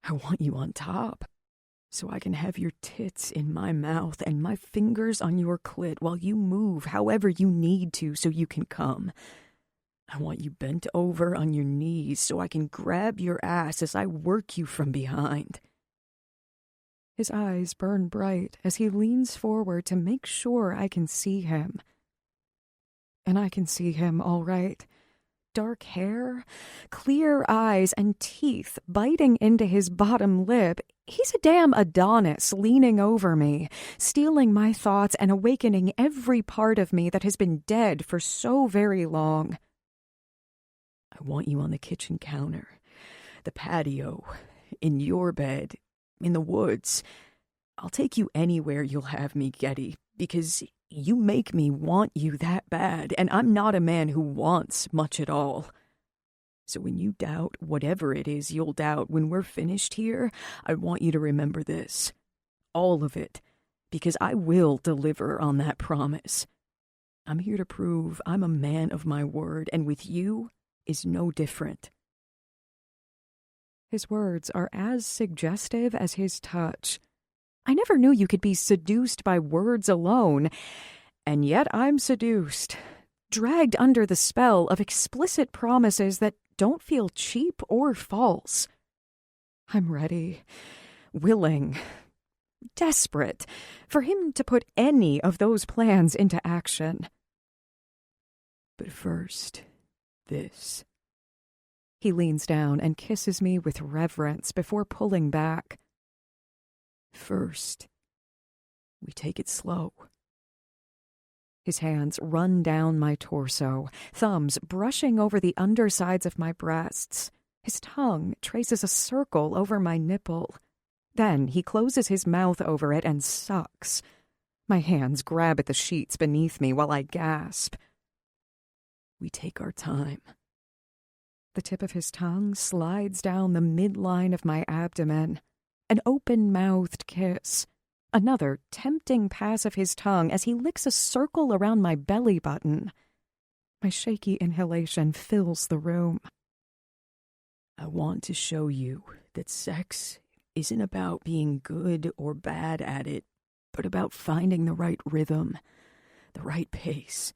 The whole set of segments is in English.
I want you on top, so I can have your tits in my mouth and my fingers on your clit while you move however you need to so you can come. I want you bent over on your knees so I can grab your ass as I work you from behind. His eyes burn bright as he leans forward to make sure I can see him. And I can see him all right. Dark hair, clear eyes, and teeth biting into his bottom lip. He's a damn Adonis leaning over me, stealing my thoughts and awakening every part of me that has been dead for so very long. I want you on the kitchen counter, the patio, in your bed, in the woods. I'll take you anywhere you'll have me, Getty, because you make me want you that bad, and I'm not a man who wants much at all. So when you doubt whatever it is you'll doubt when we're finished here, I want you to remember this. All of it. Because I will deliver on that promise. I'm here to prove I'm a man of my word, and with you is no different. His words are as suggestive as his touch. I never knew you could be seduced by words alone, and yet I'm seduced, dragged under the spell of explicit promises that don't feel cheap or false. I'm ready, willing, desperate for him to put any of those plans into action. But first, this. He leans down and kisses me with reverence before pulling back. First, we take it slow. His hands run down my torso, thumbs brushing over the undersides of my breasts. His tongue traces a circle over my nipple. Then he closes his mouth over it and sucks. My hands grab at the sheets beneath me while I gasp. We take our time. The tip of his tongue slides down the midline of my abdomen. An open-mouthed kiss. Another tempting pass of his tongue as he licks a circle around my belly button. My shaky inhalation fills the room. I want to show you that sex isn't about being good or bad at it, but about finding the right rhythm, the right pace.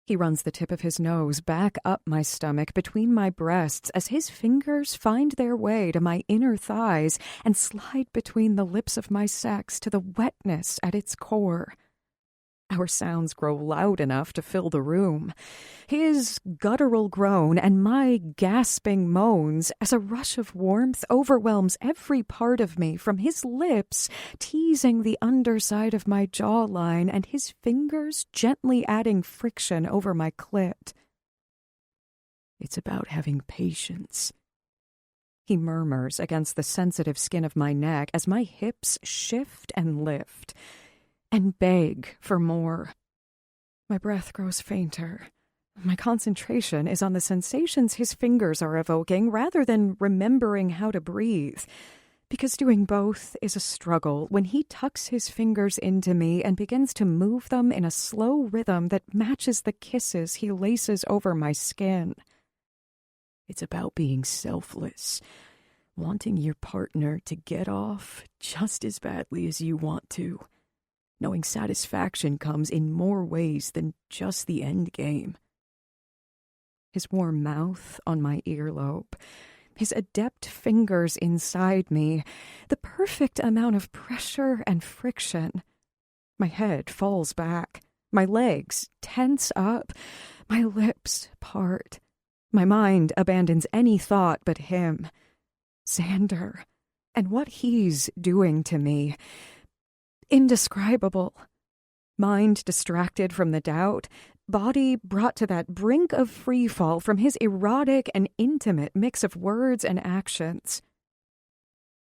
He runs the tip of his nose back up my stomach between my breasts as his fingers find their way to my inner thighs and slide between the lips of my sex to the wetness at its core. Our sounds grow loud enough to fill the room. His guttural groan and my gasping moans as a rush of warmth overwhelms every part of me, from his lips teasing the underside of my jawline and his fingers gently adding friction over my clit. It's about having patience. He murmurs against the sensitive skin of my neck as my hips shift and lift. And beg for more. My breath grows fainter. My concentration is on the sensations his fingers are evoking rather than remembering how to breathe. Because doing both is a struggle when he tucks his fingers into me and begins to move them in a slow rhythm that matches the kisses he laces over my skin. It's about being selfless, wanting your partner to get off just as badly as you want to. Knowing satisfaction comes in more ways than just the end game. His warm mouth on my earlobe, his adept fingers inside me, the perfect amount of pressure and friction. My head falls back, my legs tense up, my lips part. My mind abandons any thought but him. Xander, and what he's doing to me. Indescribable. Mind distracted from the doubt, body brought to that brink of freefall from his erotic and intimate mix of words and actions.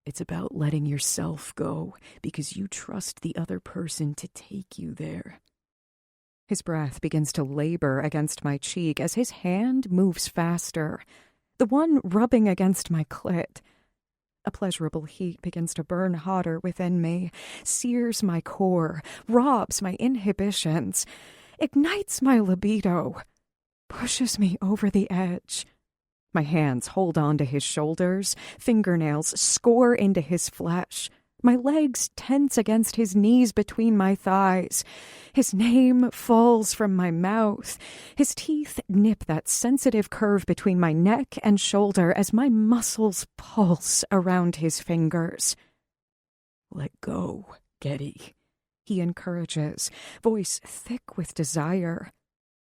It's about letting yourself go because you trust the other person to take you there. His breath begins to labor against my cheek as his hand moves faster, the one rubbing against my clit. A pleasurable heat begins to burn hotter within me, sears my core, robs my inhibitions, ignites my libido, pushes me over the edge. My hands hold on to his shoulders, fingernails score into his flesh. My legs tense against his knees between my thighs. His name falls from my mouth. His teeth nip that sensitive curve between my neck and shoulder as my muscles pulse around his fingers. "Let go, Getty," he encourages, voice thick with desire.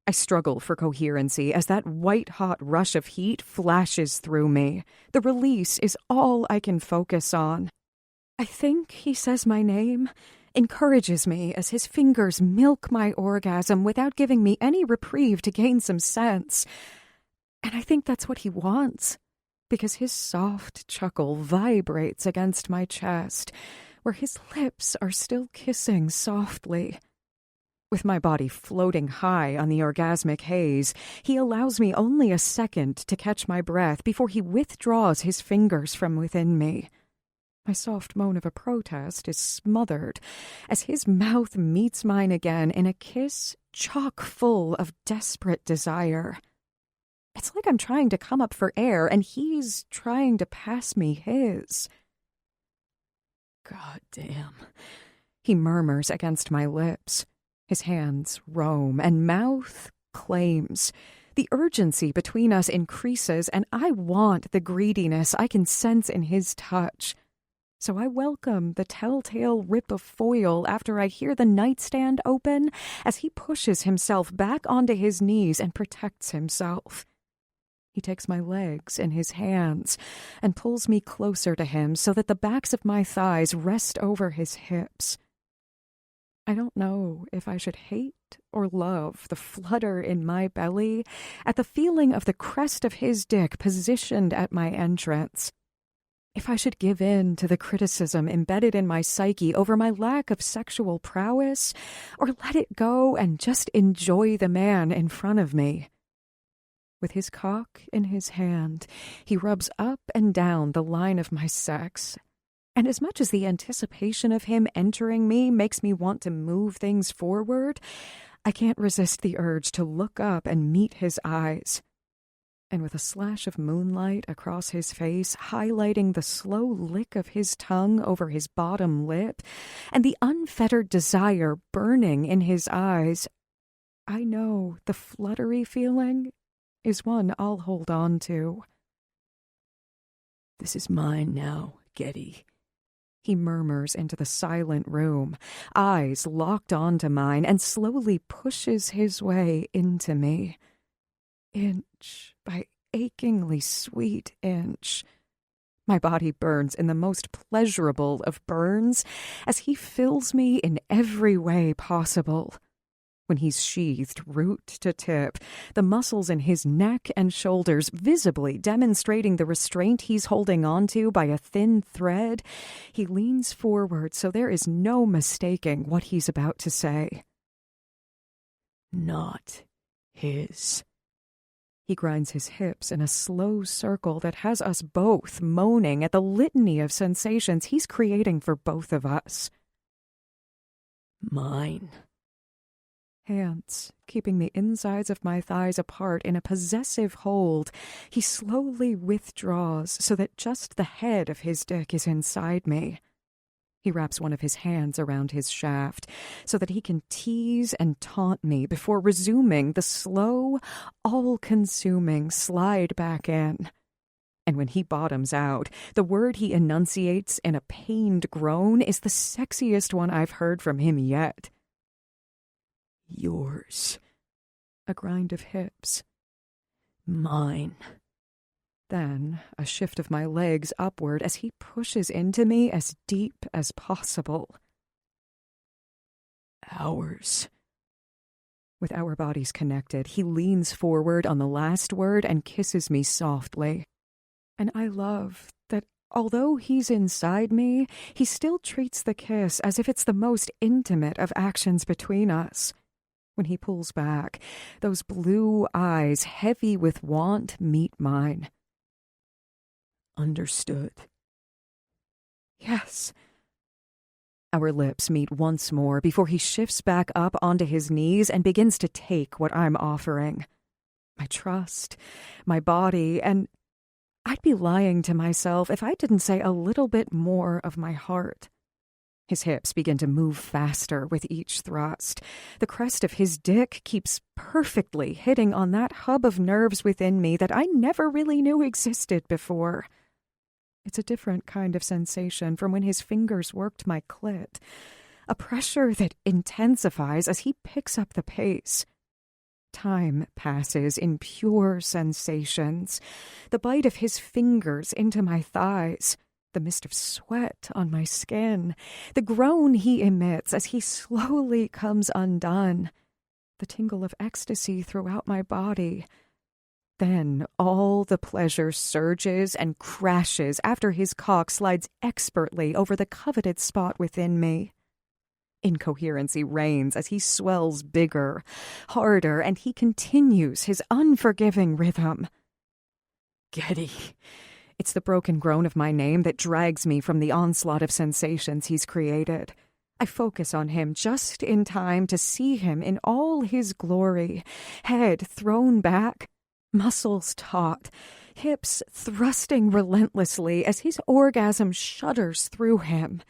I struggle for coherency as that white-hot rush of heat flashes through me. The release is all I can focus on. I think he says my name, encourages me as his fingers milk my orgasm without giving me any reprieve to gain some sense. And I think that's what he wants, because his soft chuckle vibrates against my chest, where his lips are still kissing softly. With my body floating high on the orgasmic haze, he allows me only a second to catch my breath before he withdraws his fingers from within me. My soft moan of a protest is smothered as his mouth meets mine again in a kiss chock full of desperate desire. It's like I'm trying to come up for air and he's trying to pass me his. "God damn," he murmurs against my lips. His hands roam and mouth claims. The urgency between us increases, and I want the greediness I can sense in his touch. So I welcome the telltale rip of foil after I hear the nightstand open as he pushes himself back onto his knees and protects himself. He takes my legs in his hands and pulls me closer to him so that the backs of my thighs rest over his hips. I don't know if I should hate or love the flutter in my belly at the feeling of the crest of his dick positioned at my entrance. If I should give in to the criticism embedded in my psyche over my lack of sexual prowess, or let it go and just enjoy the man in front of me. With his cock in his hand, he rubs up and down the line of my sex. And as much as the anticipation of him entering me makes me want to move things forward, I can't resist the urge to look up and meet his eyes. And with a slash of moonlight across his face, highlighting the slow lick of his tongue over his bottom lip, and the unfettered desire burning in his eyes, I know the fluttery feeling is one I'll hold on to. "This is mine now, Getty," he murmurs into the silent room, eyes locked onto mine, and slowly pushes his way into me. Inch by achingly sweet inch. My body burns in the most pleasurable of burns as he fills me in every way possible. When he's sheathed root to tip, the muscles in his neck and shoulders visibly demonstrating the restraint he's holding onto by a thin thread, he leans forward so there is no mistaking what he's about to say. "Not his." He grinds his hips in a slow circle that has us both moaning at the litany of sensations he's creating for both of us. "Mine." Hands keeping the insides of my thighs apart in a possessive hold, he slowly withdraws so that just the head of his dick is inside me. He wraps one of his hands around his shaft so that he can tease and taunt me before resuming the slow, all-consuming slide back in. And when he bottoms out, the word he enunciates in a pained groan is the sexiest one I've heard from him yet. "Yours." A grind of hips. "Mine." Then a shift of my legs upward as he pushes into me as deep as possible. "Ours." With our bodies connected, he leans forward on the last word and kisses me softly. And I love that although he's inside me, he still treats the kiss as if it's the most intimate of actions between us. When he pulls back, those blue eyes, heavy with want, meet mine. "Understood." "Yes." Our lips meet once more before he shifts back up onto his knees and begins to take what I'm offering. my trust, my body, and I'd be lying to myself if I didn't say a little bit more of my heart. His hips begin to move faster with each thrust. The crest of his dick keeps perfectly hitting on that hub of nerves within me that I never really knew existed before. It's a different kind of sensation from when his fingers worked my clit, a pressure that intensifies as he picks up the pace. Time passes in pure sensations. The bite of his fingers into my thighs, the mist of sweat on my skin, the groan he emits as he slowly comes undone, the tingle of ecstasy throughout my body. Then all the pleasure surges and crashes after his cock slides expertly over the coveted spot within me. Incoherency reigns as he swells bigger, harder, and he continues his unforgiving rhythm. Getty. It's the broken groan of my name that drags me from the onslaught of sensations he's created. I focus on him just in time to see him in all his glory, head thrown back, muscles taut, hips thrusting relentlessly as his orgasm shudders through him.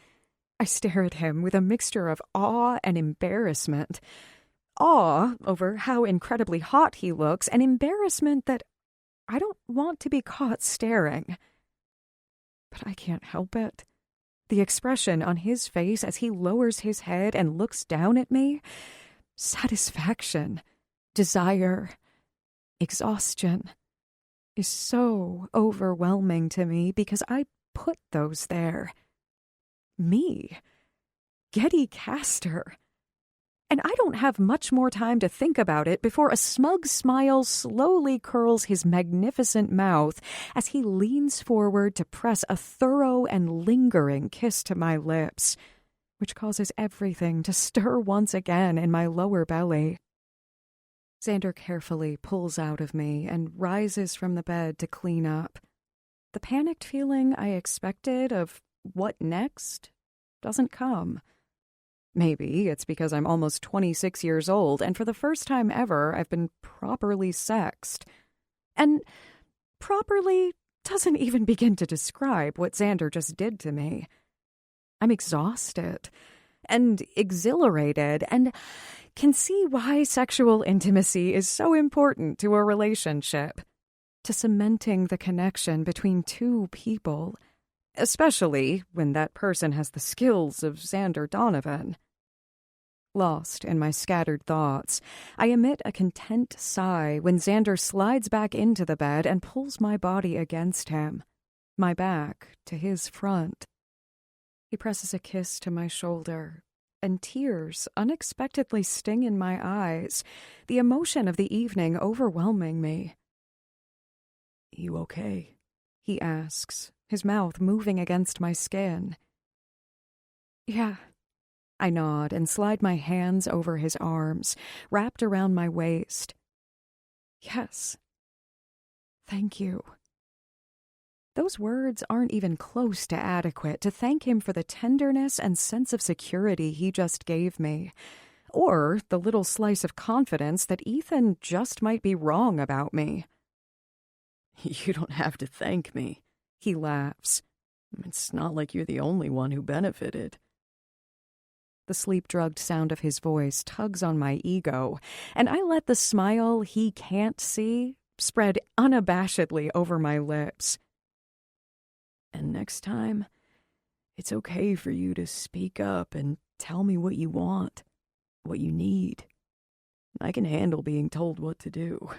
I stare at him with a mixture of awe and embarrassment. Awe over how incredibly hot he looks, and embarrassment that I don't want to be caught staring. But I can't help it. The expression on his face as he lowers his head and looks down at me, satisfaction, desire, exhaustion, is so overwhelming to me because I put those there. Me, Getty Castor. And I don't have much more time to think about it before a smug smile slowly curls his magnificent mouth as he leans forward to press a thorough and lingering kiss to my lips, which causes everything to stir once again in my lower belly. Xander carefully pulls out of me and rises from the bed to clean up. The panicked feeling I expected of what next doesn't come. Maybe it's because I'm almost 26 years old, and for the first time ever, I've been properly sexed. And properly doesn't even begin to describe what Xander just did to me. I'm exhausted and exhilarated and can see why sexual intimacy is so important to a relationship, to cementing the connection between two people, especially when that person has the skills of Xander Donovan. Lost in my scattered thoughts, I emit a content sigh when Xander slides back into the bed and pulls my body against him, my back to his front. He presses a kiss to my shoulder, and tears unexpectedly sting in my eyes, the emotion of the evening overwhelming me. "You okay?" he asks, his mouth moving against my skin. "Yeah." I nod and slide my hands over his arms, wrapped around my waist. "Yes. Thank you." Those words aren't even close to adequate to thank him for the tenderness and sense of security he just gave me, or the little slice of confidence that Ethan just might be wrong about me. "You don't have to thank me," he laughs. "It's not like you're the only one who benefited." The sleep-drugged sound of his voice tugs on my ego, and I let the smile he can't see spread unabashedly over my lips. "And next time, it's okay for you to speak up and tell me what you want, what you need. I can handle being told what to do."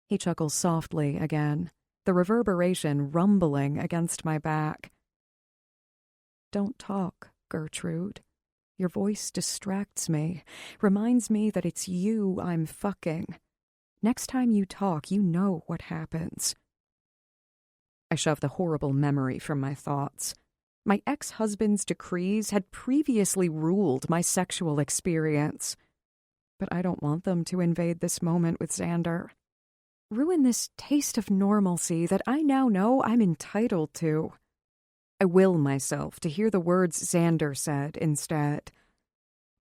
He chuckles softly again, the reverberation rumbling against my back. "Don't talk, Gertrude. Your voice distracts me, reminds me that it's you I'm fucking. Next time you talk, you know what happens." I shove the horrible memory from my thoughts. My ex-husband's decrees had previously ruled my sexual experience. But I don't want them to invade this moment with Xander. Ruin this taste of normalcy that I now know I'm entitled to. I will myself to hear the words Xander said instead.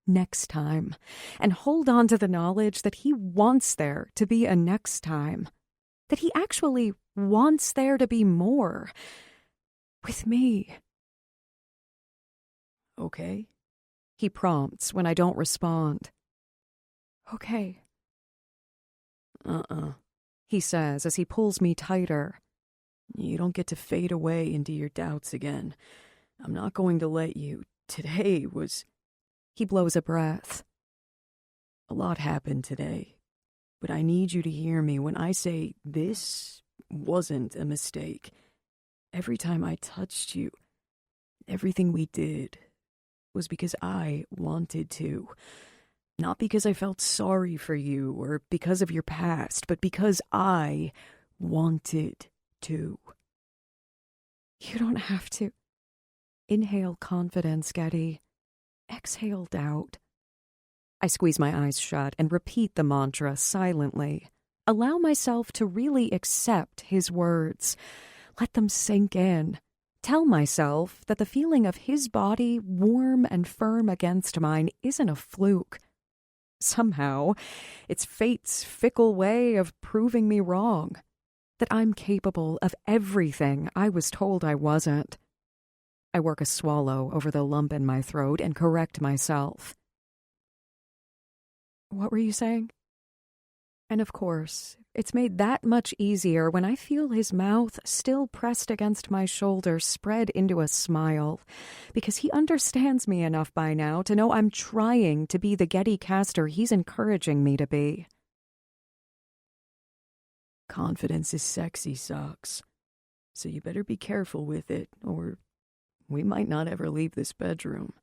next time, and hold on to the knowledge that he wants there to be a next time, that he actually wants there to be more with me. Okay? He prompts when I don't respond. Okay. He says as he pulls me tighter. You don't get to fade away into your doubts again. I'm not going to let you. Today was... He blows a breath. A lot happened today, but I need you to hear me when I say this wasn't a mistake. Every time I touched you, everything we did was because I wanted to. Not because I felt sorry for you or because of your past, but because I wanted to. You don't have to. Inhale confidence, Getty. Exhale doubt. I squeeze my eyes shut and repeat the mantra silently. Allow myself to really accept his words. Let them sink in. Tell myself that the feeling of his body warm and firm against mine isn't a fluke. Somehow, it's fate's fickle way of proving me wrong. That I'm capable of everything I was told I wasn't. I work a swallow over the lump in my throat and correct myself. What were you saying? And of course, it's made that much easier when I feel his mouth still pressed against my shoulder spread into a smile, because he understands me enough by now to know I'm trying to be the Getty caster he's encouraging me to be. Confidence is sexy, Socks. So you better be careful with it, or we might not ever leave this bedroom.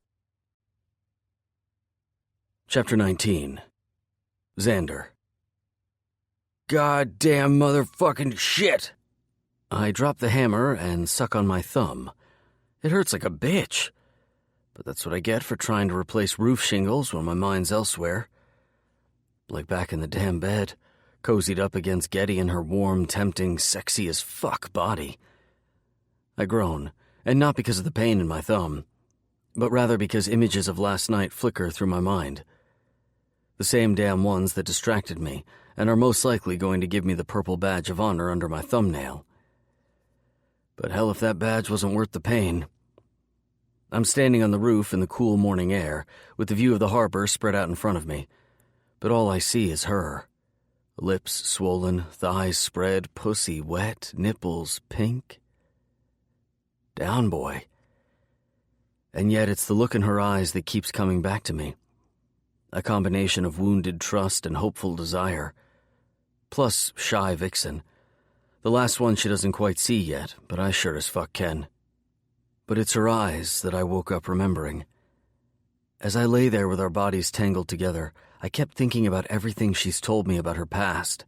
Chapter 19. Xander. Goddamn motherfucking shit! I drop the hammer and suck on my thumb. It hurts like a bitch. But that's what I get for trying to replace roof shingles when my mind's elsewhere. Like back in the damn bed, cozied up against Getty in her warm, tempting, sexy as fuck body. I groan, and not because of the pain in my thumb, but rather because images of last night flicker through my mind. The same damn ones that distracted me, and are most likely going to give me the purple badge of honor under my thumbnail. But hell if that badge wasn't worth the pain. I'm standing on the roof in the cool morning air, with the view of the harbor spread out in front of me, but all I see is her. Lips swollen, thighs spread, pussy wet, nipples pink. Down, boy. And yet it's the look in her eyes that keeps coming back to me. A combination of wounded trust and hopeful desire. Plus shy vixen. The last one she doesn't quite see yet, but I sure as fuck can. But it's her eyes that I woke up remembering. As I lay there with our bodies tangled together, I kept thinking about everything she's told me about her past,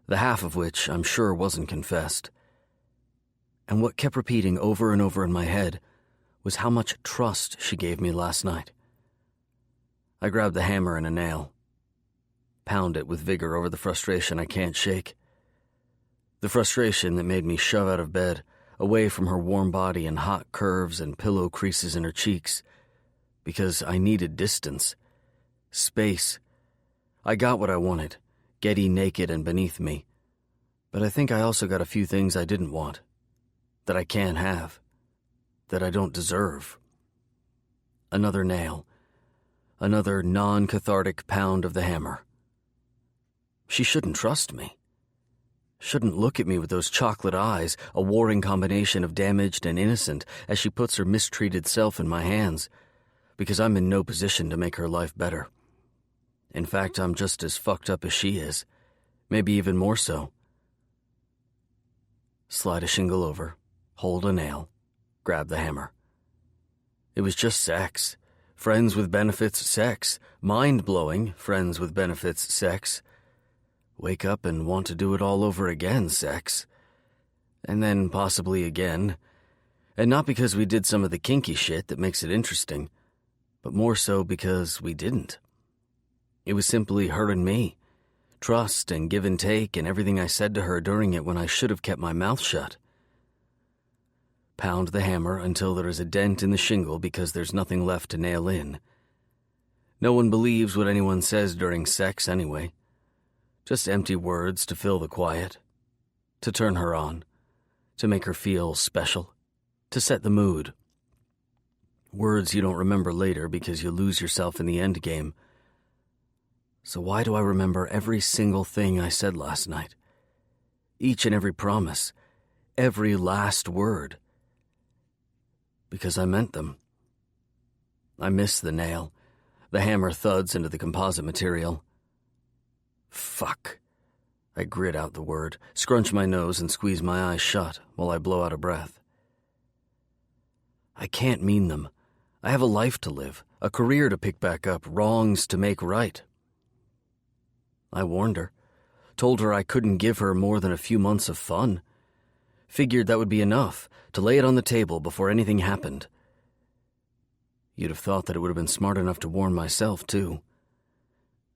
the half of which I'm sure wasn't confessed. And what kept repeating over and over in my head was how much trust she gave me last night. I grab the hammer and a nail. Pound it with vigor over the frustration I can't shake. The frustration that made me shove out of bed, away from her warm body and hot curves and pillow creases in her cheeks, because I needed distance. Space. I got what I wanted, Getty naked and beneath me. But I think I also got a few things I didn't want, that I can't have, that I don't deserve. Another nail. Another non-cathartic pound of the hammer. She shouldn't trust me. Shouldn't look at me with those chocolate eyes, a warring combination of damaged and innocent, as she puts her mistreated self in my hands, because I'm in no position to make her life better. In fact, I'm just as fucked up as she is, maybe even more so. Slide a shingle over, hold a nail, grab the hammer. It was just sex. Friends with benefits sex. Mind-blowing friends with benefits sex. Wake up and want to do it all over again sex. And then possibly again. And not because we did some of the kinky shit that makes it interesting, but more so because we didn't. It was simply her and me. Trust and give and take and everything I said to her during it when I should have kept my mouth shut. Pound the hammer until there is a dent in the shingle because there's nothing left to nail in. No one believes what anyone says during sex anyway. Just empty words to fill the quiet, to turn her on, to make her feel special, to set the mood. Words you don't remember later because you lose yourself in the end game. So why do I remember every single thing I said last night? Each and every promise, every last word. Because I meant them. I miss the nail. The hammer thuds into the composite material. Fuck. I grit out the word, scrunch my nose, and squeeze my eyes shut while I blow out a breath. I can't mean them. I have a life to live, a career to pick back up, wrongs to make right. I warned her, told her I couldn't give her more than a few months of fun. Figured that would be enough to lay it on the table before anything happened. You'd have thought that it would have been smart enough to warn myself, too.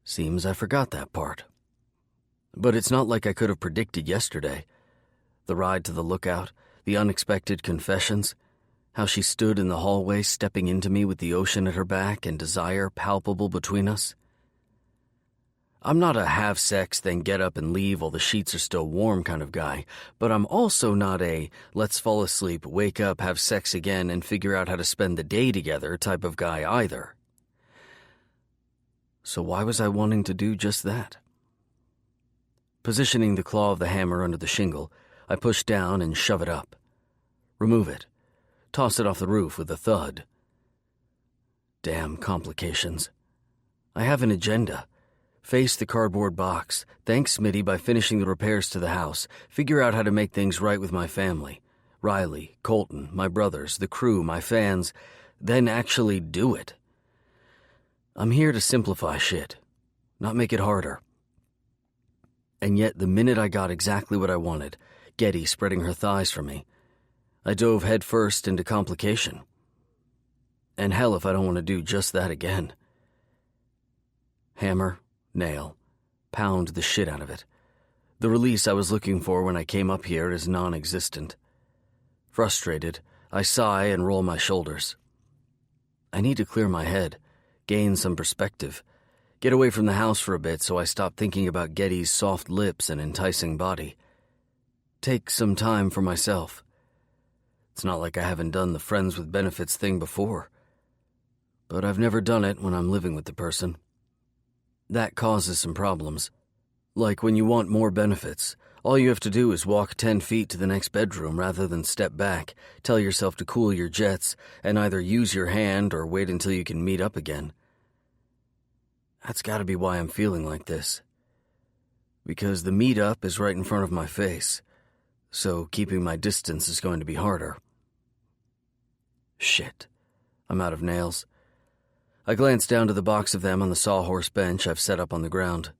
Seems I forgot that part. But it's not like I could have predicted yesterday. The ride to the lookout, the unexpected confessions, how she stood in the hallway stepping into me with the ocean at her back and desire palpable between us. I'm not a have sex, then get up and leave while the sheets are still warm kind of guy, but I'm also not a let's fall asleep, wake up, have sex again, and figure out how to spend the day together type of guy either. So why was I wanting to do just that? Positioning the claw of the hammer under the shingle, I push down and shove it up. Remove it. Toss it off the roof with a thud. Damn complications. I have an agenda. Face the cardboard box, thank Smitty by finishing the repairs to the house, figure out how to make things right with my family. Riley, Colton, my brothers, the crew, my fans, then actually do it. I'm here to simplify shit, not make it harder. And yet the minute I got exactly what I wanted, Getty spreading her thighs for me, I dove headfirst into complication. And hell if I don't want to do just that again. Hammer, nail, pound the shit out of it. The release I was looking for when I came up here is non-existent. Frustrated, I sigh and roll my shoulders. I need to clear my head, gain some perspective, get away from the house for a bit so I stop thinking about Getty's soft lips and enticing body. Take some time for myself. It's not like I haven't done the friends with benefits thing before, but I've never done it when I'm living with the person. That causes some problems. Like when you want more benefits, all you have to do is walk 10 feet to the next bedroom rather than step back, tell yourself to cool your jets, and either use your hand or wait until you can meet up again. That's gotta be why I'm feeling like this. Because the meet-up is right in front of my face, so keeping my distance is going to be harder. Shit. I'm out of nails. I glance down to the box of them on the sawhorse bench I've set up on the ground.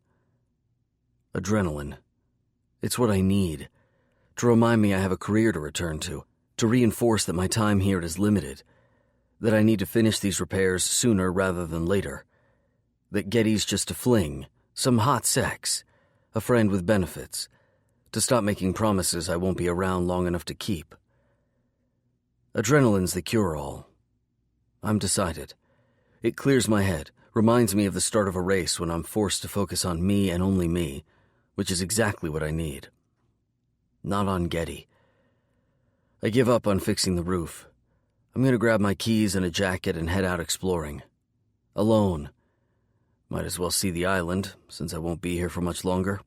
Adrenaline. It's what I need. To remind me I have a career to return to reinforce that my time here is limited, that I need to finish these repairs sooner rather than later, that Getty's just a fling, some hot sex, a friend with benefits, to stop making promises I won't be around long enough to keep. Adrenaline's the cure-all. I'm decided. It clears my head, reminds me of the start of a race when I'm forced to focus on me and only me, which is exactly what I need. Not on Getty. I give up on fixing the roof. I'm going to grab my keys and a jacket and head out exploring. Alone. Might as well see the island, since I won't be here for much longer.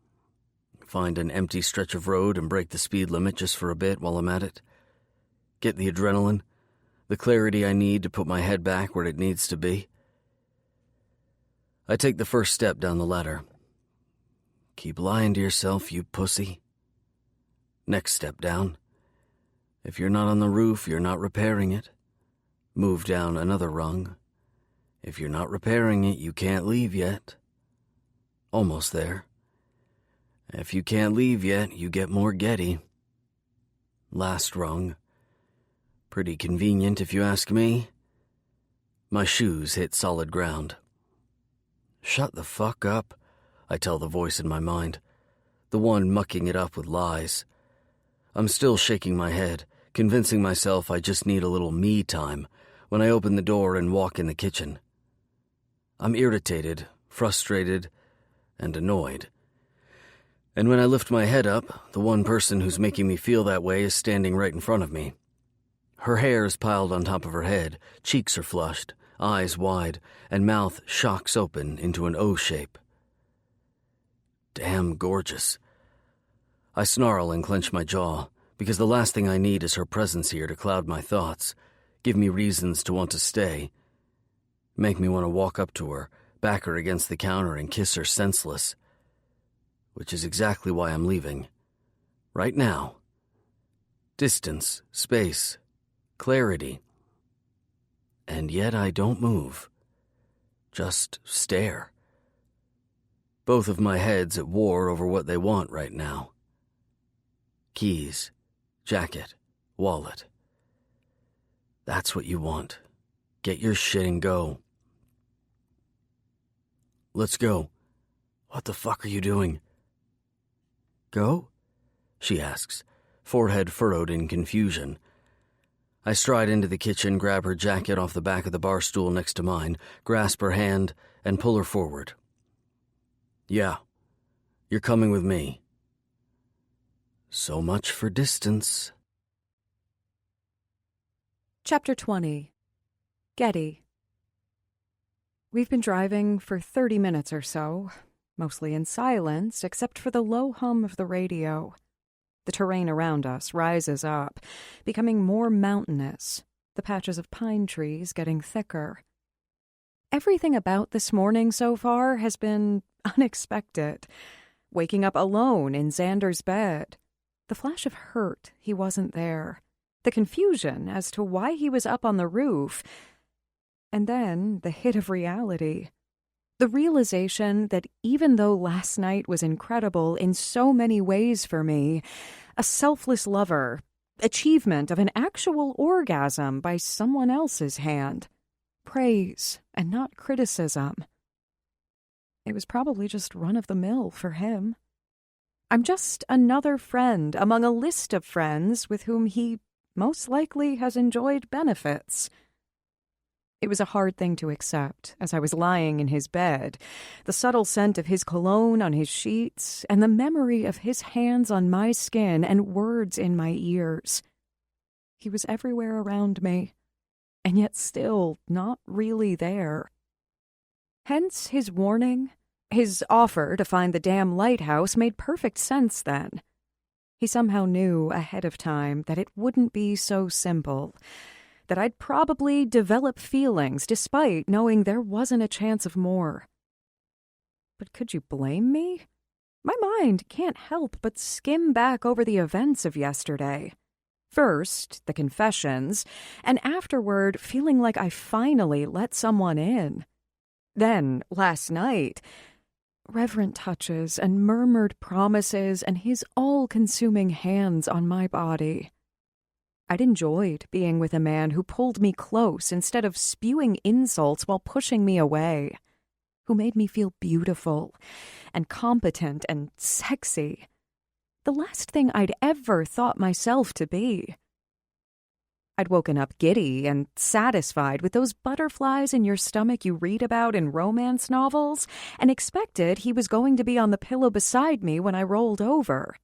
Find an empty stretch of road and break the speed limit just for a bit while I'm at it. Get the adrenaline, the clarity I need to put my head back where it needs to be. I take the first step down the ladder. Keep lying to yourself, you pussy. Next step down. If you're not on the roof, you're not repairing it. Move down another rung. If you're not repairing it, you can't leave yet. Almost there. If you can't leave yet, you get more Getty. Last rung. Pretty convenient if you ask me. My shoes hit solid ground. Shut the fuck up, I tell the voice in my mind, the one mucking it up with lies. I'm still shaking my head, convincing myself I just need a little me time when I open the door and walk in the kitchen. I'm irritated, frustrated, and annoyed. And when I lift my head up, the one person who's making me feel that way is standing right in front of me. Her hair is piled on top of her head, cheeks are flushed, eyes wide, and mouth shocks open into an O shape. Damn gorgeous. I snarl and clench my jaw, because the last thing I need is her presence here to cloud my thoughts, give me reasons to want to stay, make me want to walk up to her, back her against the counter and kiss her senseless. Which is exactly why I'm leaving. Right now. Distance, space, clarity. And yet I don't move. Just stare. Both of my heads at war over what they want right now. Keys, jacket, wallet. That's what you want. Get your shit and go. Let's go. What the fuck are you doing? Go? She asks, forehead furrowed in confusion. I stride into the kitchen, grab her jacket off the back of the bar stool next to mine, grasp her hand, and pull her forward. Yeah, you're coming with me. So much for distance. Chapter 20. Getty. We've been driving for 30 minutes or so, mostly in silence except for the low hum of the radio. The terrain around us rises up, becoming more mountainous, the patches of pine trees getting thicker. Everything about this morning so far has been unexpected. Waking up alone in Xander's bed. The flash of hurt he wasn't there. The confusion as to why he was up on the roof. And then the hit of reality. The realization that even though last night was incredible in so many ways for me, a selfless lover, achievement of an actual orgasm by someone else's hand, praise and not criticism. It was probably just run-of-the-mill for him. I'm just another friend among a list of friends with whom he most likely has enjoyed benefits. It was a hard thing to accept as I was lying in his bed, the subtle scent of his cologne on his sheets, and the memory of his hands on my skin and words in my ears. He was everywhere around me, and yet still not really there. Hence his warning, his offer to find the damn lighthouse made perfect sense then. He somehow knew ahead of time that it wouldn't be so simple, that I'd probably develop feelings despite knowing there wasn't a chance of more. But could you blame me? My mind can't help but skim back over the events of yesterday. First, the confessions, and afterward feeling like I finally let someone in. Then, last night, reverent touches and murmured promises and his all-consuming hands on my body. I'd enjoyed being with a man who pulled me close instead of spewing insults while pushing me away, who made me feel beautiful and competent and sexy, the last thing I'd ever thought myself to be. I'd woken up giddy and satisfied with those butterflies in your stomach you read about in romance novels, and expected he was going to be on the pillow beside me when I rolled over.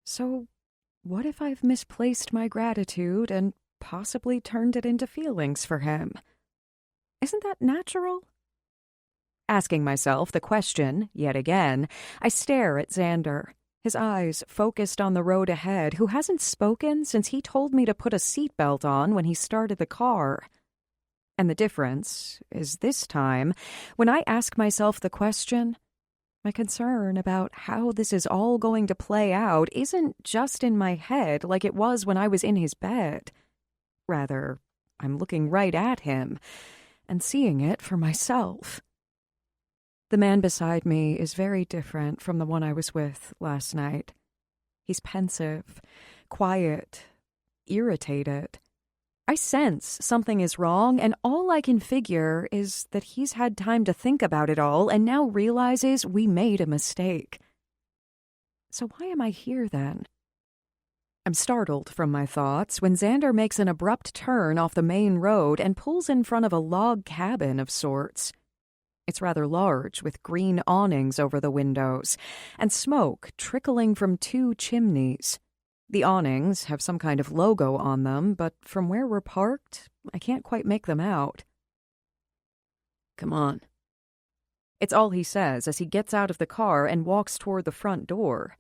So, what if I've misplaced my gratitude and possibly turned it into feelings for him? Isn't that natural? Asking myself the question, yet again, I stare at Xander, his eyes focused on the road ahead, who hasn't spoken since he told me to put a seatbelt on when he started the car. And the difference is this time, when I ask myself the question, my concern about how this is all going to play out isn't just in my head like it was when I was in his bed. Rather, I'm looking right at him and seeing it for myself. The man beside me is very different from the one I was with last night. He's pensive, quiet, irritated. I sense something is wrong, and all I can figure is that he's had time to think about it all and now realizes we made a mistake. So why am I here then? I'm startled from my thoughts when Xander makes an abrupt turn off the main road and pulls in front of a log cabin of sorts. It's rather large, with green awnings over the windows, and smoke trickling from 2 chimneys. The awnings have some kind of logo on them, but from where we're parked, I can't quite make them out. Come on. It's all he says as he gets out of the car and walks toward the front door.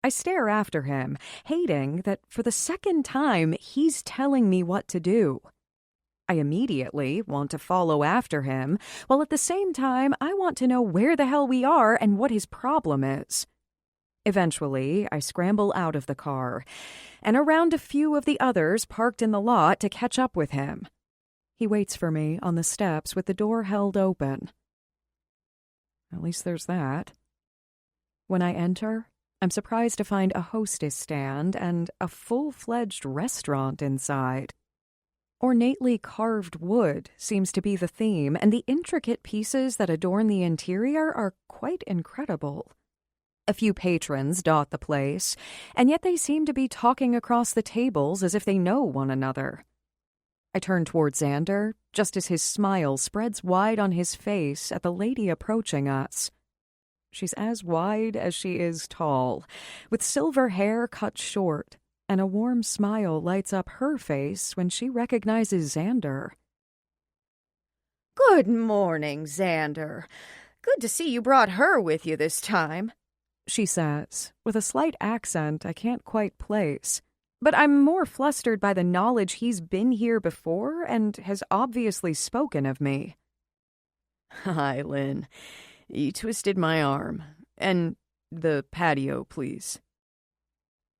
I stare after him, hating that for the second time he's telling me what to do. I immediately want to follow after him, while at the same time I want to know where the hell we are and what his problem is. Eventually, I scramble out of the car and around a few of the others parked in the lot to catch up with him. He waits for me on the steps with the door held open. At least there's that. When I enter, I'm surprised to find a hostess stand and a full-fledged restaurant inside. Ornately carved wood seems to be the theme, and the intricate pieces that adorn the interior are quite incredible. A few patrons dot the place, and yet they seem to be talking across the tables as if they know one another. I turn toward Xander, just as his smile spreads wide on his face at the lady approaching us. She's as wide as she is tall, with silver hair cut short, and a warm smile lights up her face when she recognizes Xander. "Good morning, Xander. Good to see you brought her with you this time," she says, with a slight accent I can't quite place. But I'm more flustered by the knowledge he's been here before and has obviously spoken of me. Hi, Lynn. You twisted my arm. And the patio, please.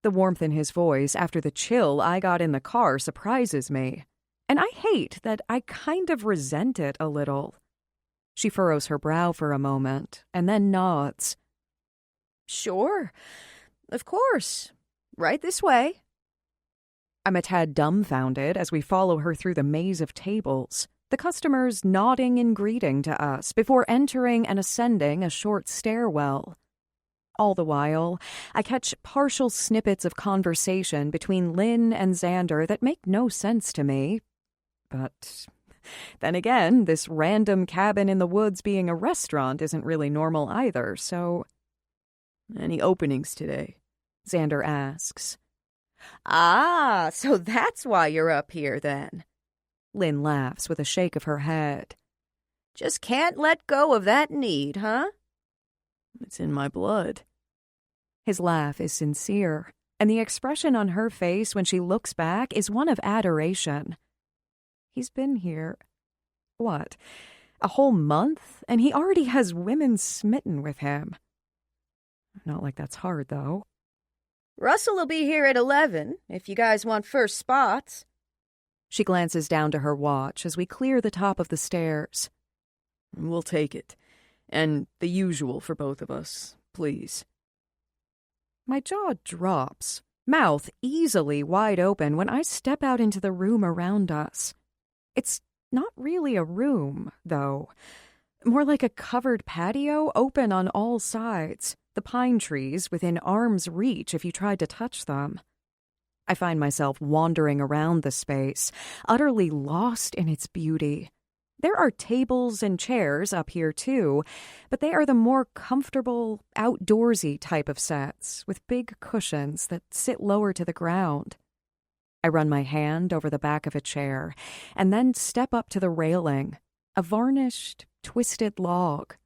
The warmth in his voice after the chill I got in the car surprises me. And I hate that I kind of resent it a little. She furrows her brow for a moment and then nods. "Sure. Of course. Right this way." I'm a tad dumbfounded as we follow her through the maze of tables, the customers nodding in greeting to us before entering and ascending a short stairwell. All the while, I catch partial snippets of conversation between Lynn and Xander that make no sense to me. But then again, this random cabin in the woods being a restaurant isn't really normal either, so... Any openings today? Xander asks. "Ah, so that's why you're up here, then." Lynn laughs with a shake of her head. "Just can't let go of that need, huh?" It's in my blood. His laugh is sincere, and the expression on her face when she looks back is one of adoration. He's been here, what, a whole month, and he already has women smitten with him. Not like that's hard, though. "Russell will be here at 11, if you guys want first spots." She glances down to her watch as we clear the top of the stairs. We'll take it. And the usual for both of us, please. My jaw drops, mouth easily wide open when I step out into the room around us. It's not really a room, though. More like a covered patio open on all sides, the pine trees within arm's reach if you tried to touch them. I find myself wandering around the space, utterly lost in its beauty. There are tables and chairs up here, too, but they are the more comfortable, outdoorsy type of sets, with big cushions that sit lower to the ground. I run my hand over the back of a chair, and then step up to the railing, a varnished, twisted log.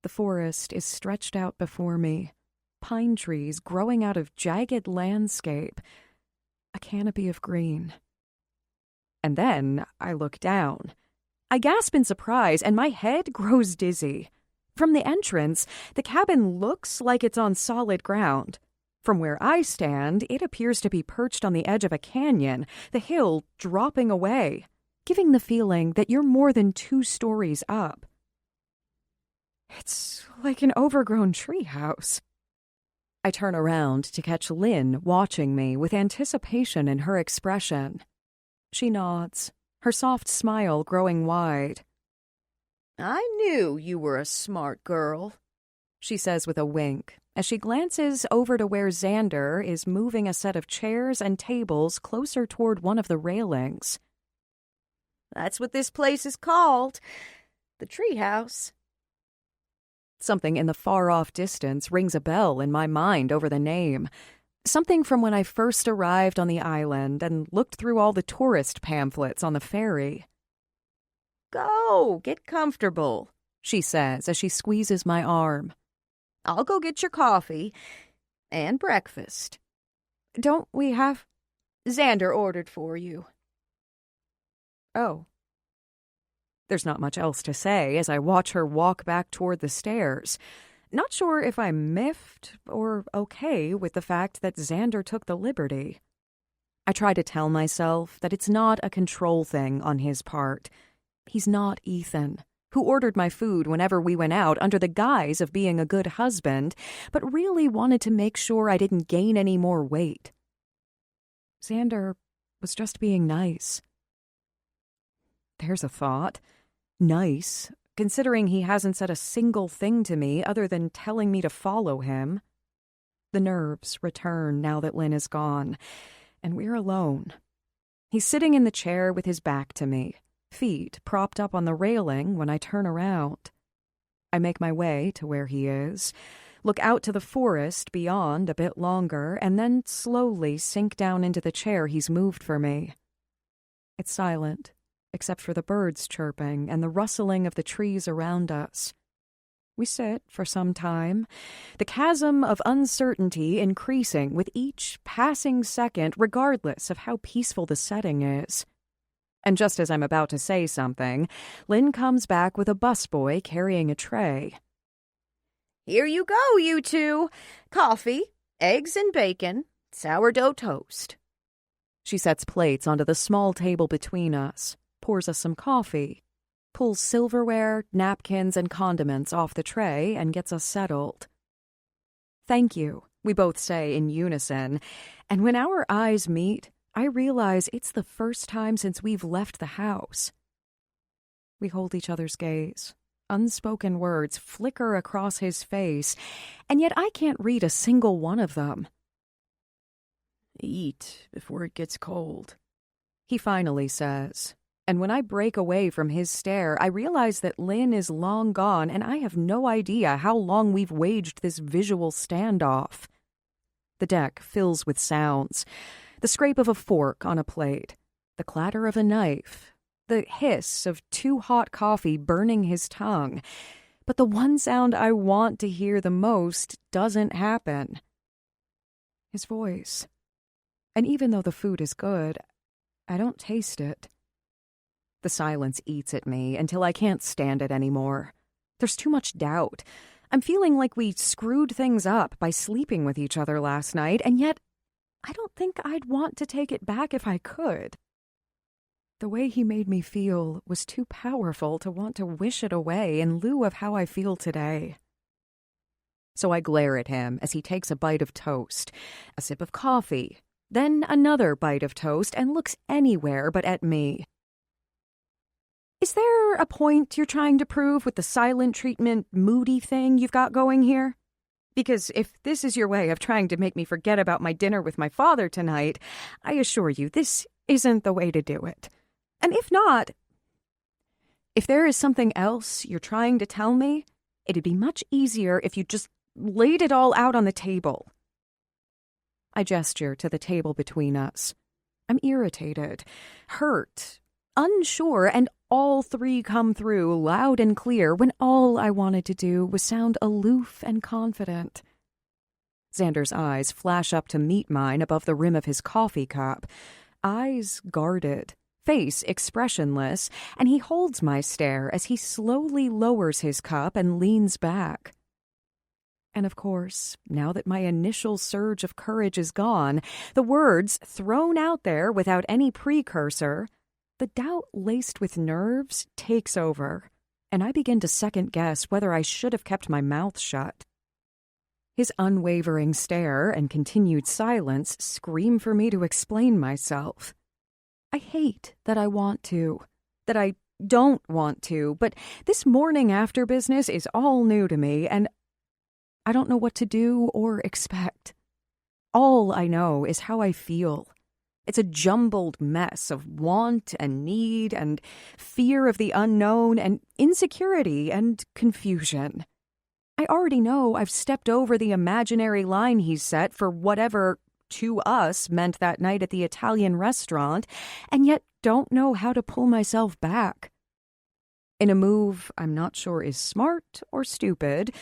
The forest is stretched out before me, pine trees growing out of jagged landscape, a canopy of green. And then I look down. I gasp in surprise, and my head grows dizzy. From the entrance, the cabin looks like it's on solid ground. From where I stand, it appears to be perched on the edge of a canyon, the hill dropping away, giving the feeling that you're more than 2 stories up. It's like an overgrown treehouse. I turn around to catch Lynn watching me with anticipation in her expression. She nods, her soft smile growing wide. "I knew you were a smart girl," she says with a wink, as she glances over to where Xander is moving a set of chairs and tables closer toward one of the railings. "That's what this place is called. The treehouse." Something in the far-off distance rings a bell in my mind over the name. Something from when I first arrived on the island and looked through all the tourist pamphlets on the ferry. Go, get comfortable, she says as she squeezes my arm. I'll go get your coffee and breakfast. Don't we have... Xander ordered for you. Oh. There's not much else to say as I watch her walk back toward the stairs. Not sure if I'm miffed or okay with the fact that Xander took the liberty. I try to tell myself that it's not a control thing on his part. He's not Ethan, who ordered my food whenever we went out under the guise of being a good husband, but really wanted to make sure I didn't gain any more weight. Xander was just being nice. There's a thought. Nice, considering he hasn't said a single thing to me other than telling me to follow him. The nerves return now that Lynn is gone, and we're alone. He's sitting in the chair with his back to me, feet propped up on the railing when I turn around. I make my way to where he is, look out to the forest beyond a bit longer, and then slowly sink down into the chair he's moved for me. It's silent, except for the birds chirping and the rustling of the trees around us. We sit for some time, the chasm of uncertainty increasing with each passing second regardless of how peaceful the setting is. And just as I'm about to say something, Lynn comes back with a busboy carrying a tray. Here you go, you two. Coffee, eggs and bacon, sourdough toast. She sets plates onto the small table between us, pours us some coffee, pulls silverware, napkins, and condiments off the tray, and gets us settled. Thank you, we both say in unison, and when our eyes meet, I realize it's the first time since we've left the house. We hold each other's gaze. Unspoken words flicker across his face, and yet I can't read a single one of them. Eat before it gets cold, he finally says. And when I break away from his stare, I realize that Lynn is long gone, and I have no idea how long we've waged this visual standoff. The deck fills with sounds. The scrape of a fork on a plate, the clatter of a knife, the hiss of too hot coffee burning his tongue. But the one sound I want to hear the most doesn't happen. His voice. And even though the food is good, I don't taste it. The silence eats at me until I can't stand it anymore. There's too much doubt. I'm feeling like we screwed things up by sleeping with each other last night, and yet I don't think I'd want to take it back if I could. The way he made me feel was too powerful to want to wish it away in lieu of how I feel today. So I glare at him as he takes a bite of toast, a sip of coffee, then another bite of toast, and looks anywhere but at me. Is there a point you're trying to prove with the silent treatment, moody thing you've got going here? Because if this is your way of trying to make me forget about my dinner with my father tonight, I assure you this isn't the way to do it. And if not, if there is something else you're trying to tell me, it'd be much easier if you just laid it all out on the table. I gesture to the table between us. I'm irritated, hurt, unsure, and all three come through loud and clear when all I wanted to do was sound aloof and confident. Xander's eyes flash up to meet mine above the rim of his coffee cup, eyes guarded, face expressionless, and he holds my stare as he slowly lowers his cup and leans back. And of course, now that my initial surge of courage is gone, the words thrown out there without any precursor, the doubt laced with nerves takes over, and I begin to second-guess whether I should have kept my mouth shut. His unwavering stare and continued silence scream for me to explain myself. I hate that I want to, that I don't want to, but this morning after business is all new to me, and I don't know what to do or expect. All I know is how I feel. It's a jumbled mess of want and need and fear of the unknown and insecurity and confusion. I already know I've stepped over the imaginary line he's set for whatever to us meant that night at the Italian restaurant, and yet don't know how to pull myself back. In a move I'm not sure is smart or stupid,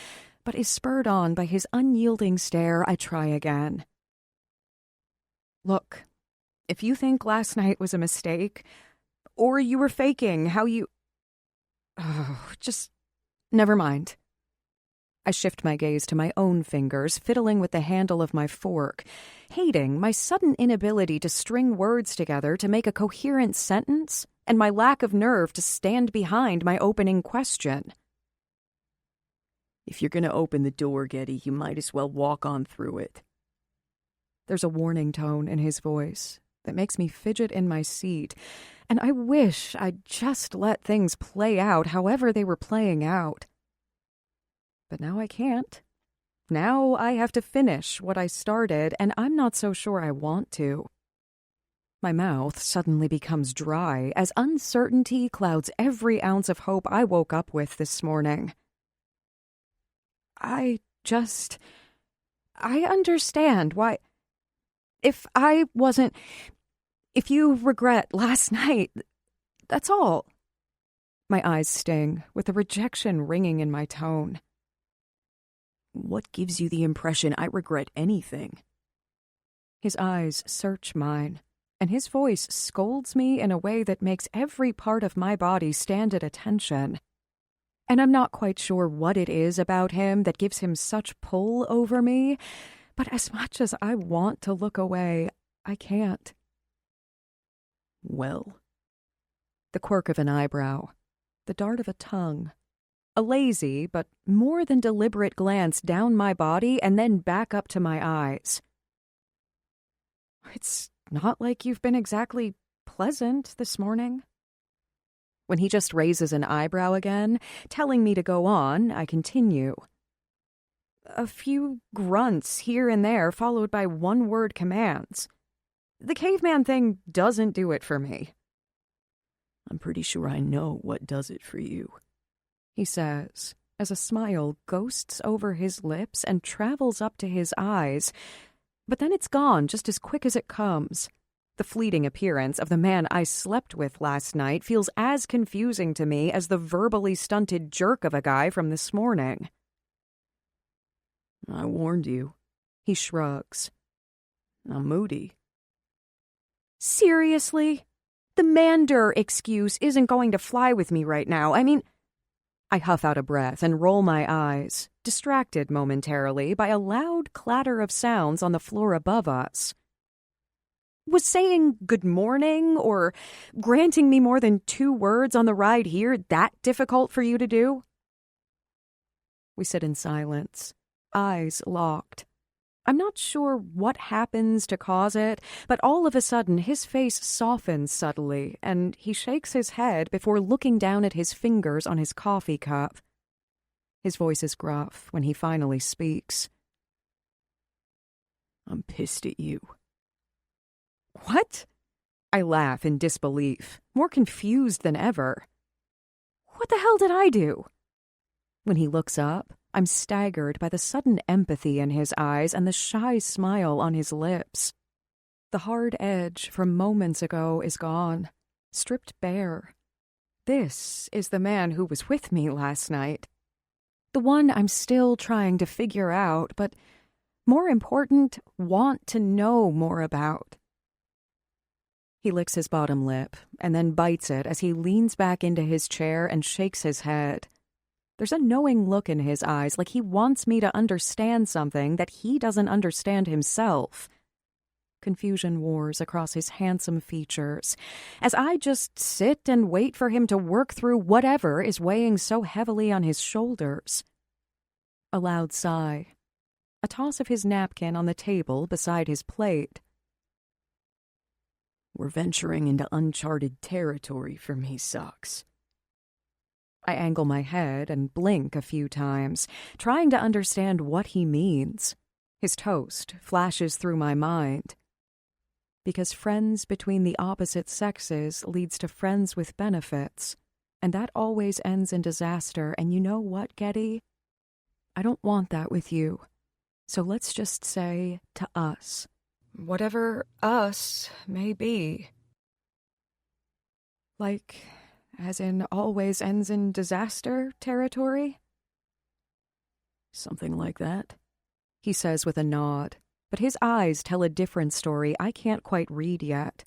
but is spurred on by his unyielding stare, I try again. Look, if you think last night was a mistake, or you were faking how you... Oh, just never mind. I shift my gaze to my own fingers, fiddling with the handle of my fork, hating my sudden inability to string words together to make a coherent sentence, and my lack of nerve to stand behind my opening question. If you're going to open the door, Getty, you might as well walk on through it. There's a warning tone in his voice that makes me fidget in my seat, and I wish I'd just let things play out however they were playing out. But now I can't. Now I have to finish what I started, and I'm not so sure I want to. My mouth suddenly becomes dry as uncertainty clouds every ounce of hope I woke up with this morning. I understand why... If you regret last night, that's all. My eyes sting, with the rejection ringing in my tone. What gives you the impression I regret anything? His eyes search mine, and his voice scolds me in a way that makes every part of my body stand at attention. And I'm not quite sure what it is about him that gives him such pull over me, but as much as I want to look away, I can't. Well? The quirk of an eyebrow, the dart of a tongue, a lazy but more than deliberate glance down my body and then back up to my eyes. It's not like you've been exactly pleasant this morning. When he just raises an eyebrow again, telling me to go on, I continue. A few grunts here and there followed by one-word commands. The caveman thing doesn't do it for me. I'm pretty sure I know what does it for you, he says, as a smile ghosts over his lips and travels up to his eyes, but then it's gone just as quick as it comes. The fleeting appearance of the man I slept with last night feels as confusing to me as the verbally stunted jerk of a guy from this morning. I warned you, he shrugs. I'm moody. Seriously? The Mander excuse isn't going to fly with me right now. I mean... I huff out a breath and roll my eyes, distracted momentarily by a loud clatter of sounds on the floor above us. Was saying good morning or granting me more than 2 words on the ride here that difficult for you to do? We sit in silence, eyes locked. I'm not sure what happens to cause it, but all of a sudden his face softens subtly, and he shakes his head before looking down at his fingers on his coffee cup. His voice is gruff when he finally speaks. I'm pissed at you. What? I laugh in disbelief, more confused than ever. What the hell did I do? When he looks up, I'm staggered by the sudden empathy in his eyes and the shy smile on his lips. The hard edge from moments ago is gone, stripped bare. This is the man who was with me last night. The one I'm still trying to figure out, but more important, want to know more about. He licks his bottom lip and then bites it as he leans back into his chair and shakes his head. There's a knowing look in his eyes, like he wants me to understand something that he doesn't understand himself. Confusion wars across his handsome features, as I just sit and wait for him to work through whatever is weighing so heavily on his shoulders. A loud sigh, a toss of his napkin on the table beside his plate. We're venturing into uncharted territory for me, Socks. I angle my head and blink a few times, trying to understand what he means. His toast flashes through my mind. Because friends between the opposite sexes leads to friends with benefits, and that always ends in disaster, and you know what, Getty? I don't want that with you. So let's just say to us. Whatever us may be. Like, as in always ends in disaster territory? Something like that, he says with a nod, but his eyes tell a different story I can't quite read yet.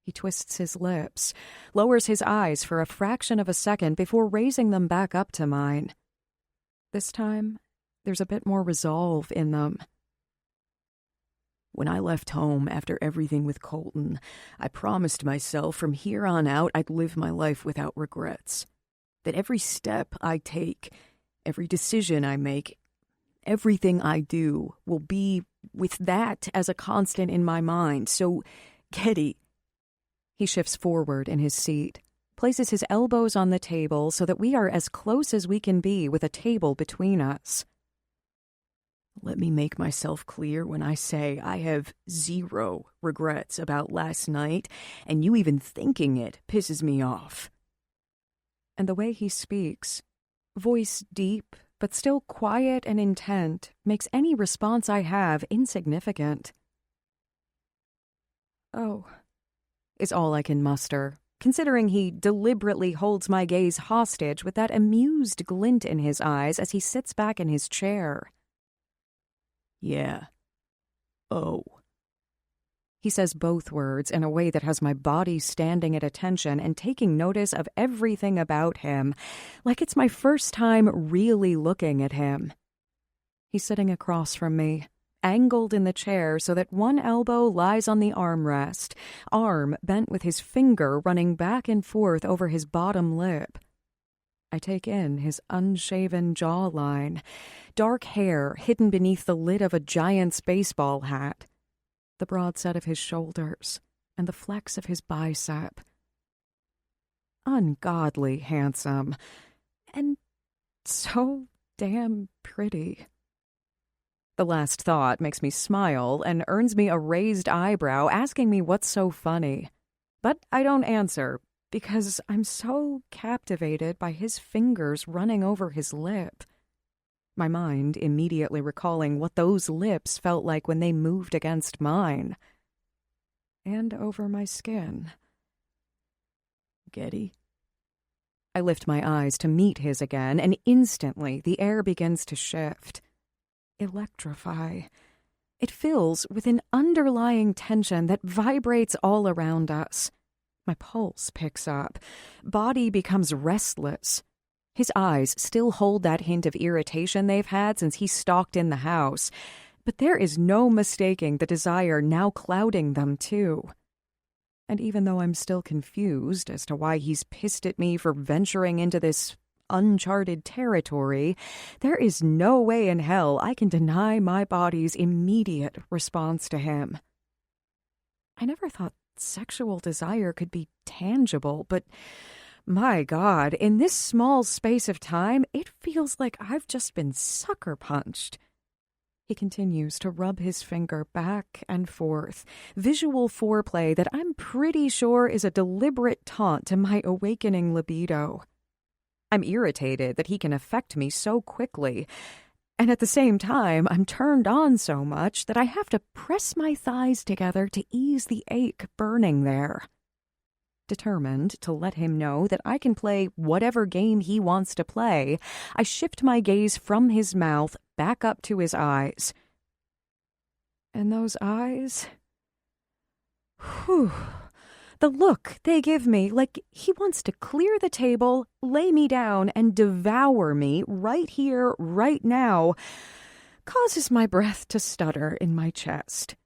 He twists his lips, lowers his eyes for a fraction of a second before raising them back up to mine. This time, there's a bit more resolve in them. When I left home after everything with Colton, I promised myself from here on out I'd live my life without regrets. That every step I take, every decision I make, everything I do will be with that as a constant in my mind. So, Getty. He shifts forward in his seat, places his elbows on the table so that we are as close as we can be with a table between us. Let me make myself clear when I say I have zero regrets about last night, and you even thinking it pisses me off. And the way he speaks, voice deep but still quiet and intent, makes any response I have insignificant. Oh, is all I can muster, considering he deliberately holds my gaze hostage with that amused glint in his eyes as he sits back in his chair. Yeah. Oh. He says both words in a way that has my body standing at attention and taking notice of everything about him, like it's my first time really looking at him. He's sitting across from me, angled in the chair so that one elbow lies on the armrest, arm bent with his finger running back and forth over his bottom lip. I take in his unshaven jawline, dark hair hidden beneath the lid of a giant's baseball hat, the broad set of his shoulders, and the flex of his bicep. Ungodly handsome, and so damn pretty. The last thought makes me smile and earns me a raised eyebrow asking me what's so funny. But I don't answer, because I'm so captivated by his fingers running over his lip. My mind immediately recalling what those lips felt like when they moved against mine. And over my skin. Getty? I lift my eyes to meet his again, and instantly the air begins to shift. Electrify. It fills with an underlying tension that vibrates all around us. My pulse picks up. Body becomes restless. His eyes still hold that hint of irritation they've had since he stalked in the house, but there is no mistaking the desire now clouding them too. And even though I'm still confused as to why he's pissed at me for venturing into this uncharted territory, there is no way in hell I can deny my body's immediate response to him. I never thought sexual desire could be tangible, but my God, in this small space of time, it feels like I've just been sucker punched. He continues to rub his finger back and forth, visual foreplay that I'm pretty sure is a deliberate taunt to my awakening libido. I'm irritated that he can affect me so quickly, and at the same time, I'm turned on so much that I have to press my thighs together to ease the ache burning there. Determined to let him know that I can play whatever game he wants to play, I shift my gaze from his mouth back up to his eyes. And those eyes... Whew. The look they give me, like he wants to clear the table, lay me down, and devour me right here, right now, causes my breath to stutter in my chest.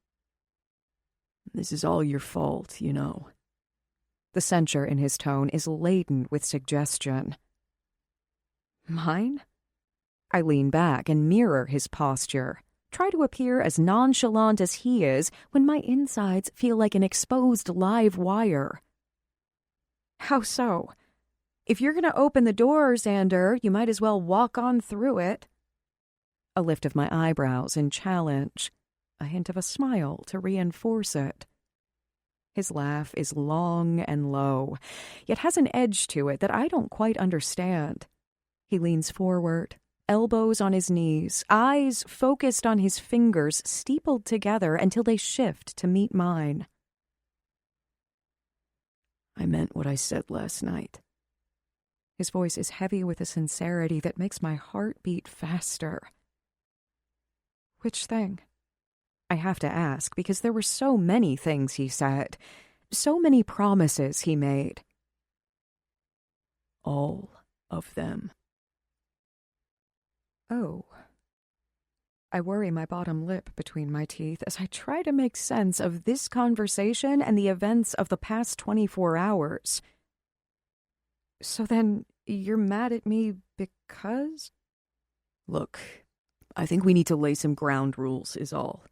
This is all your fault, you know. The censure in his tone is laden with suggestion. Mine? I lean back and mirror his posture, try to appear as nonchalant as he is when my insides feel like an exposed live wire. How so? If you're going to open the door, Xander, you might as well walk on through it. A lift of my eyebrows in challenge, a hint of a smile to reinforce it. His laugh is long and low, yet has an edge to it that I don't quite understand. He leans forward, elbows on his knees, eyes focused on his fingers steepled together until they shift to meet mine. I meant what I said last night. His voice is heavy with a sincerity that makes my heart beat faster. Which thing? I have to ask because there were so many things he said, so many promises he made. All of them. Oh. I worry my bottom lip between my teeth as I try to make sense of this conversation and the events of the past 24 hours. So then, you're mad at me because? Look, I think we need to lay some ground rules, is all.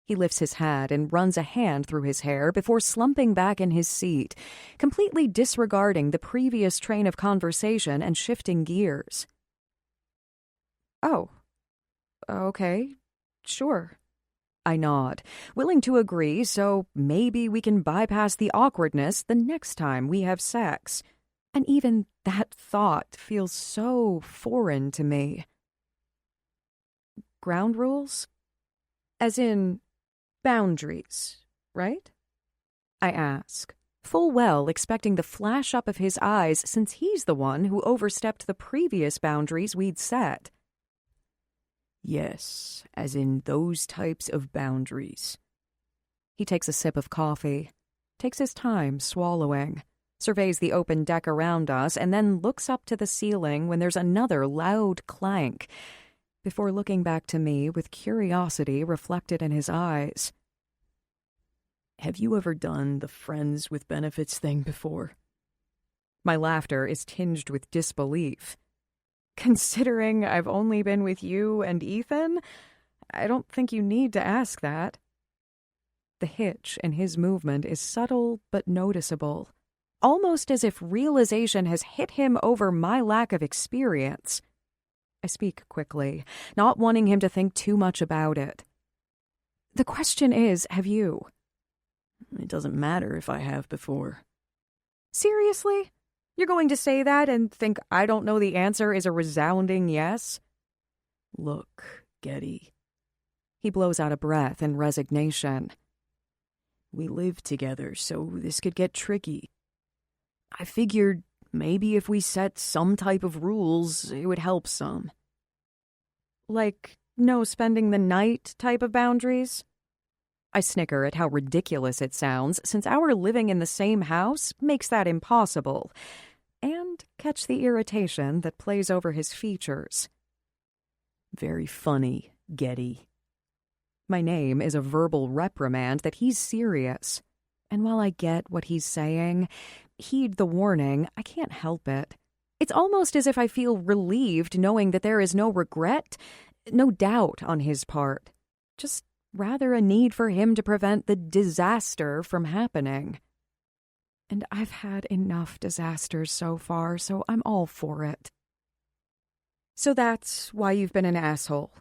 He lifts his hat and runs a hand through his hair before slumping back in his seat, completely disregarding the previous train of conversation and shifting gears. Oh, okay, sure. I nod, willing to agree, so maybe we can bypass the awkwardness the next time we have sex. And even that thought feels so foreign to me. Ground rules? As in, boundaries, right? I ask, full well expecting the flash up of his eyes since he's the one who overstepped the previous boundaries we'd set. Yes, as in those types of boundaries. He takes a sip of coffee, takes his time swallowing, surveys the open deck around us, and then looks up to the ceiling when there's another loud clank, before looking back to me with curiosity reflected in his eyes. Have you ever done the friends with benefits thing before? My laughter is tinged with disbelief. Considering I've only been with you and Ethan, I don't think you need to ask that. The hitch in his movement is subtle but noticeable, almost as if realization has hit him over my lack of experience. I speak quickly, not wanting him to think too much about it. The question is, have you? It doesn't matter if I have before. Seriously? You're going to say that and think I don't know the answer is a resounding yes? Look, Getty. He blows out a breath in resignation. We live together, so this could get tricky. I figured maybe if we set some type of rules, it would help some. Like no spending the night type of boundaries? I snicker at how ridiculous it sounds, since our living in the same house makes that impossible, and catch the irritation that plays over his features. Very funny, Getty. My name is a verbal reprimand that he's serious. And while I get what he's saying, heed the warning, I can't help it. It's almost as if I feel relieved knowing that there is no regret, no doubt on his part. Just rather a need for him to prevent the disaster from happening. And I've had enough disasters so far, so I'm all for it. So that's why you've been an asshole.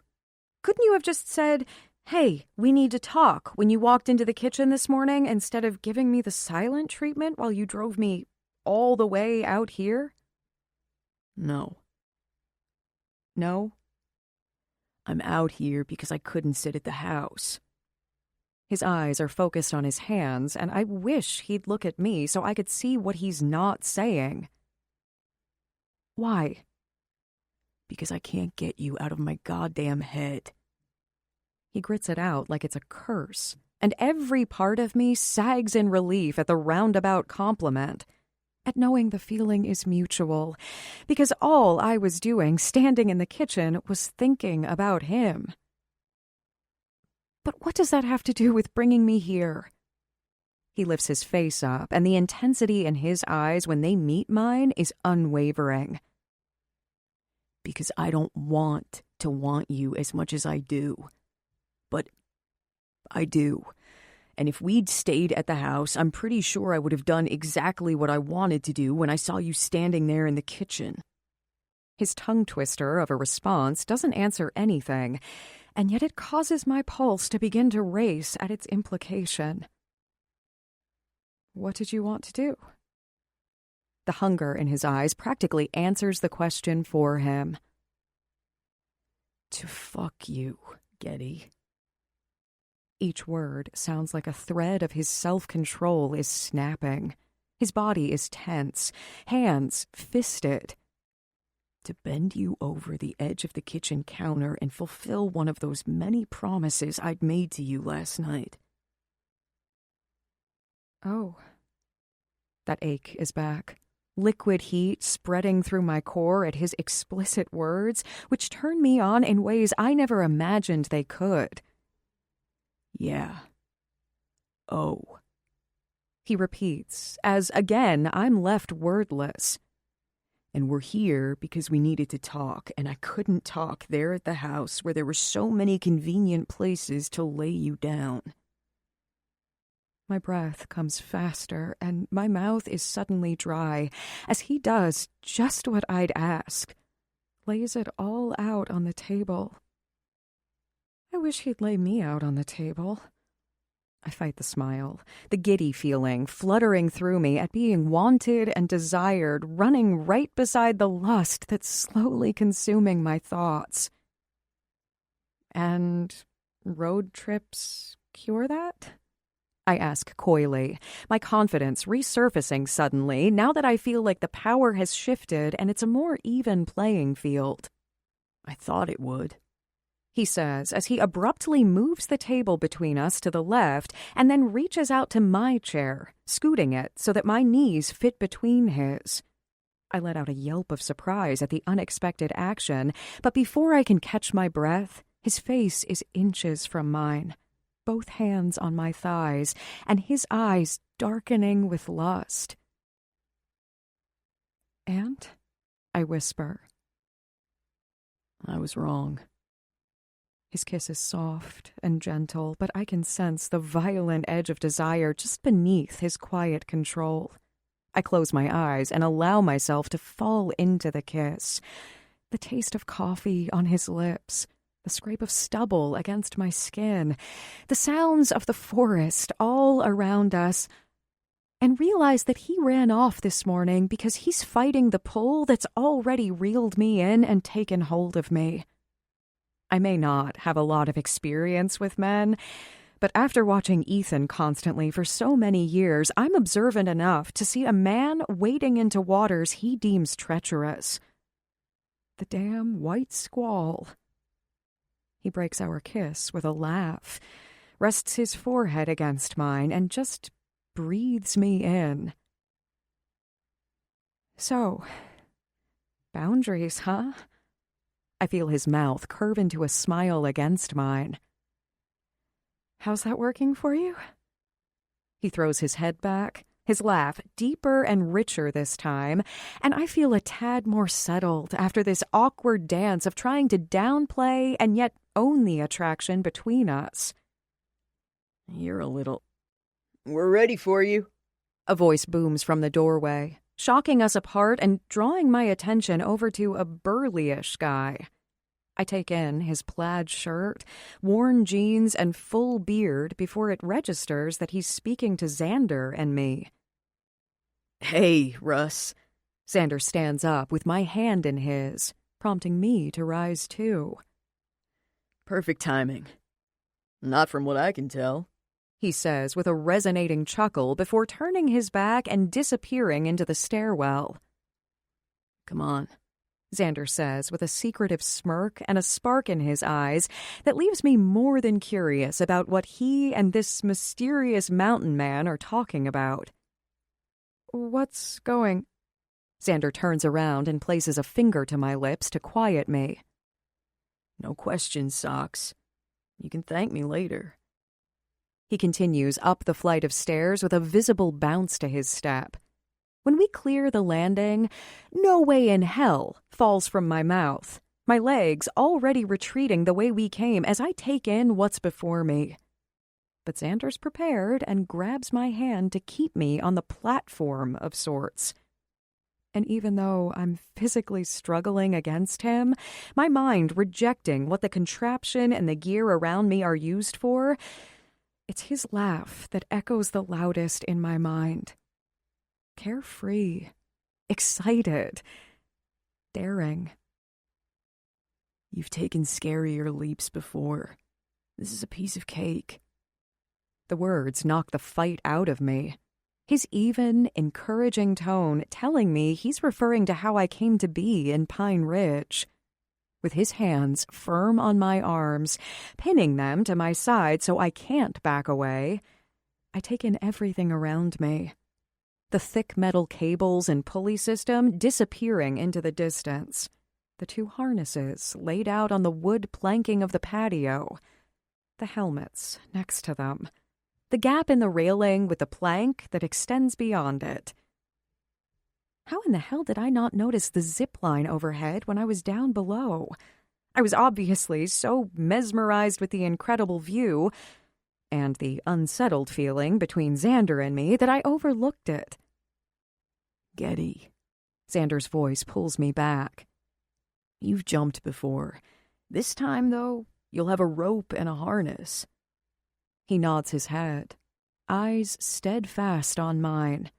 Couldn't you have just said, "Hey, we need to talk," when you walked into the kitchen this morning instead of giving me the silent treatment while you drove me all the way out here? No. No? I'm out here because I couldn't sit at the house. His eyes are focused on his hands, and I wish he'd look at me so I could see what he's not saying. Why? Because I can't get you out of my goddamn head. He grits it out like it's a curse, and every part of me sags in relief at the roundabout compliment, at knowing the feeling is mutual, because all I was doing standing in the kitchen was thinking about him. But what does that have to do with bringing me here? He lifts his face up, and the intensity in his eyes when they meet mine is unwavering. Because I don't want to want you as much as I do. But I do. And if we'd stayed at the house, I'm pretty sure I would have done exactly what I wanted to do when I saw you standing there in the kitchen. His tongue twister of a response doesn't answer anything, and yet it causes my pulse to begin to race at its implication. What did you want to do? The hunger in his eyes practically answers the question for him. To fuck you, Getty. Each word sounds like a thread of his self-control is snapping. His body is tense, hands fisted. To bend you over the edge of the kitchen counter and fulfill one of those many promises I'd made to you last night. Oh. That ache is back. Liquid heat spreading through my core at his explicit words, which turn me on in ways I never imagined they could. Yeah. Oh. He repeats, as again I'm left wordless. And we're here because we needed to talk, and I couldn't talk there at the house where there were so many convenient places to lay you down. My breath comes faster, and my mouth is suddenly dry, as he does just what I'd ask. Lays it all out on the table. I wish he'd lay me out on the table. I fight the smile, the giddy feeling fluttering through me at being wanted and desired, running right beside the lust that's slowly consuming my thoughts. And road trips cure that? I ask coyly, my confidence resurfacing suddenly now that I feel like the power has shifted and it's a more even playing field. I thought it would, he says as he abruptly moves the table between us to the left and then reaches out to my chair, scooting it so that my knees fit between his. I let out a yelp of surprise at the unexpected action, but before I can catch my breath, his face is inches from mine, both hands on my thighs, and his eyes darkening with lust. "And?" I whisper. I was wrong. His kiss is soft and gentle, but I can sense the violent edge of desire just beneath his quiet control. I close my eyes and allow myself to fall into the kiss. The taste of coffee on his lips, the scrape of stubble against my skin, the sounds of the forest all around us, and realize that he ran off this morning because he's fighting the pull that's already reeled me in and taken hold of me. I may not have a lot of experience with men, but after watching Ethan constantly for so many years, I'm observant enough to see a man wading into waters he deems treacherous. The damn white squall. He breaks our kiss with a laugh, rests his forehead against mine, and just breathes me in. So, boundaries, huh? I feel his mouth curve into a smile against mine. How's that working for you? He throws his head back, his laugh deeper and richer this time, and I feel a tad more settled after this awkward dance of trying to downplay and yet own the attraction between us. You're a little... We're ready for you. A voice booms from the doorway, shocking us apart and drawing my attention over to a burlyish guy. I take in his plaid shirt, worn jeans, and full beard before it registers that he's speaking to Xander and me. Hey, Russ. Xander stands up with my hand in his, prompting me to rise too. Perfect timing. Not from what I can tell, he says with a resonating chuckle before turning his back and disappearing into the stairwell. Come on, Xander says with a secretive smirk and a spark in his eyes that leaves me more than curious about what he and this mysterious mountain man are talking about. What's going? Xander turns around and places a finger to my lips to quiet me. No questions, Socks. You can thank me later. He continues up the flight of stairs with a visible bounce to his step. When we clear the landing, "No way in hell" falls from my mouth, my legs already retreating the way we came as I take in what's before me. But Xander's prepared and grabs my hand to keep me on the platform of sorts. And even though I'm physically struggling against him, my mind rejecting what the contraption and the gear around me are used for, it's his laugh that echoes the loudest in my mind. Carefree, excited, daring. You've taken scarier leaps before. This is a piece of cake. The words knock the fight out of me. His even, encouraging tone telling me he's referring to how I came to be in Pine Ridge. With his hands firm on my arms, pinning them to my side so I can't back away, I take in everything around me. The thick metal cables and pulley system disappearing into the distance. The two harnesses laid out on the wood planking of the patio. The helmets next to them. The gap in the railing with the plank that extends beyond it. How in the hell did I not notice the zip line overhead when I was down below? I was obviously so mesmerized with the incredible view and the unsettled feeling between Xander and me that I overlooked it. Getty. Xander's voice pulls me back. You've jumped before. This time, though, you'll have a rope and a harness. He nods his head, eyes steadfast on mine.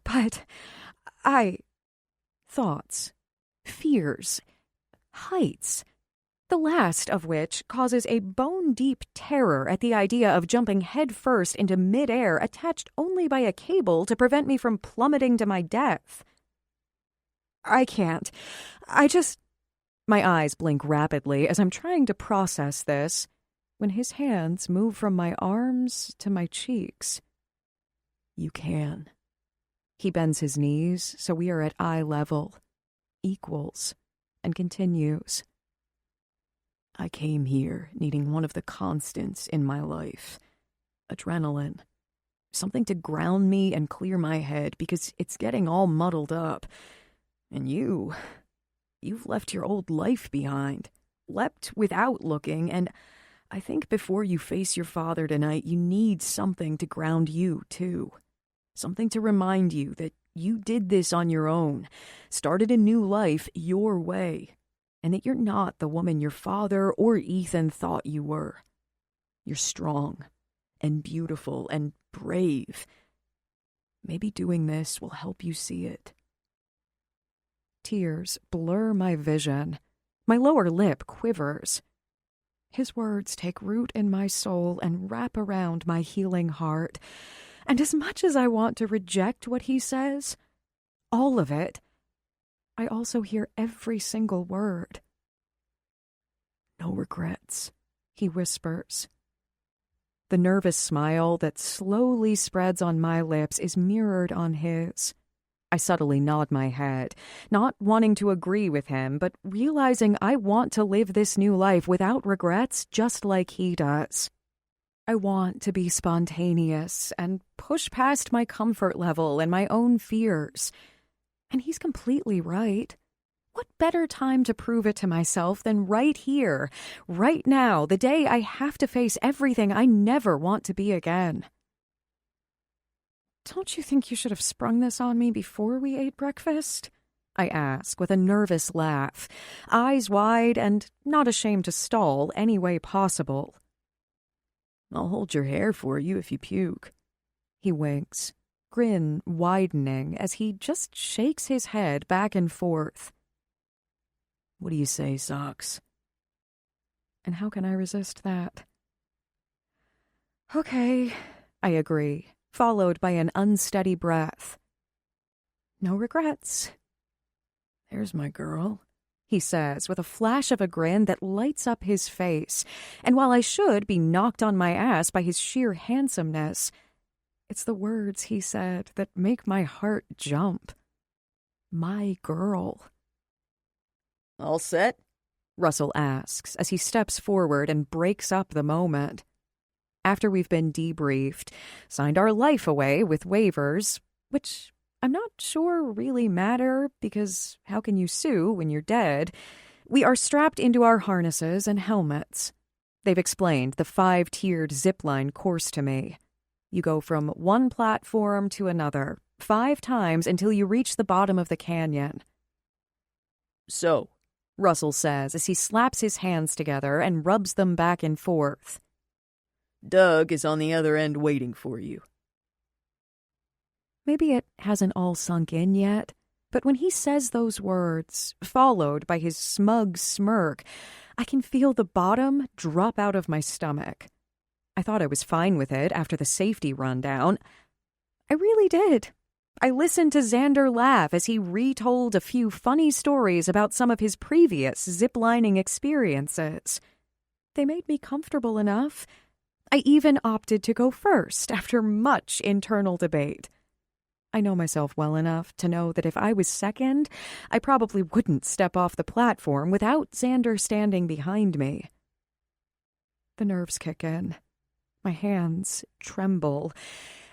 But thoughts, fears, heights, the last of which causes a bone-deep terror at the idea of jumping headfirst into midair attached only by a cable to prevent me from plummeting to my death. I can't. My eyes blink rapidly as I'm trying to process this, when his hands move from my arms to my cheeks. You can. He bends his knees so we are at eye level, equals, and continues. I came here needing one of the constants in my life. Adrenaline. Something to ground me and clear my head because it's getting all muddled up. And you've left your old life behind, leapt without looking, and I think before you face your father tonight, you need something to ground you, too. Something to remind you that you did this on your own, started a new life your way, and that you're not the woman your father or Ethan thought you were. You're strong and beautiful and brave. Maybe doing this will help you see it. Tears blur my vision. My lower lip quivers. His words take root in my soul and wrap around my healing heart. And as much as I want to reject what he says, all of it, I also hear every single word. No regrets, he whispers. The nervous smile that slowly spreads on my lips is mirrored on his. I subtly nod my head, not wanting to agree with him, but realizing I want to live this new life without regrets just like he does. I want to be spontaneous and push past my comfort level and my own fears. And he's completely right. What better time to prove it to myself than right here, right now, the day I have to face everything I never want to be again? Don't you think you should have sprung this on me before we ate breakfast? I ask with a nervous laugh, eyes wide and not ashamed to stall any way possible. I'll hold your hair for you if you puke. He winks, grin widening as he just shakes his head back and forth. What do you say, Socks? And how can I resist that? Okay, I agree, followed by an unsteady breath. No regrets. There's my girl, he says with a flash of a grin that lights up his face. And while I should be knocked on my ass by his sheer handsomeness, it's the words he said that make my heart jump. My girl. All set? Russell asks as he steps forward and breaks up the moment. After we've been debriefed, signed our life away with waivers, which I'm not sure really matter because how can you sue when you're dead? We are strapped into our harnesses and helmets. They've explained the 5-tiered zipline course to me. You go from one platform to another, 5 times until you reach the bottom of the canyon. So, Russell says as he slaps his hands together and rubs them back and forth. Doug is on the other end waiting for you. Maybe it hasn't all sunk in yet, But when he says those words, followed by his smug smirk, I can feel the bottom drop out of my stomach. I thought I was fine with it after the safety rundown. I really did. I listened to Xander laugh as he retold a few funny stories about some of his previous ziplining experiences. They made me comfortable enough. I even opted to go first after much internal debate. I know myself well enough to know that if I was second, I probably wouldn't step off the platform without Xander standing behind me. The nerves kick in. My hands tremble,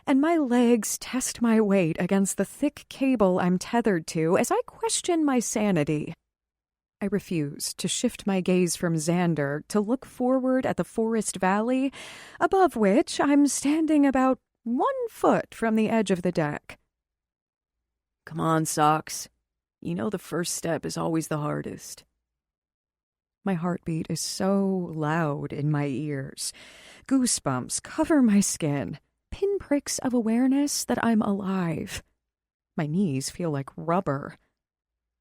and my legs test my weight against the thick cable I'm tethered to as I question my sanity. I refuse to shift my gaze from Xander to look forward at the forest valley, above which I'm standing about 1 foot from the edge of the deck. Come on, Socks. You know the first step is always the hardest. My heartbeat is so loud in my ears. Goosebumps cover my skin, pinpricks of awareness that I'm alive. My knees feel like rubber.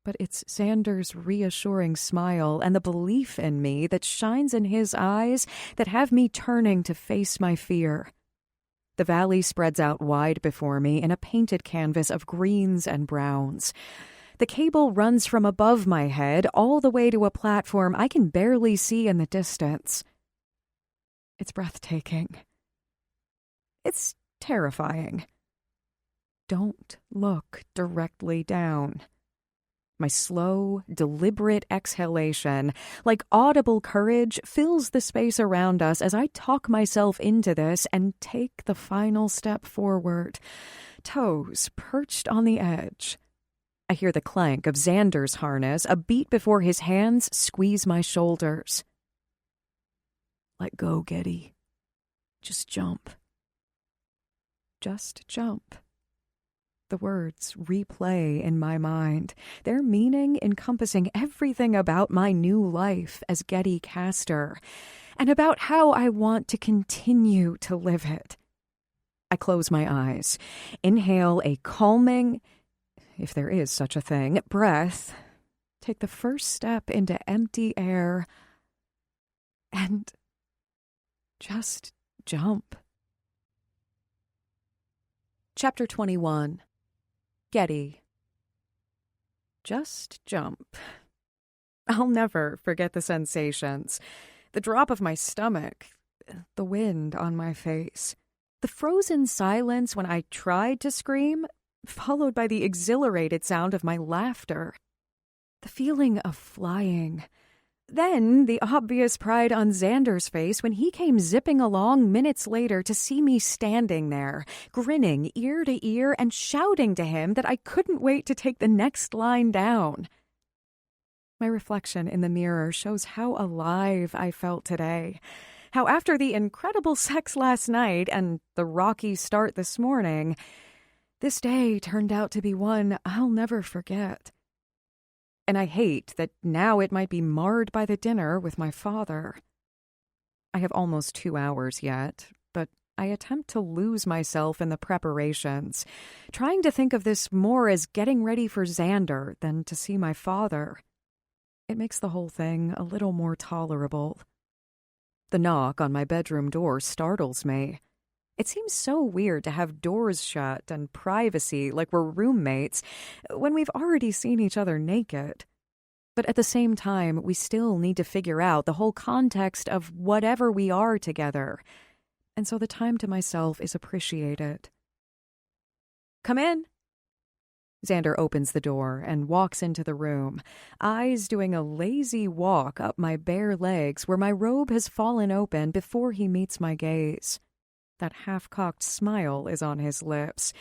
But it's Xander's reassuring smile and the belief in me that shines in his eyes that have me turning to face my fear. The valley spreads out wide before me in a painted canvas of greens and browns. The cable runs from above my head all the way to a platform I can barely see in the distance. It's breathtaking. It's terrifying. Don't look directly down. My slow, deliberate exhalation, like audible courage, fills the space around us as I talk myself into this and take the final step forward, toes perched on the edge. I hear the clank of Xander's harness a beat before his hands squeeze my shoulders. Let go, Getty. Just jump. Just jump. The words replay in my mind, their meaning encompassing everything about my new life as Getty Caster, and about how I want to continue to live it. I close my eyes, inhale a calming, if there is such a thing, breath, take the first step into empty air, and just jump. Chapter 21. Getty. Just jump. I'll never forget the sensations. The drop of my stomach, the wind on my face, the frozen silence when I tried to scream, followed by the exhilarated sound of my laughter. The feeling of flying. Then the obvious pride on Xander's face when he came zipping along minutes later to see me standing there, grinning ear to ear and shouting to him that I couldn't wait to take the next line down. My reflection in the mirror shows how alive I felt today. How after the incredible sex last night and the rocky start this morning, this day turned out to be one I'll never forget. And I hate that now it might be marred by the dinner with my father. I have almost 2 hours yet, but I attempt to lose myself in the preparations, trying to think of this more as getting ready for Xander than to see my father. It makes the whole thing a little more tolerable. The knock on my bedroom door startles me. It seems so weird to have doors shut and privacy like we're roommates when we've already seen each other naked. But at the same time, we still need to figure out the whole context of whatever we are together. And so the time to myself is appreciated. Come in. Xander opens the door and walks into the room, eyes doing a lazy walk up my bare legs where my robe has fallen open before he meets my gaze. That half-cocked smile is on his lips.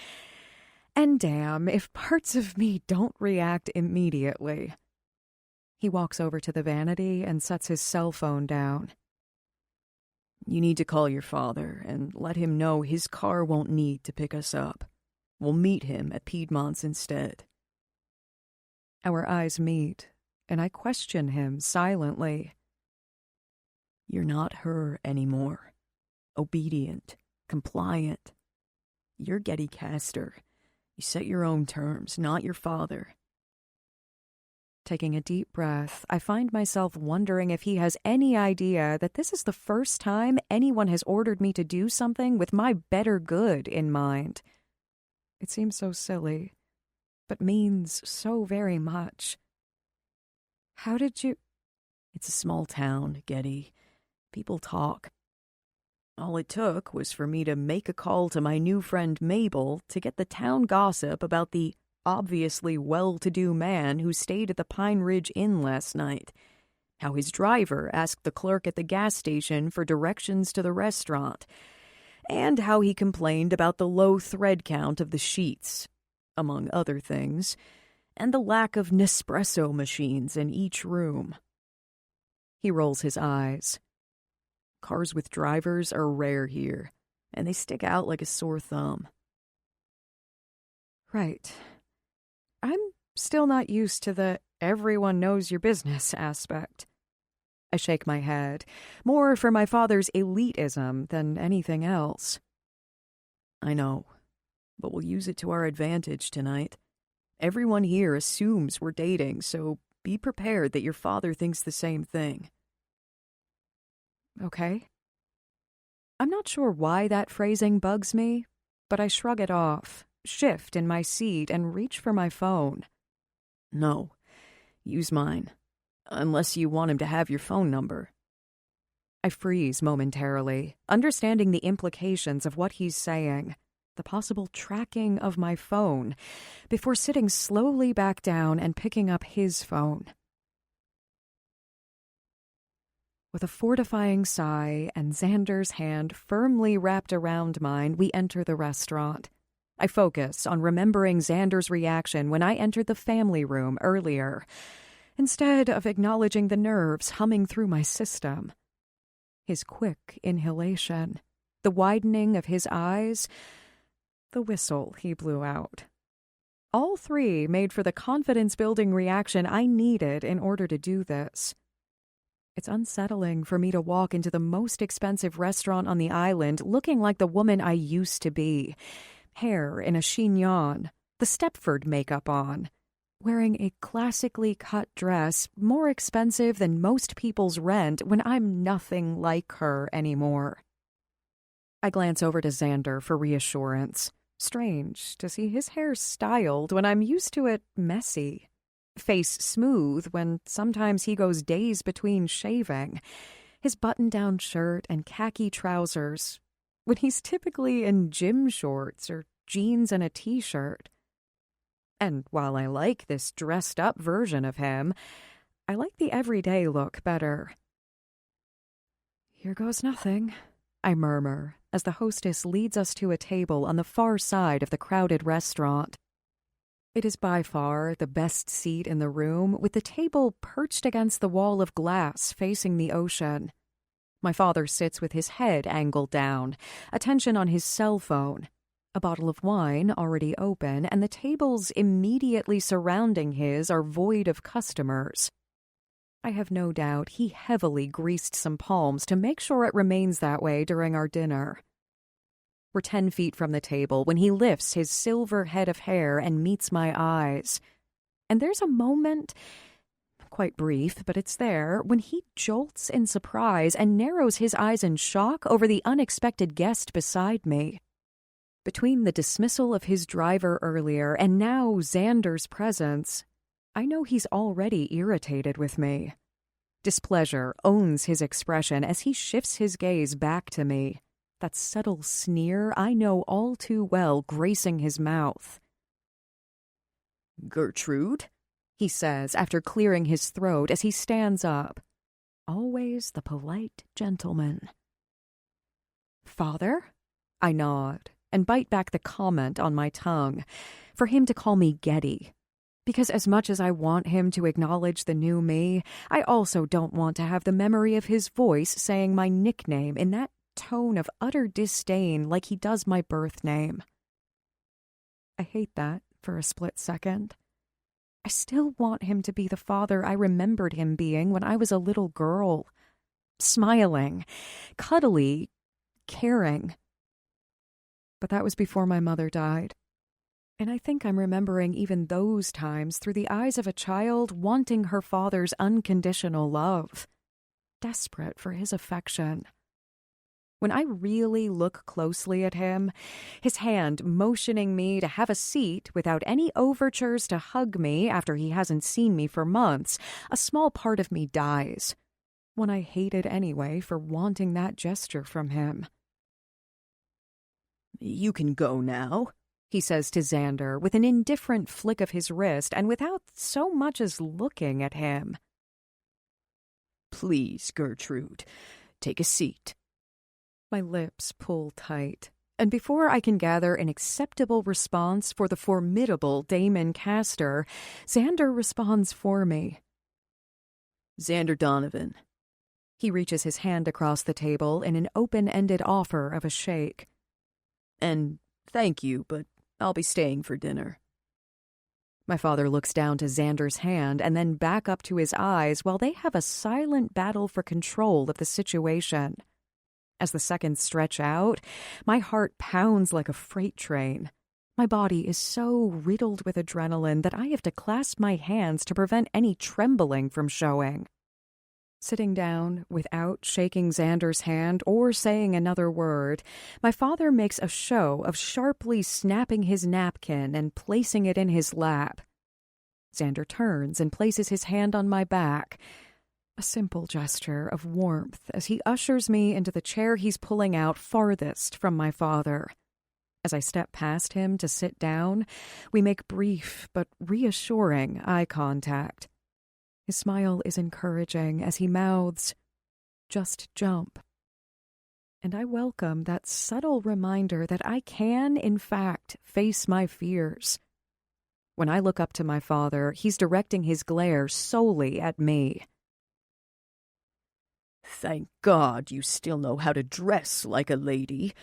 And damn, if parts of me don't react immediately. He walks over to the vanity and sets his cell phone down. You need to call your father and let him know his car won't need to pick us up. We'll meet him at Piedmont's instead. Our eyes meet, and I question him silently. You're not her anymore. Obedient. Compliant. You're Getty Caster. You set your own terms, not your father. Taking a deep breath, I find myself wondering if he has any idea that this is the first time anyone has ordered me to do something with my better good in mind. It seems so silly, but means so very much. How did you... It's a small town, Getty. People talk. All it took was for me to make a call to my new friend Mabel to get the town gossip about the obviously well-to-do man who stayed at the Pine Ridge Inn last night. How his driver asked the clerk at the gas station for directions to the restaurant. And how he complained about the low thread count of the sheets, among other things, and the lack of Nespresso machines in each room. He rolls his eyes. Cars with drivers are rare here, and they stick out like a sore thumb. Right. I'm still not used to the everyone knows your business aspect. I shake my head, more for my father's elitism than anything else. I know, but we'll use it to our advantage tonight. Everyone here assumes we're dating, so be prepared that your father thinks the same thing. Okay. I'm not sure why that phrasing bugs me, but I shrug it off, shift in my seat, and reach for my phone. No, use mine. Unless you want him to have your phone number. I freeze momentarily, understanding the implications of what he's saying, the possible tracking of my phone, before sitting slowly back down and picking up his phone. With a fortifying sigh and Xander's hand firmly wrapped around mine, we enter the restaurant. I focus on remembering Xander's reaction when I entered the family room earlier, instead of acknowledging the nerves humming through my system. His quick inhalation, the widening of his eyes, the whistle he blew out. All three made for the confidence-building reaction I needed in order to do this. It's unsettling for me to walk into the most expensive restaurant on the island looking like the woman I used to be. Hair in a chignon, the Stepford makeup on, wearing a classically cut dress more expensive than most people's rent when I'm nothing like her anymore. I glance over to Xander for reassurance. Strange to see his hair styled when I'm used to it messy. Face smooth when sometimes he goes days between shaving. His button-down shirt and khaki trousers when he's typically in gym shorts or jeans and a t-shirt. And while I like this dressed-up version of him, I like the everyday look better. "Here goes nothing," I murmur as the hostess leads us to a table on the far side of the crowded restaurant. It is by far the best seat in the room, with the table perched against the wall of glass facing the ocean. My father sits with his head angled down, attention on his cell phone, a bottle of wine already open, and the tables immediately surrounding his are void of customers. I have no doubt he heavily greased some palms to make sure it remains that way during our dinner. We're 10 feet from the table when he lifts his silver head of hair and meets my eyes. And there's a moment, quite brief, but it's there, when he jolts in surprise and narrows his eyes in shock over the unexpected guest beside me. Between the dismissal of his driver earlier and now Xander's presence, I know he's already irritated with me. Displeasure owns his expression as he shifts his gaze back to me. That subtle sneer I know all too well gracing his mouth. "Gertrude?" he says after clearing his throat as he stands up. Always the polite gentleman. "Father?" I nod and bite back the comment on my tongue, for him to call me Getty. Because as much as I want him to acknowledge the new me, I also don't want to have the memory of his voice saying my nickname in that tone of utter disdain like he does my birth name. I hate that for a split second. I still want him to be the father I remembered him being when I was a little girl. Smiling, cuddly, caring. But that was before my mother died. And I think I'm remembering even those times through the eyes of a child wanting her father's unconditional love, desperate for his affection. When I really look closely at him, his hand motioning me to have a seat without any overtures to hug me after he hasn't seen me for months, a small part of me dies. One I hated anyway for wanting that gesture from him. You can go now, he says to Xander with an indifferent flick of his wrist and without so much as looking at him. Please, Gertrude, take a seat. My lips pull tight, and before I can gather an acceptable response for the formidable Damon Castor, Xander responds for me. Xander Donovan. He reaches his hand across the table in an open-ended offer of a shake. And thank you, but I'll be staying for dinner. My father looks down to Xander's hand and then back up to his eyes while they have a silent battle for control of the situation. As the seconds stretch out, my heart pounds like a freight train. My body is so riddled with adrenaline that I have to clasp my hands to prevent any trembling from showing. Sitting down, without shaking Xander's hand or saying another word, my father makes a show of sharply snapping his napkin and placing it in his lap. Xander turns and places his hand on my back. A simple gesture of warmth as he ushers me into the chair he's pulling out farthest from my father. As I step past him to sit down, we make brief but reassuring eye contact. His smile is encouraging as he mouths, "Just jump." And I welcome that subtle reminder that I can, in fact, face my fears. When I look up to my father, he's directing his glare solely at me. Thank God you still know how to dress like a lady.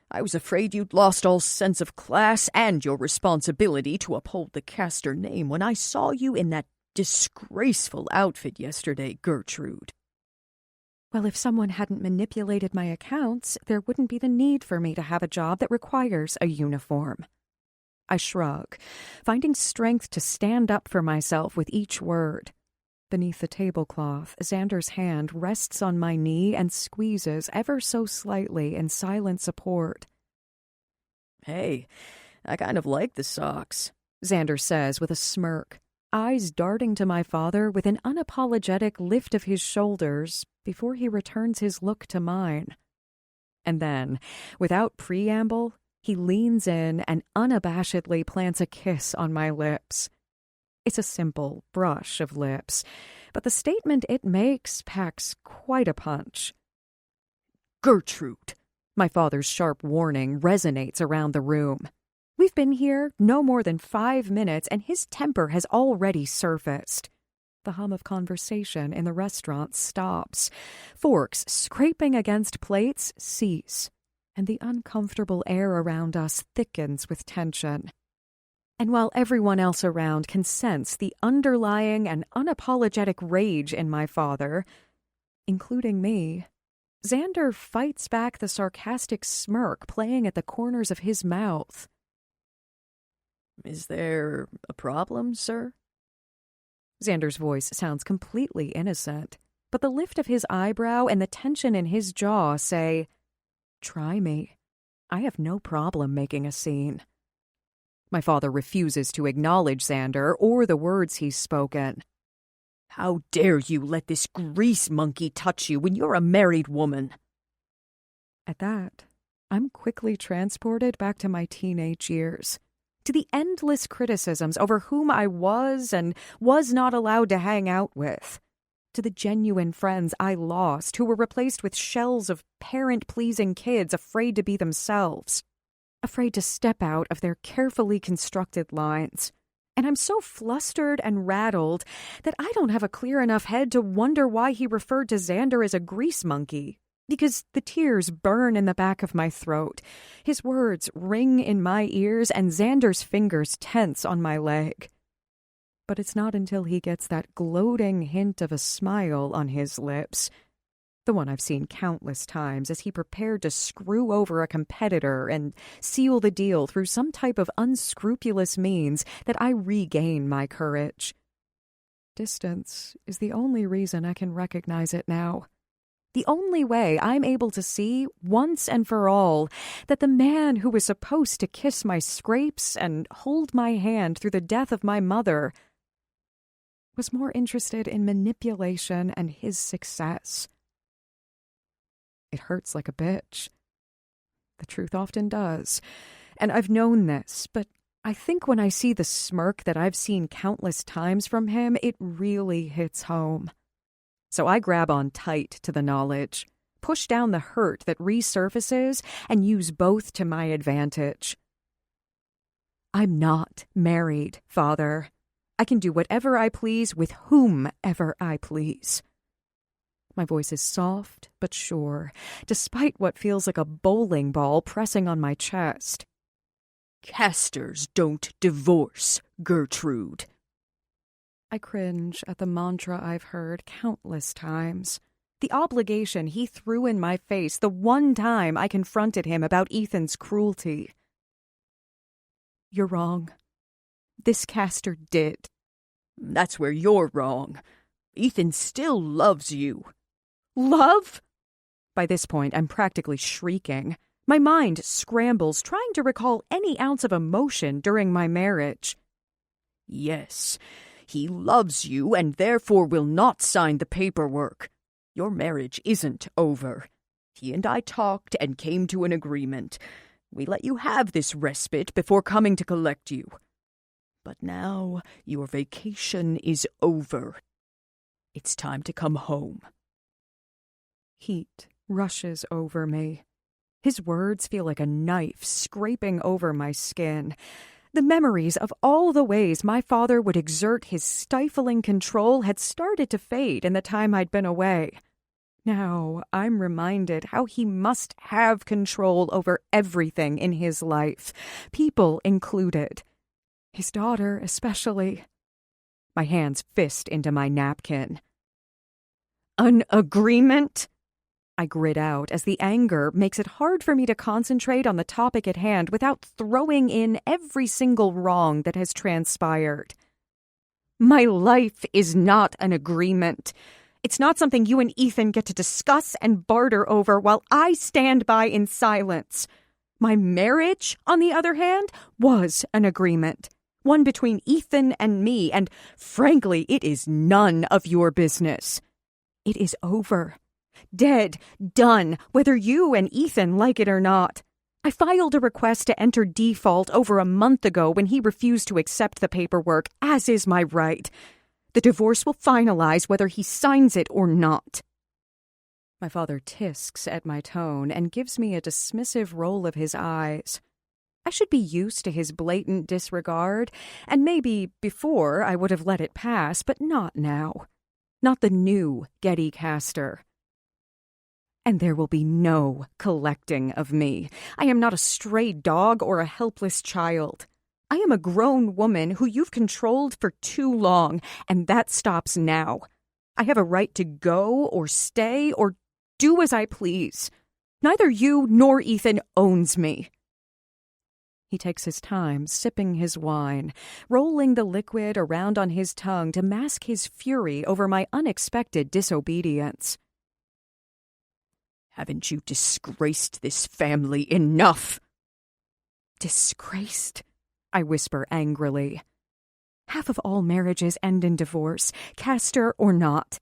I was afraid you'd lost all sense of class and your responsibility to uphold the Castor name when I saw you in that disgraceful outfit yesterday, Gertrude. Well, if someone hadn't manipulated my accounts, there wouldn't be the need for me to have a job that requires a uniform. I shrug, finding strength to stand up for myself with each word. Beneath the tablecloth, Xander's hand rests on my knee and squeezes ever so slightly in silent support. Hey, I kind of like the socks, Xander says with a smirk, eyes darting to my father with an unapologetic lift of his shoulders before he returns his look to mine. And then, without preamble, he leans in and unabashedly plants a kiss on my lips. It's a simple brush of lips, but the statement it makes packs quite a punch. Gertrude! My father's sharp warning resonates around the room. We've been here no more than 5 minutes, and his temper has already surfaced. The hum of conversation in the restaurant stops. Forks scraping against plates cease, and the uncomfortable air around us thickens with tension. And while everyone else around can sense the underlying and unapologetic rage in my father, including me, Xander fights back the sarcastic smirk playing at the corners of his mouth. Is there a problem, sir? Xander's voice sounds completely innocent, but the lift of his eyebrow and the tension in his jaw say, "Try me. I have no problem making a scene." My father refuses to acknowledge Xander or the words he's spoken. How dare you let this grease monkey touch you when you're a married woman? At that, I'm quickly transported back to my teenage years, to the endless criticisms over whom I was and was not allowed to hang out with, to the genuine friends I lost who were replaced with shells of parent-pleasing kids afraid to be themselves, afraid to step out of their carefully constructed lines. And I'm so flustered and rattled that I don't have a clear enough head to wonder why he referred to Xander as a grease monkey, because the tears burn in the back of my throat. His words ring in my ears and Xander's fingers tense on my leg. But it's not until he gets that gloating hint of a smile on his lips, the the one I've seen countless times as he prepared to screw over a competitor and seal the deal through some type of unscrupulous means that I regain my courage. Distance is the only reason I can recognize it now. The only way I'm able to see, once and for all, that the man who was supposed to kiss my scrapes and hold my hand through the death of my mother was more interested in manipulation and his success. It hurts like a bitch. The truth often does. And I've known this, but I think when I see the smirk that I've seen countless times from him, it really hits home. So I grab on tight to the knowledge, push down the hurt that resurfaces, and use both to my advantage. I'm not married, Father. I can do whatever I please with whomever I please. My voice is soft but sure, despite what feels like a bowling ball pressing on my chest. Casters don't divorce, Gertrude. I cringe at the mantra I've heard countless times. The obligation he threw in my face the one time I confronted him about Ethan's cruelty. You're wrong. This caster did. That's where you're wrong. Ethan still loves you. Love? By this point, I'm practically shrieking. My mind scrambles, trying to recall any ounce of emotion during my marriage. Yes, he loves you and therefore will not sign the paperwork. Your marriage isn't over. He and I talked and came to an agreement. We let you have this respite before coming to collect you. But now your vacation is over. It's time to come home. Heat rushes over me. His words feel like a knife scraping over my skin. The memories of all the ways my father would exert his stifling control had started to fade in the time I'd been away. Now I'm reminded how he must have control over everything in his life, people included. His daughter especially. My hands fist into my napkin. An agreement? I grit out as the anger makes it hard for me to concentrate on the topic at hand without throwing in every single wrong that has transpired. My life is not an agreement. It's not something you and Ethan get to discuss and barter over while I stand by in silence. My marriage, on the other hand, was an agreement. One between Ethan and me, and frankly, it is none of your business. It is over. Dead, done, whether you and Ethan like it or not. I filed a request to enter default over a month ago when he refused to accept the paperwork, as is my right. The divorce will finalize whether he signs it or not. My father tisks at my tone and gives me a dismissive roll of his eyes. I should be used to his blatant disregard, and maybe before I would have let it pass, but not now. Not the new Getty Caster. And there will be no collecting of me. I am not a stray dog or a helpless child. I am a grown woman who you've controlled for too long, and that stops now. I have a right to go or stay or do as I please. Neither you nor Ethan owns me. He takes his time, sipping his wine, rolling the liquid around on his tongue to mask his fury over my unexpected disobedience. Haven't you disgraced this family enough? Disgraced? I whisper angrily. Half of all marriages end in divorce, caster or not.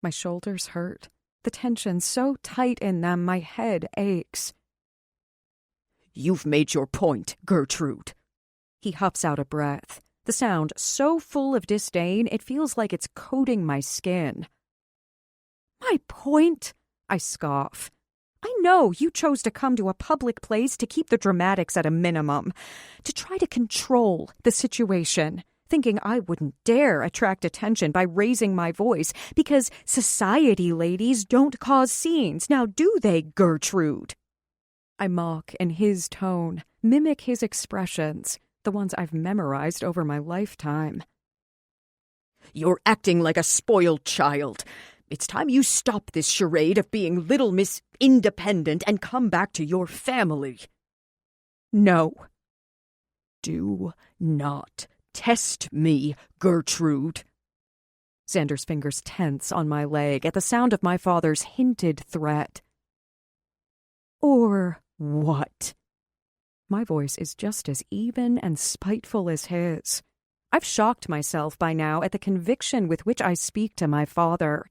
My shoulders hurt, the tension so tight in them my head aches. You've made your point, Gertrude. He huffs out a breath, the sound so full of disdain it feels like it's coating my skin. My point? I scoff. I know you chose to come to a public place to keep the dramatics at a minimum, to try to control the situation, thinking I wouldn't dare attract attention by raising my voice because society ladies don't cause scenes, now do they, Gertrude? I mock in his tone, mimic his expressions, the ones I've memorized over my lifetime. You're acting like a spoiled child. It's time you stop this charade of being Little Miss Independent and come back to your family. No. Do not test me, Gertrude. Xander's fingers tense on my leg at the sound of my father's hinted threat. Or what? My voice is just as even and spiteful as his. I've shocked myself by now at the conviction with which I speak to my father.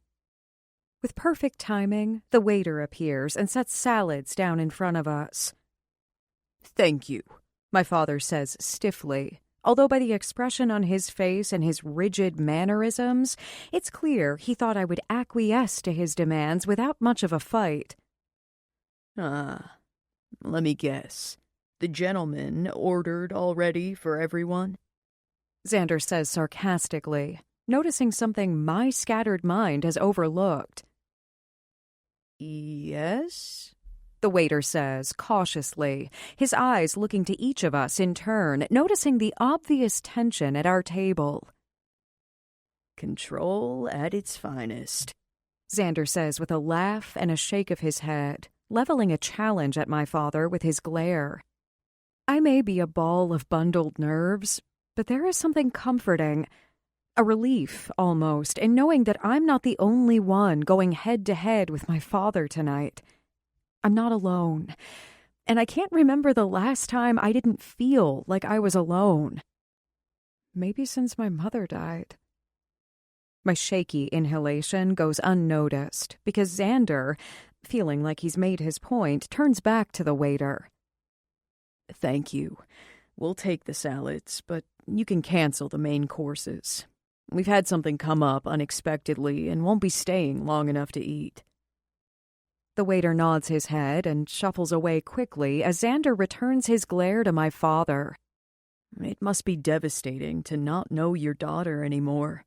With perfect timing, the waiter appears and sets salads down in front of us. Thank you, my father says stiffly, although by the expression on his face and his rigid mannerisms, it's clear he thought I would acquiesce to his demands without much of a fight. Let me guess. The gentleman ordered already for everyone? Xander says sarcastically, noticing something my scattered mind has overlooked. Yes? The waiter says, cautiously, his eyes looking to each of us in turn, noticing the obvious tension at our table. Control at its finest, Xander says with a laugh and a shake of his head, leveling a challenge at my father with his glare. I may be a ball of bundled nerves, but there is something comforting, a relief almost, in knowing that I'm not the only one going head-to-head with my father tonight. I'm not alone, and I can't remember the last time I didn't feel like I was alone. Maybe since my mother died. My shaky inhalation goes unnoticed because Xander, feeling like he's made his point, turns back to the waiter. Thank you. We'll take the salads, but you can cancel the main courses. We've had something come up unexpectedly and won't be staying long enough to eat. The waiter nods his head and shuffles away quickly as Xander returns his glare to my father. It must be devastating to not know your daughter anymore.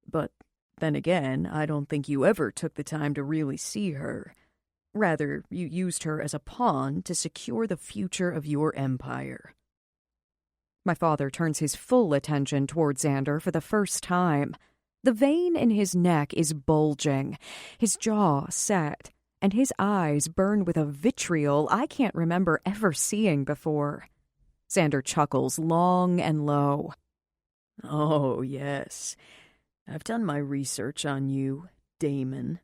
But then again, I don't think you ever took the time to really see her. Rather, you used her as a pawn to secure the future of your empire. My father turns his full attention toward Xander for the first time. The vein in his neck is bulging, his jaw set, and his eyes burn with a vitriol I can't remember ever seeing before. Xander chuckles long and low. Oh, yes. I've done my research on you, Damon.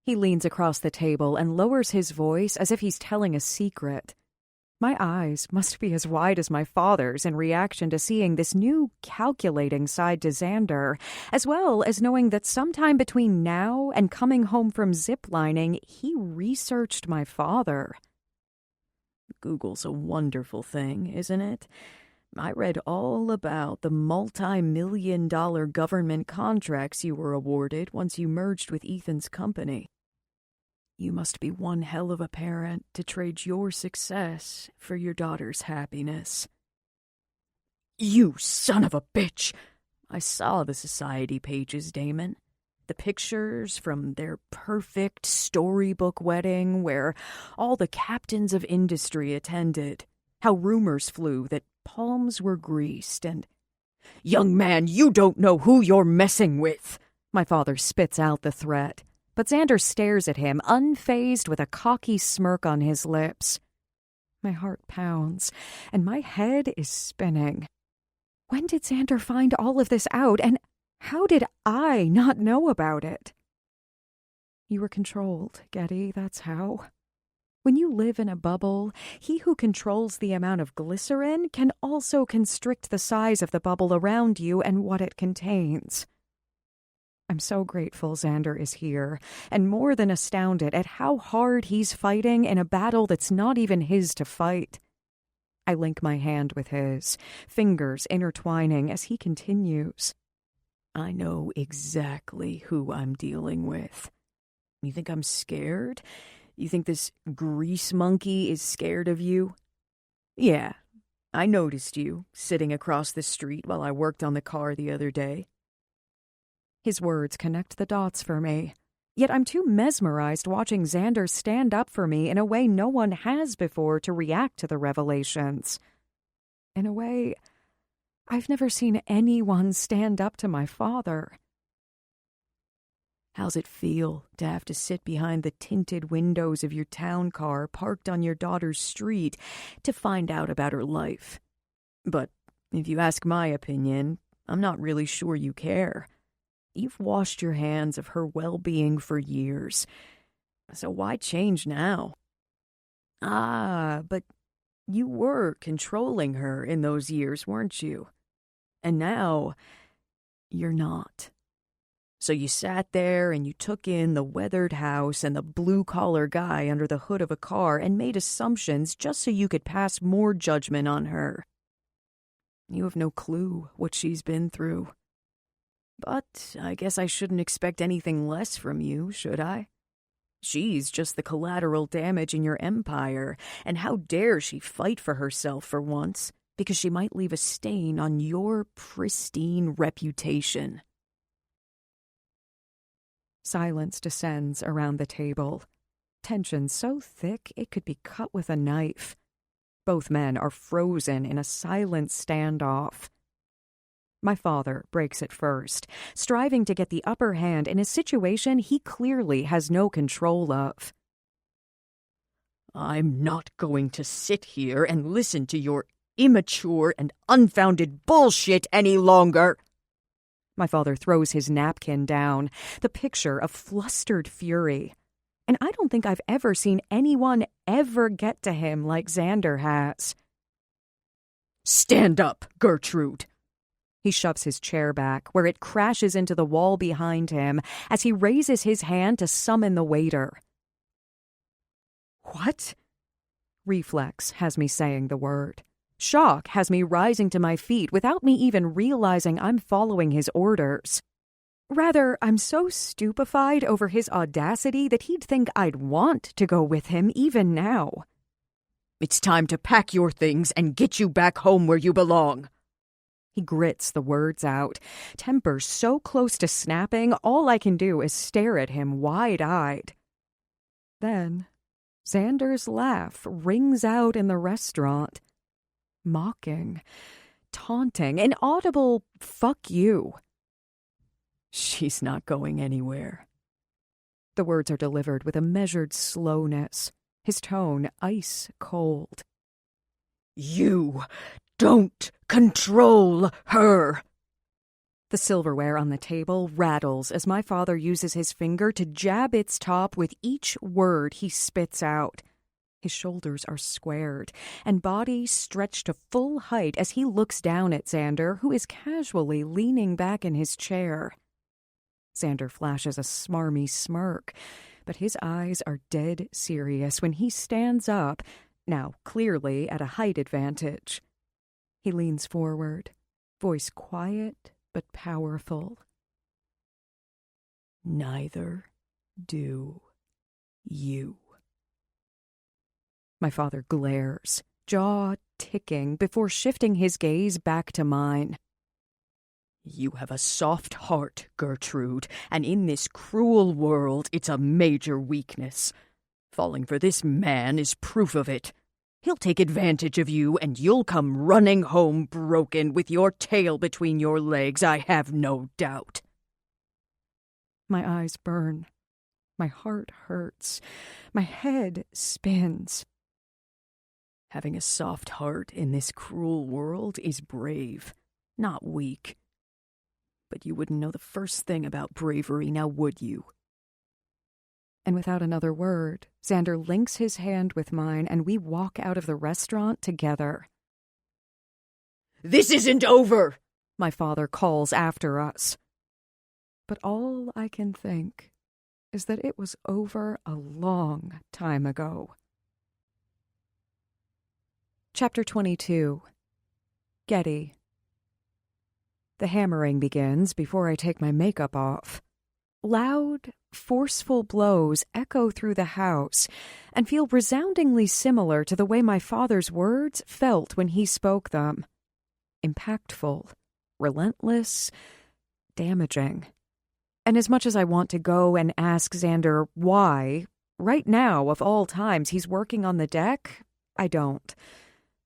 He leans across the table and lowers his voice as if he's telling a secret. My eyes must be as wide as my father's in reaction to seeing this new calculating side to Xander, as well as knowing that sometime between now and coming home from ziplining, he researched my father. Google's a wonderful thing, isn't it? I read all about the multi-million-dollar government contracts you were awarded once you merged with Ethan's company. You must be one hell of a parent to trade your success for your daughter's happiness. You son of a bitch! I saw the society pages, Damon. The pictures from their perfect storybook wedding where all the captains of industry attended. How rumors flew that palms were greased and... Young man, you don't know who you're messing with! My father spits out the threat. But Xander stares at him, unfazed with a cocky smirk on his lips. My heart pounds, and my head is spinning. When did Xander find all of this out, and how did I not know about it? You were controlled, Getty, that's how. When you live in a bubble, he who controls the amount of glycerin can also constrict the size of the bubble around you and what it contains. I'm so grateful Xander is here, and more than astounded at how hard he's fighting in a battle that's not even his to fight. I link my hand with his, fingers intertwining as he continues. I know exactly who I'm dealing with. You think I'm scared? You think this grease monkey is scared of you? Yeah, I noticed you sitting across the street while I worked on the car the other day. His words connect the dots for me. Yet I'm too mesmerized watching Xander stand up for me in a way no one has before to react to the revelations. In a way, I've never seen anyone stand up to my father. How's it feel to have to sit behind the tinted windows of your town car parked on your daughter's street to find out about her life? But if you ask my opinion, I'm not really sure you care. You've washed your hands of her well-being for years. So why change now? Ah, but you were controlling her in those years, weren't you? And now, you're not. So you sat there and you took in the weathered house and the blue-collar guy under the hood of a car and made assumptions just so you could pass more judgment on her. You have no clue what she's been through. But I guess I shouldn't expect anything less from you, should I? She's just the collateral damage in your empire, and how dare she fight for herself for once, because she might leave a stain on your pristine reputation. Silence descends around the table. Tension so thick it could be cut with a knife. Both men are frozen in a silent standoff. My father breaks it first, striving to get the upper hand in a situation he clearly has no control of. I'm not going to sit here and listen to your immature and unfounded bullshit any longer. My father throws his napkin down, the picture of flustered fury. And I don't think I've ever seen anyone ever get to him like Xander has. Stand up, Gertrude. He shoves his chair back, where it crashes into the wall behind him as he raises his hand to summon the waiter. What? Reflex has me saying the word. Shock has me rising to my feet without me even realizing I'm following his orders. Rather, I'm so stupefied over his audacity that he'd think I'd want to go with him even now. It's time to pack your things and get you back home where you belong. He grits the words out, temper so close to snapping, all I can do is stare at him wide-eyed. Then, Xander's laugh rings out in the restaurant. Mocking, taunting, an audible "fuck you." She's not going anywhere. The words are delivered with a measured slowness, his tone ice cold. You don't control her. The silverware on the table rattles as my father uses his finger to jab its top with each word he spits out. His shoulders are squared, and body stretched to full height as he looks down at Xander, who is casually leaning back in his chair. Xander flashes a smarmy smirk, but his eyes are dead serious when he stands up, now clearly at a height advantage. He leans forward, voice quiet but powerful. Neither do you. My father glares, jaw ticking, before shifting his gaze back to mine. You have a soft heart, Gertrude, and in this cruel world it's a major weakness. Falling for this man is proof of it. He'll take advantage of you, and you'll come running home broken with your tail between your legs, I have no doubt. My eyes burn. My heart hurts. My head spins. Having a soft heart in this cruel world is brave, not weak. But you wouldn't know the first thing about bravery, now would you? And without another word, Xander links his hand with mine, and we walk out of the restaurant together. This isn't over, my father calls after us. But all I can think is that it was over a long time ago. Chapter 22. Getty. The hammering begins before I take my makeup off. Loud, forceful blows echo through the house and feel resoundingly similar to the way my father's words felt when he spoke them. Impactful, relentless, damaging. And as much as I want to go and ask Xander why, right now, of all times, he's working on the deck, I don't.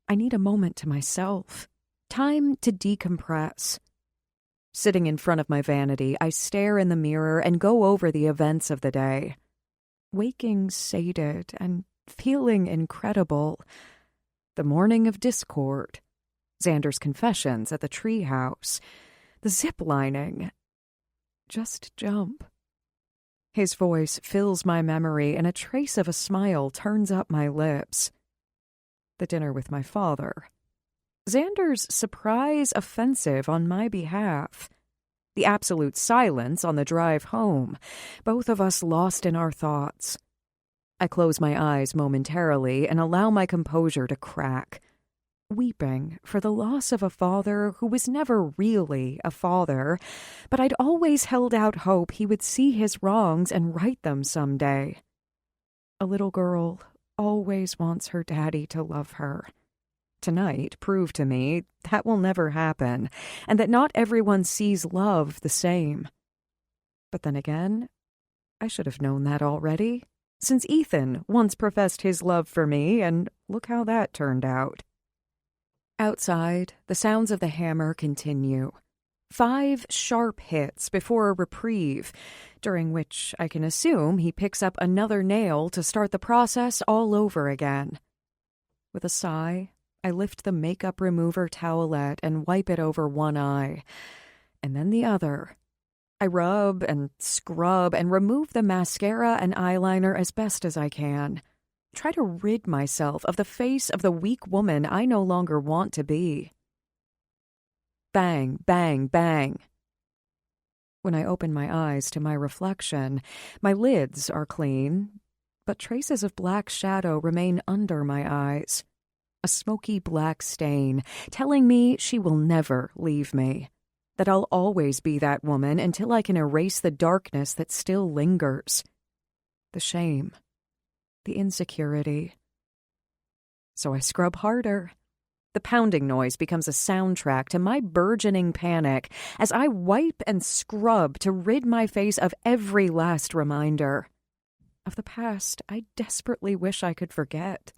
I need a moment to myself. Time to decompress. Sitting in front of my vanity, I stare in the mirror and go over the events of the day. Waking sated and feeling incredible. The morning of discord. Xander's confessions at the treehouse. The zip-lining. Just jump. His voice fills my memory and a trace of a smile turns up my lips. The dinner with my father. Xander's surprise offensive on my behalf. The absolute silence on the drive home, both of us lost in our thoughts. I close my eyes momentarily and allow my composure to crack, weeping for the loss of a father who was never really a father, but I'd always held out hope he would see his wrongs and right them someday. A little girl always wants her daddy to love her. Tonight proved to me that will never happen, and that not everyone sees love the same. But then again, I should have known that already, since Ethan once professed his love for me, and look how that turned out. Outside, the sounds of the hammer continue. 5 sharp hits before a reprieve, during which I can assume he picks up another nail to start the process all over again. With a sigh, I lift the makeup remover towelette and wipe it over one eye, and then the other. I rub and scrub and remove the mascara and eyeliner as best as I can. Try to rid myself of the face of the weak woman I no longer want to be. Bang, bang, bang. When I open my eyes to my reflection, my lids are clean, but traces of black shadow remain under my eyes. A smoky black stain, telling me she will never leave me, that I'll always be that woman until I can erase the darkness that still lingers. The shame, the insecurity. So I scrub harder. The pounding noise becomes a soundtrack to my burgeoning panic as I wipe and scrub to rid my face of every last reminder of the past I desperately wish I could forget.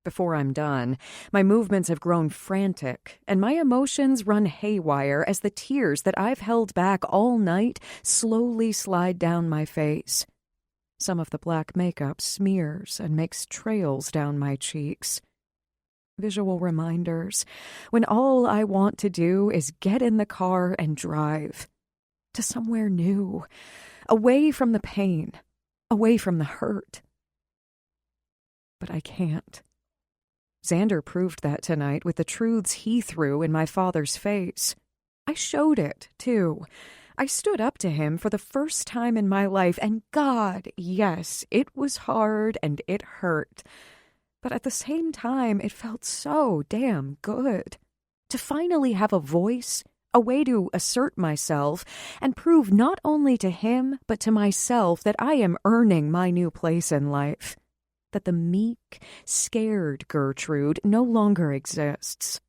Before I'm done, my movements have grown frantic, and my emotions run haywire as the tears that I've held back all night slowly slide down my face. Some of the black makeup smears and makes trails down my cheeks. Visual reminders, when all I want to do is get in the car and drive. To somewhere new, away from the pain, away from the hurt. But I can't. Xander proved that tonight with the truths he threw in my father's face. I showed it, too. I stood up to him for the first time in my life, and God, yes, it was hard and it hurt. But at the same time, it felt so damn good. To finally have a voice, a way to assert myself, and prove not only to him, but to myself that I am earning my new place in life. That the meek, scared Gertrude no longer exists.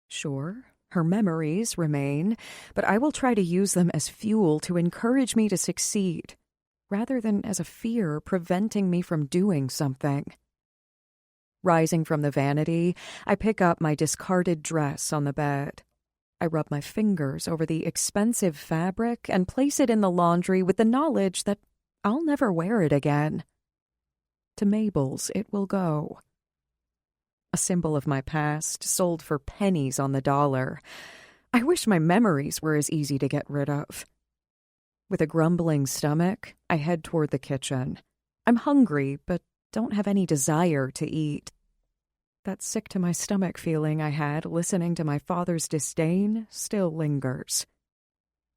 Sure, her memories remain, but I will try to use them as fuel to encourage me to succeed, rather than as a fear preventing me from doing something. Rising from the vanity, I pick up my discarded dress on the bed. I rub my fingers over the expensive fabric and place it in the laundry with the knowledge that I'll never wear it again. To Mabel's it will go. A symbol of my past, sold for pennies on the dollar. I wish my memories were as easy to get rid of. With a grumbling stomach, I head toward the kitchen. I'm hungry, but don't have any desire to eat. That sick-to-my-stomach feeling I had listening to my father's disdain still lingers.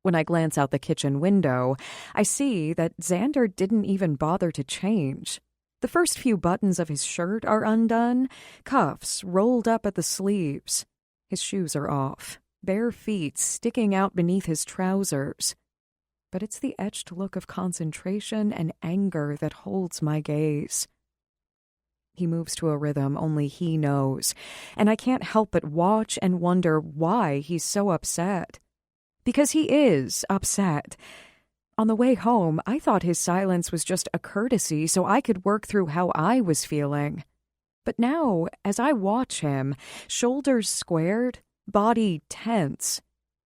When I glance out the kitchen window, I see that Xander didn't even bother to change. The first few buttons of his shirt are undone, cuffs rolled up at the sleeves. His shoes are off, bare feet sticking out beneath his trousers. But it's the etched look of concentration and anger that holds my gaze. He moves to a rhythm only he knows, and I can't help but watch and wonder why he's so upset. Because he is upset. On the way home, I thought his silence was just a courtesy so I could work through how I was feeling. But now, as I watch him, shoulders squared, body tense,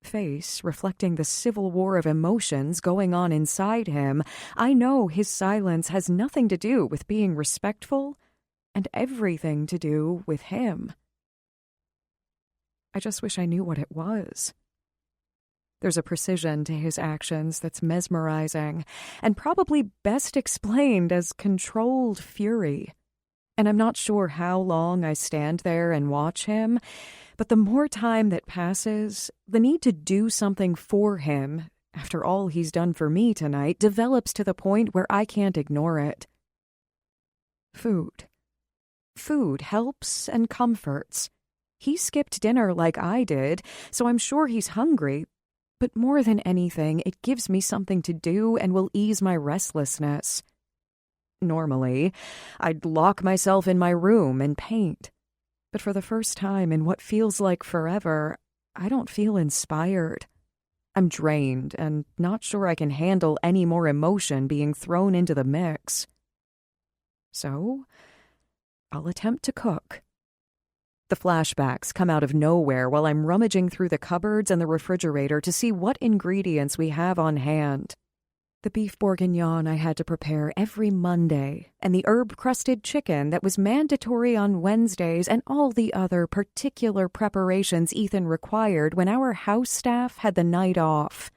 face reflecting the civil war of emotions going on inside him, I know his silence has nothing to do with being respectful and everything to do with him. I just wish I knew what it was. There's a precision to his actions that's mesmerizing and probably best explained as controlled fury. And I'm not sure how long I stand there and watch him, but the more time that passes, the need to do something for him, after all he's done for me tonight, develops to the point where I can't ignore it. Food. Food helps and comforts. He skipped dinner like I did, so I'm sure he's hungry. But more than anything, it gives me something to do and will ease my restlessness. Normally, I'd lock myself in my room and paint. But for the first time in what feels like forever, I don't feel inspired. I'm drained and not sure I can handle any more emotion being thrown into the mix. So, I'll attempt to cook. The flashbacks come out of nowhere while I'm rummaging through the cupboards and the refrigerator to see what ingredients we have on hand. The beef bourguignon I had to prepare every Monday, and the herb-crusted chicken that was mandatory on Wednesdays, and all the other particular preparations Ethan required when our house staff had the night off.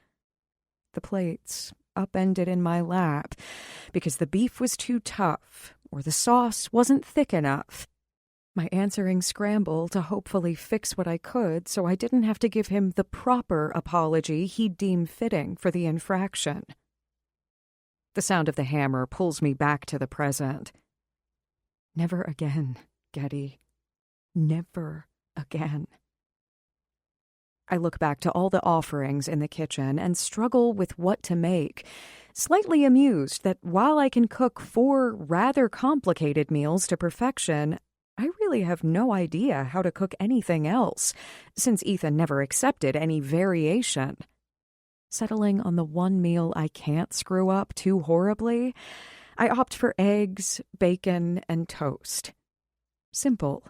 The plates upended in my lap because the beef was too tough or the sauce wasn't thick enough. My answering scramble to hopefully fix what I could so I didn't have to give him the proper apology he'd deem fitting for the infraction. The sound of the hammer pulls me back to the present. Never again, Getty. Never again. I look back to all the offerings in the kitchen and struggle with what to make, slightly amused that while I can cook 4 rather complicated meals to perfection, I really have no idea how to cook anything else, since Ethan never accepted any variation. Settling on the one meal I can't screw up too horribly, I opt for eggs, bacon, and toast. Simple.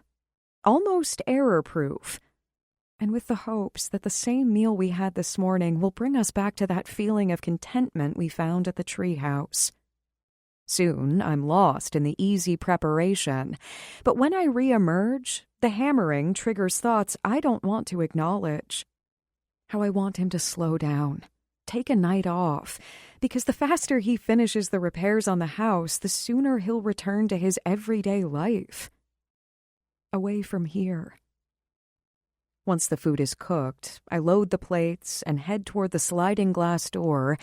Almost error-proof. And with the hopes that the same meal we had this morning will bring us back to that feeling of contentment we found at the treehouse. Soon, I'm lost in the easy preparation, but when I re-emerge, the hammering triggers thoughts I don't want to acknowledge. How I want him to slow down, take a night off, because the faster he finishes the repairs on the house, the sooner he'll return to his everyday life. Away from here. Once the food is cooked, I load the plates and head toward the sliding glass door,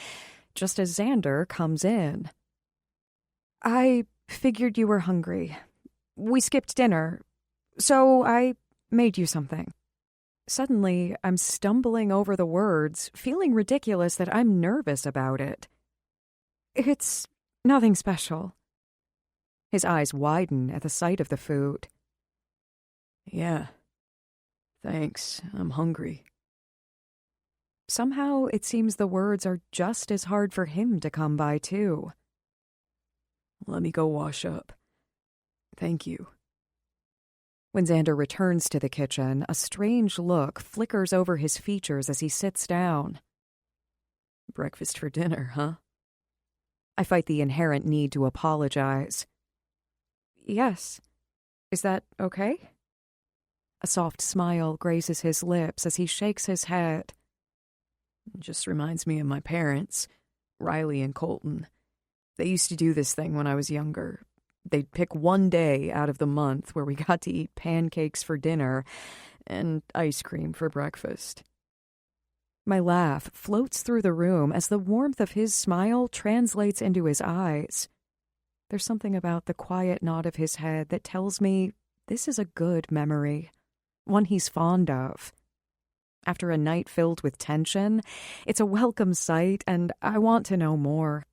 just as Xander comes in. I figured you were hungry. We skipped dinner, so I made you something. Suddenly, I'm stumbling over the words, feeling ridiculous that I'm nervous about it. It's nothing special. His eyes widen at the sight of the food. Yeah. Thanks. I'm hungry. Somehow, it seems the words are just as hard for him to come by, too. Let me go wash up. Thank you. When Xander returns to the kitchen, a strange look flickers over his features as he sits down. Breakfast for dinner, huh? I fight the inherent need to apologize. Yes. Is that okay? A soft smile grazes his lips as he shakes his head. It just reminds me of my parents, Riley and Colton. They used to do this thing when I was younger. They'd pick one day out of the month where we got to eat pancakes for dinner and ice cream for breakfast. My laugh floats through the room as the warmth of his smile translates into his eyes. There's something about the quiet nod of his head that tells me this is a good memory, one he's fond of. After a night filled with tension, it's a welcome sight, and I want to know more.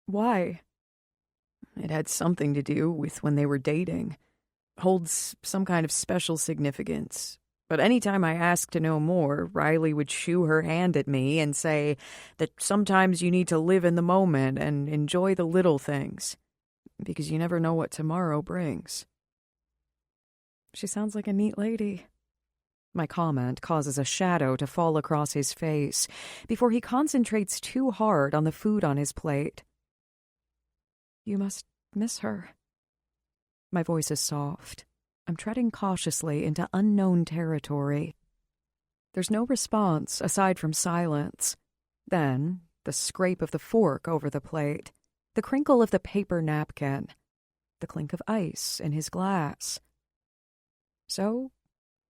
Why? It had something to do with when they were dating. Holds some kind of special significance. But anytime I asked to know more, Riley would shoo her hand at me and say that sometimes you need to live in the moment and enjoy the little things, because you never know what tomorrow brings. She sounds like a neat lady. My comment causes a shadow to fall across his face before he concentrates too hard on the food on his plate. You must miss her. My voice is soft. I'm treading cautiously into unknown territory. There's no response aside from silence. Then, the scrape of the fork over the plate, the crinkle of the paper napkin, the clink of ice in his glass. So,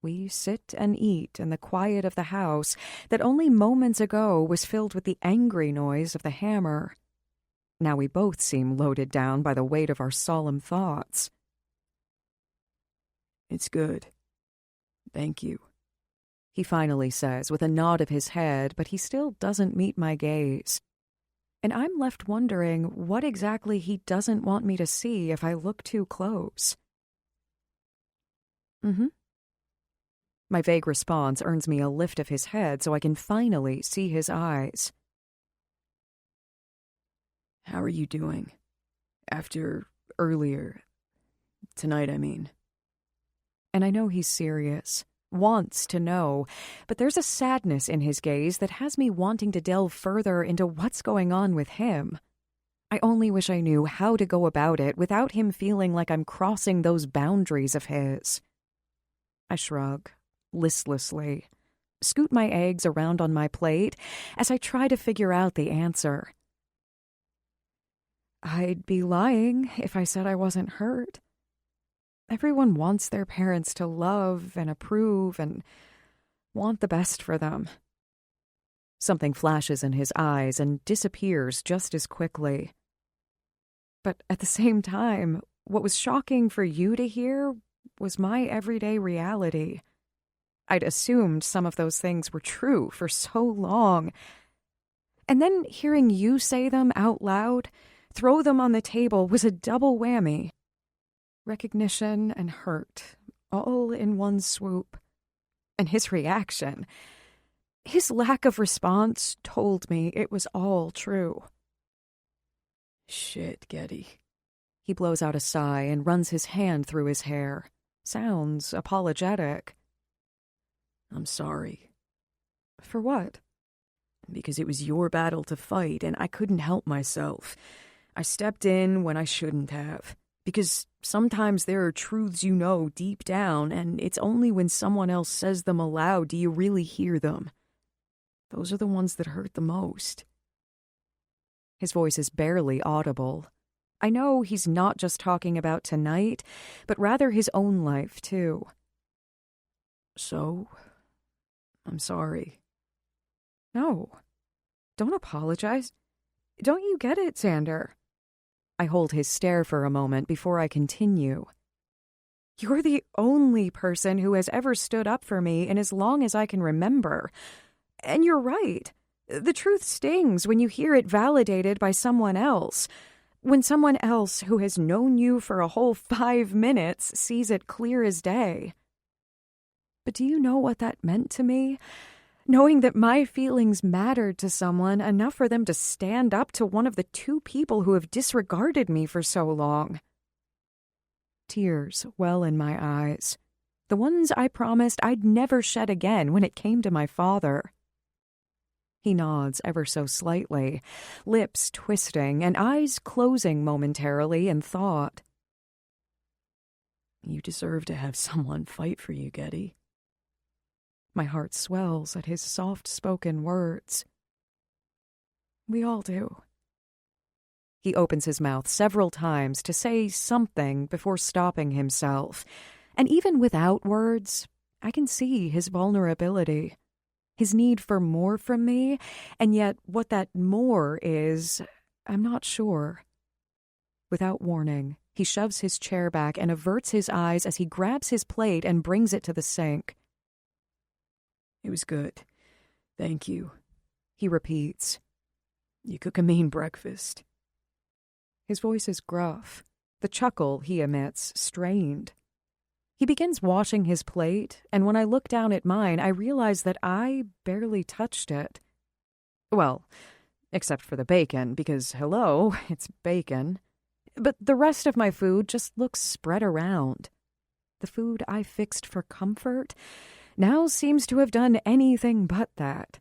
we sit and eat in the quiet of the house that only moments ago was filled with the angry noise of the hammer. Now we both seem loaded down by the weight of our solemn thoughts. It's good. Thank you. He finally says with a nod of his head, but he still doesn't meet my gaze. And I'm left wondering what exactly he doesn't want me to see if I look too close. My vague response earns me a lift of his head so I can finally see his eyes. How are you doing? After earlier. Tonight, I mean. And I know he's serious, wants to know, but there's a sadness in his gaze that has me wanting to delve further into what's going on with him. I only wish I knew how to go about it without him feeling like I'm crossing those boundaries of his. I shrug, listlessly, scoot my eggs around on my plate as I try to figure out the answer. I'd be lying if I said I wasn't hurt. Everyone wants their parents to love and approve and want the best for them. Something flashes in his eyes and disappears just as quickly. But at the same time, what was shocking for you to hear was my everyday reality. I'd assumed some of those things were true for so long. And then hearing you say them out loud, throw them on the table, was a double whammy. Recognition and hurt, all in one swoop. And his reaction, his lack of response told me it was all true. Shit, Getty. He blows out a sigh and runs his hand through his hair. Sounds apologetic. I'm sorry. For what? Because it was your battle to fight, and I couldn't help myself. I stepped in when I shouldn't have. Because sometimes there are truths you know deep down, and it's only when someone else says them aloud do you really hear them. Those are the ones that hurt the most. His voice is barely audible. I know he's not just talking about tonight, but rather his own life, too. So, I'm sorry. No, don't apologize. Don't you get it, Xander? I hold his stare for a moment before I continue. You're the only person who has ever stood up for me in as long as I can remember. And you're right. The truth stings when you hear it validated by someone else. When someone else who has known you for a whole 5 minutes sees it clear as day. But do you know what that meant to me? Knowing that my feelings mattered to someone enough for them to stand up to one of the 2 people who have disregarded me for so long. Tears well in my eyes. The ones I promised I'd never shed again when it came to my father. He nods ever so slightly, lips twisting and eyes closing momentarily in thought. You deserve to have someone fight for you, Getty. My heart swells at his soft-spoken words. We all do. He opens his mouth several times to say something before stopping himself, and even without words, I can see his vulnerability. His need for more from me, and yet what that more is, I'm not sure. Without warning, he shoves his chair back and averts his eyes as he grabs his plate and brings it to the sink. It was good. Thank you. He repeats. You cook a mean breakfast. His voice is gruff, the chuckle he emits strained. He begins washing his plate, and when I look down at mine, I realize that I barely touched it. Well, except for the bacon, because, hello, it's bacon. But the rest of my food just looks spread around. The food I fixed for comfort, now seems to have done anything but that.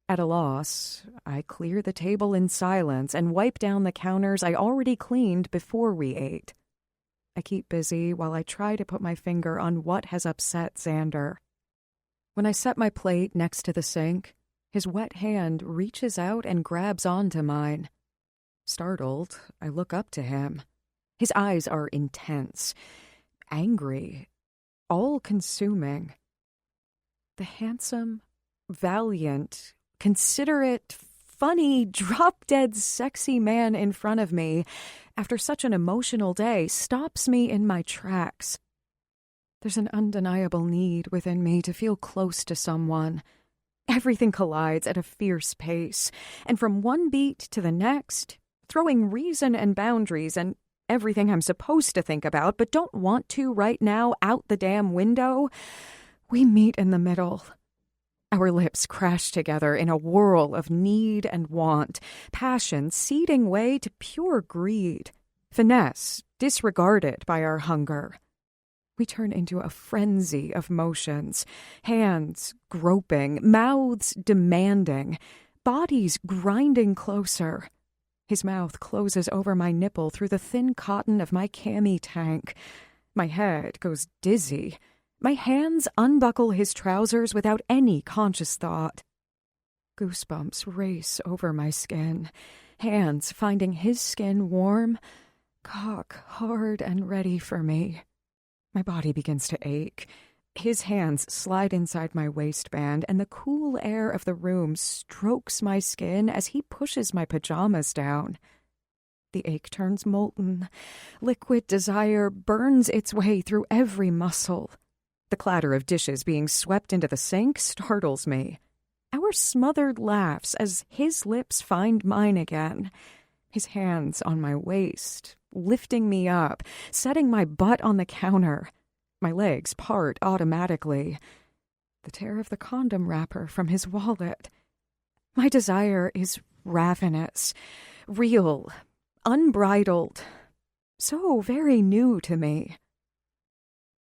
At a loss, I clear the table in silence and wipe down the counters I already cleaned before we ate. I keep busy while I try to put my finger on what has upset Xander. When I set my plate next to the sink, his wet hand reaches out and grabs onto mine. Startled, I look up to him. His eyes are intense, angry, all-consuming. The handsome, valiant, considerate, funny, drop-dead sexy man in front of me, after such an emotional day, stops me in my tracks. There's an undeniable need within me to feel close to someone. Everything collides at a fierce pace, and from one beat to the next, throwing reason and boundaries and everything I'm supposed to think about but don't want to right now out the damn window, we meet in the middle. Our lips crash together in a whirl of need and want, passion ceding way to pure greed, finesse disregarded by our hunger. We turn into a frenzy of motions, hands groping, mouths demanding, bodies grinding closer. His mouth closes over my nipple through the thin cotton of my cami tank. My head goes dizzy. My hands unbuckle his trousers without any conscious thought. Goosebumps race over my skin, hands finding his skin warm, cock hard and ready for me. My body begins to ache. His hands slide inside my waistband, and the cool air of the room strokes my skin as he pushes my pajamas down. The ache turns molten. Liquid desire burns its way through every muscle. The clatter of dishes being swept into the sink startles me. Our smothered laughs as his lips find mine again. His hands on my waist, lifting me up, setting my butt on the counter. My legs part automatically. The tear of the condom wrapper from his wallet. My desire is ravenous, real, unbridled, so very new to me.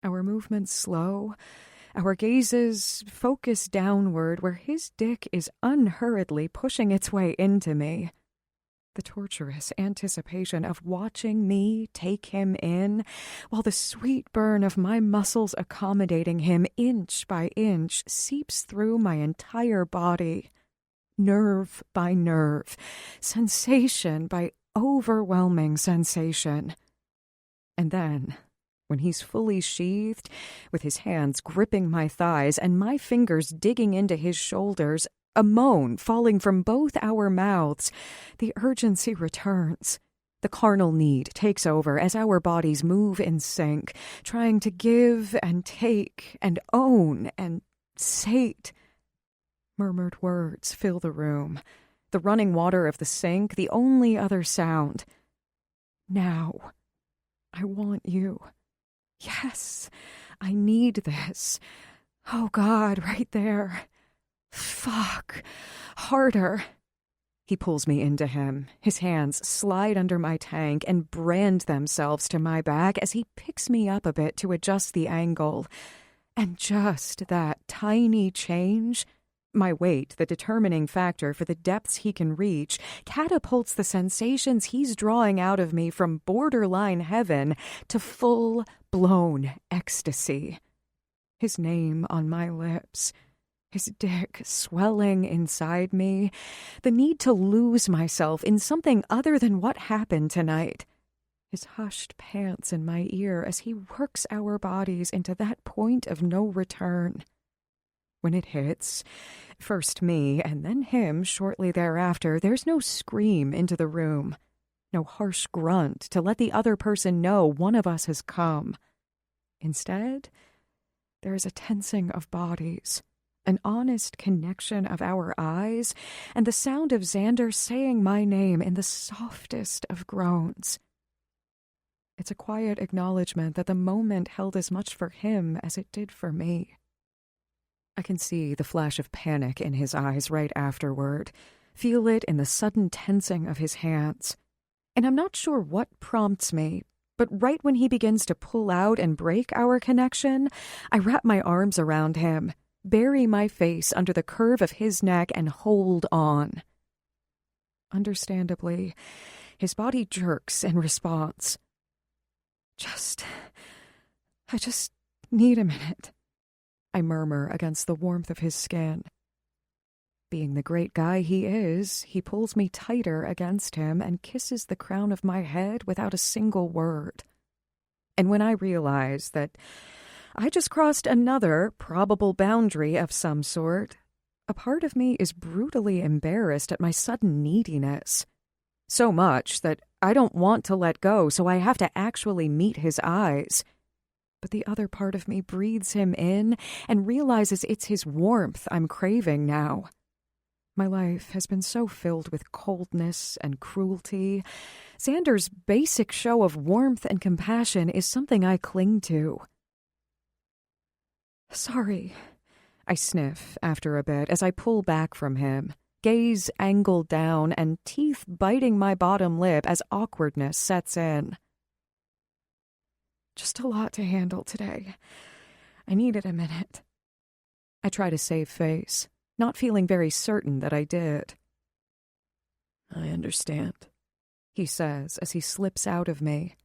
Our movements slow, our gazes focus downward where his dick is unhurriedly pushing its way into me. The torturous anticipation of watching me take him in, while the sweet burn of my muscles accommodating him inch by inch seeps through my entire body, nerve by nerve, sensation by overwhelming sensation. And then, when he's fully sheathed, with his hands gripping my thighs and my fingers digging into his shoulders, a moan falling from both our mouths, the urgency returns. The carnal need takes over as our bodies move in sync, trying to give and take and own and sate. Murmured words fill the room, the running water of the sink the only other sound. Now, I want you. Yes, I need this. Oh God, right there. Fuck. Harder. He pulls me into him. His hands slide under my tank and brand themselves to my back as he picks me up a bit to adjust the angle. And just that tiny change, my weight, the determining factor for the depths he can reach, catapults the sensations he's drawing out of me from borderline heaven to full-blown ecstasy. His name on my lips, his dick swelling inside me, the need to lose myself in something other than what happened tonight. His hushed pants in my ear as he works our bodies into that point of no return. When it hits, first me and then him shortly thereafter, there's no scream into the room, no harsh grunt to let the other person know one of us has come. Instead, there is a tensing of bodies, an honest connection of our eyes, and the sound of Xander saying my name in the softest of groans. It's a quiet acknowledgement that the moment held as much for him as it did for me. I can see the flash of panic in his eyes right afterward, feel it in the sudden tensing of his hands. And I'm not sure what prompts me, But right when he begins to pull out and break our connection, I wrap my arms around him, bury my face under the curve of his neck, and hold on. Understandably, his body jerks in response. I just need a minute, I murmur against the warmth of his skin. Being the great guy he is, he pulls me tighter against him and kisses the crown of my head without a single word. And when I realize that I just crossed another probable boundary of some sort, a part of me is brutally embarrassed at my sudden neediness. So much that I don't want to let go, so I have to actually meet his eyes. But the other part of me breathes him in and realizes it's his warmth I'm craving now. My life has been so filled with coldness and cruelty. Xander's basic show of warmth and compassion is something I cling to. Sorry, I sniff after a bit as I pull back from him, gaze angled down and teeth biting my bottom lip as awkwardness sets in. Just a lot to handle today. I needed a minute. I try to save face, not feeling very certain that I did. I understand, he says as he slips out of me,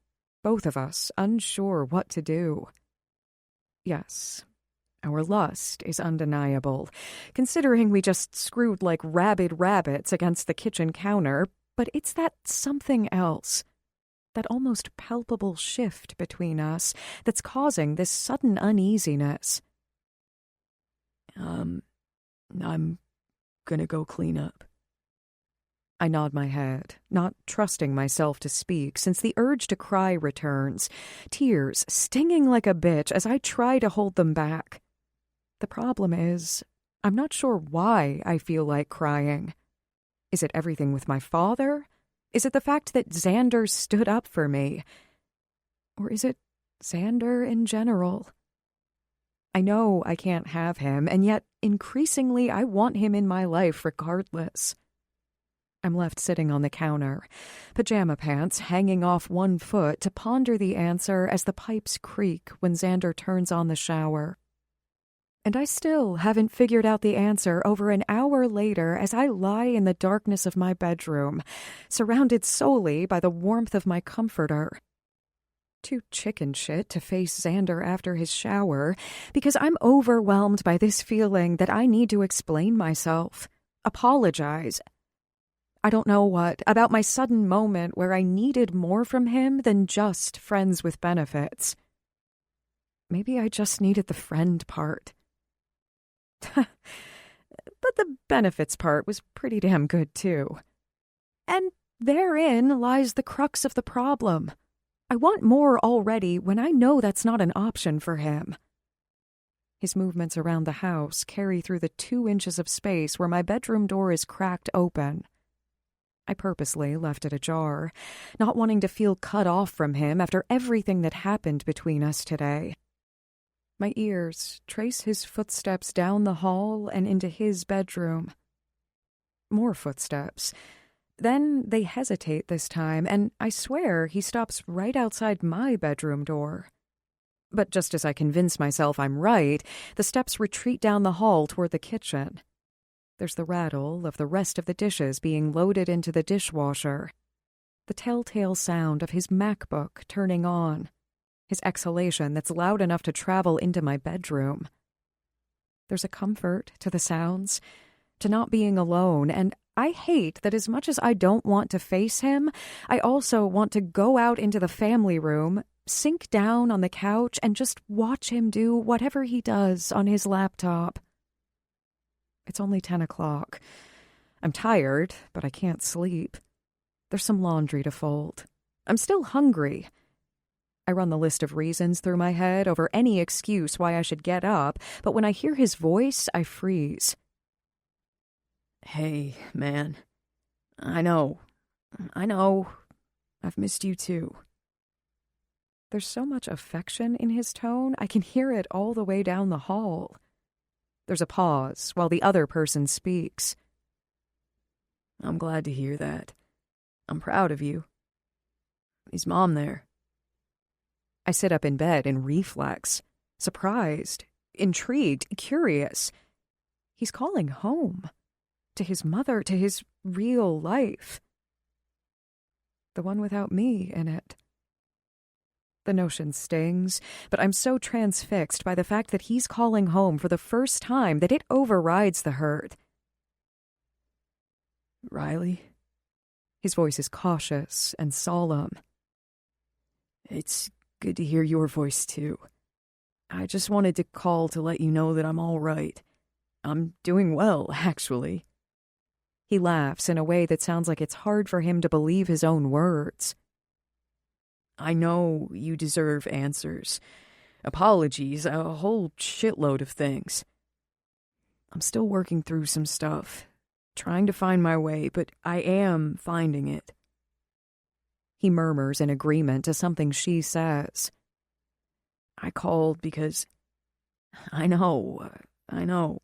both of us unsure what to do. Yes, our lust is undeniable, considering we just screwed like rabid rabbits against the kitchen counter, but it's that something else, that almost palpable shift between us that's causing this sudden uneasiness. I'm gonna go clean up. I nod my head, not trusting myself to speak since the urge to cry returns, tears stinging like a bitch as I try to hold them back. The problem is, I'm not sure why I feel like crying. Is it everything with my father? Is it the fact that Xander stood up for me? Or is it Xander in general? I know I can't have him, and yet increasingly I want him in my life regardless. I'm left sitting on the counter, pajama pants hanging off one foot to ponder the answer as the pipes creak when Xander turns on the shower. And I still haven't figured out the answer over an hour later as I lie in the darkness of my bedroom, surrounded solely by the warmth of my comforter. Too chicken shit to face Xander after his shower, because I'm overwhelmed by this feeling that I need to explain myself, apologize. I don't know what about my sudden moment where I needed more from him than just friends with benefits. Maybe I just needed the friend part. But the benefits part was pretty damn good, too. And therein lies the crux of the problem. I want more already when I know that's not an option for him. His movements around the house carry through the 2 inches of space where my bedroom door is cracked open. I purposely left it ajar, not wanting to feel cut off from him after everything that happened between us today. My ears trace his footsteps down the hall and into his bedroom. More footsteps. Then they hesitate this time, and I swear he stops right outside my bedroom door. But just as I convince myself I'm right, the steps retreat down the hall toward the kitchen. There's the rattle of the rest of the dishes being loaded into the dishwasher, the telltale sound of his MacBook turning on, his exhalation that's loud enough to travel into my bedroom. There's a comfort to the sounds, to not being alone, and I hate that as much as I don't want to face him, I also want to go out into the family room, sink down on the couch, and just watch him do whatever he does on his laptop. It's only 10 o'clock. I'm tired, but I can't sleep. There's some laundry to fold. I'm still hungry. I run the list of reasons through my head over any excuse why I should get up, but when I hear his voice, I freeze. Hey, man. I know. I've missed you too. There's so much affection in his tone, I can hear it all the way down the hall. There's a pause while the other person speaks. I'm glad to hear that. I'm proud of you. Is Mom there? I sit up in bed in reflex, surprised, intrigued, curious. He's calling home. To his mother, to his real life. The one without me in it. The notion stings, but I'm so transfixed by the fact that he's calling home for the first time that it overrides the hurt. Riley? His voice is cautious and solemn. It's good to hear your voice, too. I just wanted to call to let you know that I'm all right. I'm doing well, actually. He laughs in a way that sounds like it's hard for him to believe his own words. I know you deserve answers. Apologies, a whole shitload of things. I'm still working through some stuff, trying to find my way, but I am finding it. He murmurs in agreement to something she says. I called because I know.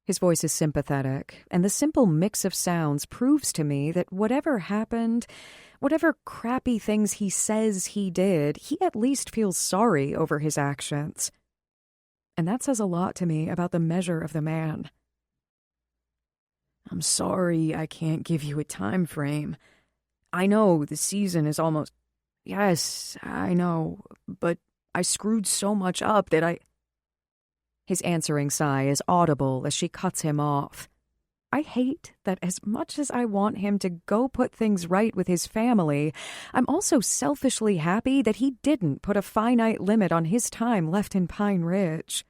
His voice is sympathetic, and the simple mix of sounds proves to me that whatever happened, whatever crappy things he says he did, he at least feels sorry over his actions. And that says a lot to me about the measure of the man. I'm sorry I can't give you a time frame. I know the season is almost... Yes, I know, but I screwed so much up that His answering sigh is audible as she cuts him off. I hate that as much as I want him to go put things right with his family, I'm also selfishly happy that he didn't put a finite limit on his time left in Pine Ridge.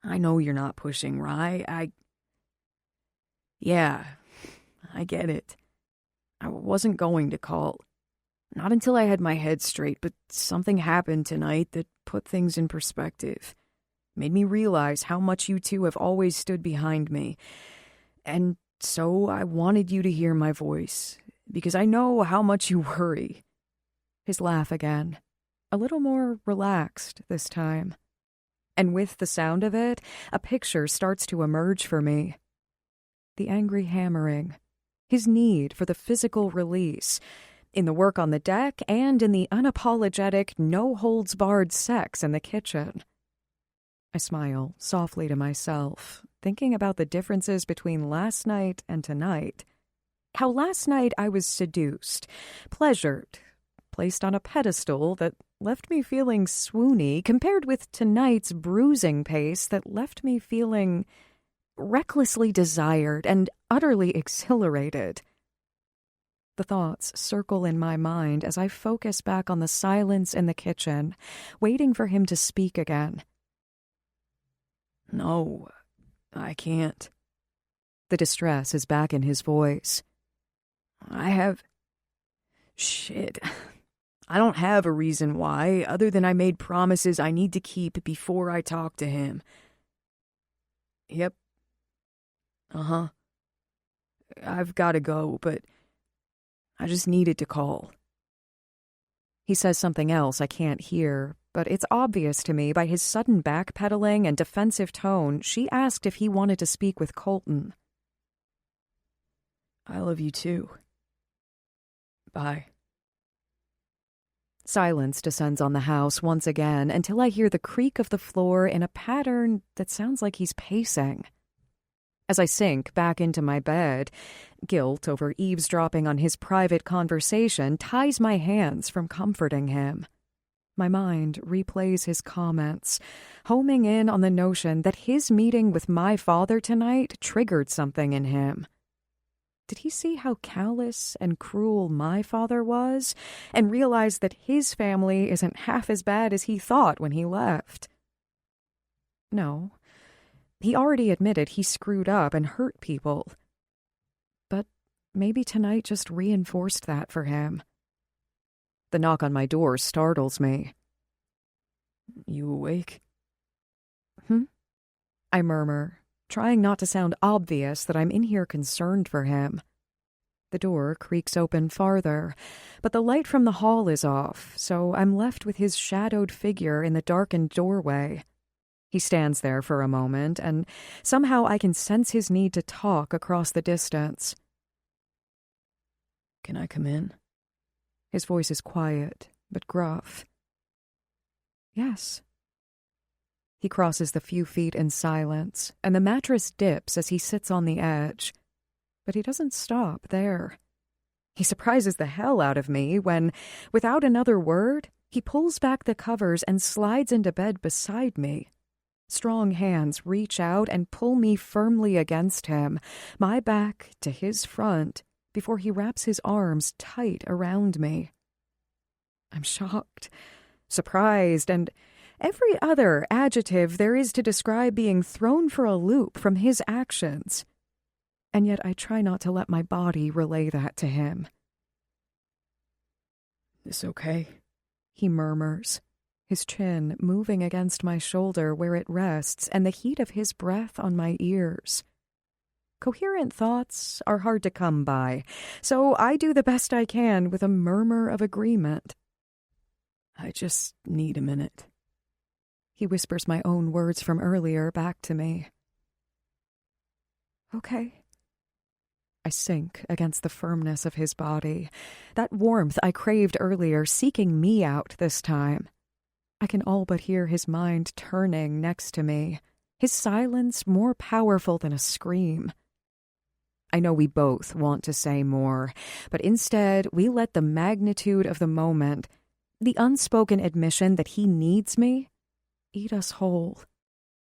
I know you're not pushing, Rye. Yeah, I get it. I wasn't going to call. Not until I had my head straight, but something happened tonight that put things in perspective. Made me realize how much you two have always stood behind me. And so I wanted you to hear my voice, because I know how much you worry. His laugh again, a little more relaxed this time. And with the sound of it, a picture starts to emerge for me. The angry hammering, his need for the physical release, in the work on the deck and in the unapologetic, no-holds-barred sex in the kitchen. I smile softly to myself, thinking about the differences between last night and tonight. How last night I was seduced, pleasured, placed on a pedestal that left me feeling swoony, compared with tonight's bruising pace that left me feeling recklessly desired and utterly exhilarated. The thoughts circle in my mind as I focus back on the silence in the kitchen, waiting for him to speak again. No, I can't. The distress is back in his voice. Shit. I don't have a reason why, other than I made promises I need to keep before I talk to him. Yep. Uh-huh. I've got to go, but I just needed to call. He says something else I can't hear, but it's obvious to me by his sudden backpedaling and defensive tone she asked if he wanted to speak with Colton. I love you too. Bye. Silence descends on the house once again until I hear the creak of the floor in a pattern that sounds like he's pacing. As I sink back into my bed, guilt over eavesdropping on his private conversation ties my hands from comforting him. My mind replays his comments, homing in on the notion that his meeting with my father tonight triggered something in him. Did he see how callous and cruel my father was, and realize that his family isn't half as bad as he thought when he left? No. He already admitted he screwed up and hurt people. But maybe tonight just reinforced that for him. The knock on my door startles me. You awake? I murmur, trying not to sound obvious that I'm in here concerned for him. The door creaks open farther, but the light from the hall is off, so I'm left with his shadowed figure in the darkened doorway. He stands there for a moment, and somehow I can sense his need to talk across the distance. Can I come in? His voice is quiet, but gruff. Yes. He crosses the few feet in silence, and the mattress dips as he sits on the edge. But he doesn't stop there. He surprises the hell out of me when, without another word, he pulls back the covers and slides into bed beside me. Strong hands reach out and pull me firmly against him, my back to his front, before he wraps his arms tight around me. I'm shocked, surprised, and every other adjective there is to describe being thrown for a loop from his actions. And yet I try not to let my body relay that to him. "This okay?" He murmurs, his chin moving against my shoulder where it rests and the heat of his breath on my ears. Coherent thoughts are hard to come by, so I do the best I can with a murmur of agreement. "I just need a minute." He whispers my own words from earlier back to me. Okay. I sink against the firmness of his body, that warmth I craved earlier seeking me out this time. I can all but hear his mind turning next to me, his silence more powerful than a scream. I know we both want to say more, but instead we let the magnitude of the moment, the unspoken admission that he needs me, eat us whole,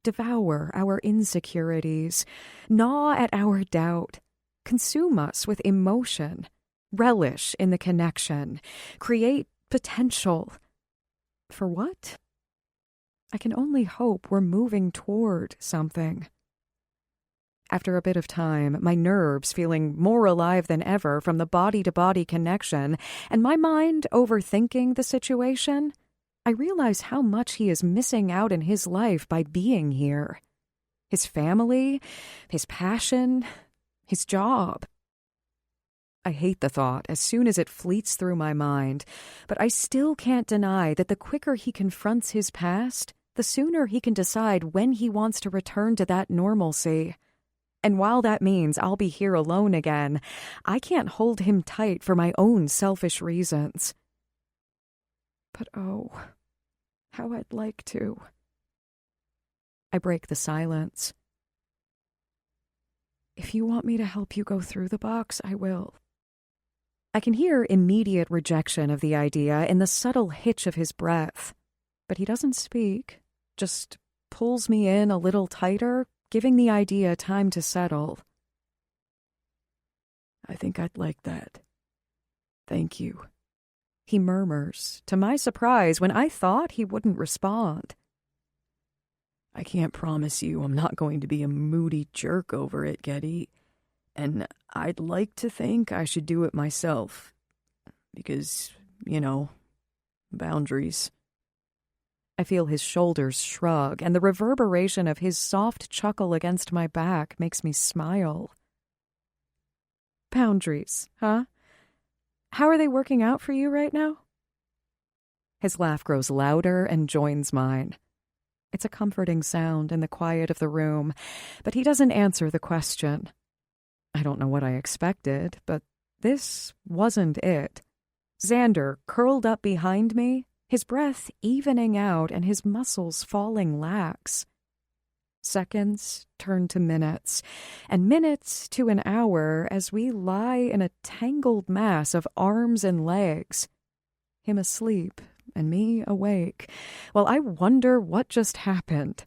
devour our insecurities, gnaw at our doubt, consume us with emotion, relish in the connection, create potential. For what? I can only hope we're moving toward something. After a bit of time, my nerves feeling more alive than ever from the body-to-body connection, and my mind overthinking the situation, I realize how much he is missing out in his life by being here. His family, his passion, his job. I hate the thought as soon as it fleets through my mind, but I still can't deny that the quicker he confronts his past, the sooner he can decide when he wants to return to that normalcy. And while that means I'll be here alone again, I can't hold him tight for my own selfish reasons. But oh, how I'd like to. I break the silence. If you want me to help you go through the box, I will. I can hear immediate rejection of the idea in the subtle hitch of his breath, but he doesn't speak, just pulls me in a little tighter, giving the idea time to settle. "I think I'd like that. Thank you," he murmurs, to my surprise when I thought he wouldn't respond. "I can't promise you I'm not going to be a moody jerk over it, Getty. And I'd like to think I should do it myself. Because, boundaries." I feel his shoulders shrug, and the reverberation of his soft chuckle against my back makes me smile. Boundaries, huh? How are they working out for you right now? His laugh grows louder and joins mine. It's a comforting sound in the quiet of the room, but he doesn't answer the question. I don't know what I expected, but this wasn't it. Xander curled up behind me, his breath evening out and his muscles falling lax. Seconds turn to minutes, and minutes to an hour as we lie in a tangled mass of arms and legs. Him asleep and me awake, while I wonder what just happened.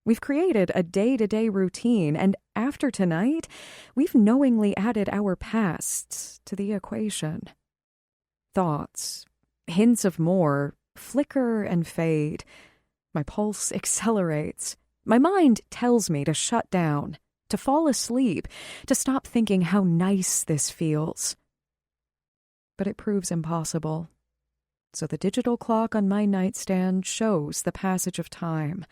We've created a day-to-day routine, and after tonight, we've knowingly added our pasts to the equation. Thoughts, hints of more, flicker and fade. My pulse accelerates. My mind tells me to shut down, to fall asleep, to stop thinking how nice this feels. But it proves impossible. So the digital clock on my nightstand shows the passage of time,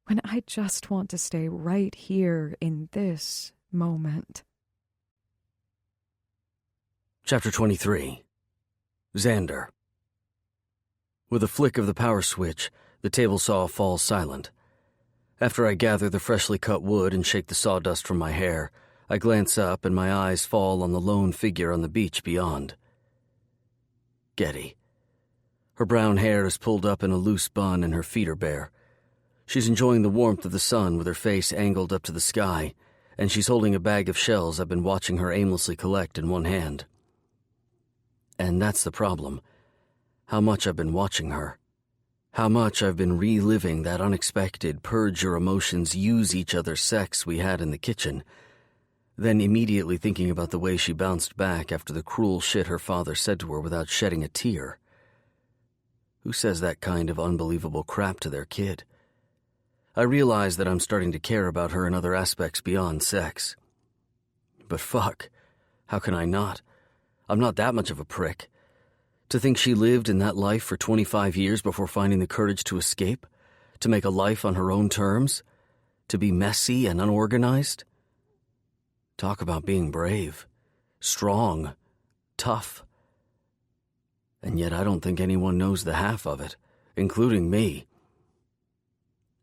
when I just want to stay right here in this moment. Chapter 23. Xander. With a flick of the power switch, the table saw falls silent. After I gather the freshly cut wood and shake the sawdust from my hair, I glance up and my eyes fall on the lone figure on the beach beyond. Getty. Her brown hair is pulled up in a loose bun and her feet are bare. She's enjoying the warmth of the sun with her face angled up to the sky, and she's holding a bag of shells I've been watching her aimlessly collect in one hand. And that's the problem. How much I've been watching her. How much I've been reliving that unexpected purge your emotions, use each other sex we had in the kitchen, then immediately thinking about the way she bounced back after the cruel shit her father said to her without shedding a tear. Who says that kind of unbelievable crap to their kid? I realize that I'm starting to care about her in other aspects beyond sex. But fuck, how can I not? I'm not that much of a prick. To think she lived in that life for 25 years before finding the courage to escape, to make a life on her own terms, to be messy and unorganized. Talk about being brave, strong, tough. And yet I don't think anyone knows the half of it, including me.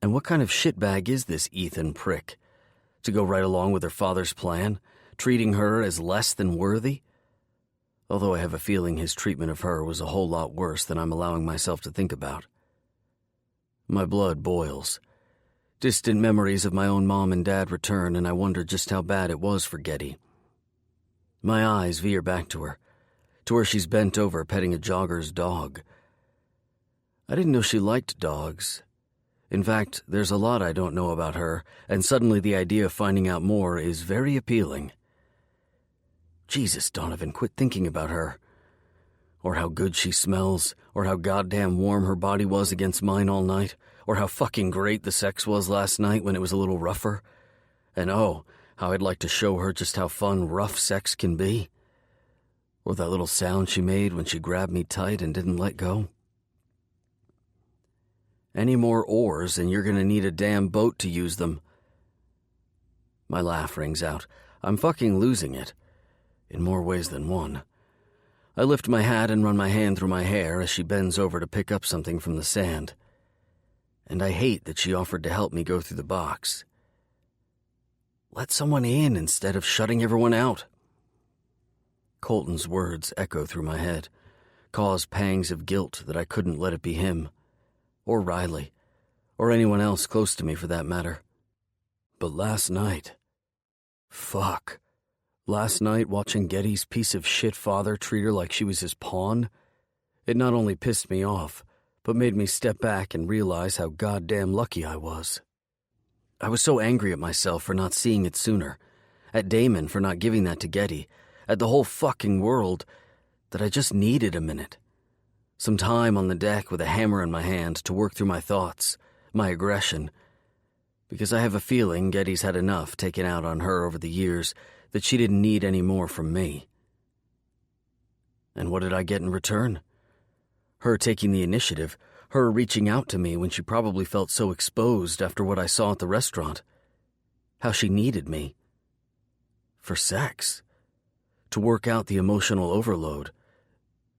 And what kind of shitbag is this Ethan prick? To go right along with her father's plan, treating her as less than worthy? Although I have a feeling his treatment of her was a whole lot worse than I'm allowing myself to think about. My blood boils. Distant memories of my own mom and dad return, and I wonder just how bad it was for Getty. My eyes veer back to where she's bent over petting a jogger's dog. I didn't know she liked dogs. In fact, there's a lot I don't know about her, and suddenly the idea of finding out more is very appealing. Jesus, Donovan, quit thinking about her. Or how good she smells, or how goddamn warm her body was against mine all night, or how fucking great the sex was last night when it was a little rougher. And oh, how I'd like to show her just how fun rough sex can be. Or that little sound she made when she grabbed me tight and didn't let go. Any more oars and you're gonna need a damn boat to use them. My laugh rings out. I'm fucking losing it. In more ways than one. I lift my hat and run my hand through my hair as she bends over to pick up something from the sand. And I hate that she offered to help me go through the box. Let someone in instead of shutting everyone out. Colton's words echo through my head, cause pangs of guilt that I couldn't let it be him. Or Riley, or anyone else close to me for that matter. But last night... Fuck. Last night, watching Getty's piece of shit father treat her like she was his pawn, it not only pissed me off, but made me step back and realize how goddamn lucky I was. I was so angry at myself for not seeing it sooner, at Damon for not giving that to Getty, at the whole fucking world, that I just needed a minute. Some time on the deck with a hammer in my hand to work through my thoughts, my aggression, because I have a feeling Getty's had enough taken out on her over the years that she didn't need any more from me. And what did I get in return? Her taking the initiative, her reaching out to me when she probably felt so exposed after what I saw at the restaurant. How she needed me. For sex. To work out the emotional overload.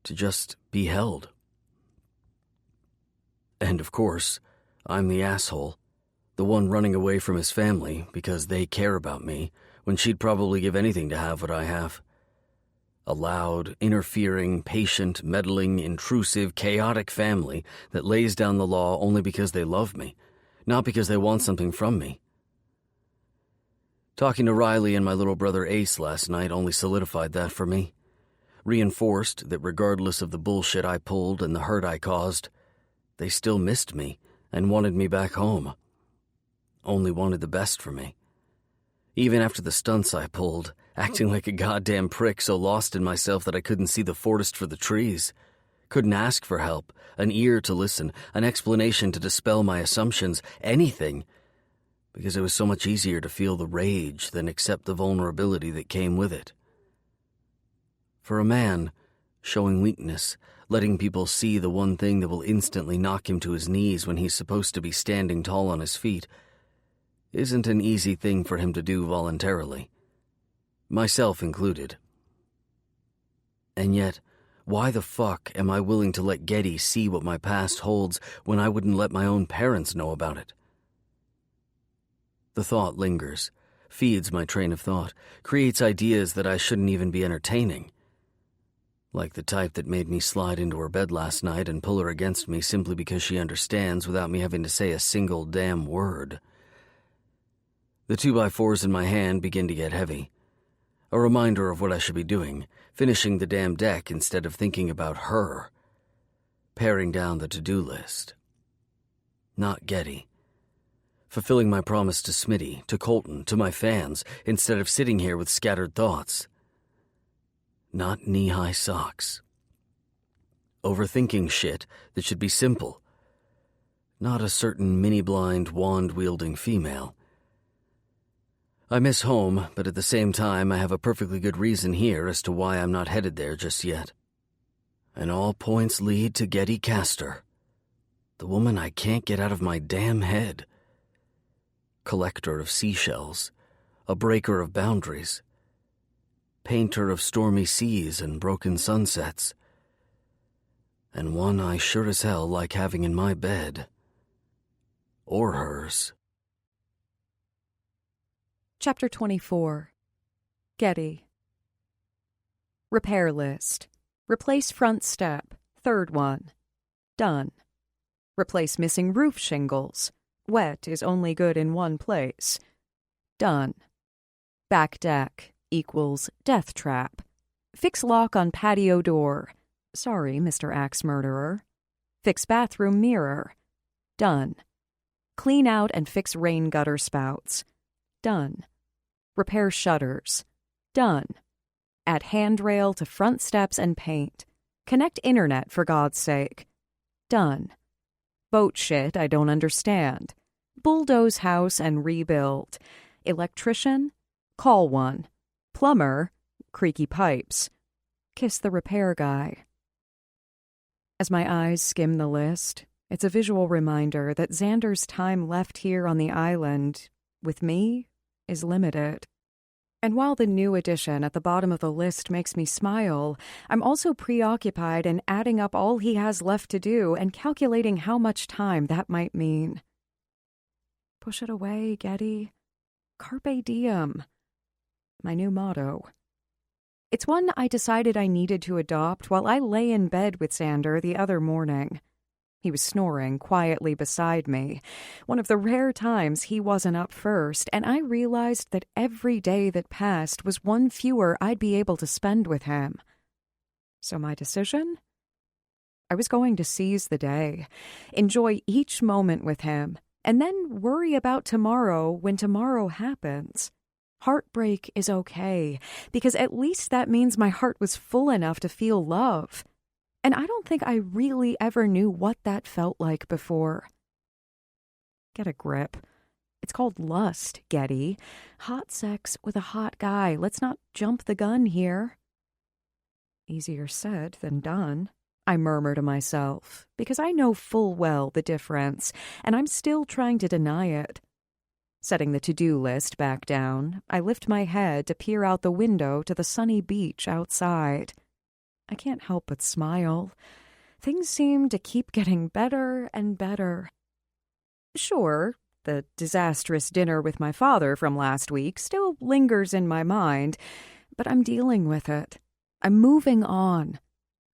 To just be held. And of course, I'm the asshole. The one running away from his family because they care about me, when she'd probably give anything to have what I have. A loud, interfering, patient, meddling, intrusive, chaotic family that lays down the law only because they love me, not because they want something from me. Talking to Riley and my little brother Ace last night only solidified that for me. Reinforced that regardless of the bullshit I pulled and the hurt I caused, they still missed me and wanted me back home. Only wanted the best for me. Even after the stunts I pulled, acting like a goddamn prick so lost in myself that I couldn't see the forest for the trees. Couldn't ask for help, an ear to listen, an explanation to dispel my assumptions, anything. Because it was so much easier to feel the rage than accept the vulnerability that came with it. For a man, showing weakness, letting people see the one thing that will instantly knock him to his knees when he's supposed to be standing tall on his feet, isn't an easy thing for him to do voluntarily. Myself included. And yet, why the fuck am I willing to let Getty see what my past holds when I wouldn't let my own parents know about it? The thought lingers, feeds my train of thought, creates ideas that I shouldn't even be entertaining. Like the type that made me slide into her bed last night and pull her against me simply because she understands without me having to say a single damn word. The 2x4s in my hand begin to get heavy. A reminder of what I should be doing, finishing the damn deck instead of thinking about her. Paring down the to-do list. Not Getty. Fulfilling my promise to Smitty, to Colton, to my fans, instead of sitting here with scattered thoughts. Not knee-high socks. Overthinking shit that should be simple. Not a certain mini-blind, wand-wielding female. I miss home, but at the same time I have a perfectly good reason here as to why I'm not headed there just yet. And all points lead to Getty Castor. The woman I can't get out of my damn head. Collector of seashells. A breaker of boundaries. Painter of stormy seas and broken sunsets. And one I sure as hell like having in my bed. Or hers. Chapter 24. Getty. Repair list. Replace front step. Third one. Done. Replace missing roof shingles. Wet is only good in one place. Done. Back deck equals death trap. Fix lock on patio door. Sorry, Mr. Axe Murderer. Fix bathroom mirror. Done. Clean out and fix rain gutter spouts. Done. Repair shutters. Done. Add handrail to front steps and paint. Connect internet, for God's sake. Done. Boat shit I don't understand. Bulldoze house and rebuild. Electrician? Call one. Plumber? Creaky pipes. Kiss the repair guy. As my eyes skim the list, it's a visual reminder that Xander's time left here on the island, with me, is limited. And while the new addition at the bottom of the list makes me smile, I'm also preoccupied in adding up all he has left to do and calculating how much time that might mean. Push it away, Getty. Carpe diem. My new motto. It's one I decided I needed to adopt while I lay in bed with Xander the other morning. He was snoring quietly beside me, one of the rare times he wasn't up first, and I realized that every day that passed was one fewer I'd be able to spend with him. So my decision? I was going to seize the day, enjoy each moment with him, and then worry about tomorrow when tomorrow happens. Heartbreak is okay, because at least that means my heart was full enough to feel love. And I don't think I really ever knew what that felt like before. Get a grip. It's called lust, Getty. Hot sex with a hot guy. Let's not jump the gun here. Easier said than done, I murmur to myself, because I know full well the difference, and I'm still trying to deny it. Setting the to-do list back down, I lift my head to peer out the window to the sunny beach outside. I can't help but smile. Things seem to keep getting better and better. Sure, the disastrous dinner with my father from last week still lingers in my mind, but I'm dealing with it. I'm moving on.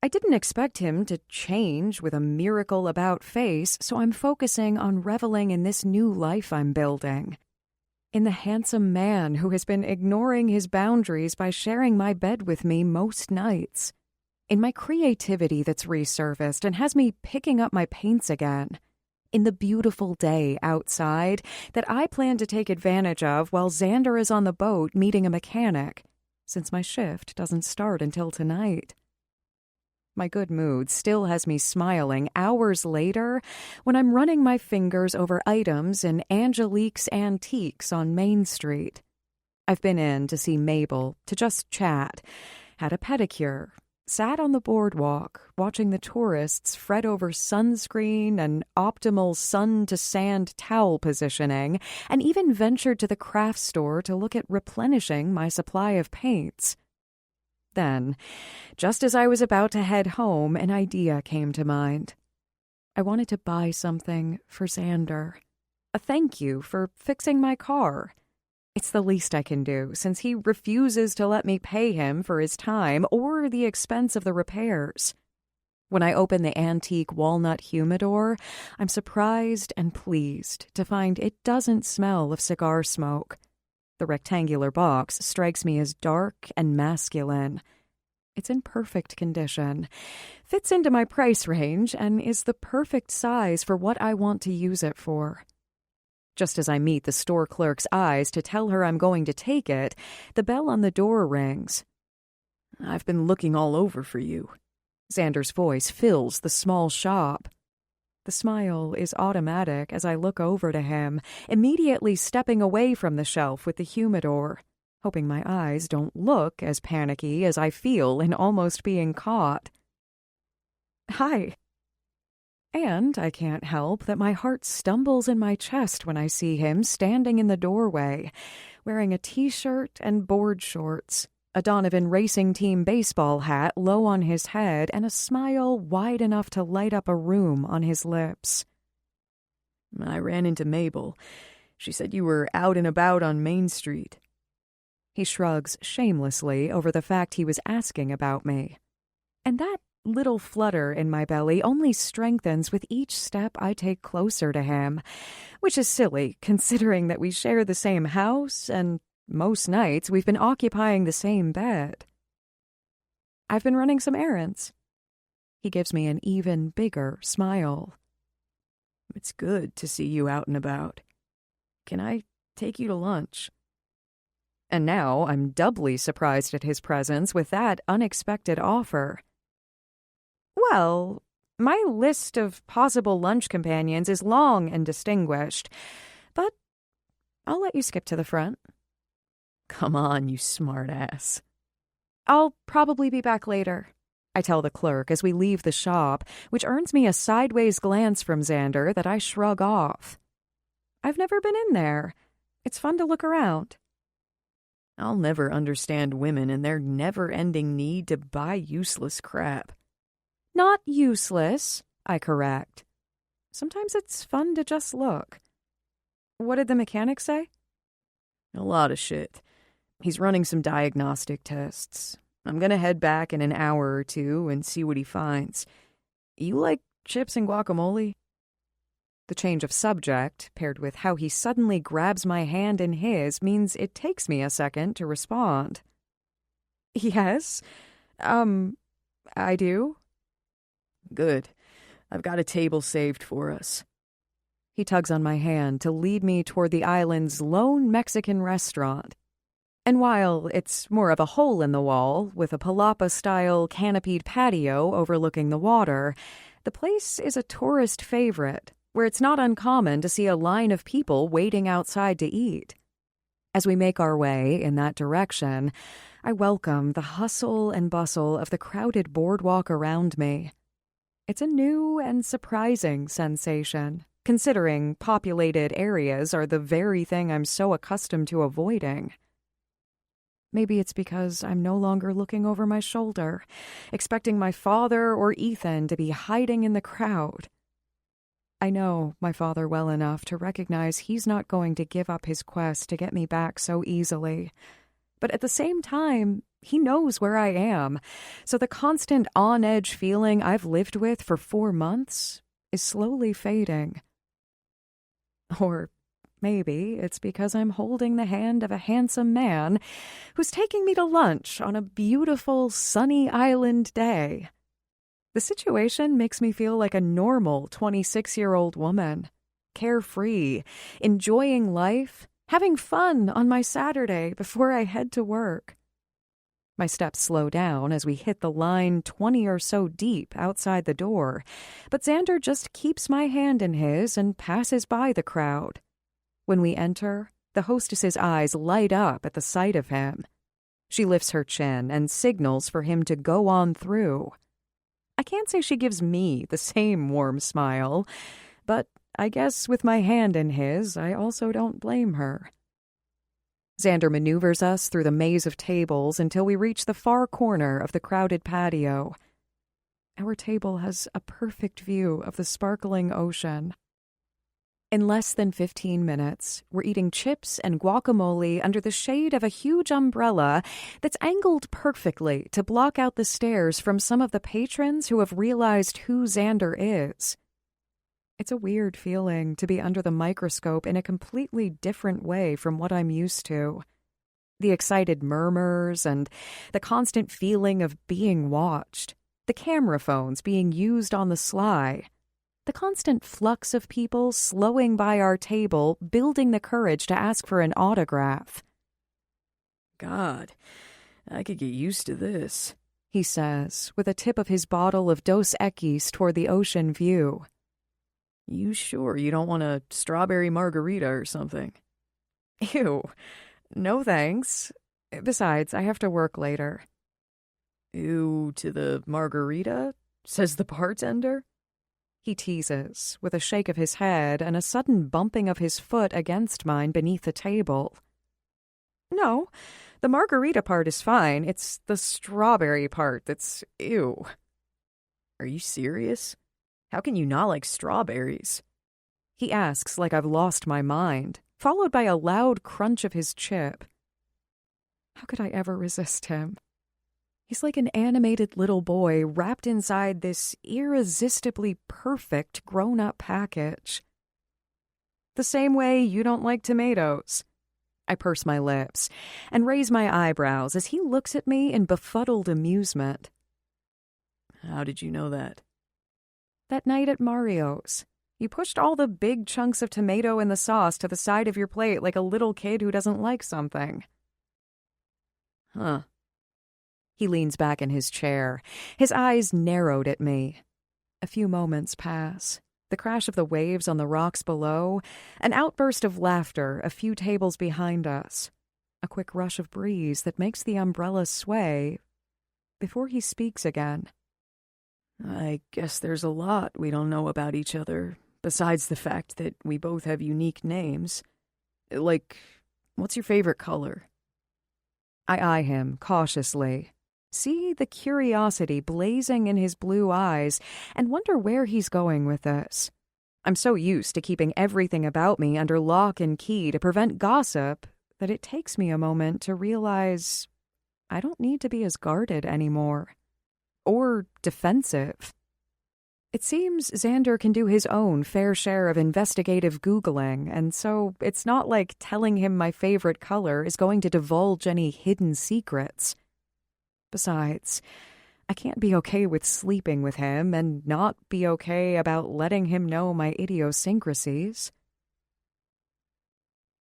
I didn't expect him to change with a miracle about face, so I'm focusing on reveling in this new life I'm building. In the handsome man who has been ignoring his boundaries by sharing my bed with me most nights. In my creativity that's resurfaced and has me picking up my paints again. In the beautiful day outside that I plan to take advantage of while Xander is on the boat meeting a mechanic, since my shift doesn't start until tonight. My good mood still has me smiling hours later when I'm running my fingers over items in Angelique's Antiques on Main Street. I've been in to see Mabel, to just chat, had a pedicure, sat on the boardwalk watching the tourists fret over sunscreen and optimal sun-to-sand towel positioning, and even ventured to the craft store to look at replenishing my supply of paints. Then, just as I was about to head home, an idea came to mind. I wanted to buy something for Xander. A thank you for fixing my car. It's the least I can do, since he refuses to let me pay him for his time or the expense of the repairs. When I open the antique walnut humidor, I'm surprised and pleased to find it doesn't smell of cigar smoke. The rectangular box strikes me as dark and masculine. It's in perfect condition, fits into my price range, and is the perfect size for what I want to use it for. Just as I meet the store clerk's eyes to tell her I'm going to take it, the bell on the door rings. "I've been looking all over for you." Xander's voice fills the small shop. The smile is automatic as I look over to him, immediately stepping away from the shelf with the humidor, hoping my eyes don't look as panicky as I feel in almost being caught. "Hi." And I can't help that my heart stumbles in my chest when I see him standing in the doorway, wearing a t-shirt and board shorts, a Donovan Racing Team baseball hat low on his head, and a smile wide enough to light up a room on his lips. "I ran into Mabel. She said you were out and about on Main Street." He shrugs shamelessly over the fact he was asking about me. And that little flutter in my belly only strengthens with each step I take closer to him, which is silly considering that we share the same house and most nights we've been occupying the same bed. "I've been running some errands." He gives me an even bigger smile. "It's good to see you out and about. Can I take you to lunch?" And now I'm doubly surprised at his presence with that unexpected offer. "Well, my list of possible lunch companions is long and distinguished, but I'll let you skip to the front." "Come on, you smartass." "I'll probably be back later," I tell the clerk as we leave the shop, which earns me a sideways glance from Xander that I shrug off. I've never been in there. It's fun to look around. I'll never understand women and their never-ending need to buy useless crap. Not useless, I correct. Sometimes it's fun to just look. What did the mechanic say? A lot of shit. He's running some diagnostic tests. I'm gonna head back in an hour or two and see what he finds. You like chips and guacamole? The change of subject, paired with how he suddenly grabs my hand in his, means it takes me a second to respond. Yes, I do. Good. I've got a table saved for us. He tugs on my hand to lead me toward the island's lone Mexican restaurant. And while it's more of a hole in the wall, with a palapa-style canopied patio overlooking the water, the place is a tourist favorite, where it's not uncommon to see a line of people waiting outside to eat. As we make our way in that direction, I welcome the hustle and bustle of the crowded boardwalk around me. It's a new and surprising sensation, considering populated areas are the very thing I'm so accustomed to avoiding. Maybe it's because I'm no longer looking over my shoulder, expecting my father or Ethan to be hiding in the crowd. I know my father well enough to recognize he's not going to give up his quest to get me back so easily. But at the same time, he knows where I am, so the constant on-edge feeling I've lived with for 4 months is slowly fading. Or maybe it's because I'm holding the hand of a handsome man who's taking me to lunch on a beautiful, sunny island day. The situation makes me feel like a normal 26-year-old woman, carefree, enjoying life, having fun on my Saturday before I head to work. My steps slow down as we hit the line 20 or so deep outside the door, but Xander just keeps my hand in his and passes by the crowd. When we enter, the hostess's eyes light up at the sight of him. She lifts her chin and signals for him to go on through. I can't say she gives me the same warm smile, but I guess with my hand in his, I also don't blame her. Xander maneuvers us through the maze of tables until we reach the far corner of the crowded patio. Our table has a perfect view of the sparkling ocean. In less than 15 minutes, we're eating chips and guacamole under the shade of a huge umbrella that's angled perfectly to block out the stares from some of the patrons who have realized who Xander is. It's a weird feeling to be under the microscope in a completely different way from what I'm used to. The excited murmurs and the constant feeling of being watched, the camera phones being used on the sly, the constant flux of people slowing by our table, building the courage to ask for an autograph. God, I could get used to this, he says, with a tip of his bottle of Dos Equis toward the ocean view. You sure you don't want a strawberry margarita or something? Ew. No thanks. Besides, I have to work later. Ew to the margarita, says the bartender. He teases, with a shake of his head and a sudden bumping of his foot against mine beneath the table. No, the margarita part is fine. It's the strawberry part that's ew. Are you serious? How can you not like strawberries? He asks like I've lost my mind, followed by a loud crunch of his chip. How could I ever resist him? He's like an animated little boy wrapped inside this irresistibly perfect grown-up package. The same way you don't like tomatoes. I purse my lips and raise my eyebrows as he looks at me in befuddled amusement. How did you know that? That night at Mario's. You pushed all the big chunks of tomato in the sauce to the side of your plate like a little kid who doesn't like something. Huh. He leans back in his chair, his eyes narrowed at me. A few moments pass. The crash of the waves on the rocks below, an outburst of laughter a few tables behind us, a quick rush of breeze that makes the umbrella sway before he speaks again. I guess there's a lot we don't know about each other, besides the fact that we both have unique names. Like, what's your favorite color? I eye him cautiously, see the curiosity blazing in his blue eyes, and wonder where he's going with this. I'm so used to keeping everything about me under lock and key to prevent gossip that it takes me a moment to realize I don't need to be as guarded anymore. Or defensive. It seems Xander can do his own fair share of investigative Googling, and so it's not like telling him my favorite color is going to divulge any hidden secrets. Besides, I can't be okay with sleeping with him and not be okay about letting him know my idiosyncrasies.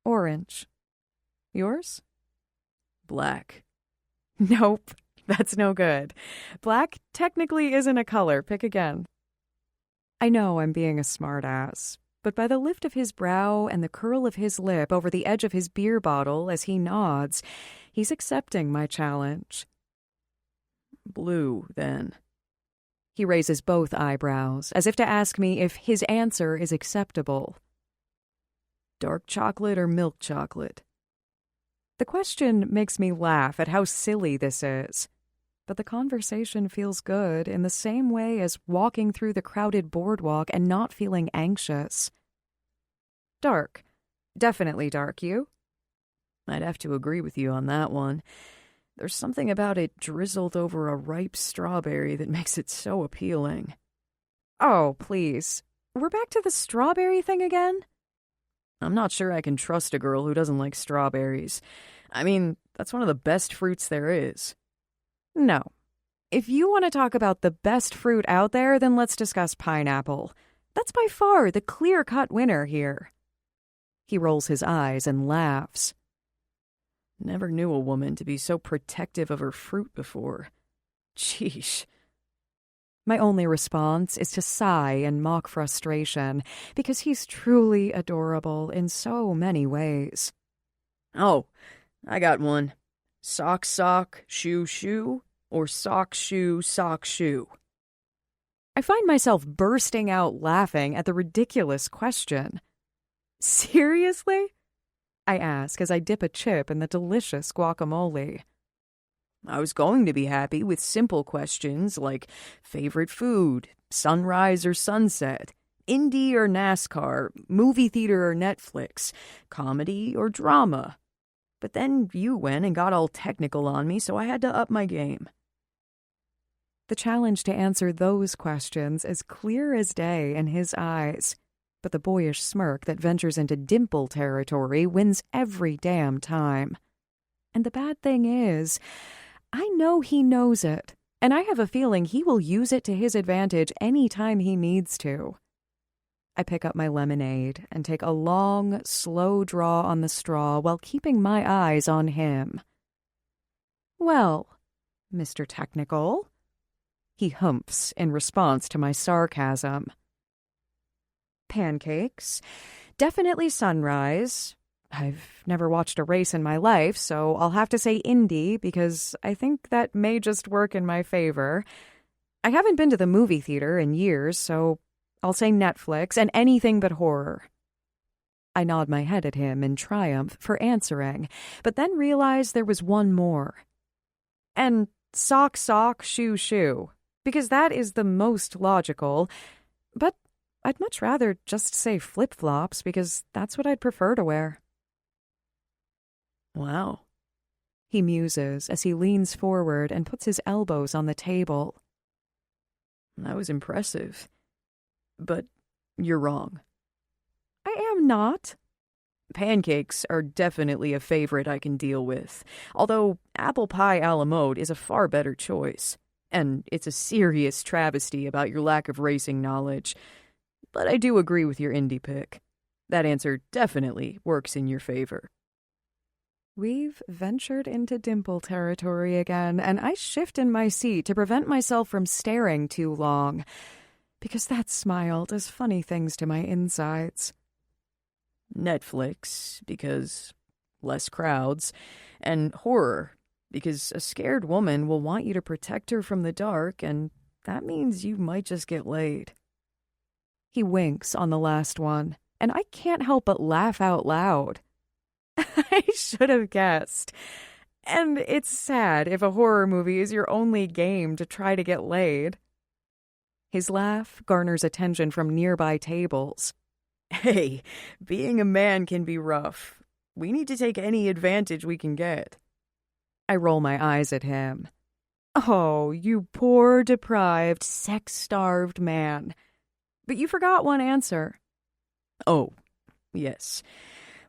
Orange. Yours? Black. Nope, that's no good. Black technically isn't a color. Pick again. I know I'm being a smartass, but by the lift of his brow and the curl of his lip over the edge of his beer bottle as he nods, he's accepting my challenge. Blue, then. He raises both eyebrows, as if to ask me if his answer is acceptable. Dark chocolate or milk chocolate? The question makes me laugh at how silly this is. But the conversation feels good in the same way as walking through the crowded boardwalk and not feeling anxious. Dark. Definitely dark, you? I'd have to agree with you on that one. There's something about it drizzled over a ripe strawberry that makes it so appealing. Oh, please. We're back to the strawberry thing again? I'm not sure I can trust a girl who doesn't like strawberries. I mean, that's one of the best fruits there is. No. If you want to talk about the best fruit out there, then let's discuss pineapple. That's by far the clear-cut winner here. He rolls his eyes and laughs. Never knew a woman to be so protective of her fruit before. Sheesh. My only response is to sigh and mock frustration, because he's truly adorable in so many ways. Oh, I got one. Sock, sock, shoe, shoe, or sock, shoe, sock, shoe? I find myself bursting out laughing at the ridiculous question. Seriously? I ask as I dip a chip in the delicious guacamole. I was going to be happy with simple questions like favorite food, sunrise or sunset, Indie or NASCAR, movie theater or Netflix, comedy or drama. But then you went and got all technical on me, so I had to up my game. The challenge to answer those questions is clear as day in his eyes, but the boyish smirk that ventures into dimple territory wins every damn time. And the bad thing is, I know he knows it, and I have a feeling he will use it to his advantage any time he needs to. I pick up my lemonade and take a long, slow draw on the straw while keeping my eyes on him. "Well, Mr. Technical," he humphs in response to my sarcasm. "Pancakes, definitely sunrise. I've never watched a race in my life, so I'll have to say Indy because I think that may just work in my favor. I haven't been to the movie theater in years, so I'll say Netflix and anything but horror." I nod my head at him in triumph for answering, but then realize there was one more. "And sock, sock, shoe, shoe, because that is the most logical, but I'd much rather just say flip-flops because that's what I'd prefer to wear." Wow, he muses as he leans forward and puts his elbows on the table. that was impressive. But you're wrong. "I am not." Pancakes are definitely a favorite I can deal with, although apple pie a la mode is a far better choice. And it's a serious travesty about your lack of racing knowledge. But I do agree with your indie pick. That answer definitely works in your favor. We've ventured into dimple territory again, and I shift in my seat to prevent myself from staring too long, because that smile does funny things to my insides. Netflix, because less crowds, and horror, because a scared woman will want you to protect her from the dark, and that means you might just get laid. He winks on the last one, and I can't help but laugh out loud. I should have guessed. And it's sad if a horror movie is your only game to try to get laid. His laugh garners attention from nearby tables. Hey, being a man can be rough. We need to take any advantage we can get. I roll my eyes at him. "Oh, you poor, deprived, sex-starved man. But you forgot one answer." Oh, yes.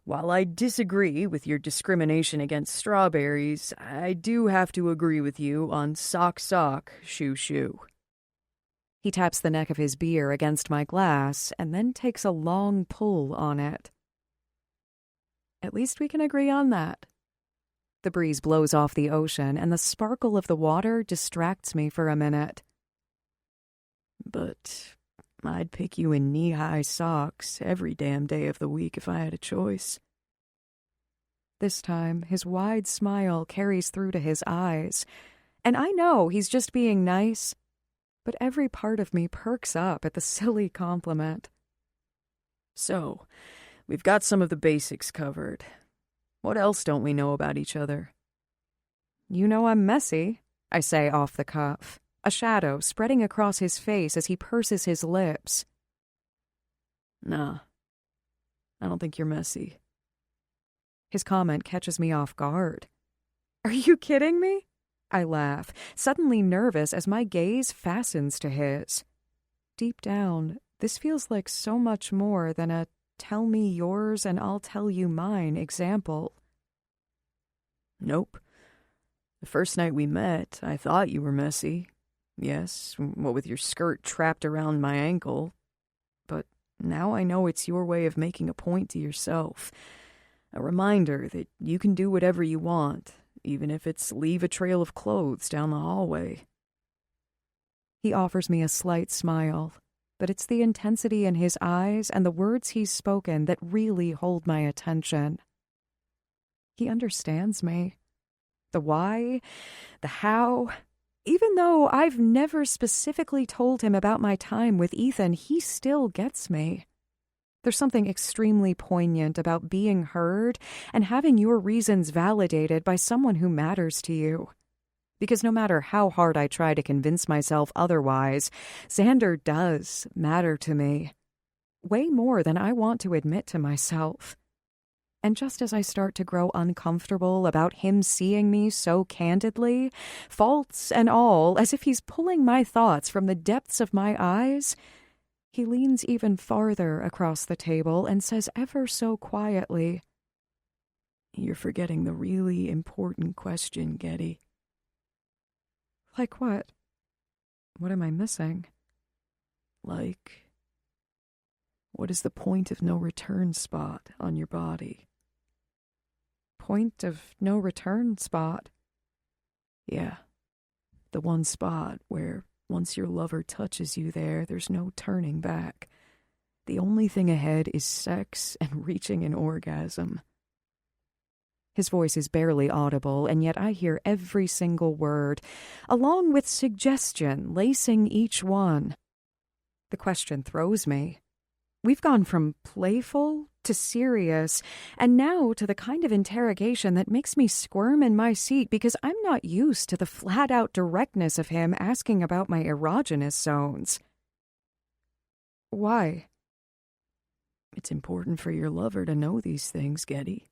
While I disagree with your discrimination against strawberries, I do have to agree with you on sock, sock, shoe, shoe. He taps the neck of his beer against my glass and then takes a long pull on it. At least we can agree on that. The breeze blows off the ocean, and the sparkle of the water distracts me for a minute. But I'd pick you in knee-high socks every damn day of the week if I had a choice. This time, his wide smile carries through to his eyes, and I know he's just being nice, but every part of me perks up at the silly compliment. So, we've got some of the basics covered. What else don't we know about each other? "You know I'm messy," I say off the cuff, a shadow spreading across his face as he purses his lips. Nah, I don't think you're messy. His comment catches me off guard. "Are you kidding me?" I laugh, suddenly nervous as my gaze fastens to his. Deep down, this feels like so much more than a "tell me yours and I'll tell you mine" example. Nope. The first night we met, I thought you were messy. Yes, what with your skirt trapped around my ankle. But now I know it's your way of making a point to yourself. A reminder that you can do whatever you want, even if it's leave a trail of clothes down the hallway. He offers me a slight smile, but it's the intensity in his eyes and the words he's spoken that really hold my attention. He understands me. The why, the how. Even though I've never specifically told him about my time with Ethan, he still gets me. There's something extremely poignant about being heard and having your reasons validated by someone who matters to you. Because no matter how hard I try to convince myself otherwise, Xander does matter to me. way more than I want to admit to myself. And just as I start to grow uncomfortable about him seeing me so candidly, faults and all, as if he's pulling my thoughts from the depths of my eyes, he leans even farther across the table and says ever so quietly, "You're forgetting the really important question, Getty." "Like what? What am I missing?" Like, what is the point of no return spot on your body? Point of no return spot? Yeah, the one spot where once your lover touches you there, there's no turning back. The only thing ahead is sex and reaching an orgasm. His voice is barely audible, and yet I hear every single word, along with suggestion lacing each one. The question throws me. We've gone from playful to serious, and now to the kind of interrogation that makes me squirm in my seat because I'm not used to the flat-out directness of him asking about my erogenous zones. Why? It's important for your lover to know these things, Getty.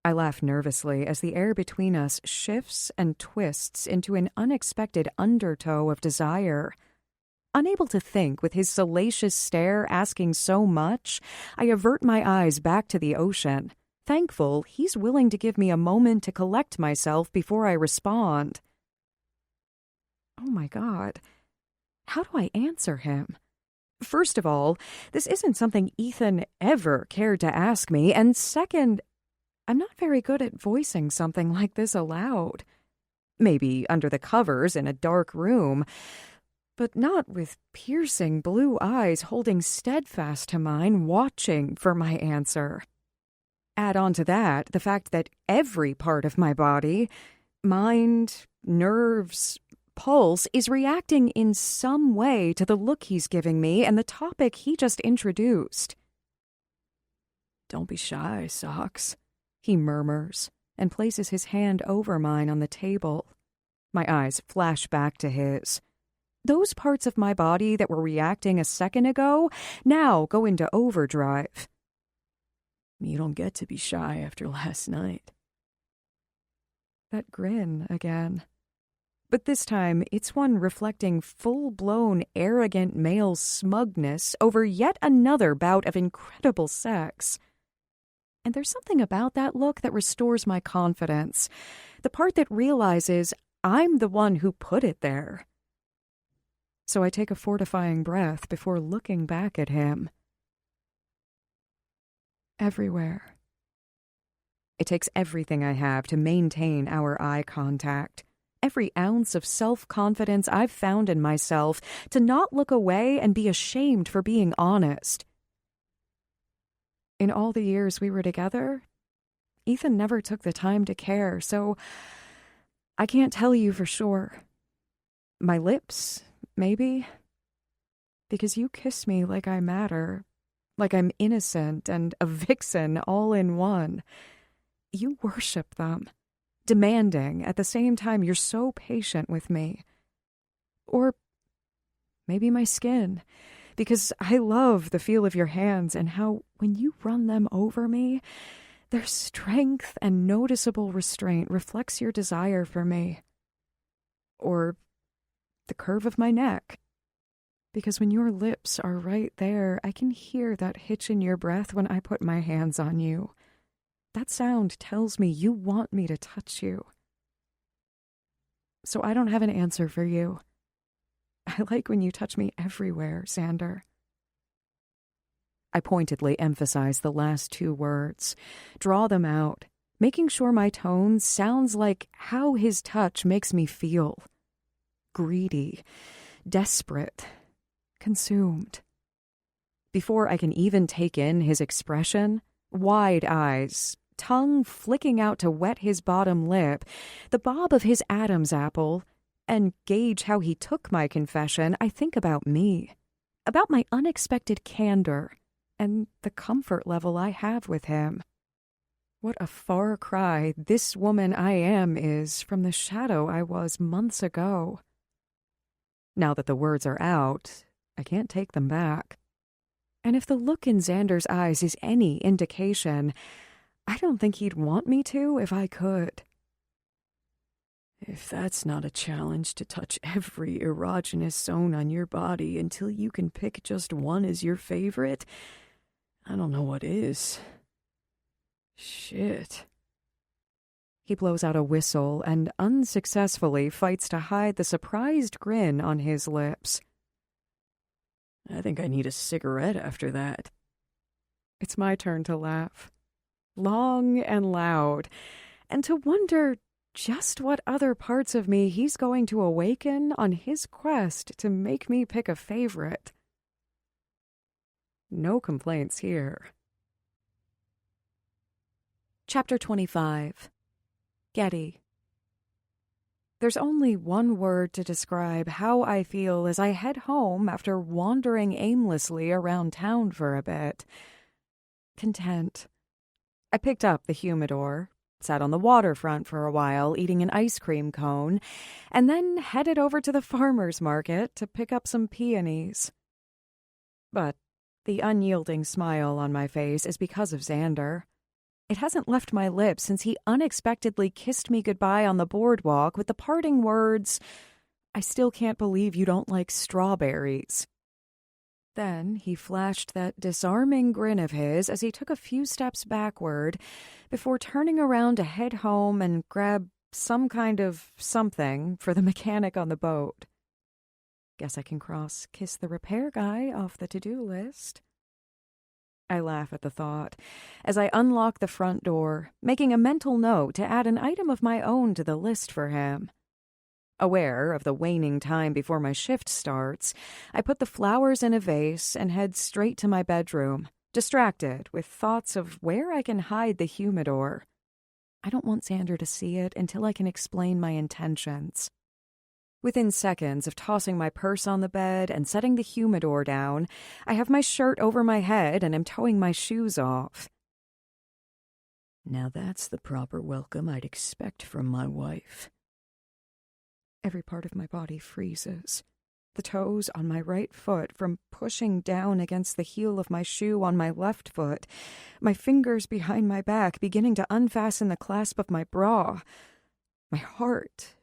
I laugh nervously as the air between us shifts and twists into an unexpected undertow of desire. Unable to think with his salacious stare asking so much, I avert my eyes back to the ocean, thankful he's willing to give me a moment to collect myself before I respond. Oh my God, how do I answer him? First of all, this isn't something Ethan ever cared to ask me, and second, I'm not very good at voicing something like this aloud. Maybe under the covers in a dark room, but not with piercing blue eyes holding steadfast to mine, watching for my answer. Add on to that the fact that every part of my body, mind, nerves, pulse, is reacting in some way to the look he's giving me and the topic he just introduced. "Don't be shy, Socks," he murmurs, and places his hand over mine on the table. My eyes flash back to his. Those parts of my body that were reacting a second ago now go into overdrive. "You don't get to be shy after last night." That grin again. But this time, it's one reflecting full-blown, arrogant male smugness over yet another bout of incredible sex. And there's something about that look that restores my confidence, the part that realizes I'm the one who put it there. So I take a fortifying breath before looking back at him. Everywhere. It takes everything I have to maintain our eye contact. Every ounce of self-confidence I've found in myself to not look away and be ashamed for being honest. In all the years we were together, Ethan never took the time to care, so I can't tell you for sure. My lips, maybe? Because you kiss me like I matter, like I'm innocent and a vixen all in one. You worship them, demanding at the same time you're so patient with me. Or maybe my skin, because I love the feel of your hands and how, when you run them over me, their strength and noticeable restraint reflects your desire for me. Or the curve of my neck, because when your lips are right there, I can hear that hitch in your breath when I put my hands on you. That sound tells me you want me to touch you. So I don't have an answer for you. I like when you touch me everywhere, Xander. I pointedly emphasize the last two words, draw them out, making sure my tone sounds like how his touch makes me feel. Greedy, desperate, consumed. Before I can even take in his expression, wide eyes, tongue flicking out to wet his bottom lip, the bob of his Adam's apple, and gauge how he took my confession, I think about me, about my unexpected candor, and the comfort level I have with him. What a far cry this woman I am is from the shadow I was months ago. Now that the words are out, I can't take them back. And if the look in Xander's eyes is any indication, I don't think he'd want me to if I could. If that's not a challenge to touch every erogenous zone on your body until you can pick just one as your favorite, I don't know what is. Shit. He blows out a whistle and unsuccessfully fights to hide the surprised grin on his lips. I think I need a cigarette after that. It's my turn to laugh, long and loud, and to wonder just what other parts of me he's going to awaken on his quest to make me pick a favorite. No complaints here. Chapter 25. Getty. There's only one word to describe how I feel as I head home after wandering aimlessly around town for a bit. Content. I picked up the humidor, sat on the waterfront for a while eating an ice cream cone, and then headed over to the farmer's market to pick up some peonies. But the unyielding smile on my face is because of Xander. It hasn't left my lips since he unexpectedly kissed me goodbye on the boardwalk with the parting words, "I still can't believe you don't like strawberries." Then he flashed that disarming grin of his as he took a few steps backward before turning around to head home and grab some kind of something for the mechanic on the boat. Guess I can cross kiss the repair guy off the to-do list. I laugh at the thought as I unlock the front door, making a mental note to add an item of my own to the list for him. Aware of the waning time before my shift starts, I put the flowers in a vase and head straight to my bedroom, distracted with thoughts of where I can hide the humidor. I don't want Xander to see it until I can explain my intentions. Within seconds of tossing my purse on the bed and setting the humidor down, I have my shirt over my head and am towing my shoes off. Now that's the proper welcome I'd expect from my wife. Every part of my body freezes. The toes on my right foot from pushing down against the heel of my shoe on my left foot, my fingers behind my back beginning to unfasten the clasp of my bra, my heart,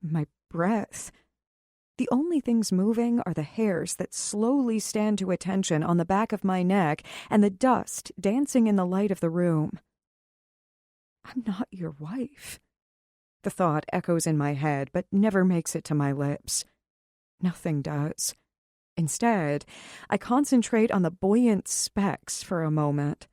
my breath. The only things moving are the hairs that slowly stand to attention on the back of my neck and the dust dancing in the light of the room. I'm not your wife. The thought echoes in my head, but never makes it to my lips. Nothing does. Instead, I concentrate on the buoyant specks for a moment.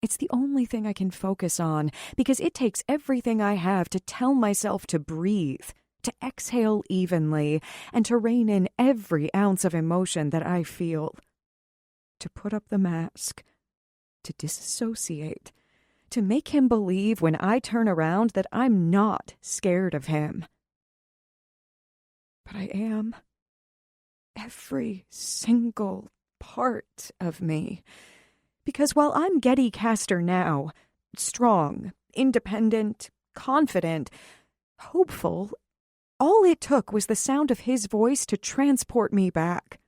It's the only thing I can focus on, because it takes everything I have to tell myself to breathe, to exhale evenly, and to rein in every ounce of emotion that I feel. To put up the mask, to disassociate, to make him believe when I turn around that I'm not scared of him. But I am. Every single part of me. Because while I'm Getty Castor now, strong, independent, confident, hopeful, all it took was the sound of his voice to transport me back.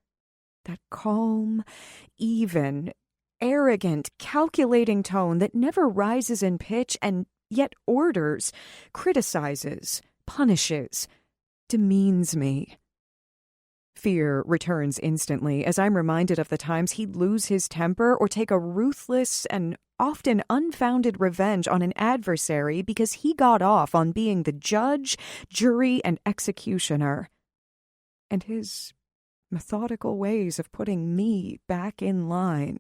That calm, even, arrogant, calculating tone that never rises in pitch and yet orders, criticizes, punishes, demeans me. Fear returns instantly as I'm reminded of the times he'd lose his temper or take a ruthless and often unfounded revenge on an adversary because he got off on being the judge, jury, and executioner. And his methodical ways of putting me back in line.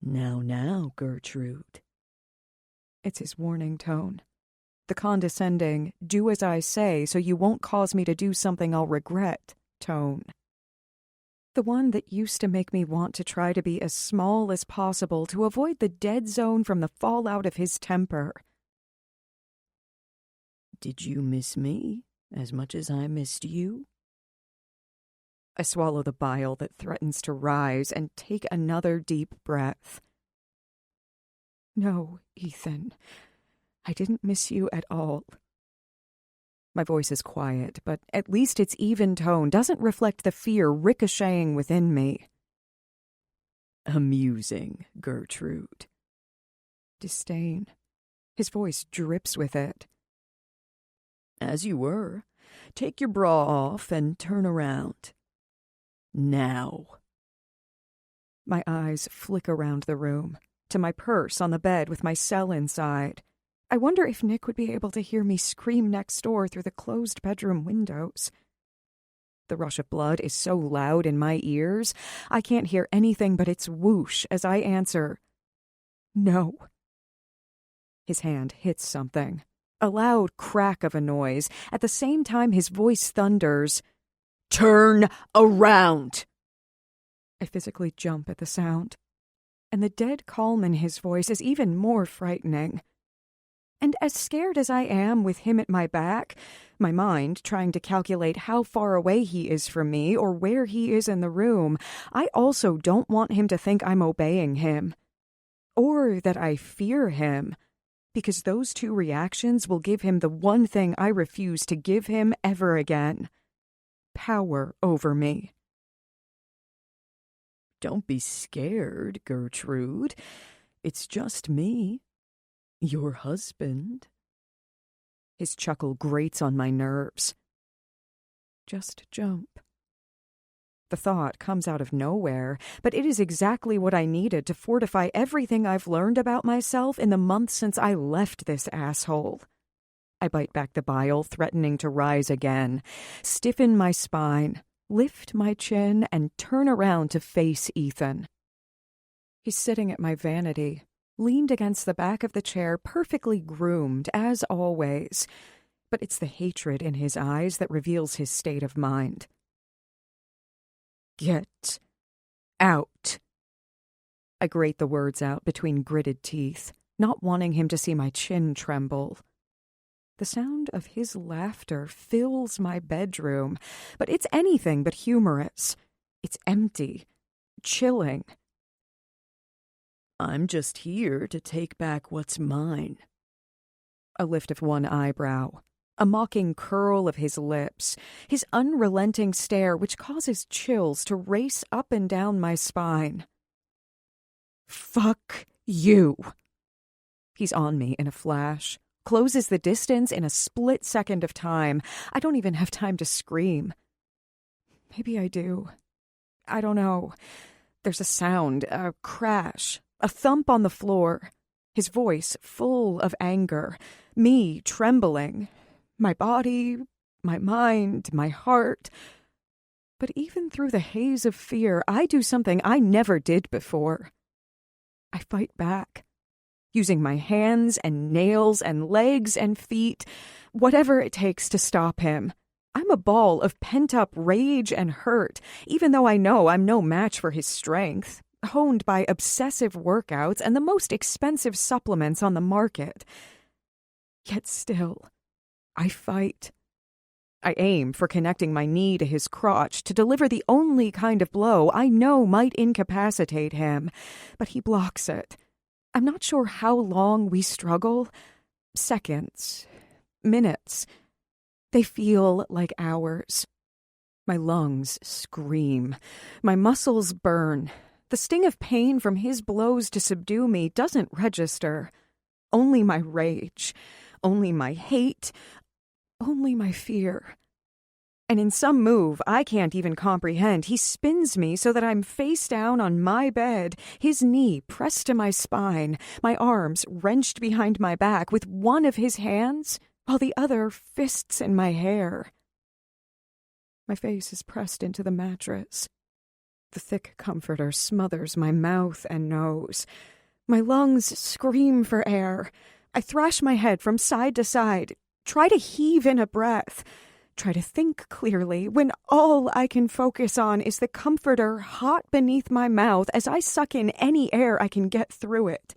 Now, Gertrude. It's his warning tone. The condescending, do as I say so you won't cause me to do something I'll regret tone. The one that used to make me want to try to be as small as possible to avoid the dead zone from the fallout of his temper. Did you miss me as much as I missed you? I swallow the bile that threatens to rise and take another deep breath. No, Ethan. I didn't miss you at all. My voice is quiet, but at least its even tone doesn't reflect the fear ricocheting within me. Amusing, Gertrude. Disdain. His voice drips with it. As you were. Take your bra off and turn around. Now. My eyes flick around the room, to my purse on the bed with my cell inside. I wonder if Nick would be able to hear me scream next door through the closed bedroom windows. The rush of blood is so loud in my ears, I can't hear anything but its whoosh as I answer, "No." His hand hits something, a loud crack of a noise. At the same time, his voice thunders, "Turn around!" I physically jump at the sound, and the dead calm in his voice is even more frightening. And as scared as I am with him at my back, my mind trying to calculate how far away he is from me or where he is in the room, I also don't want him to think I'm obeying him. Or that I fear him, because those two reactions will give him the one thing I refuse to give him ever again: power over me. Don't be scared, Gertrude. It's just me. Your husband. His chuckle grates on my nerves. Just jump. The thought comes out of nowhere, but it is exactly what I needed to fortify everything I've learned about myself in the months since I left this asshole. I bite back the bile, threatening to rise again, stiffen my spine, lift my chin, and turn around to face Ethan. He's sitting at my vanity, leaned against the back of the chair, perfectly groomed, as always. But it's the hatred in his eyes that reveals his state of mind. "Get out." I grate the words out between gritted teeth, not wanting him to see my chin tremble. The sound of his laughter fills my bedroom, but it's anything but humorous. It's empty, chilling. I'm just here to take back what's mine. A lift of one eyebrow, a mocking curl of his lips, his unrelenting stare which causes chills to race up and down my spine. "Fuck you." He's on me in a flash, closes the distance in a split second of time. I don't even have time to scream. Maybe I do. I don't know. There's a sound, a crash, a thump on the floor. His voice full of anger, me trembling, my body, my mind, my heart. But even through the haze of fear, I do something I never did before. I fight back, using my hands and nails and legs and feet, whatever it takes to stop him. I'm a ball of pent-up rage and hurt, even though I know I'm no match for his strength, honed by obsessive workouts and the most expensive supplements on the market. Yet still, I fight. I aim for connecting my knee to his crotch to deliver the only kind of blow I know might incapacitate him, but he blocks it. I'm not sure how long we struggle. Seconds. Minutes. They feel like hours. My lungs scream. My muscles burn. The sting of pain from his blows to subdue me doesn't register. Only my rage. Only my hate. Only my fear. And in some move I can't even comprehend, he spins me so that I'm face down on my bed, his knee pressed to my spine, my arms wrenched behind my back with one of his hands, while the other fists in my hair. My face is pressed into the mattress. The thick comforter smothers my mouth and nose. My lungs scream for air. I thrash my head from side to side, try to heave in a breath, try to think clearly, when all I can focus on is the comforter hot beneath my mouth as I suck in any air I can get through it.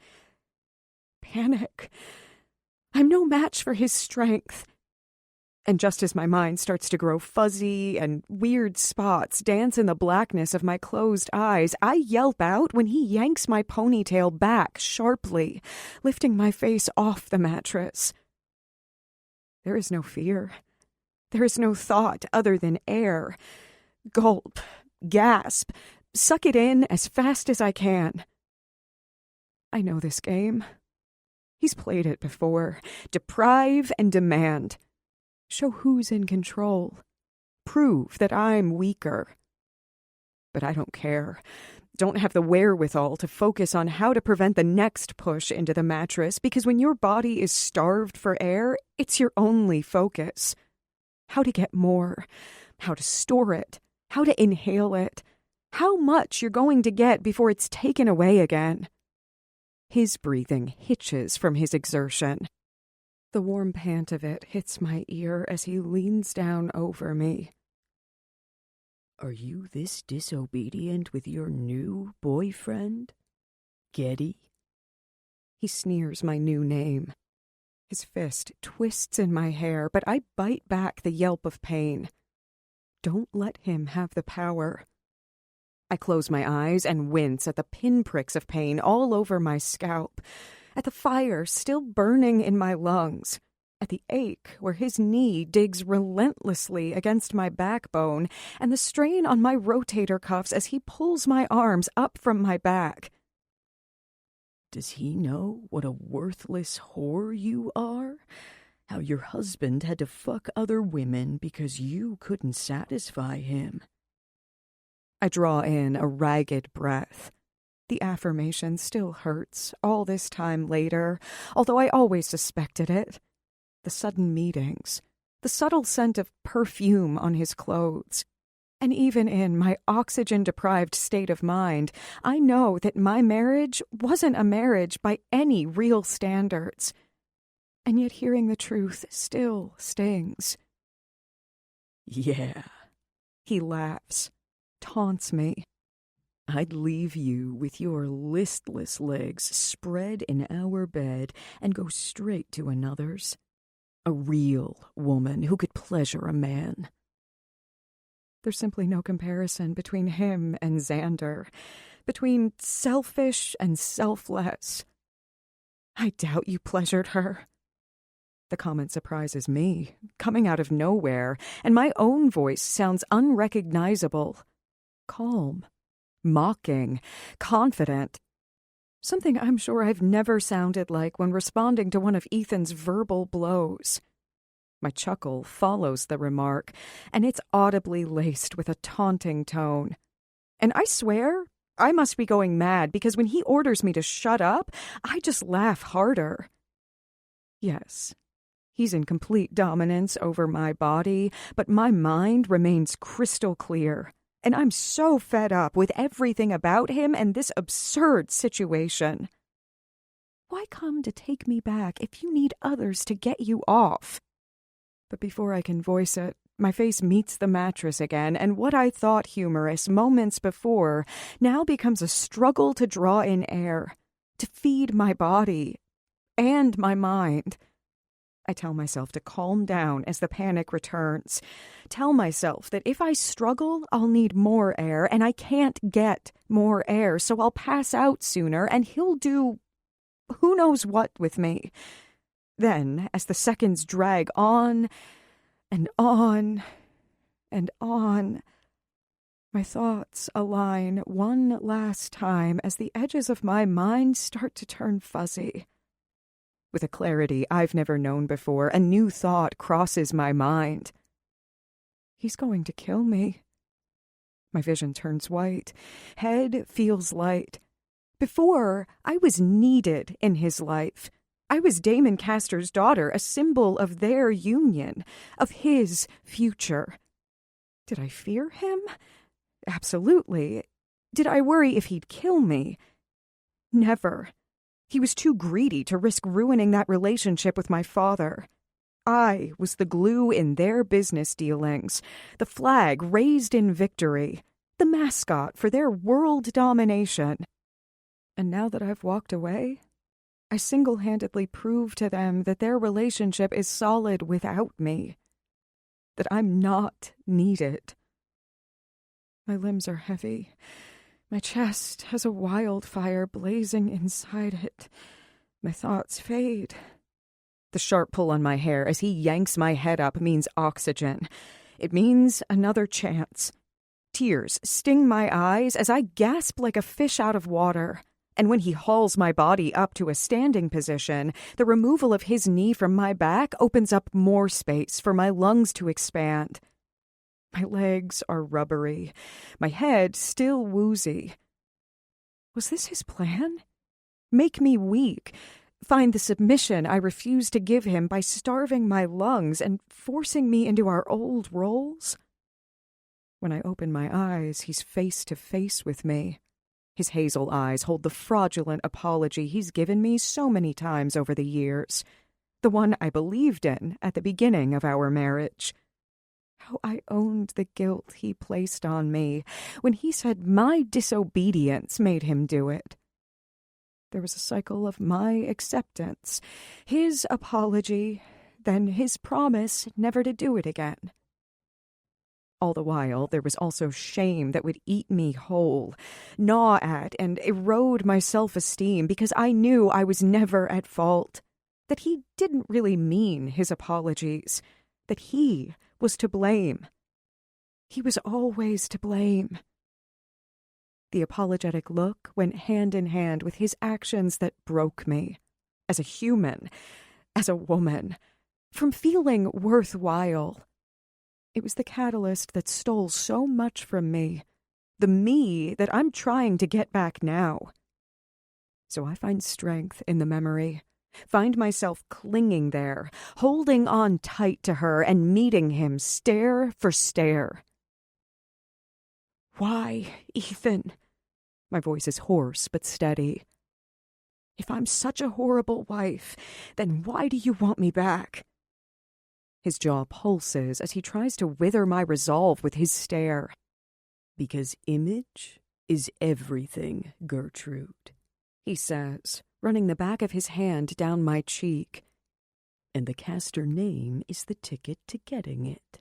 Panic. I'm no match for his strength. And just as my mind starts to grow fuzzy and weird spots dance in the blackness of my closed eyes, I yelp out when he yanks my ponytail back sharply, lifting my face off the mattress. There is no fear. There is no thought other than air. Gulp, gasp, suck it in as fast as I can. I know this game. He's played it before. Deprive and demand. Show who's in control. Prove that I'm weaker. But I don't care. Don't have the wherewithal to focus on how to prevent the next push into the mattress, because when your body is starved for air, it's your only focus. How to get more, how to store it, how to inhale it, how much you're going to get before it's taken away again. His breathing hitches from his exertion. The warm pant of it hits my ear as he leans down over me. Are you this disobedient with your new boyfriend, Getty? He sneers my new name. His fist twists in my hair, but I bite back the yelp of pain. Don't let him have the power. I close my eyes and wince at the pinpricks of pain all over my scalp, at the fire still burning in my lungs, at the ache where his knee digs relentlessly against my backbone, and the strain on my rotator cuffs as he pulls my arms up from my back. Does he know what a worthless whore you are? How your husband had to fuck other women because you couldn't satisfy him? I draw in a ragged breath. The affirmation still hurts all this time later, although I always suspected it. The sudden meetings, the subtle scent of perfume on his clothes. And even in my oxygen-deprived state of mind, I know that my marriage wasn't a marriage by any real standards. And yet hearing the truth still stings. Yeah, He laughs, taunts me. I'd leave you with your listless legs spread in our bed and go straight to another's. A real woman who could pleasure a man. There's simply no comparison between him and Xander, between selfish and selfless. I doubt you pleasured her. The comment surprises me, coming out of nowhere, and my own voice sounds unrecognizable. Calm, mocking, confident. Something I'm sure I've never sounded like when responding to one of Ethan's verbal blows. My chuckle follows the remark, and it's audibly laced with a taunting tone. And I swear, I must be going mad, because when he orders me to shut up, I just laugh harder. Yes, he's in complete dominance over my body, but my mind remains crystal clear. And I'm so fed up with everything about him and this absurd situation. Why come to take me back if you need others to get you off? But before I can voice it, my face meets the mattress again, and what I thought humorous moments before now becomes a struggle to draw in air, to feed my body and my mind. I tell myself to calm down as the panic returns. Tell myself that if I struggle, I'll need more air, and I can't get more air, so I'll pass out sooner, and he'll do who knows what with me. Then, as the seconds drag on and on and on, my thoughts align one last time as the edges of my mind start to turn fuzzy. With a clarity I've never known before, a new thought crosses my mind. He's going to kill me. My vision turns white. Head feels light. Before, I was needed in his life. I was Damon Castor's daughter, a symbol of their union, of his future. Did I fear him? Absolutely. Did I worry if he'd kill me? Never. He was too greedy to risk ruining that relationship with my father. I was the glue in their business dealings, the flag raised in victory, the mascot for their world domination. And now that I've walked away, I single-handedly prove to them that their relationship is solid without me, that I'm not needed. My limbs are heavy. My chest has a wildfire blazing inside it. My thoughts fade. The sharp pull on my hair as he yanks my head up means oxygen. It means another chance. Tears sting my eyes as I gasp like a fish out of water. And when he hauls my body up to a standing position, the removal of his knee from my back opens up more space for my lungs to expand. My legs are rubbery, my head still woozy. Was this his plan? Make me weak, find the submission I refused to give him by starving my lungs and forcing me into our old roles? When I open my eyes, he's face to face with me. His hazel eyes hold the fraudulent apology he's given me so many times over the years, the one I believed in at the beginning of our marriage. How I owned the guilt he placed on me when he said my disobedience made him do it. There was a cycle of my acceptance, his apology, then his promise never to do it again. All the while, there was also shame that would eat me whole, gnaw at and erode my self-esteem because I knew I was never at fault, that he didn't really mean his apologies, that he was to blame. He was always to blame. The apologetic look went hand in hand with his actions that broke me, as a human, as a woman, from feeling worthwhile. It was the catalyst that stole so much from me, the me that I'm trying to get back now. So I find strength in the memory, find myself clinging there, holding on tight to her and meeting him stare for stare. Why, Ethan? My voice is hoarse but steady. If I'm such a horrible wife, then why do you want me back? His jaw pulses as he tries to wither my resolve with his stare. Because image is everything, Gertrude, he says, running the back of his hand down my cheek. And the Castor name is the ticket to getting it.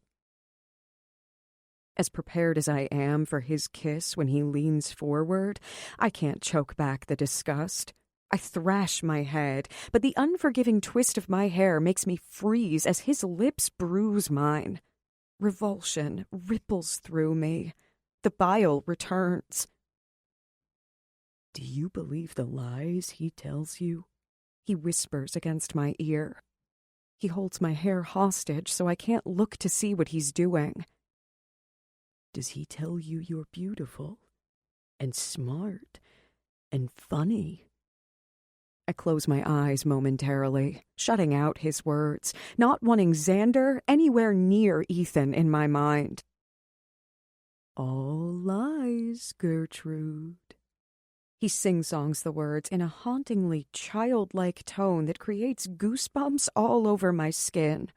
As prepared as I am for his kiss when he leans forward, I can't choke back the disgust. I thrash my head, but the unforgiving twist of my hair makes me freeze as his lips bruise mine. Revulsion ripples through me. The bile returns. Do you believe the lies he tells you? He whispers against my ear. He holds my hair hostage so I can't look to see what he's doing. Does he tell you you're beautiful and smart and funny? I close my eyes momentarily, shutting out his words, not wanting Xander anywhere near Ethan in my mind. All lies, Gertrude. He sing-songs the words in a hauntingly childlike tone that creates goosebumps all over my skin.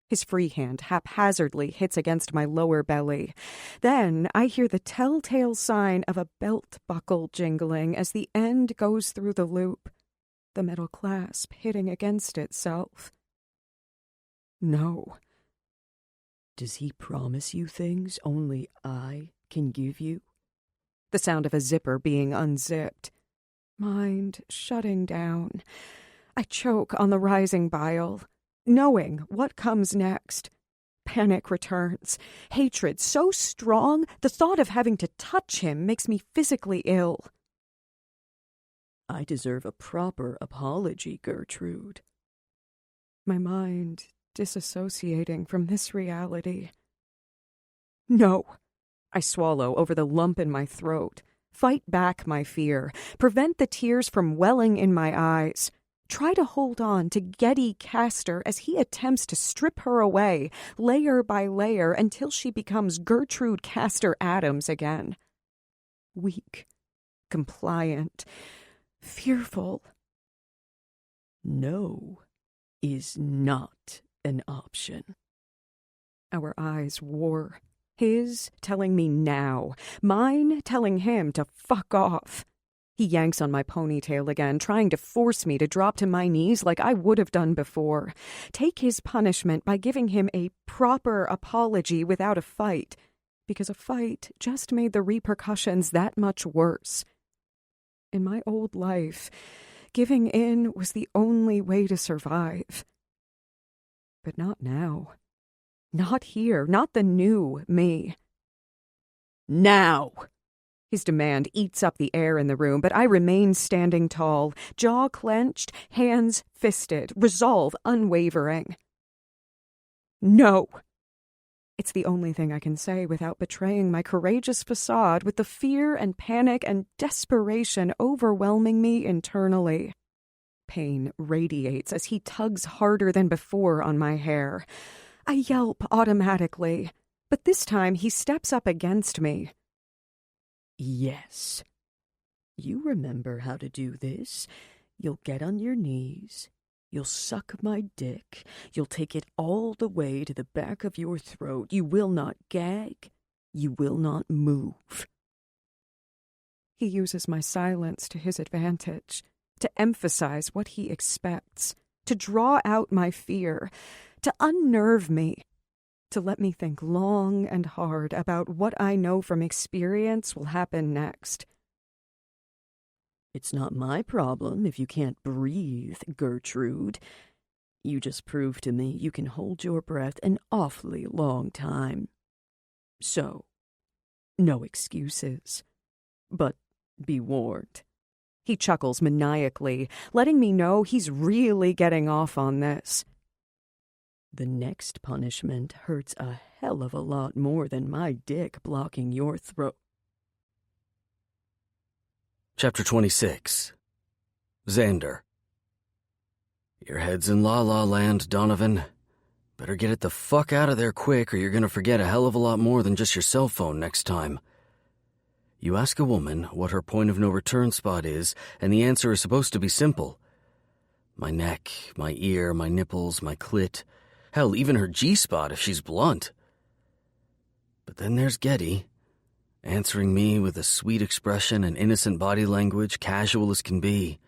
His free hand haphazardly hits against my lower belly. Then I hear the telltale sign of a belt buckle jingling as the end goes through the loop, the metal clasp hitting against itself. No. Does he promise you things only I can give you? The sound of a zipper being unzipped. Mind shutting down. I choke on the rising bile, knowing what comes next. Panic returns. Hatred so strong, the thought of having to touch him makes me physically ill. I deserve a proper apology, Gertrude. My mind disassociating from this reality. No. I swallow over the lump in my throat, fight back my fear, prevent the tears from welling in my eyes, try to hold on to Getty Castor as he attempts to strip her away, layer by layer, until she becomes Gertrude Castor Adams again. Weak, compliant, fearful. No is not an option. Our eyes war. His telling me now, mine telling him to fuck off. He yanks on my ponytail again, trying to force me to drop to my knees like I would have done before. Take his punishment by giving him a proper apology without a fight, because a fight just made the repercussions that much worse. In my old life, giving in was the only way to survive. But not now. Not here, not the new me. Now! His demand eats up the air in the room, but I remain standing tall, jaw clenched, hands fisted, resolve unwavering. No! It's the only thing I can say without betraying my courageous facade with the fear and panic and desperation overwhelming me internally. Pain radiates as he tugs harder than before on my hair. I yelp automatically, but this time he steps up against me. Yes. You remember how to do this. You'll get on your knees. You'll suck my dick. You'll take it all the way to the back of your throat. You will not gag. You will not move. He uses my silence to his advantage, to emphasize what he expects, to draw out my fear, to unnerve me, to let me think long and hard about what I know from experience will happen next. It's not my problem if you can't breathe, Gertrude. You just proved to me you can hold your breath an awfully long time. So, no excuses. But be warned. He chuckles maniacally, letting me know he's really getting off on this. The next punishment hurts a hell of a lot more than my dick blocking your throat. Chapter 26. Xander. Your head's in La-La Land, Donovan. Better get it the fuck out of there quick or you're gonna forget a hell of a lot more than just your cell phone next time. You ask a woman what her point of no return spot is, and the answer is supposed to be simple. My neck, my ear, my nipples, my clit. Hell, even her G-spot if she's blunt. But then there's Getty, answering me with a sweet expression and innocent body language, casual as can be.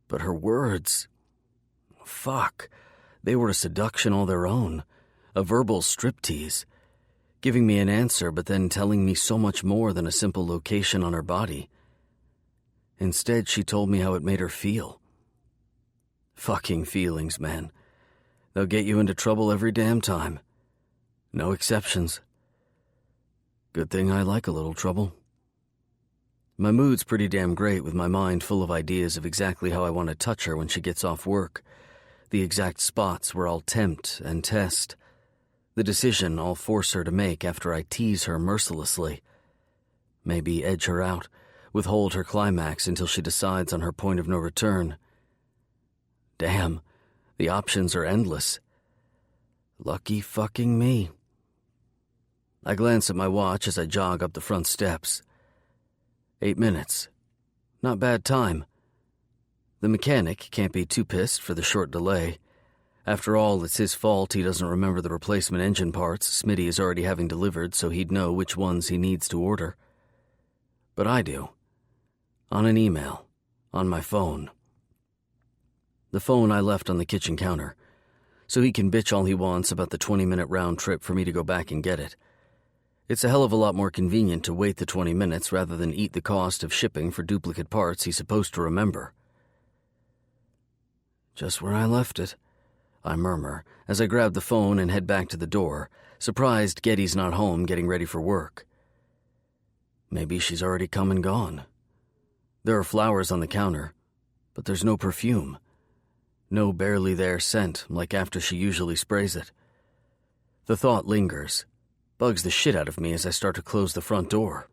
But her words, fuck, they were a seduction all their own, a verbal striptease, giving me an answer but then telling me so much more than a simple location on her body. Instead, she told me how it made her feel. Fucking feelings, man. They'll get you into trouble every damn time. No exceptions. Good thing I like a little trouble. My mood's pretty damn great with my mind full of ideas of exactly how I want to touch her when she gets off work. The exact spots where I'll tempt and test. The decision I'll force her to make after I tease her mercilessly. Maybe edge her out, withhold her climax until she decides on her point of no return. Damn, the options are endless. Lucky fucking me. I glance at my watch as I jog up the front steps. 8 minutes. Not bad time. The mechanic can't be too pissed for the short delay. After all, it's his fault he doesn't remember the replacement engine parts Smitty is already having delivered, so he'd know which ones he needs to order. But I do. On an email. On my phone. The phone I left on the kitchen counter, so he can bitch all he wants about the 20-minute round trip for me to go back and get it. It's a hell of a lot more convenient to wait the 20 minutes rather than eat the cost of shipping for duplicate parts he's supposed to remember. Just where I left it, I murmur as I grab the phone and head back to the door, surprised Getty's not home getting ready for work. Maybe she's already come and gone. There are flowers on the counter, but there's no perfume. No barely there scent like after she usually sprays it. The thought lingers, bugs the shit out of me as I start to close the front door.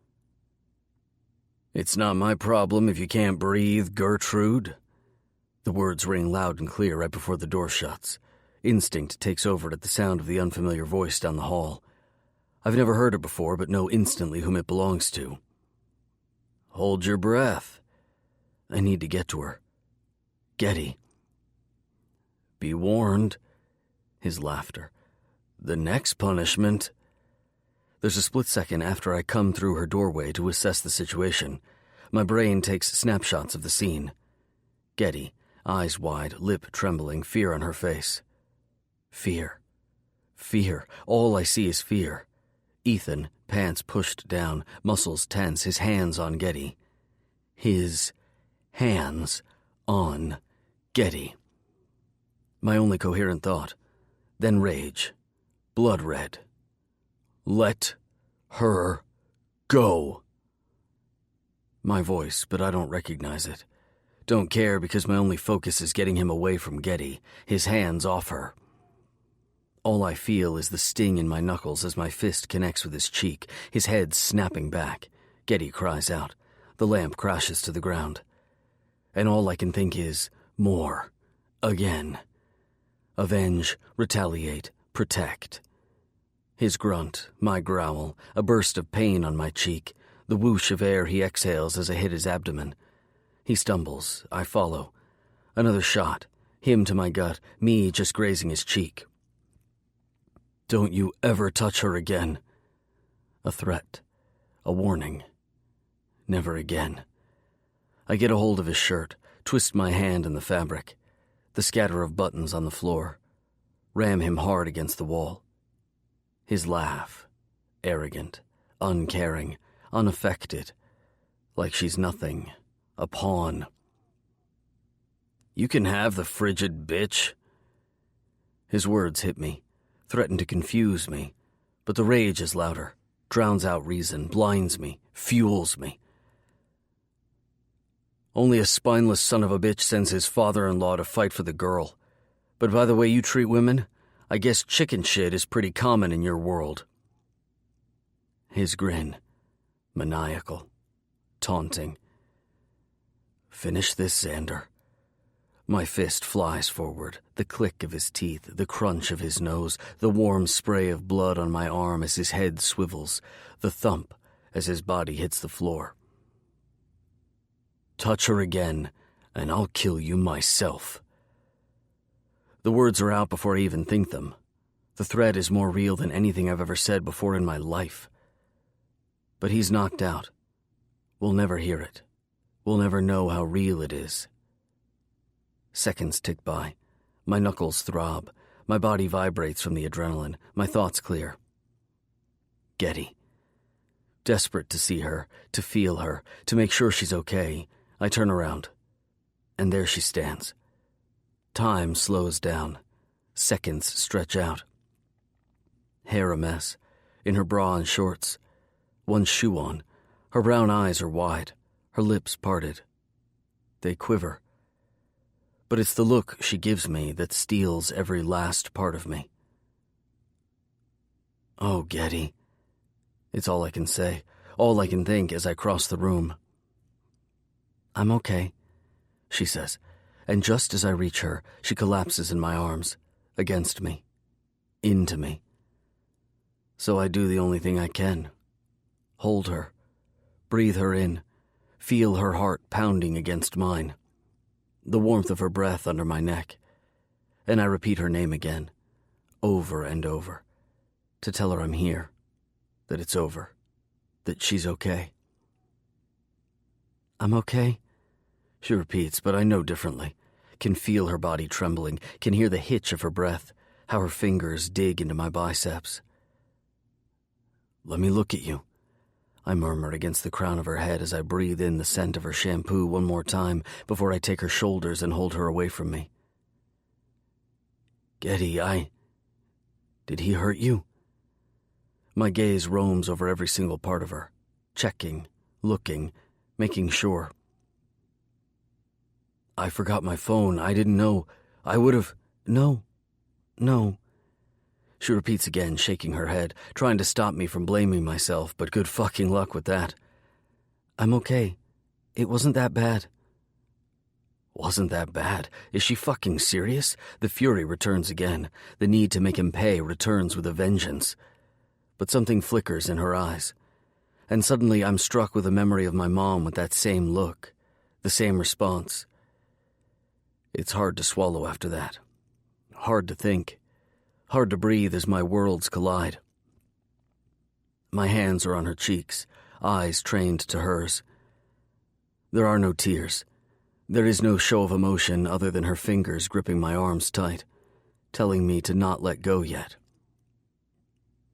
It's not my problem if you can't breathe, Gertrude. The words ring loud and clear right before the door shuts. Instinct takes over at the sound of the unfamiliar voice down the hall. I've never heard it before, but know instantly whom it belongs to. Hold your breath. I need to get to her. Getty. Be warned. His laughter. The next punishment. There's a split second after I come through her doorway to assess the situation. My brain takes snapshots of the scene. Getty, eyes wide, lip trembling, fear on her face. Fear. Fear. All I see is fear. Ethan, pants pushed down, muscles tense, his hands on Getty. His hands on Getty. My only coherent thought. Then rage. Blood red. Let her Go. My voice, but I don't recognize it. Don't care because my only focus is getting him away from Getty, his hands off her. All I feel is the sting in my knuckles as my fist connects with his cheek, his head snapping back. Getty cries out. The lamp crashes to the ground. And all I can think is, more. Again. Avenge, retaliate, protect. His grunt, my growl, a burst of pain on my cheek, the whoosh of air he exhales as I hit his abdomen. He stumbles, I follow. Another shot, him to my gut, me just grazing his cheek. Don't you ever touch her again. A threat, a warning. Never again. I get a hold of his shirt, twist my hand in the fabric, the scatter of buttons on the floor, ram him hard against the wall. His laugh, arrogant, uncaring, unaffected, like she's nothing, a pawn. You can have the frigid bitch. His words hit me, threaten to confuse me, but the rage is louder, drowns out reason, blinds me, fuels me. Only a spineless son of a bitch sends his father-in-law to fight for the girl. But by the way you treat women, I guess chicken shit is pretty common in your world. His grin, maniacal, taunting. Finish this, Xander. My fist flies forward, the click of his teeth, the crunch of his nose, the warm spray of blood on my arm as his head swivels, the thump as his body hits the floor. Touch her again, and I'll kill you myself. The words are out before I even think them. The threat is more real than anything I've ever said before in my life. But he's knocked out. We'll never hear it. We'll never know how real it is. Seconds tick by. My knuckles throb. My body vibrates from the adrenaline. My thoughts clear. Getty. Desperate to see her, to feel her, to make sure she's okay, I turn around. And there she stands. Time slows down. Seconds stretch out. Hair a mess. In her bra and shorts. One shoe on. Her brown eyes are wide. Her lips parted. They quiver. But it's the look she gives me that steals every last part of me. Oh, Getty. It's all I can say, all I can think as I cross the room. I'm okay, she says, and just as I reach her, she collapses in my arms, against me, into me. So I do the only thing I can. Hold her, breathe her in, feel her heart pounding against mine, the warmth of her breath under my neck, and I repeat her name again, over and over, to tell her I'm here, that it's over, that she's okay. I'm okay, she repeats, but I know differently, can feel her body trembling, can hear the hitch of her breath, how her fingers dig into my biceps. Let me look at you, I murmur against the crown of her head as I breathe in the scent of her shampoo one more time before I take her shoulders and hold her away from me. Getty, Did he hurt you? My gaze roams over every single part of her, checking, looking, making sure. I forgot my phone. I didn't know. I would have... No. She repeats again, shaking her head, trying to stop me from blaming myself, but good fucking luck with that. I'm okay. It wasn't that bad. Wasn't that bad? Is she fucking serious? The fury returns again. The need to make him pay returns with a vengeance. But something flickers in her eyes. And suddenly I'm struck with a memory of my mom with that same look, the same response. It's hard to swallow after that. Hard to think. Hard to breathe as my worlds collide. My hands are on her cheeks, eyes trained to hers. There are no tears. There is no show of emotion other than her fingers gripping my arms tight, telling me to not let go yet.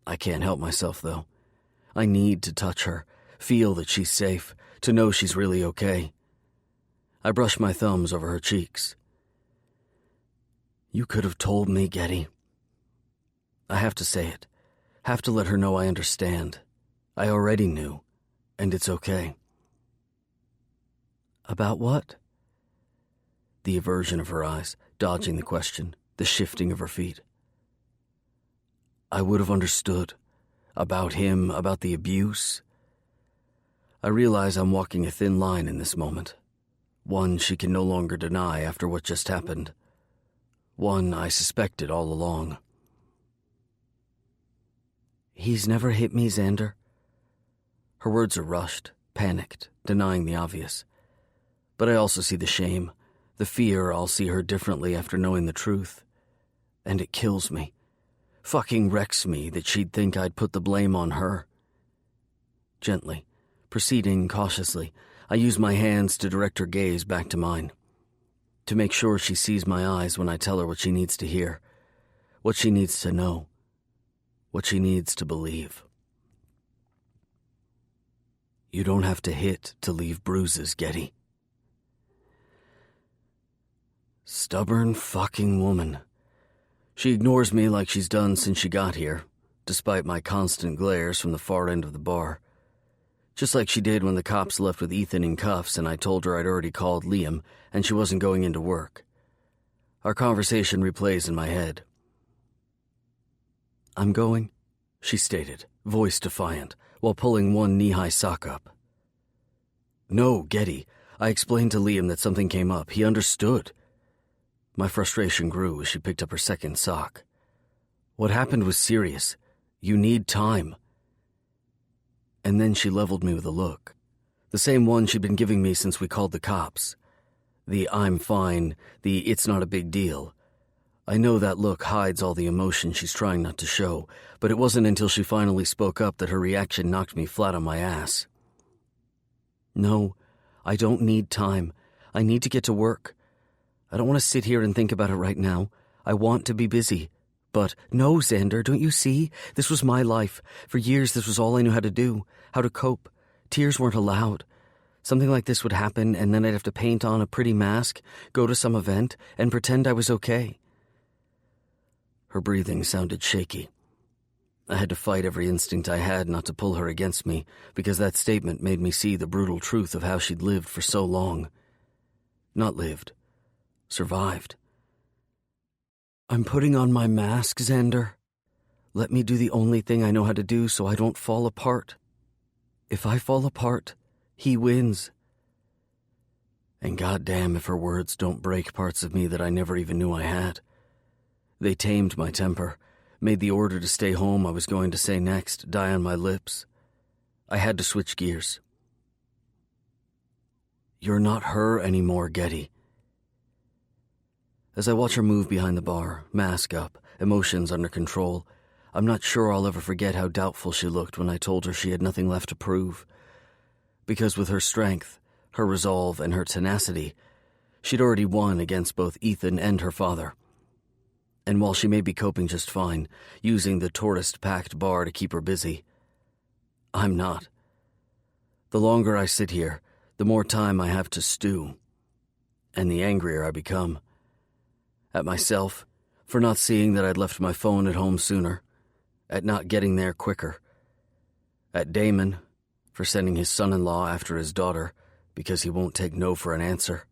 I can't help myself, though. I need to touch her, feel that she's safe, to know she's really okay. I brush my thumbs over her cheeks. You could have told me, Getty. I have to say it. Have to let her know I understand. I already knew. And it's okay. About what? The aversion of her eyes, dodging the question, the shifting of her feet. I would have understood. About him, about the abuse. I realize I'm walking a thin line in this moment. One she can no longer deny after what just happened. One I suspected all along. He's never hit me, Xander. Her words are rushed, panicked, denying the obvious. But I also see the shame, the fear I'll see her differently after knowing the truth. And it kills me. Fucking wrecks me that she'd think I'd put the blame on her. Gently, proceeding cautiously, I use my hands to direct her gaze back to mine. To make sure she sees my eyes when I tell her what she needs to hear, what she needs to know, what she needs to believe. You don't have to hit to leave bruises, Getty. Stubborn fucking woman. She ignores me like she's done since she got here, despite my constant glares from the far end of the bar. Just like she did when the cops left with Ethan in cuffs and I told her I'd already called Liam and she wasn't going into work. Our conversation replays in my head. I'm going, she stated, voice defiant, while pulling one knee-high sock up. No, Getty. I explained to Liam that something came up. He understood. My frustration grew as she picked up her second sock. What happened was serious. You need time. And then she leveled me with a look. The same one she'd been giving me since we called the cops. The I'm fine, the it's not a big deal. I know that look hides all the emotion she's trying not to show, but it wasn't until she finally spoke up that her reaction knocked me flat on my ass. No, I don't need time. I need to get to work. I don't want to sit here and think about it right now. I want to be busy. But no, Xander, don't you see? This was my life. For years, this was all I knew how to do, how to cope. Tears weren't allowed. Something like this would happen, and then I'd have to paint on a pretty mask, go to some event, and pretend I was okay. Her breathing sounded shaky. I had to fight every instinct I had not to pull her against me, because that statement made me see the brutal truth of how she'd lived for so long. Not lived. Survived. I'm putting on my mask, Xander. Let me do the only thing I know how to do so I don't fall apart. If I fall apart, he wins. And goddamn if her words don't break parts of me that I never even knew I had. They tamed my temper, made the order to stay home I was going to say next die on my lips. I had to switch gears. You're not her anymore, Getty. As I watch her move behind the bar, mask up, emotions under control, I'm not sure I'll ever forget how doubtful she looked when I told her she had nothing left to prove. Because with her strength, her resolve, and her tenacity, she'd already won against both Ethan and her father. And while she may be coping just fine, using the tourist-packed bar to keep her busy, I'm not. The longer I sit here, the more time I have to stew, and the angrier I become. At myself, for not seeing that I'd left my phone at home sooner, at not getting there quicker. At Damon, for sending his son-in-law after his daughter because he won't take no for an answer.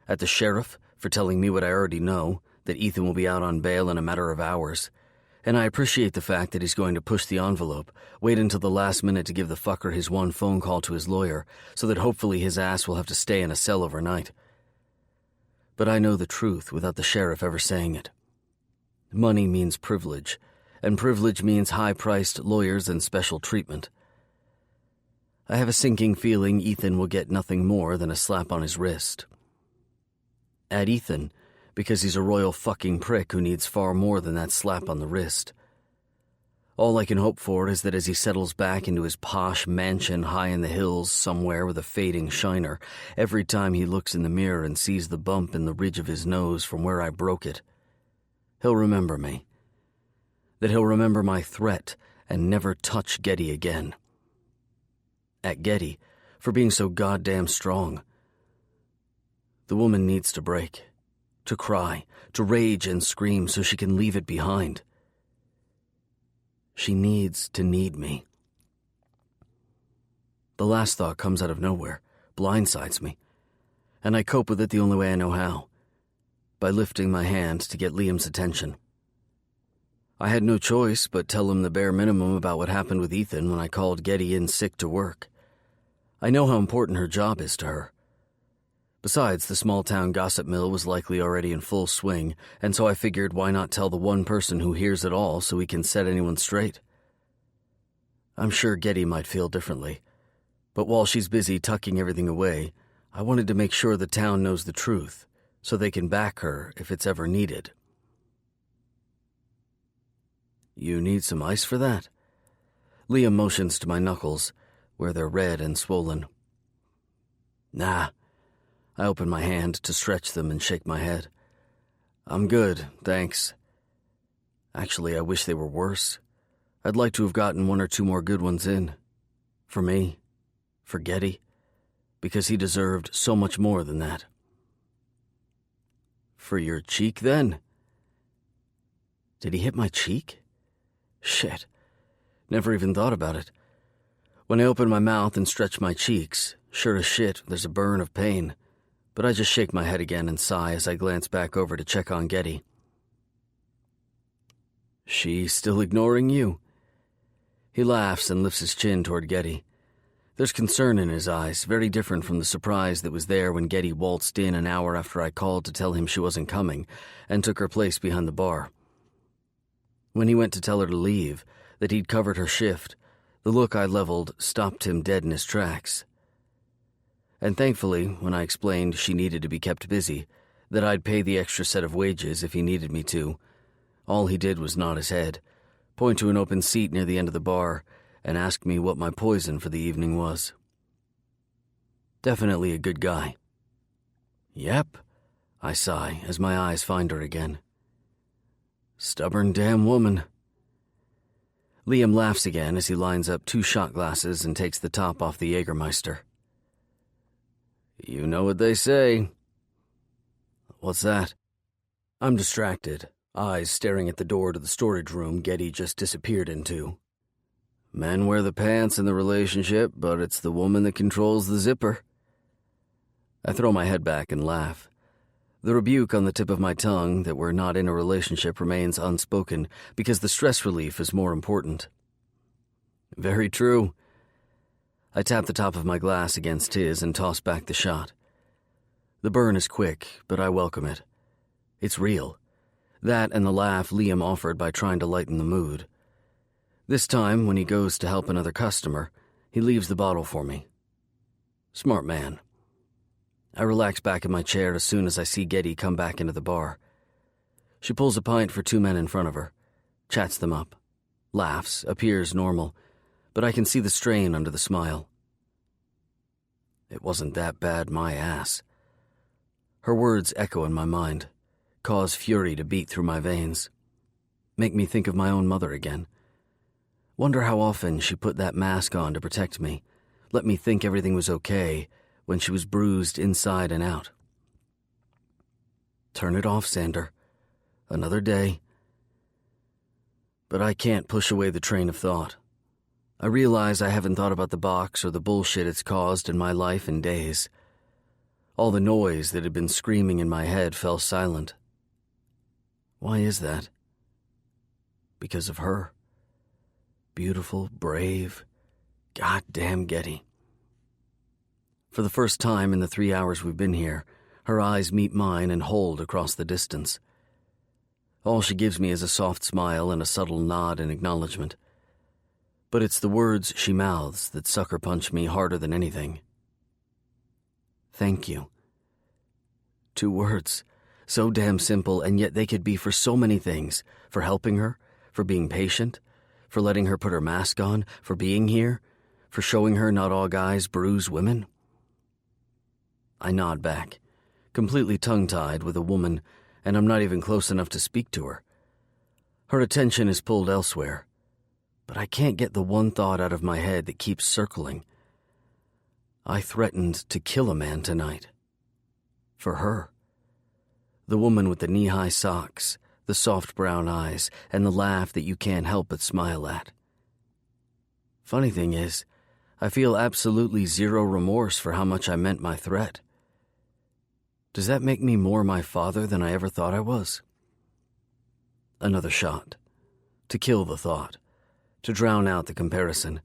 At the sheriff, for telling me what I already know, that Ethan will be out on bail in a matter of hours. And I appreciate the fact that he's going to push the envelope, wait until the last minute to give the fucker his one phone call to his lawyer, so that hopefully his ass will have to stay in a cell overnight. But I know the truth without the sheriff ever saying it. Money means privilege, and privilege means high-priced lawyers and special treatment. I have a sinking feeling Ethan will get nothing more than a slap on his wrist. At Ethan, because he's a royal fucking prick who needs far more than that slap on the wrist. All I can hope for is that as he settles back into his posh mansion high in the hills somewhere with a fading shiner, every time he looks in the mirror and sees the bump in the ridge of his nose from where I broke it, he'll remember me. That he'll remember my threat and never touch Getty again. At Getty, for being so goddamn strong. The woman needs to break, to cry, to rage and scream so she can leave it behind. She needs to need me. The last thought comes out of nowhere, blindsides me, and I cope with it the only way I know how, by lifting my hand to get Liam's attention. I had no choice but tell him the bare minimum about what happened with Ethan when I called Getty in sick to work. I know how important her job is to her. Besides, the small-town gossip mill was likely already in full swing, and so I figured why not tell the one person who hears it all so we can set anyone straight. I'm sure Getty might feel differently, but while she's busy tucking everything away, I wanted to make sure the town knows the truth, so they can back her if it's ever needed. You need some ice for that? Liam motions to my knuckles, where they're red and swollen. Nah. I open my hand to stretch them and shake my head. I'm good, thanks. Actually, I wish they were worse. I'd like to have gotten 1 or 2 more good ones in. For me. For Getty. Because he deserved so much more than that. For your cheek, then? Did he hit my cheek? Shit. Never even thought about it. When I open my mouth and stretch my cheeks, sure as shit, there's a burn of pain. But I just shake my head again and sigh as I glance back over to check on Getty. She's still ignoring you? He laughs and lifts his chin toward Getty. There's concern in his eyes, very different from the surprise that was there when Getty waltzed in an hour after I called to tell him she wasn't coming and took her place behind the bar. When he went to tell her to leave, that he'd covered her shift, the look I leveled stopped him dead in his tracks. And thankfully, when I explained she needed to be kept busy, that I'd pay the extra set of wages if he needed me to, all he did was nod his head, point to an open seat near the end of the bar, and ask me what my poison for the evening was. Definitely a good guy. Yep, I sigh as my eyes find her again. Stubborn damn woman. Liam laughs again as he lines up 2 shot glasses and takes the top off the Jägermeister. You know what they say. What's that? I'm distracted, eyes staring at the door to the storage room Getty just disappeared into. Men wear the pants in the relationship, but it's the woman that controls the zipper. I throw my head back and laugh. The rebuke on the tip of my tongue that we're not in a relationship remains unspoken because the stress relief is more important. Very true. I tap the top of my glass against his and toss back the shot. The burn is quick, but I welcome it. It's real. That and the laugh Liam offered by trying to lighten the mood. This time, when he goes to help another customer, he leaves the bottle for me. Smart man. I relax back in my chair as soon as I see Getty come back into the bar. She pulls a pint for 2 men in front of her, chats them up, laughs, appears normal, but I can see the strain under the smile. It wasn't that bad, my ass. Her words echo in my mind, cause fury to beat through my veins, make me think of my own mother again. Wonder how often she put that mask on to protect me, let me think everything was okay when she was bruised inside and out. Turn it off, Sander. Another day. But I can't push away the train of thought. I realize I haven't thought about the box or the bullshit it's caused in my life in days. All the noise that had been screaming in my head fell silent. Why is that? Because of her. Beautiful, brave, goddamn Getty. For the first time in the 3 hours we've been here, her eyes meet mine and hold across the distance. All she gives me is a soft smile and a subtle nod in acknowledgement. But it's the words she mouths that sucker punch me harder than anything. Thank you. 2 words, so damn simple, and yet they could be for so many things. For helping her, for being patient, for letting her put her mask on, for being here, for showing her not all guys bruise women. I nod back, completely tongue-tied with a woman, and I'm not even close enough to speak to her. Her attention is pulled elsewhere, but I can't get the one thought out of my head that keeps circling. I threatened to kill a man tonight. For her. The woman with the knee-high socks, the soft brown eyes, and the laugh that you can't help but smile at. Funny thing is, I feel absolutely zero remorse for how much I meant my threat. Does that make me more my father than I ever thought I was? Another shot. To kill the thought. To drown out the comparison.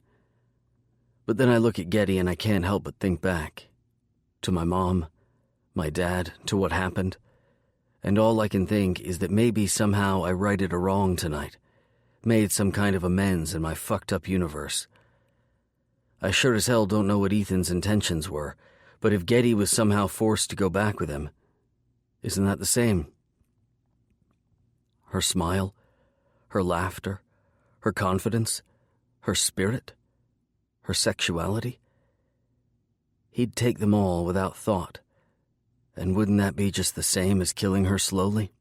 But then I look at Getty and I can't help but think back. To my mom, my dad, to what happened. And all I can think is that maybe somehow I righted a wrong tonight. Made some kind of amends in my fucked up universe. I sure as hell don't know what Ethan's intentions were, but if Getty was somehow forced to go back with him, isn't that the same? Her smile, her laughter, her confidence, her spirit, her sexuality. He'd take them all without thought, and wouldn't that be just the same as killing her slowly?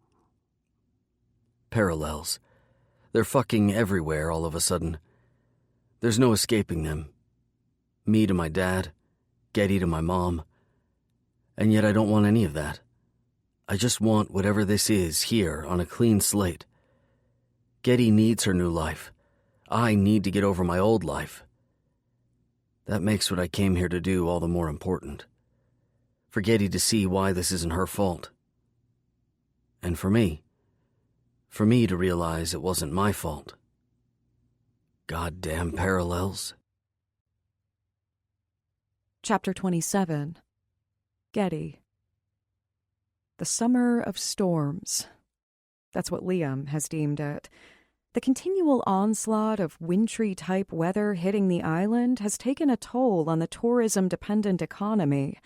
Parallels. They're fucking everywhere all of a sudden. There's no escaping them. Me to my dad, Getty to my mom. And yet I don't want any of that. I just want whatever this is here on a clean slate. Getty needs her new life. I need to get over my old life. That makes what I came here to do all the more important. For Getty to see why this isn't her fault. And for me to realize it wasn't my fault. Goddamn parallels. Chapter 27. Getty. The summer of storms. That's what Liam has deemed it. The continual onslaught of wintry-type weather hitting the island has taken a toll on the tourism-dependent economy.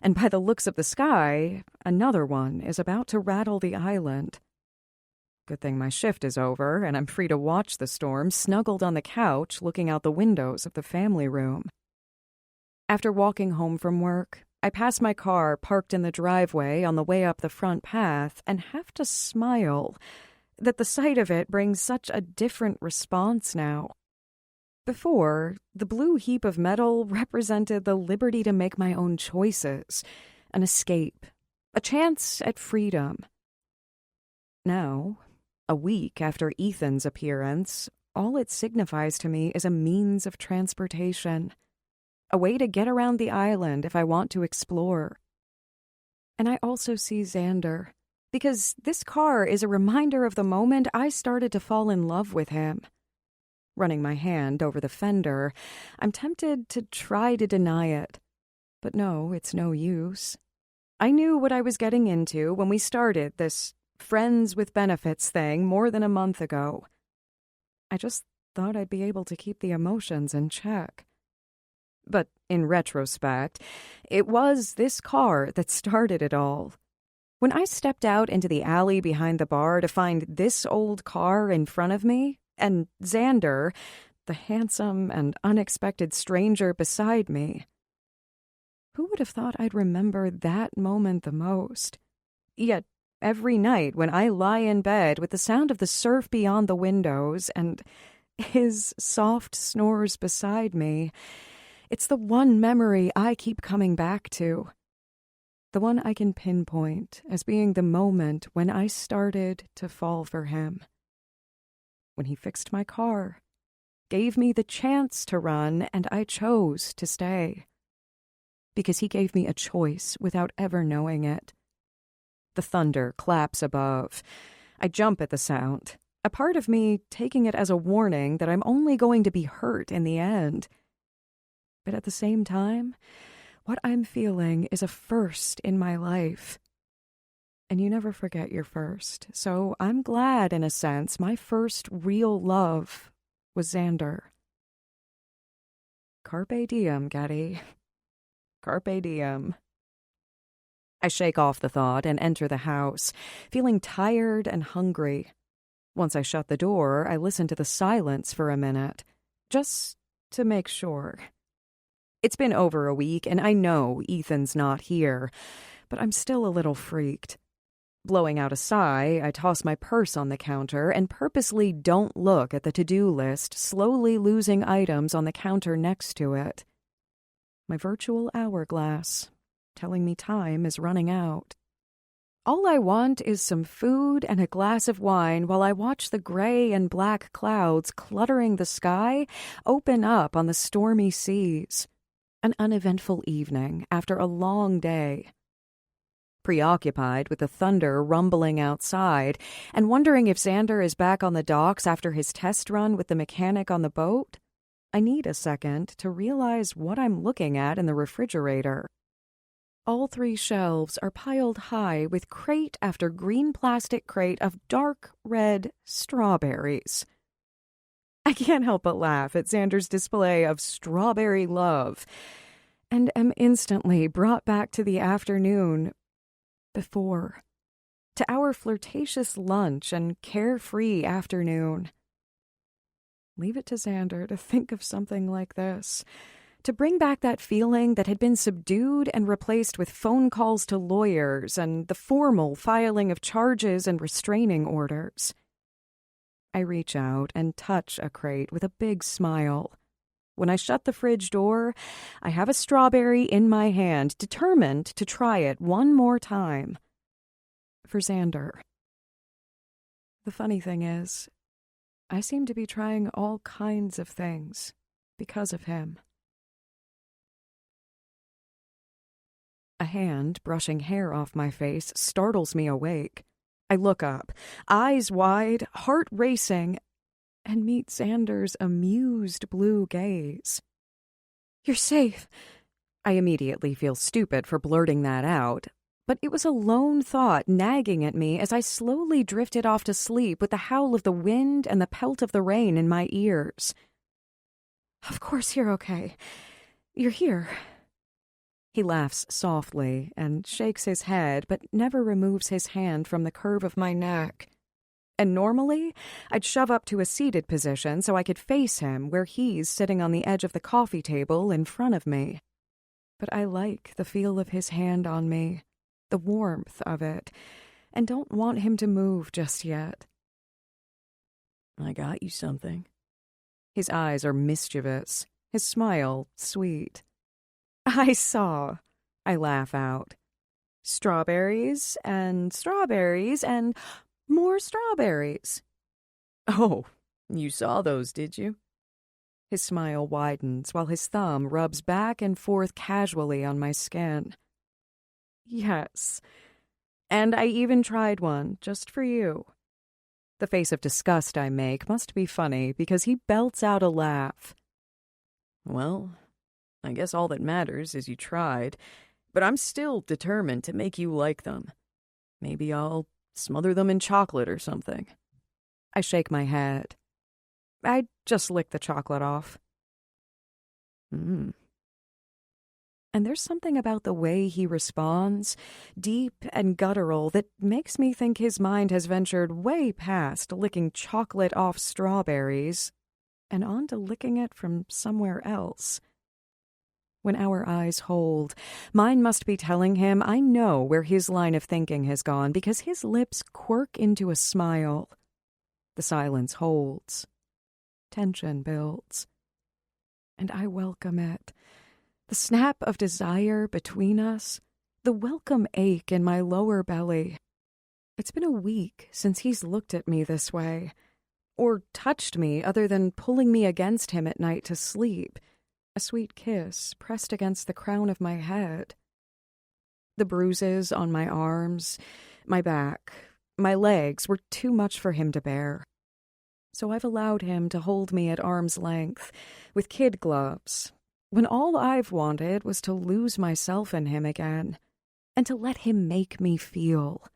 And by the looks of the sky, another one is about to rattle the island. Good thing my shift is over, and I'm free to watch the storm snuggled on the couch looking out the windows of the family room. After walking home from work, I pass my car parked in the driveway on the way up the front path and have to smile that the sight of it brings such a different response now. Before, the blue heap of metal represented the liberty to make my own choices, an escape, a chance at freedom. Now, a week after Ethan's appearance, all it signifies to me is a means of transportation. A way to get around the island if I want to explore. And I also see Xander, because this car is a reminder of the moment I started to fall in love with him. Running my hand over the fender, I'm tempted to try to deny it. But no, it's no use. I knew what I was getting into when we started this friends with benefits thing more than a month ago. I just thought I'd be able to keep the emotions in check. But in retrospect, it was this car that started it all. When I stepped out into the alley behind the bar to find this old car in front of me, and Xander, the handsome and unexpected stranger beside me, who would have thought I'd remember that moment the most? Yet every night when I lie in bed with the sound of the surf beyond the windows and his soft snores beside me, it's the one memory I keep coming back to. The one I can pinpoint as being the moment when I started to fall for him. When he fixed my car, gave me the chance to run, and I chose to stay. Because he gave me a choice without ever knowing it. The thunder claps above. I jump at the sound, a part of me taking it as a warning that I'm only going to be hurt in the end. But at the same time, what I'm feeling is a first in my life. And you never forget your first, so I'm glad, in a sense, my first real love was Xander. Carpe diem, Getty. Carpe diem. I shake off the thought and enter the house, feeling tired and hungry. Once I shut the door, I listen to the silence for a minute, just to make sure. It's been over a week, and I know Ethan's not here, but I'm still a little freaked. Blowing out a sigh, I toss my purse on the counter and purposely don't look at the to-do list, slowly losing items on the counter next to it. My virtual hourglass, telling me time is running out. All I want is some food and a glass of wine while I watch the gray and black clouds cluttering the sky open up on the stormy seas. An uneventful evening after a long day. Preoccupied with the thunder rumbling outside and wondering if Xander is back on the docks after his test run with the mechanic on the boat, I need a second to realize what I'm looking at in the refrigerator. All 3 shelves are piled high with crate after green plastic crate of dark red strawberries. I can't help but laugh at Xander's display of strawberry love, and am instantly brought back to the afternoon before, to our flirtatious lunch and carefree afternoon. Leave it to Xander to think of something like this, to bring back that feeling that had been subdued and replaced with phone calls to lawyers and the formal filing of charges and restraining orders. I reach out and touch a crate with a big smile. When I shut the fridge door, I have a strawberry in my hand, determined to try it one more time. For Xander. The funny thing is, I seem to be trying all kinds of things because of him. A hand brushing hair off my face startles me awake. I look up, eyes wide, heart racing, and meet Xander's amused blue gaze. "You're safe." I immediately feel stupid for blurting that out, but it was a lone thought nagging at me as I slowly drifted off to sleep with the howl of the wind and the pelt of the rain in my ears. "Of course you're okay. You're here." He laughs softly and shakes his head, but never removes his hand from the curve of my neck. And normally, I'd shove up to a seated position so I could face him where he's sitting on the edge of the coffee table in front of me. But I like the feel of his hand on me, the warmth of it, and don't want him to move just yet. "I got you something." His eyes are mischievous, his smile sweet. "I saw," I laugh out. "Strawberries and more strawberries." "Oh, you saw those, did you?" His smile widens while his thumb rubs back and forth casually on my skin. "Yes. And I even tried one just for you." The face of disgust I make must be funny because he belts out a laugh. "Well, I guess all that matters is you tried, but I'm still determined to make you like them. Maybe I'll smother them in chocolate or something." I shake my head. "I just lick the chocolate off." And there's something about the way he responds, deep and guttural, that makes me think his mind has ventured way past licking chocolate off strawberries and on to licking it from somewhere else. When our eyes hold, mine must be telling him I know where his line of thinking has gone because his lips quirk into a smile. The silence holds. Tension builds. And I welcome it. The snap of desire between us, the welcome ache in my lower belly. It's been a week since he's looked at me this way, or touched me other than pulling me against him at night to sleep. A sweet kiss pressed against the crown of my head. The bruises on my arms, my back, my legs were too much for him to bear. So I've allowed him to hold me at arm's length, with kid gloves, when all I've wanted was to lose myself in him again, and to let him make me feel.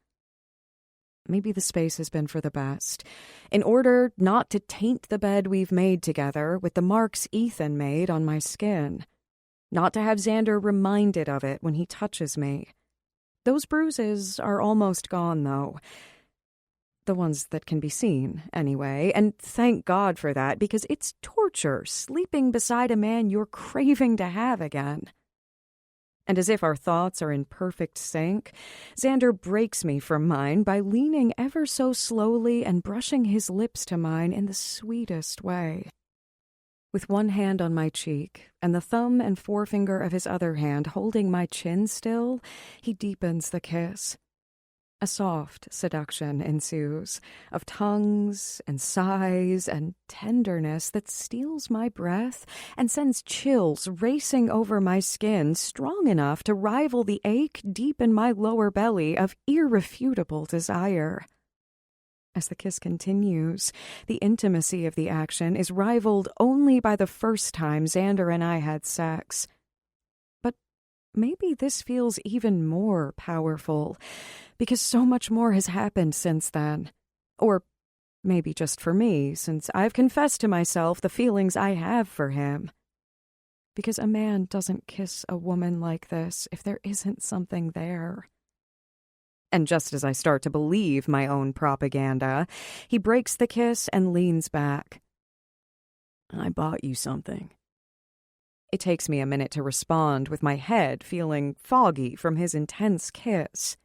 Maybe the space has been for the best, in order not to taint the bed we've made together with the marks Ethan made on my skin, not to have Xander reminded of it when he touches me. Those bruises are almost gone, though. The ones that can be seen, anyway, and thank God for that, because it's torture sleeping beside a man you're craving to have again. And as if our thoughts are in perfect sync, Xander breaks me from mine by leaning ever so slowly and brushing his lips to mine in the sweetest way. With one hand on my cheek and the thumb and forefinger of his other hand holding my chin still, he deepens the kiss. A soft seduction ensues, of tongues and sighs and tenderness that steals my breath and sends chills racing over my skin strong enough to rival the ache deep in my lower belly of irrefutable desire. As the kiss continues, the intimacy of the action is rivaled only by the first time Xander and I had sex. But maybe this feels even more powerful, because so much more has happened since then. Or maybe just for me, since I've confessed to myself the feelings I have for him. Because a man doesn't kiss a woman like this if there isn't something there. And just as I start to believe my own propaganda, he breaks the kiss and leans back. I bought you something. It takes me a minute to respond, with my head feeling foggy from his intense kiss.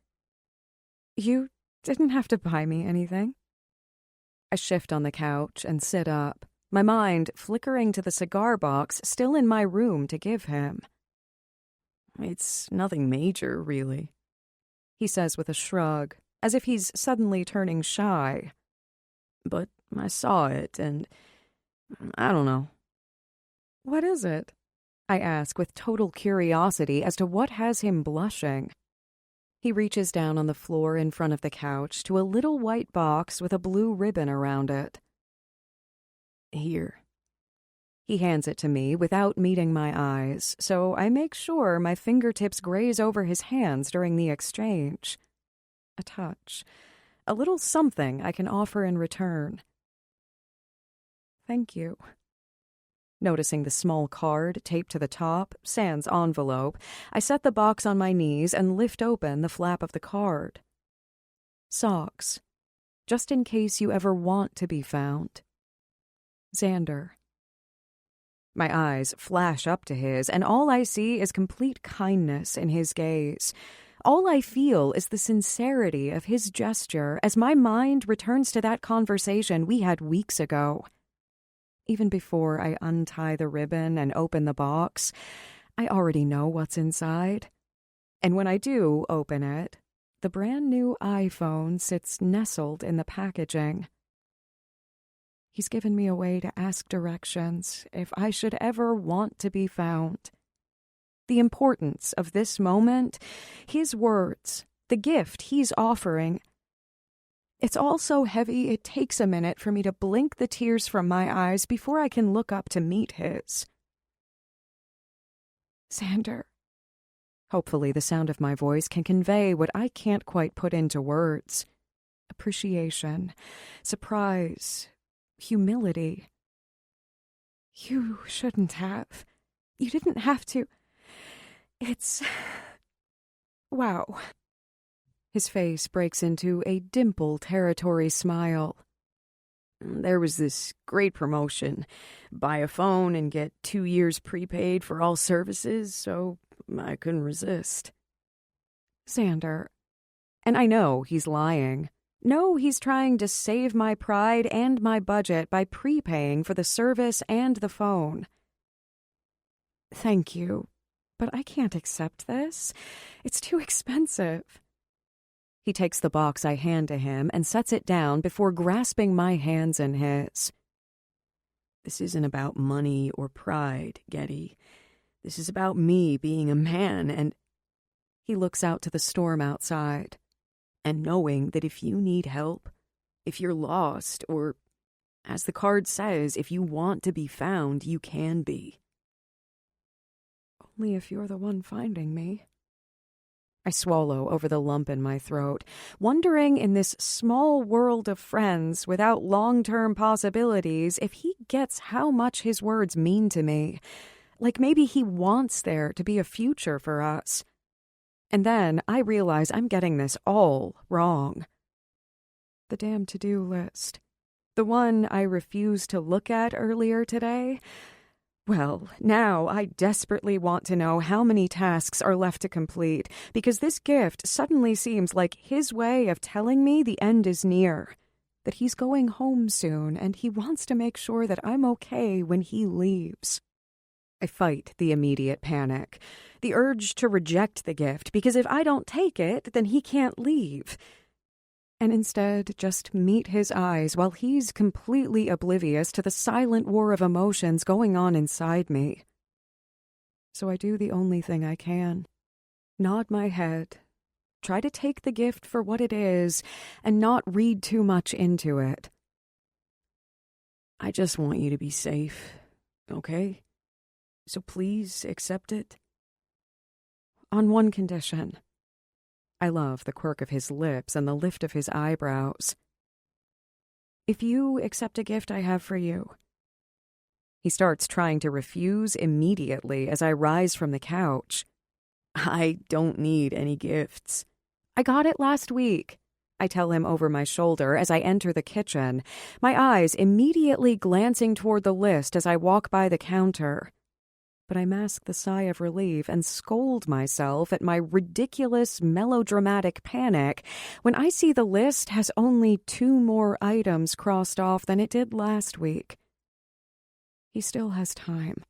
You didn't have to buy me anything. I shift on the couch and sit up, my mind flickering to the cigar box still in my room to give him. It's nothing major, really, he says with a shrug, as if he's suddenly turning shy. But I saw it, and I don't know. What is it? I ask with total curiosity as to what has him blushing. He reaches down on the floor in front of the couch to a little white box with a blue ribbon around it. Here. He hands it to me without meeting my eyes, so I make sure my fingertips graze over his hands during the exchange. A touch. A little something I can offer in return. Thank you. Noticing the small card taped to the top, sans envelope, I set the box on my knees and lift open the flap of the card. Socks. Just in case you ever want to be found. Xander. My eyes flash up to his, and all I see is complete kindness in his gaze. All I feel is the sincerity of his gesture as my mind returns to that conversation we had weeks ago. Even before I untie the ribbon and open the box, I already know what's inside. And when I do open it, the brand new iPhone sits nestled in the packaging. He's given me a way to ask directions if I should ever want to be found. The importance of this moment, his words, the gift he's offering. It's all so heavy it takes a minute for me to blink the tears from my eyes before I can look up to meet his. Xander. Hopefully the sound of my voice can convey what I can't quite put into words. Appreciation, surprise, humility. You shouldn't have. You didn't have to. It's... Wow. His face breaks into a dimple territory smile. There was this great promotion. Buy a phone and get 2 years prepaid for all services, so I couldn't resist. Xander. And I know he's lying. No, he's trying to save my pride and my budget by prepaying for the service and the phone. Thank you, but I can't accept this. It's too expensive. He takes the box I hand to him and sets it down before grasping my hands in his. This isn't about money or pride, Getty. This is about me being a man, and... He looks out to the storm outside. And knowing that if you need help, if you're lost, or, as the card says, if you want to be found, you can be. Only if you're the one finding me. I swallow over the lump in my throat, wondering in this small world of friends without long-term possibilities if he gets how much his words mean to me. Like maybe he wants there to be a future for us. And then I realize I'm getting this all wrong. The damn to-do list. The one I refused to look at earlier today. Well, now I desperately want to know how many tasks are left to complete, because this gift suddenly seems like his way of telling me the end is near, that he's going home soon and he wants to make sure that I'm okay when he leaves. I fight the immediate panic, the urge to reject the gift, because if I don't take it, then he can't leave. And instead just meet his eyes while he's completely oblivious to the silent war of emotions going on inside me. So I do the only thing I can. Nod my head, try to take the gift for what it is, and not read too much into it. I just want you to be safe, okay? So please accept it. On one condition. I love the quirk of his lips and the lift of his eyebrows. If you accept a gift I have for you. He starts trying to refuse immediately as I rise from the couch. I don't need any gifts. I got it last week, I tell him over my shoulder as I enter the kitchen, my eyes immediately glancing toward the list as I walk by the counter. But I mask the sigh of relief and scold myself at my ridiculous melodramatic panic when I see the list has only 2 more items crossed off than it did last week. He still has time.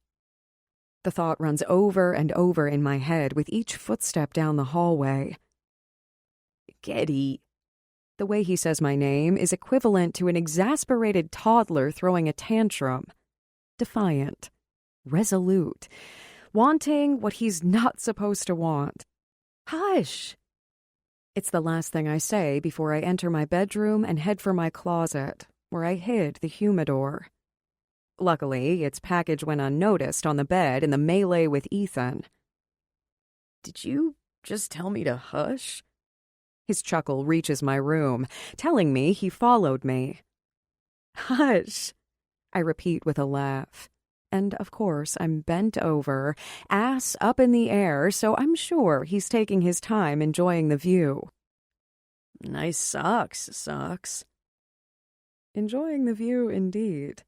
The thought runs over and over in my head with each footstep down the hallway. Getty. The way he says my name is equivalent to an exasperated toddler throwing a tantrum. Defiant. Resolute, wanting what he's not supposed to want. Hush! It's the last thing I say before I enter my bedroom and head for my closet, where I hid the humidor. Luckily, its package went unnoticed on the bed in the melee with Ethan. Did you just tell me to hush? His chuckle reaches my room, telling me he followed me. Hush! I repeat with a laugh. And, of course, I'm bent over, ass up in the air, so I'm sure he's taking his time enjoying the view. Nice socks. Enjoying the view, indeed.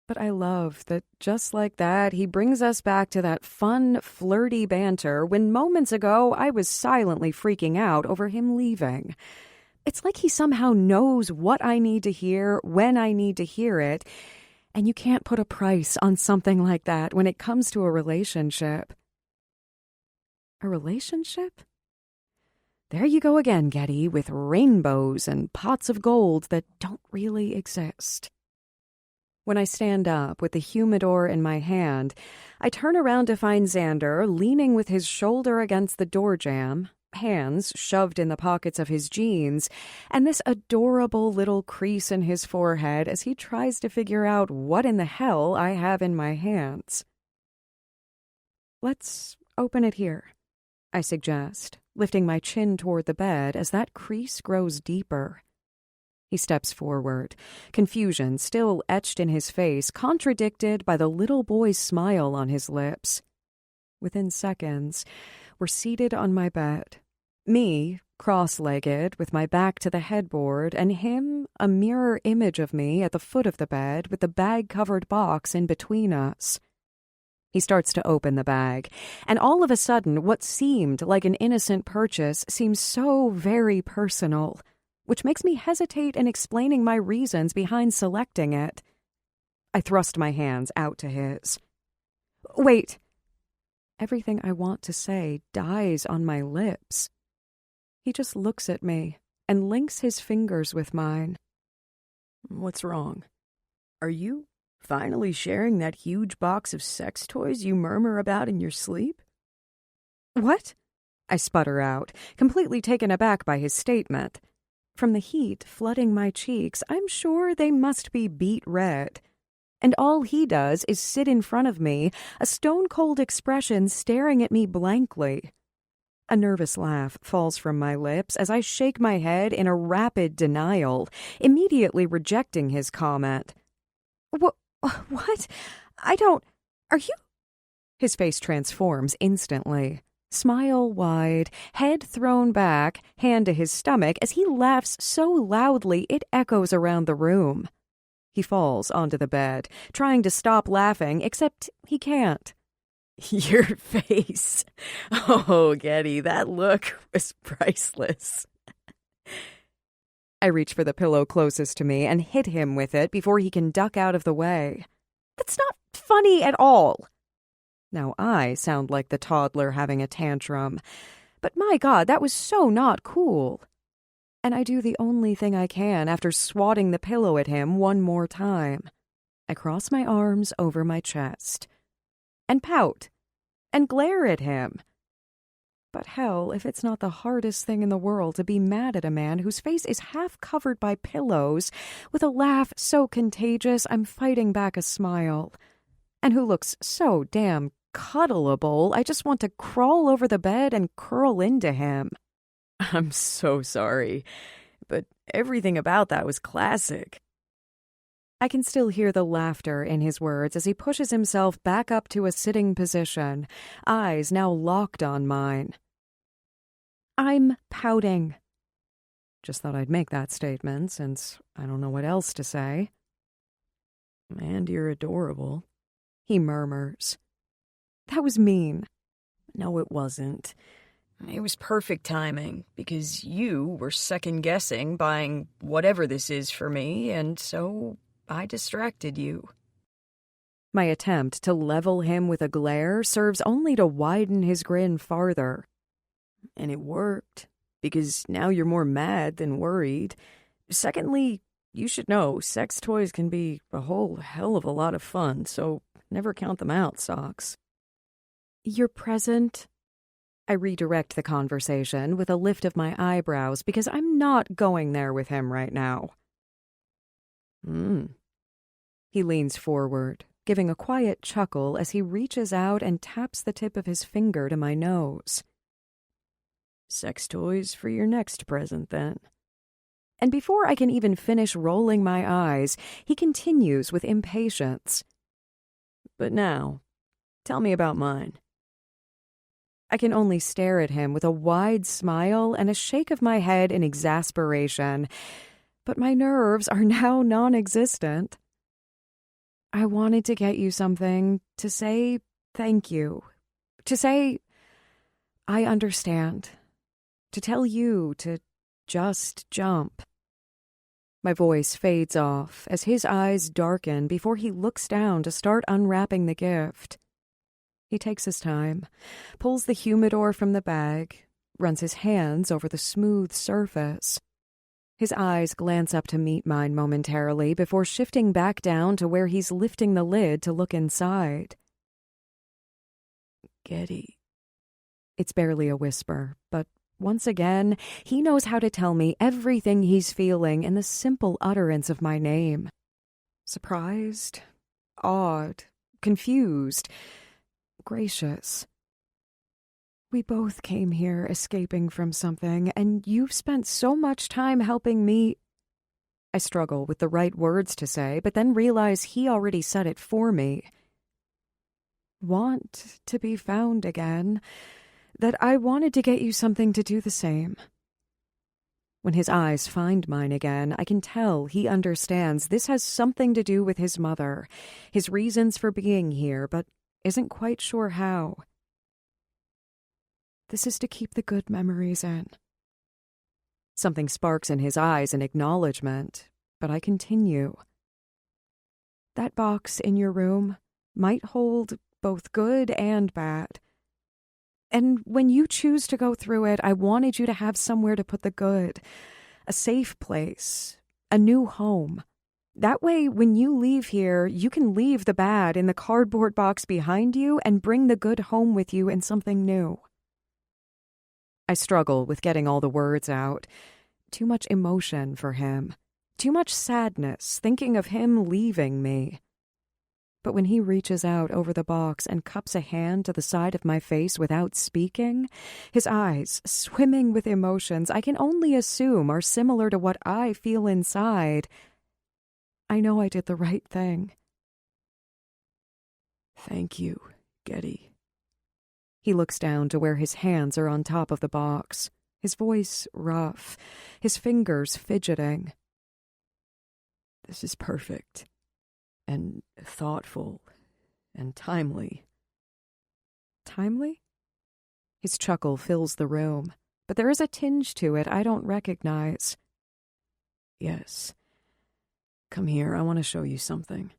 But I love that just like that, he brings us back to that fun, flirty banter when moments ago I was silently freaking out over him leaving. It's like he somehow knows what I need to hear, when I need to hear it, and you can't put a price on something like that when it comes to a relationship. A relationship? There you go again, Getty, with rainbows and pots of gold that don't really exist. When I stand up with the humidor in my hand, I turn around to find Xander leaning with his shoulder against the door jamb, hands shoved in the pockets of his jeans, and this adorable little crease in his forehead as he tries to figure out what in the hell I have in my hands. Let's open it here, I suggest, lifting my chin toward the bed as that crease grows deeper. He steps forward, confusion still etched in his face, contradicted by the little boy's smile on his lips. Within seconds, we're seated on my bed. Me, cross-legged, with my back to the headboard, and him, a mirror image of me at the foot of the bed with the bag-covered box in between us. He starts to open the bag, and all of a sudden, what seemed like an innocent purchase seems so very personal, which makes me hesitate in explaining my reasons behind selecting it. I thrust my hands out to his. Wait. Everything I want to say dies on my lips. He just looks at me and links his fingers with mine. What's wrong? Are you finally sharing that huge box of sex toys you murmur about in your sleep? What? I sputter out, completely taken aback by his statement. From the heat flooding my cheeks, I'm sure they must be beet red. And all he does is sit in front of me, a stone-cold expression staring at me blankly. A nervous laugh falls from my lips as I shake my head in a rapid denial, immediately rejecting his comment. What? Are you? His face transforms instantly. Smile wide, head thrown back, hand to his stomach as he laughs so loudly it echoes around the room. He falls onto the bed, trying to stop laughing, except he can't. Your face. Oh, Getty, that look was priceless. I reach for the pillow closest to me and hit him with it before he can duck out of the way. That's not funny at all, Now I sound like the toddler having a tantrum. But my God, that was so not cool. And I do the only thing I can after swatting the pillow at him one more time. I cross my arms over my chest and pout and glare at him. But hell, if it's not the hardest thing in the world to be mad at a man whose face is half covered by pillows, with a laugh so contagious I'm fighting back a smile, and who looks so damn cuddleable, I just want to crawl over the bed and curl into him. I'm so sorry, but everything about that was classic. I can still hear the laughter in his words as he pushes himself back up to a sitting position, eyes now locked on mine. I'm pouting. Just thought I'd make that statement since I don't know what else to say. And you're adorable, he murmurs. That was mean. No, it wasn't. It was perfect timing, because you were second-guessing buying whatever this is for me, and so I distracted you. My attempt to level him with a glare serves only to widen his grin farther. And it worked, because now you're more mad than worried. Secondly, you should know sex toys can be a whole hell of a lot of fun, so never count them out, Socks. You're present? I redirect the conversation with a lift of my eyebrows because I'm not going there with him right now. He leans forward, giving a quiet chuckle as he reaches out and taps the tip of his finger to my nose. Sex toys for your next present, then. And before I can even finish rolling my eyes, he continues with impatience. But now, tell me about mine. I can only stare at him with a wide smile and a shake of my head in exasperation, but my nerves are now non-existent. I wanted to get you something, to say thank you, to say I understand, to tell you to just jump. My voice fades off as his eyes darken before he looks down to start unwrapping the gift. He takes his time, pulls the humidor from the bag, runs his hands over the smooth surface. His eyes glance up to meet mine momentarily before shifting back down to where he's lifting the lid to look inside. Getty. It's barely a whisper, but once again, he knows how to tell me everything he's feeling in the simple utterance of my name. Surprised, awed, confused, gracious. We both came here escaping from something, and you've spent so much time helping me. I struggle with the right words to say, but then realize he already said it for me. Want to be found again, that I wanted to get you something to do the same. When his eyes find mine again, I can tell he understands this has something to do with his mother, his reasons for being here, but isn't quite sure how. This is to keep the good memories in. Something sparks in his eyes in acknowledgement, but I continue. That box in your room might hold both good and bad. And when you choose to go through it, I wanted you to have somewhere to put the good, a safe place, a new home. That way, when you leave here, you can leave the bad in the cardboard box behind you and bring the good home with you in something new. I struggle with getting all the words out. Too much emotion for him. Too much sadness, thinking of him leaving me. But when he reaches out over the box and cups a hand to the side of my face without speaking, his eyes, swimming with emotions I can only assume are similar to what I feel inside, I know I did the right thing. Thank you, Getty. He looks down to where his hands are on top of the box, his voice rough, his fingers fidgeting. This is perfect, and thoughtful, and timely. Timely? His chuckle fills the room, but there is a tinge to it I don't recognize. Yes. Come here, I want to show you something.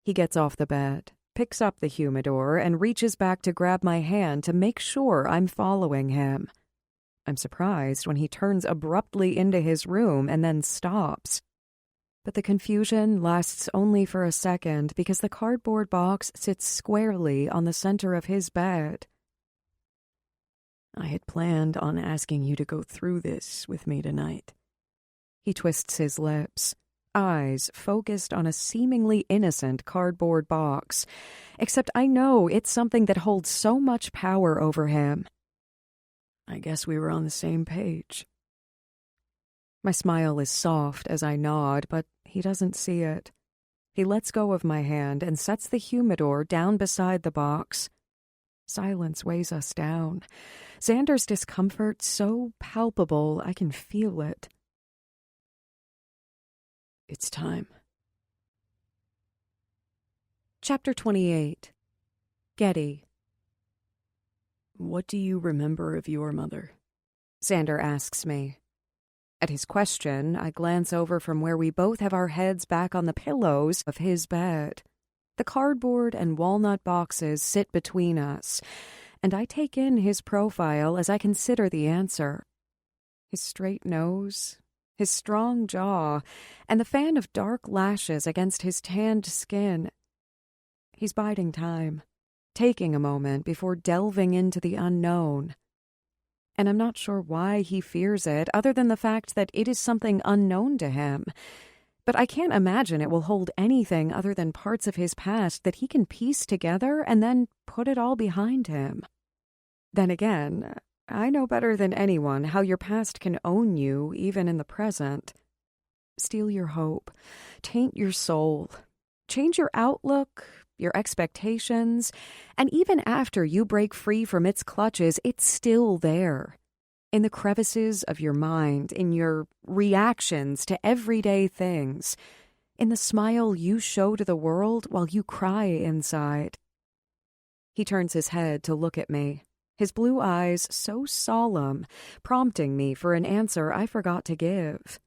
He gets off the bed, picks up the humidor, and reaches back to grab my hand to make sure I'm following him. I'm surprised when he turns abruptly into his room and then stops. But the confusion lasts only for a second because the cardboard box sits squarely on the center of his bed. I had planned on asking you to go through this with me tonight. He twists his lips, eyes focused on a seemingly innocent cardboard box, except I know it's something that holds so much power over him. I guess we were on the same page. My smile is soft as I nod, but he doesn't see it. He lets go of my hand and sets the humidor down beside the box. Silence weighs us down. Xander's discomfort so palpable I can feel it. It's time. Chapter 28. Getty. What do you remember of your mother? Xander asks me. At his question, I glance over from where we both have our heads back on the pillows of his bed. The cardboard and walnut boxes sit between us, and I take in his profile as I consider the answer. His straight nose, his strong jaw, and the fan of dark lashes against his tanned skin. He's biding time, taking a moment before delving into the unknown. And I'm not sure why he fears it, other than the fact that it is something unknown to him. But I can't imagine it will hold anything other than parts of his past that he can piece together and then put it all behind him. Then again, I know better than anyone how your past can own you even in the present. Steal your hope, taint your soul, change your outlook, your expectations, and even after you break free from its clutches, it's still there. In the crevices of your mind, in your reactions to everyday things, in the smile you show to the world while you cry inside. He turns his head to look at me, his blue eyes so solemn, prompting me for an answer I forgot to give.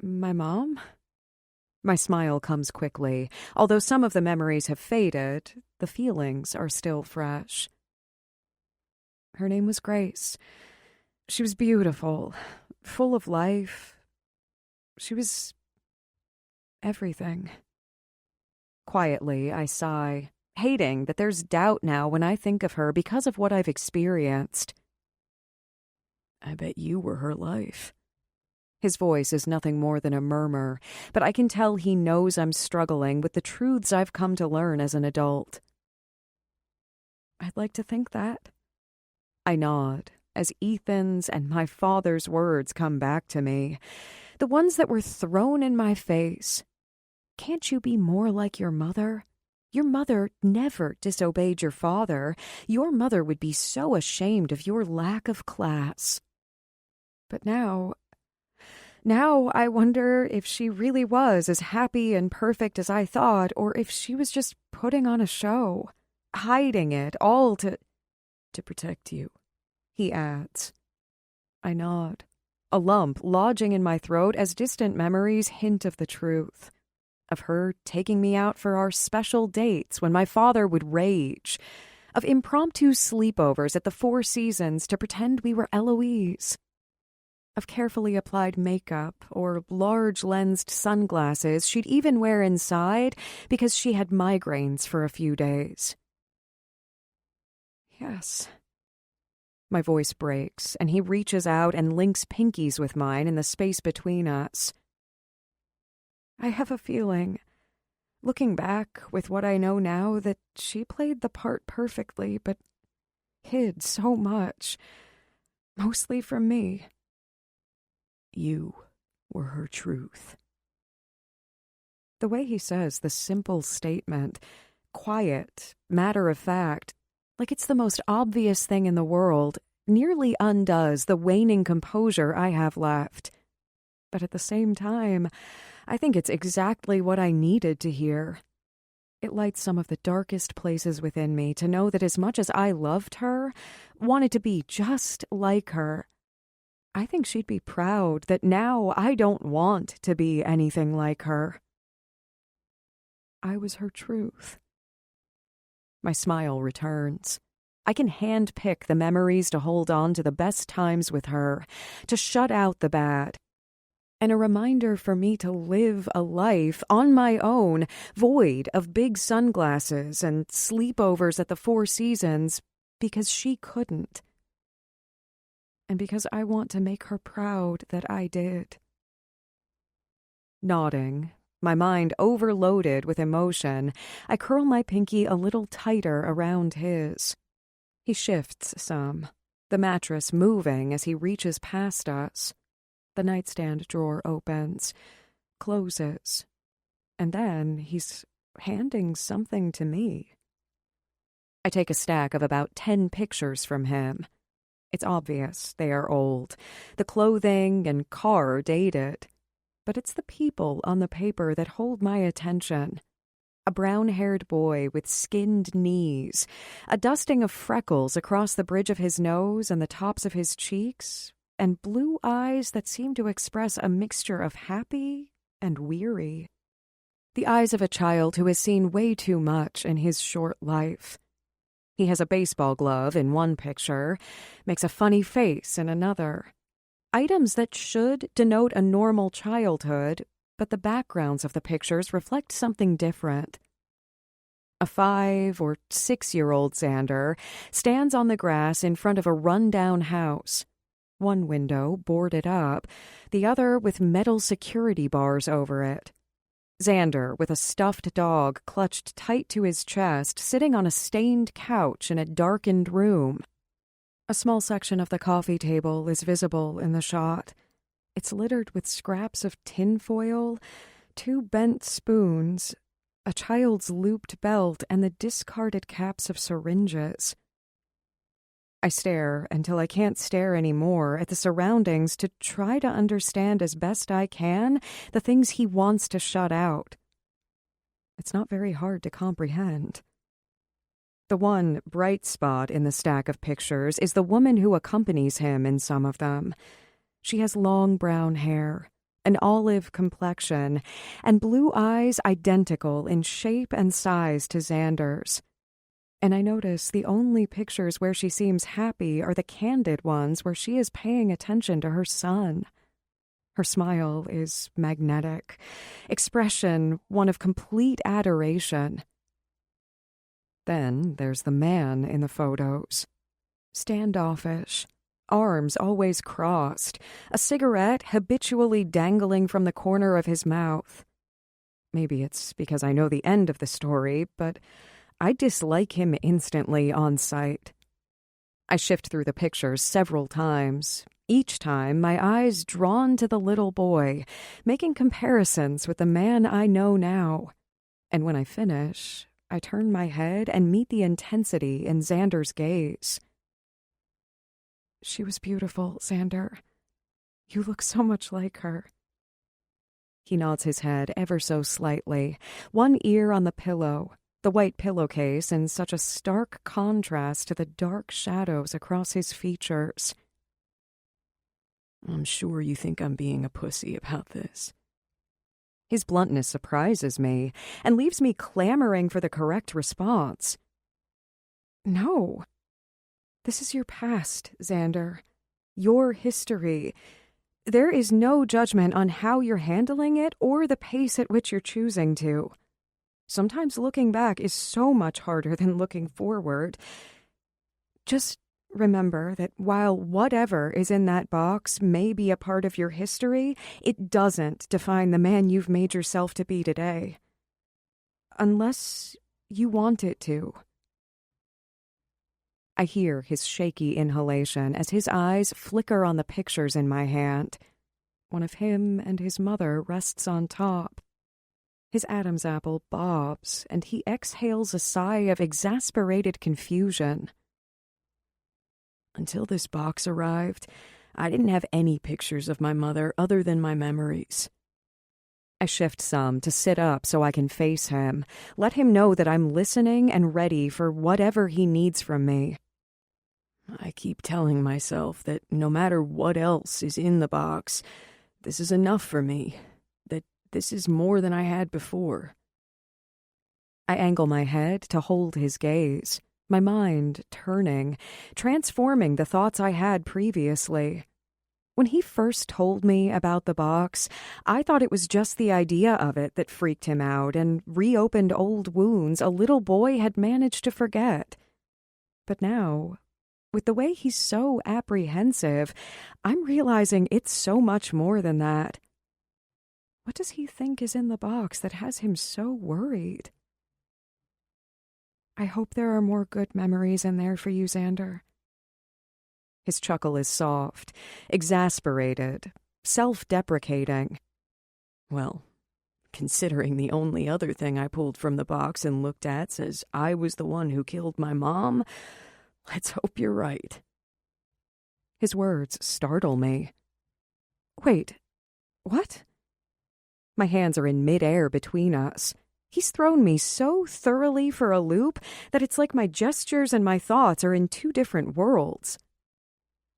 My mom? My smile comes quickly. Although some of the memories have faded, the feelings are still fresh. Her name was Grace. She was beautiful, full of life. She was everything. Quietly, I sigh, hating that there's doubt now when I think of her because of what I've experienced. I bet you were her life. His voice is nothing more than a murmur, but I can tell he knows I'm struggling with the truths I've come to learn as an adult. I'd like to think that. I nod as Ethan's and my father's words come back to me, the ones that were thrown in my face. Can't you be more like your mother? Your mother never disobeyed your father. Your mother would be so ashamed of your lack of class. But now I wonder if she really was as happy and perfect as I thought, or if she was just putting on a show, hiding it all to protect you, he adds. I nod, a lump lodging in my throat as distant memories hint of the truth. Of her taking me out for our special dates when my father would rage. Of impromptu sleepovers at the Four Seasons to pretend we were Eloise. Of carefully applied makeup or large-lensed sunglasses she'd even wear inside because she had migraines for a few days. Yes. My voice breaks, and he reaches out and links pinkies with mine in the space between us. I have a feeling, looking back with what I know now, that she played the part perfectly, but hid so much, mostly from me. You were her truth. The way he says the simple statement, quiet, matter of fact, like it's the most obvious thing in the world, nearly undoes the waning composure I have left. But at the same time, I think it's exactly what I needed to hear. It lights some of the darkest places within me to know that as much as I loved her, wanted to be just like her, I think she'd be proud that now I don't want to be anything like her. I was her truth. My smile returns. I can handpick the memories to hold on to the best times with her, to shut out the bad. And a reminder for me to live a life on my own, void of big sunglasses and sleepovers at the Four Seasons, because she couldn't. And because I want to make her proud that I did. Nodding, my mind overloaded with emotion, I curl my pinky a little tighter around his. He shifts some, the mattress moving as he reaches past us. The nightstand drawer opens, closes, and then he's handing something to me. I take a stack of about 10 pictures from him. It's obvious they are old, the clothing and car dated, but it's the people on the paper that hold my attention. A brown-haired boy with skinned knees, a dusting of freckles across the bridge of his nose and the tops of his cheeks, and blue eyes that seem to express a mixture of happy and weary. The eyes of a child who has seen way too much in his short life. He has a baseball glove in one picture, makes a funny face in another. Items that should denote a normal childhood, but the backgrounds of the pictures reflect something different. A 5- or 6-year-old Xander stands on the grass in front of a run-down house. One window boarded up, the other with metal security bars over it. Xander, with a stuffed dog clutched tight to his chest, sitting on a stained couch in a darkened room. A small section of the coffee table is visible in the shot. It's littered with scraps of tinfoil, 2 bent spoons, a child's looped belt, and the discarded caps of syringes. I stare until I can't stare anymore at the surroundings to try to understand as best I can the things he wants to shut out. It's not very hard to comprehend. The one bright spot in the stack of pictures is the woman who accompanies him in some of them. She has long brown hair, an olive complexion, and blue eyes identical in shape and size to Xander's. And I notice the only pictures where she seems happy are the candid ones where she is paying attention to her son. Her smile is magnetic, expression one of complete adoration. Then there's the man in the photos. Standoffish, arms always crossed, a cigarette habitually dangling from the corner of his mouth. Maybe it's because I know the end of the story, but I dislike him instantly on sight. I shift through the pictures several times, each time my eyes drawn to the little boy, making comparisons with the man I know now. And when I finish, I turn my head and meet the intensity in Xander's gaze. She was beautiful, Xander. You look so much like her. He nods his head ever so slightly, one ear on the pillow, the white pillowcase in such a stark contrast to the dark shadows across his features. I'm sure you think I'm being a pussy about this. His bluntness surprises me and leaves me clamoring for the correct response. No. This is your past, Xander. Your history. There is no judgment on how you're handling it or the pace at which you're choosing to. Sometimes looking back is so much harder than looking forward. Just remember that while whatever is in that box may be a part of your history, it doesn't define the man you've made yourself to be today. Unless you want it to. I hear his shaky inhalation as his eyes flicker on the pictures in my hand. One of him and his mother rests on top. His Adam's apple bobs, and he exhales a sigh of exasperated confusion. Until this box arrived, I didn't have any pictures of my mother other than my memories. I shift some to sit up so I can face him, let him know that I'm listening and ready for whatever he needs from me. I keep telling myself that no matter what else is in the box, this is enough for me, that this is more than I had before. I angle my head to hold his gaze, my mind turning, transforming the thoughts I had previously. When he first told me about the box, I thought it was just the idea of it that freaked him out and reopened old wounds a little boy had managed to forget. But now, with the way he's so apprehensive, I'm realizing it's so much more than that. What does he think is in the box that has him so worried? I hope there are more good memories in there for you, Xander. His chuckle is soft, exasperated, self-deprecating. Well, considering the only other thing I pulled from the box and looked at says I was the one who killed my mom, let's hope you're right. His words startle me. Wait, what? My hands are in midair between us. He's thrown me so thoroughly for a loop that it's like my gestures and my thoughts are in two different worlds.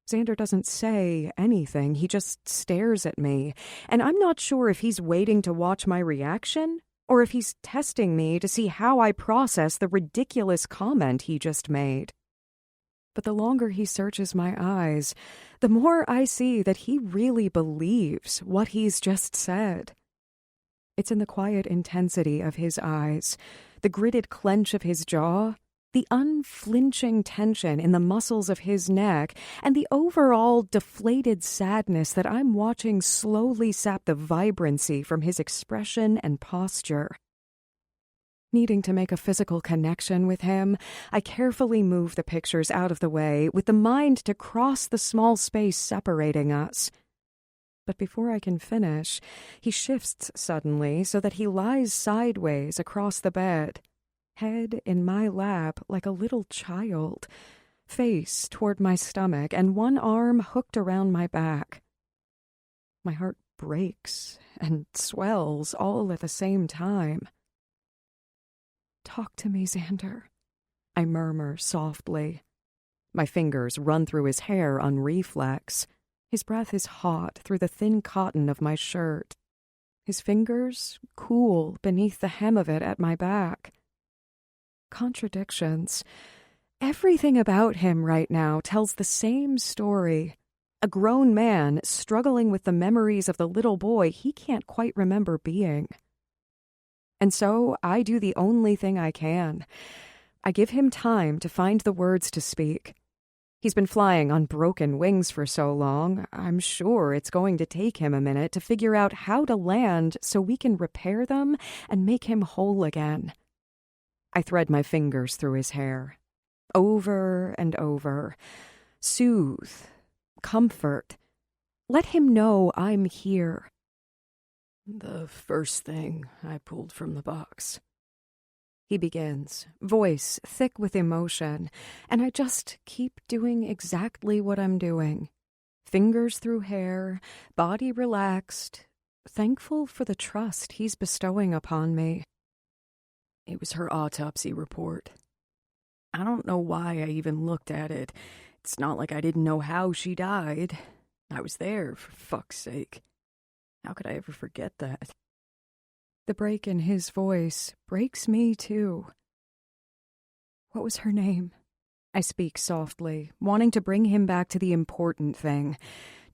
Xander doesn't say anything, he just stares at me, and I'm not sure if he's waiting to watch my reaction or if he's testing me to see how I process the ridiculous comment he just made. But the longer he searches my eyes, the more I see that he really believes what he's just said. It's in the quiet intensity of his eyes, the gritted clench of his jaw, the unflinching tension in the muscles of his neck, and the overall deflated sadness that I'm watching slowly sap the vibrancy from his expression and posture. Needing to make a physical connection with him, I carefully move the pictures out of the way with the mind to cross the small space separating us. But before I can finish, he shifts suddenly so that he lies sideways across the bed, head in my lap like a little child, face toward my stomach and one arm hooked around my back. My heart breaks and swells all at the same time. "Talk to me, Xander," I murmur softly. My fingers run through his hair on reflex. His breath is hot through the thin cotton of my shirt. His fingers cool beneath the hem of it at my back. Contradictions. Everything about him right now tells the same story. A grown man struggling with the memories of the little boy he can't quite remember being. And so I do the only thing I can. I give him time to find the words to speak. He's been flying on broken wings for so long, I'm sure it's going to take him a minute to figure out how to land so we can repair them and make him whole again. I thread my fingers through his hair, over and over. Soothe, comfort. Let him know I'm here. "The first thing I pulled from the box," he begins, voice thick with emotion, and I just keep doing exactly what I'm doing. Fingers through hair, body relaxed, thankful for the trust he's bestowing upon me. "It was her autopsy report. I don't know why I even looked at it. It's not like I didn't know how she died. I was there, for fuck's sake. How could I ever forget that?" The break in his voice breaks me too. "What was her name?" I speak softly, wanting to bring him back to the important thing.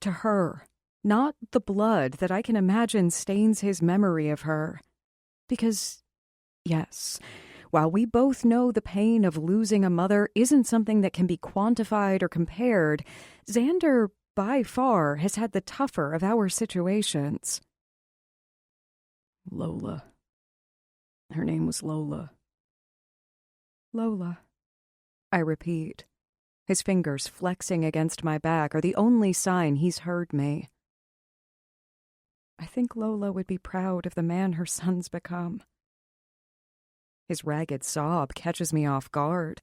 To her, not the blood that I can imagine stains his memory of her. Because, yes, while we both know the pain of losing a mother isn't something that can be quantified or compared, Xander, by far, has had the tougher of our situations. "Lola. Her name was Lola." "Lola," I repeat. His fingers flexing against my back are the only sign he's heard me. "I think Lola would be proud of the man her son's become." His ragged sob catches me off guard.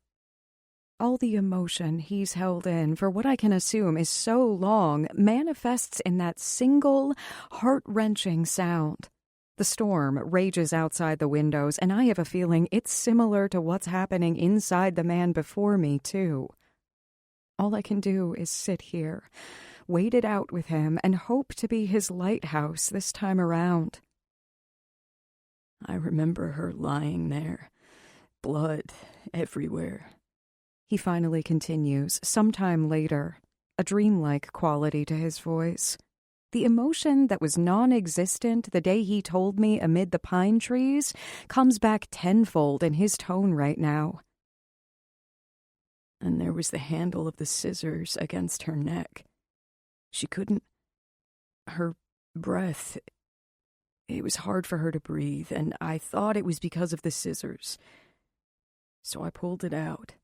All the emotion he's held in for what I can assume is so long manifests in that single, heart-wrenching sound. The storm rages outside the windows, and I have a feeling it's similar to what's happening inside the man before me, too. All I can do is sit here, wait it out with him, and hope to be his lighthouse this time around. I remember her lying there, blood everywhere. He finally continues, sometime later, a dreamlike quality to his voice. The emotion that was non-existent the day he told me amid the pine trees comes back tenfold in his tone right now. And there was the handle of the scissors against her neck. She couldn't... Her breath... It was hard for her to breathe, and I thought it was because of the scissors. So I pulled it out.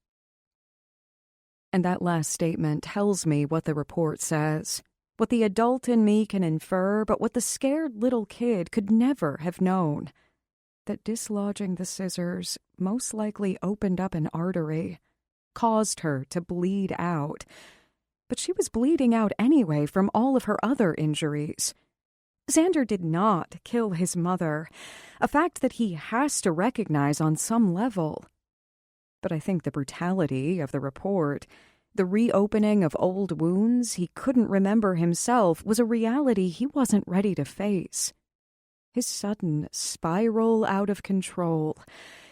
And that last statement tells me what the report says. What the adult in me can infer, but what the scared little kid could never have known. That dislodging the scissors most likely opened up an artery, caused her to bleed out. But she was bleeding out anyway from all of her other injuries. Xander did not kill his mother, a fact that he has to recognize on some level. But I think the brutality of the report, the reopening of old wounds he couldn't remember himself, was a reality he wasn't ready to face. His sudden spiral out of control,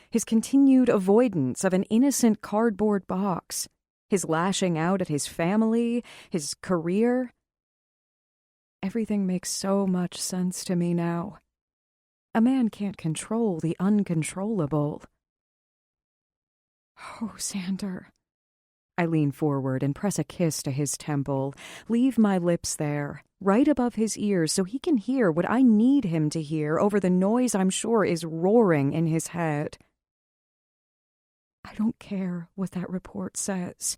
his continued avoidance of an innocent cardboard box, his lashing out at his family, his career. Everything makes so much sense to me now. A man can't control the uncontrollable. Oh, Xander. I lean forward and press a kiss to his temple, leave my lips there, right above his ears so he can hear what I need him to hear over the noise I'm sure is roaring in his head. I don't care what that report says.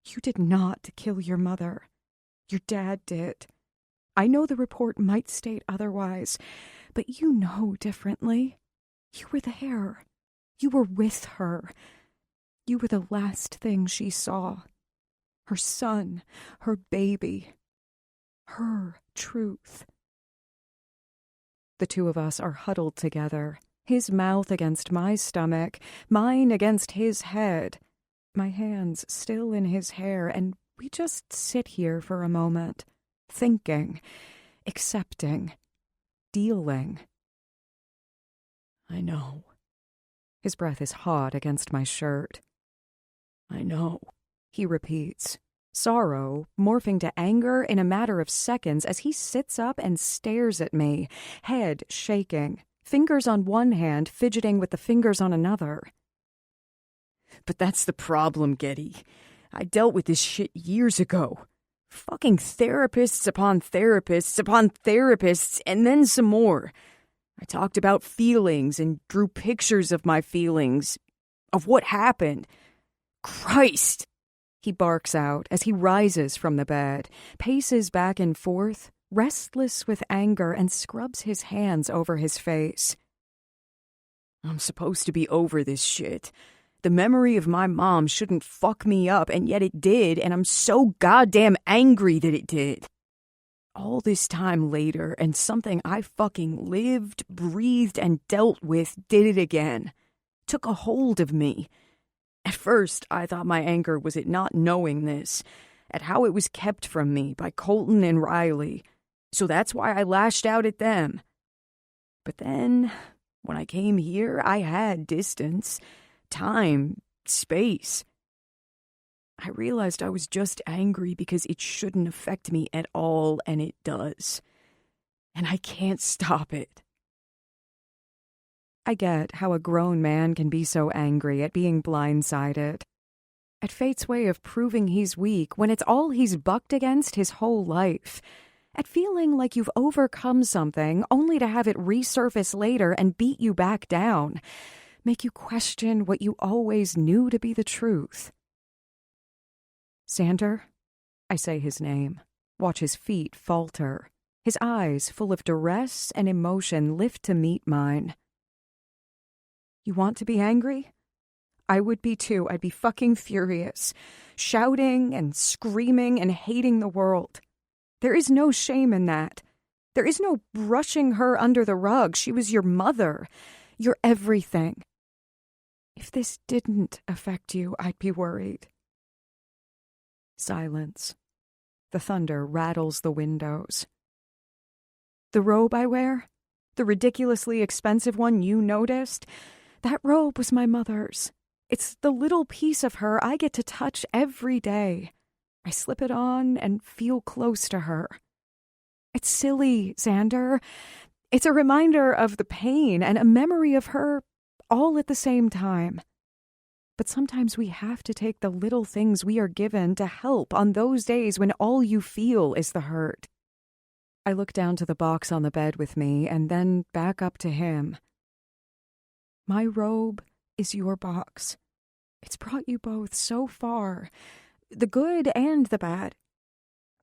You did not kill your mother. Your dad did. I know the report might state otherwise, but you know differently. You were there. You were with her. You were the last thing she saw. Her son, her baby, her truth. The two of us are huddled together, his mouth against my stomach, mine against his head, my hands still in his hair, and we just sit here for a moment, thinking, accepting, dealing. I know. His breath is hot against my shirt. I know, he repeats, sorrow morphing to anger in a matter of seconds as he sits up and stares at me, head shaking, fingers on one hand fidgeting with the fingers on another. But that's the problem, Getty. I dealt with this shit years ago. Fucking therapists upon therapists upon therapists, and then some more. I talked about feelings and drew pictures of my feelings, of what happened. Christ! He barks out as he rises from the bed, paces back and forth, restless with anger, and scrubs his hands over his face. I'm supposed to be over this shit. The memory of my mom shouldn't fuck me up, and yet it did, and I'm so goddamn angry that it did. All this time later, and something I fucking lived, breathed, and dealt with did it again. Took a hold of me. At first, I thought my anger was at not knowing this, at how it was kept from me by Colton and Riley, so that's why I lashed out at them. But then, when I came here, I had distance, time, space. I realized I was just angry because it shouldn't affect me at all, and it does. And I can't stop it. I get how a grown man can be so angry at being blindsided, at fate's way of proving he's weak when it's all he's bucked against his whole life, at feeling like you've overcome something only to have it resurface later and beat you back down, make you question what you always knew to be the truth. Xander, I say his name, watch his feet falter, his eyes full of duress and emotion lift to meet mine. You want to be angry? I would be too. I'd be fucking furious, shouting and screaming and hating the world. There is no shame in that. There is no brushing her under the rug. She was your mother, your everything. If this didn't affect you, I'd be worried. Silence. The thunder rattles the windows. The robe I wear? The ridiculously expensive one you noticed? That robe was my mother's. It's the little piece of her I get to touch every day. I slip it on and feel close to her. It's silly, Xander. It's a reminder of the pain and a memory of her all at the same time. But sometimes we have to take the little things we are given to help on those days when all you feel is the hurt. I look down to the box on the bed with me and then back up to him. My robe is your box. It's brought you both so far, the good and the bad.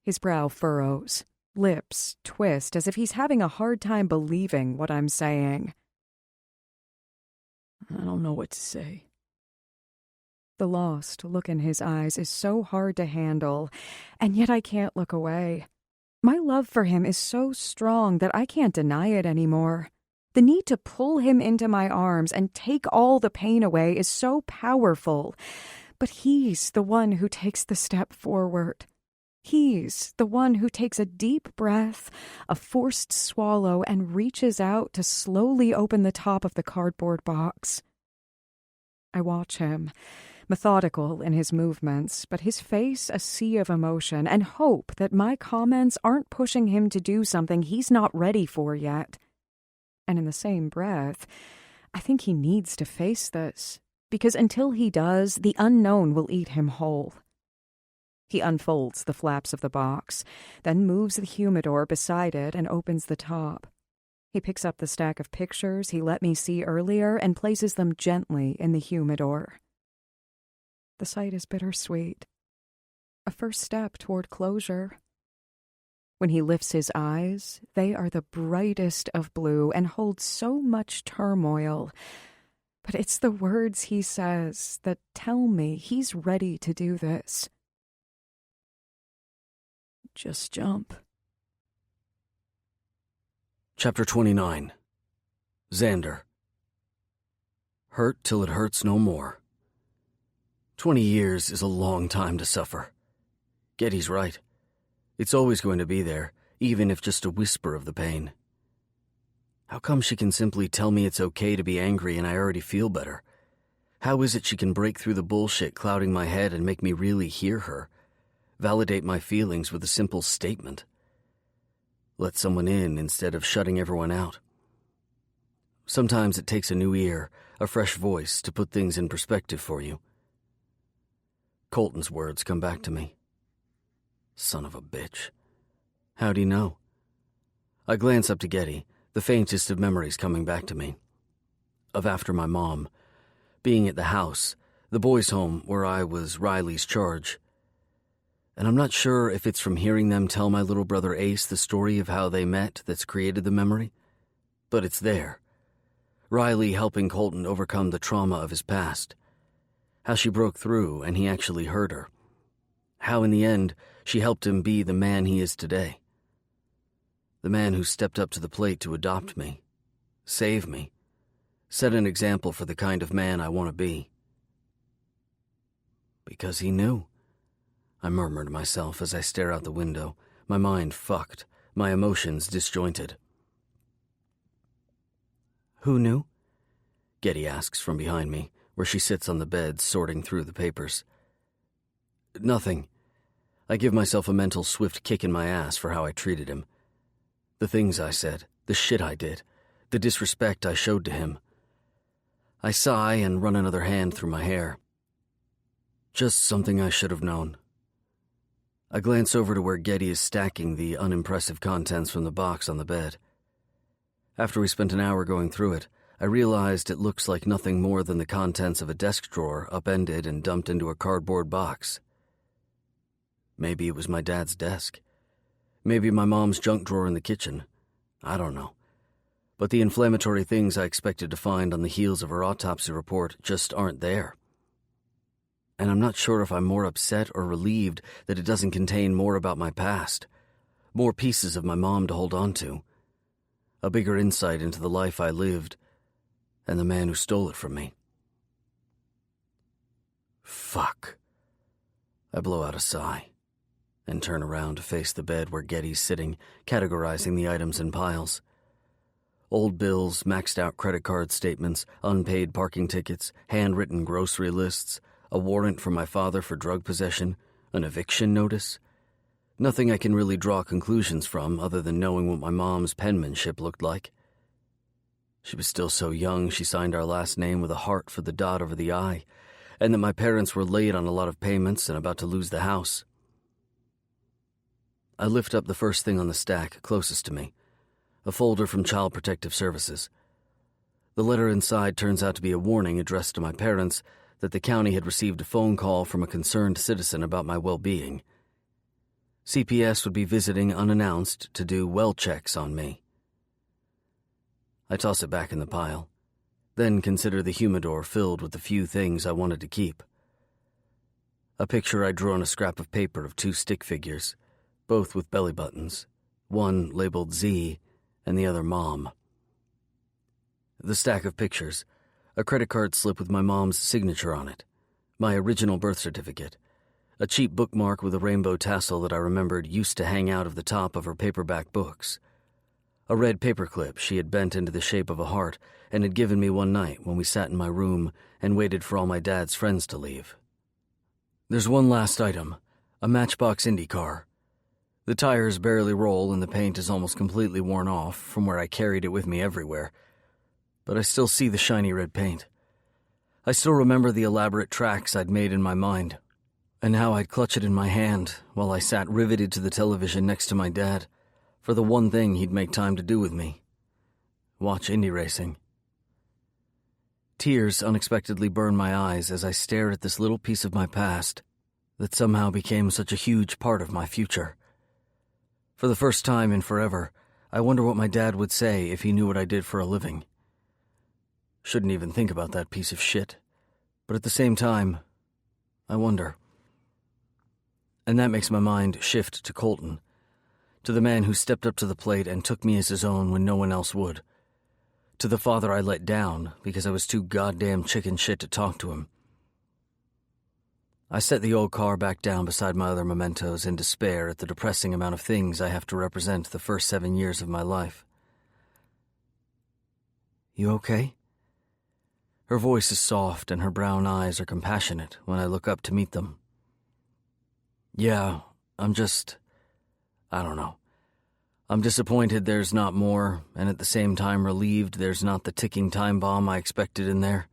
His brow furrows, lips twist as if he's having a hard time believing what I'm saying. I don't know what to say. The lost look in his eyes is so hard to handle, and yet I can't look away. My love for him is so strong that I can't deny it anymore. The need to pull him into my arms and take all the pain away is so powerful. But he's the one who takes the step forward. He's the one who takes a deep breath, a forced swallow, and reaches out to slowly open the top of the cardboard box. I watch him, methodical in his movements, but his face a sea of emotion, and hope that my comments aren't pushing him to do something he's not ready for yet. And in the same breath, I think he needs to face this, because until he does, the unknown will eat him whole. He unfolds the flaps of the box, then moves the humidor beside it and opens the top. He picks up the stack of pictures he let me see earlier and places them gently in the humidor. The sight is bittersweet. A first step toward closure. When he lifts his eyes, they are the brightest of blue and hold so much turmoil. But it's the words he says that tell me he's ready to do this. Just jump. Chapter 29. Xander. Hurt till it hurts no more. 20 years is a long time to suffer. Getty's right. It's always going to be there, even if just a whisper of the pain. How come she can simply tell me it's okay to be angry and I already feel better? How is it she can break through the bullshit clouding my head and make me really hear her? Validate my feelings with a simple statement? Let someone in instead of shutting everyone out. Sometimes it takes a new ear, a fresh voice to put things in perspective for you. Colton's words come back to me. Son of a bitch. How'd he know? I glance up to Getty, the faintest of memories coming back to me. Of after my mom, being at the house, the boys' home where I was Riley's charge. And I'm not sure if it's from hearing them tell my little brother Ace the story of how they met that's created the memory, but it's there. Riley helping Colton overcome the trauma of his past. How she broke through and he actually heard her. How in the end she helped him be the man he is today. The man who stepped up to the plate to adopt me, save me, set an example for the kind of man I want to be. Because he knew. I murmured to myself as I stare out the window, my mind fucked, my emotions disjointed. Who knew? Getty asks from behind me, where she sits on the bed sorting through the papers. Nothing. I give myself a mental swift kick in my ass for how I treated him. The things I said, the shit I did, the disrespect I showed to him. I sigh and run another hand through my hair. Just something I should have known. I glance over to where Getty is stacking the unimpressive contents from the box on the bed. After we spent an hour going through it, I realized it looks like nothing more than the contents of a desk drawer upended and dumped into a cardboard box. Maybe it was my dad's desk. Maybe my mom's junk drawer in the kitchen. I don't know. But the inflammatory things I expected to find on the heels of her autopsy report just aren't there. And I'm not sure if I'm more upset or relieved that it doesn't contain more about my past, more pieces of my mom to hold on to, a bigger insight into the life I lived and the man who stole it from me. Fuck. I blow out a sigh and turn around to face the bed where Getty's sitting, categorizing the items in piles. Old bills, maxed-out credit card statements, unpaid parking tickets, handwritten grocery lists, a warrant from my father for drug possession, an eviction notice. Nothing I can really draw conclusions from other than knowing what my mom's penmanship looked like. She was still so young she signed our last name with a heart for the dot over the I, and that my parents were late on a lot of payments and about to lose the house. I lift up the first thing on the stack closest to me, a folder from Child Protective Services. The letter inside turns out to be a warning addressed to my parents that the county had received a phone call from a concerned citizen about my well-being. CPS would be visiting unannounced to do well checks on me. I toss it back in the pile, then consider the humidor filled with the few things I wanted to keep. A picture I drew on a scrap of paper of 2 stick figures, both with belly buttons, one labeled Z and the other Mom. The stack of pictures, a credit card slip with my mom's signature on it, my original birth certificate, a cheap bookmark with a rainbow tassel that I remembered used to hang out of the top of her paperback books, a red paperclip she had bent into the shape of a heart and had given me one night when we sat in my room and waited for all my dad's friends to leave. There's one last item, a Matchbox Indy car. The tires barely roll and the paint is almost completely worn off from where I carried it with me everywhere, but I still see the shiny red paint. I still remember the elaborate tracks I'd made in my mind, and how I'd clutch it in my hand while I sat riveted to the television next to my dad for the one thing he'd make time to do with me: watch Indy racing. Tears unexpectedly burn my eyes as I stare at this little piece of my past that somehow became such a huge part of my future. For the first time in forever, I wonder what my dad would say if he knew what I did for a living. Shouldn't even think about that piece of shit, but at the same time, I wonder. And that makes my mind shift to Colton, to the man who stepped up to the plate and took me as his own when no one else would, to the father I let down because I was too goddamn chicken shit to talk to him. I set the old car back down beside my other mementos in despair at the depressing amount of things I have to represent the first 7 years of my life. "You okay?" Her voice is soft and her brown eyes are compassionate when I look up to meet them. "Yeah, I don't know. I'm disappointed there's not more, and at the same time relieved there's not the ticking time bomb I expected in there,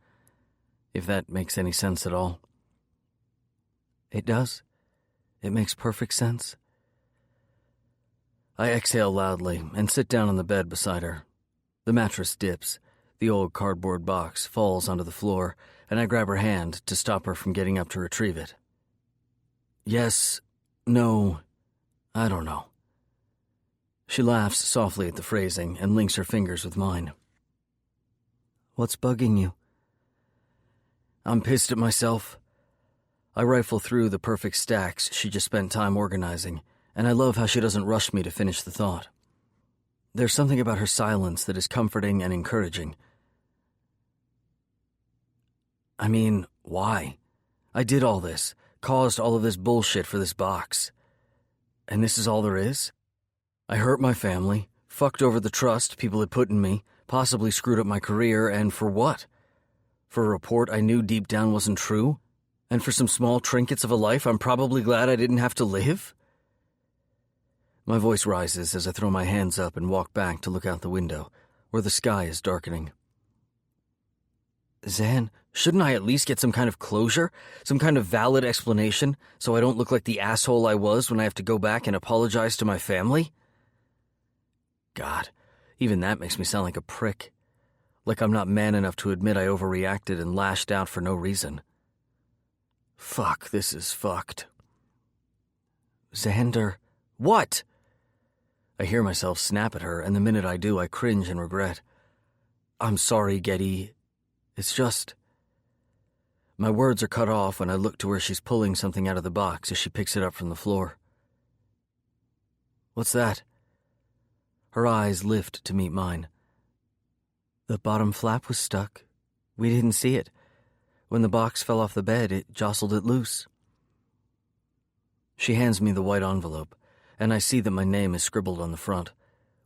if that makes any sense at all." "It does. It makes perfect sense." I exhale loudly and sit down on the bed beside her. The mattress dips, the old cardboard box falls onto the floor, and I grab her hand to stop her from getting up to retrieve it. "Yes, no, I don't know." She laughs softly at the phrasing and links her fingers with mine. "What's bugging you?" I'm pissed at myself. I rifle through the perfect stacks she just spent time organizing, and I love how she doesn't rush me to finish the thought. There's something about her silence that is comforting and encouraging. I mean, why? I did all this, caused all of this bullshit for this box. And this is all there is? I hurt my family, fucked over the trust people had put in me, possibly screwed up my career, and for what? For a report I knew deep down wasn't true? And for some small trinkets of a life I'm probably glad I didn't have to live? My voice rises as I throw my hands up and walk back to look out the window, where the sky is darkening. Zan, shouldn't I at least get some kind of closure? Some kind of valid explanation, so I don't look like the asshole I was when I have to go back and apologize to my family? God, even that makes me sound like a prick. Like I'm not man enough to admit I overreacted and lashed out for no reason. Fuck, this is fucked. Xander, what? I hear myself snap at her, and the minute I do, I cringe and regret. I'm sorry, Getty. It's just... My words are cut off when I look to where she's pulling something out of the box as she picks it up from the floor. What's that? Her eyes lift to meet mine. The bottom flap was stuck. We didn't see it. When the box fell off the bed, it jostled it loose. She hands me the white envelope, and I see that my name is scribbled on the front,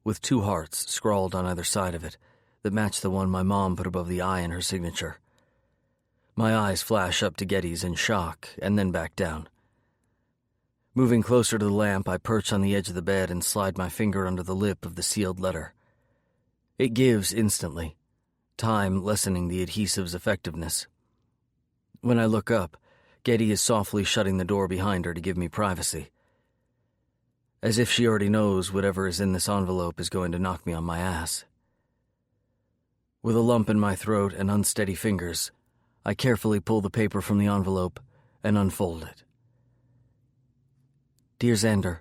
with 2 hearts scrawled on either side of it that matched the one my mom put above the I in her signature. My eyes flash up to Getty's in shock and then back down. Moving closer to the lamp, I perch on the edge of the bed and slide my finger under the lip of the sealed letter. It gives instantly, time lessening the adhesive's effectiveness. When I look up, Getty is softly shutting the door behind her to give me privacy. As if she already knows whatever is in this envelope is going to knock me on my ass. With a lump in my throat and unsteady fingers, I carefully pull the paper from the envelope and unfold it. Dear Xander,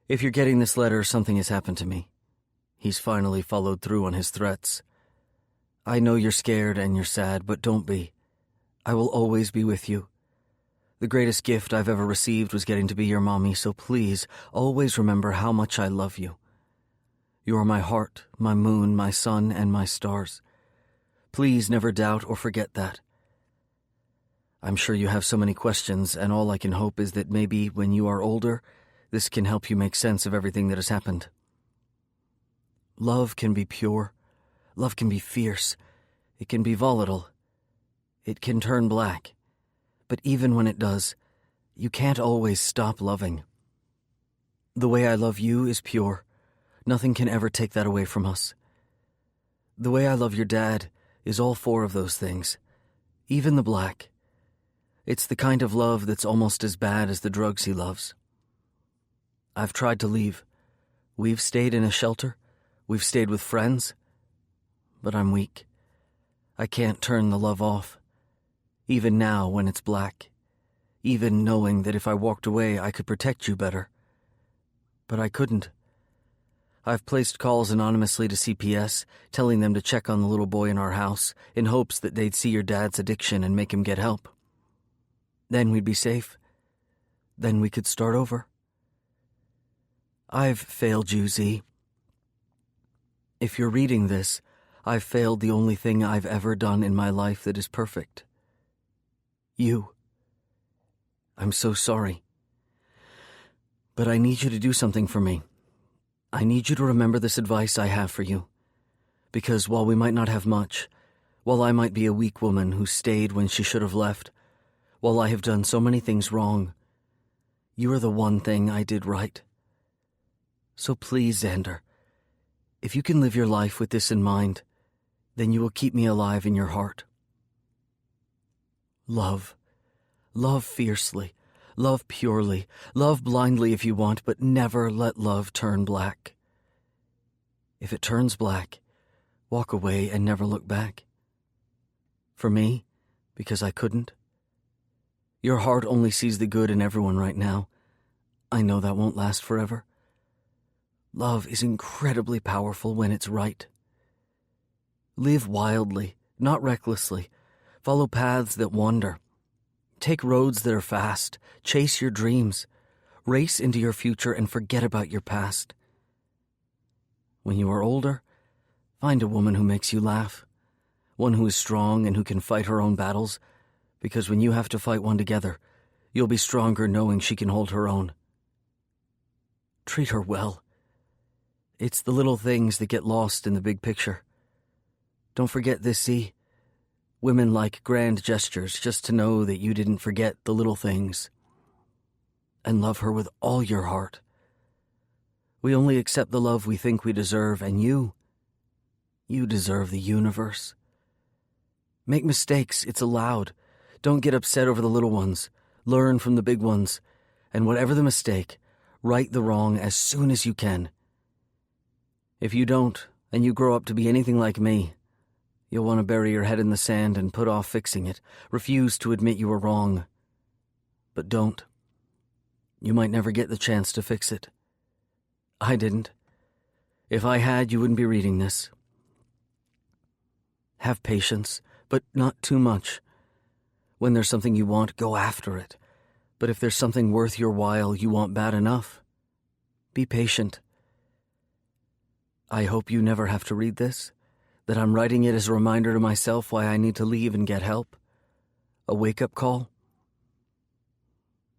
if you're getting this letter, something has happened to me. He's finally followed through on his threats. I know you're scared and you're sad, but don't be. I will always be with you. The greatest gift I've ever received was getting to be your mommy, so please, always remember how much I love you. You are my heart, my moon, my sun, and my stars. Please never doubt or forget that. I'm sure you have so many questions, and all I can hope is that maybe when you are older, this can help you make sense of everything that has happened. Love can be pure. Love can be fierce. It can be volatile. It can turn black. But even when it does, you can't always stop loving. The way I love you is pure. Nothing can ever take that away from us. The way I love your dad is all 4 of those things, even the black. It's the kind of love that's almost as bad as the drugs he loves. I've tried to leave. We've stayed in a shelter. We've stayed with friends. But I'm weak. I can't turn the love off. Even now when it's black. Even knowing that if I walked away I could protect you better. But I couldn't. I've placed calls anonymously to CPS, telling them to check on the little boy in our house, in hopes that they'd see your dad's addiction and make him get help. Then we'd be safe. Then we could start over. I've failed you, Z. If you're reading this, I've failed the only thing I've ever done in my life that is perfect. You. I'm so sorry. But I need you to do something for me. I need you to remember this advice I have for you. Because while we might not have much, while I might be a weak woman who stayed when she should have left, while I have done so many things wrong, you are the one thing I did right. So please, Xander, if you can live your life with this in mind, then you will keep me alive in your heart. Love. Love fiercely. Love purely. Love blindly if you want, but never let love turn black. If it turns black, walk away and never look back. For me, because I couldn't. Your heart only sees the good in everyone right now. I know that won't last forever. Love is incredibly powerful when it's right. Live wildly, not recklessly. Follow paths that wander. Take roads that are fast. Chase your dreams. Race into your future and forget about your past. When you are older, find a woman who makes you laugh. One who is strong and who can fight her own battles, because when you have to fight one together, you'll be stronger knowing she can hold her own. Treat her well. It's the little things that get lost in the big picture. Don't forget this, Z. Women like grand gestures just to know that you didn't forget the little things. And love her with all your heart. We only accept the love we think we deserve, and you deserve the universe. Make mistakes, it's allowed. Don't get upset over the little ones. Learn from the big ones. And whatever the mistake, right the wrong as soon as you can. If you don't, and you grow up to be anything like me, you'll want to bury your head in the sand and put off fixing it, refuse to admit you were wrong. But don't. You might never get the chance to fix it. I didn't. If I had, you wouldn't be reading this. Have patience, but not too much. When there's something you want, go after it. But if there's something worth your while you want bad enough, be patient. I hope you never have to read this. That I'm writing it as a reminder to myself why I need to leave and get help. A wake-up call.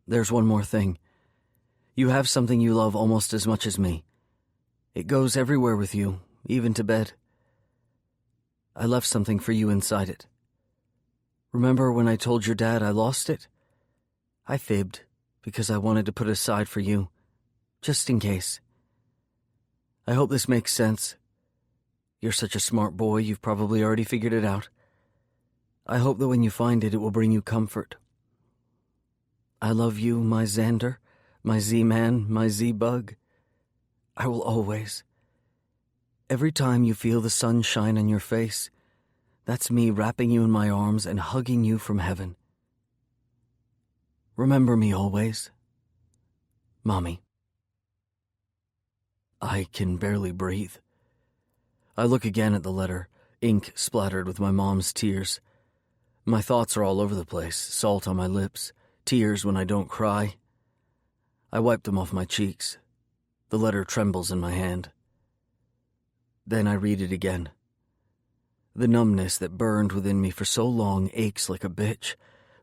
There's one more thing. You have something you love almost as much as me. It goes everywhere with you, even to bed. I left something for you inside it. Remember when I told your dad I lost it? I fibbed because I wanted to put it aside for you, just in case. I hope this makes sense. You're such a smart boy, you've probably already figured it out. I hope that when you find it, it will bring you comfort. I love you, my Xander, my Z-Man, my Z-Bug. I will always. Every time you feel the sun shine on your face, that's me wrapping you in my arms and hugging you from heaven. Remember me always. Mommy. I can barely breathe. I look again at the letter, ink splattered with my mom's tears. My thoughts are all over the place, salt on my lips, tears when I don't cry. I wipe them off my cheeks. The letter trembles in my hand. Then I read it again. The numbness that burned within me for so long aches like a bitch,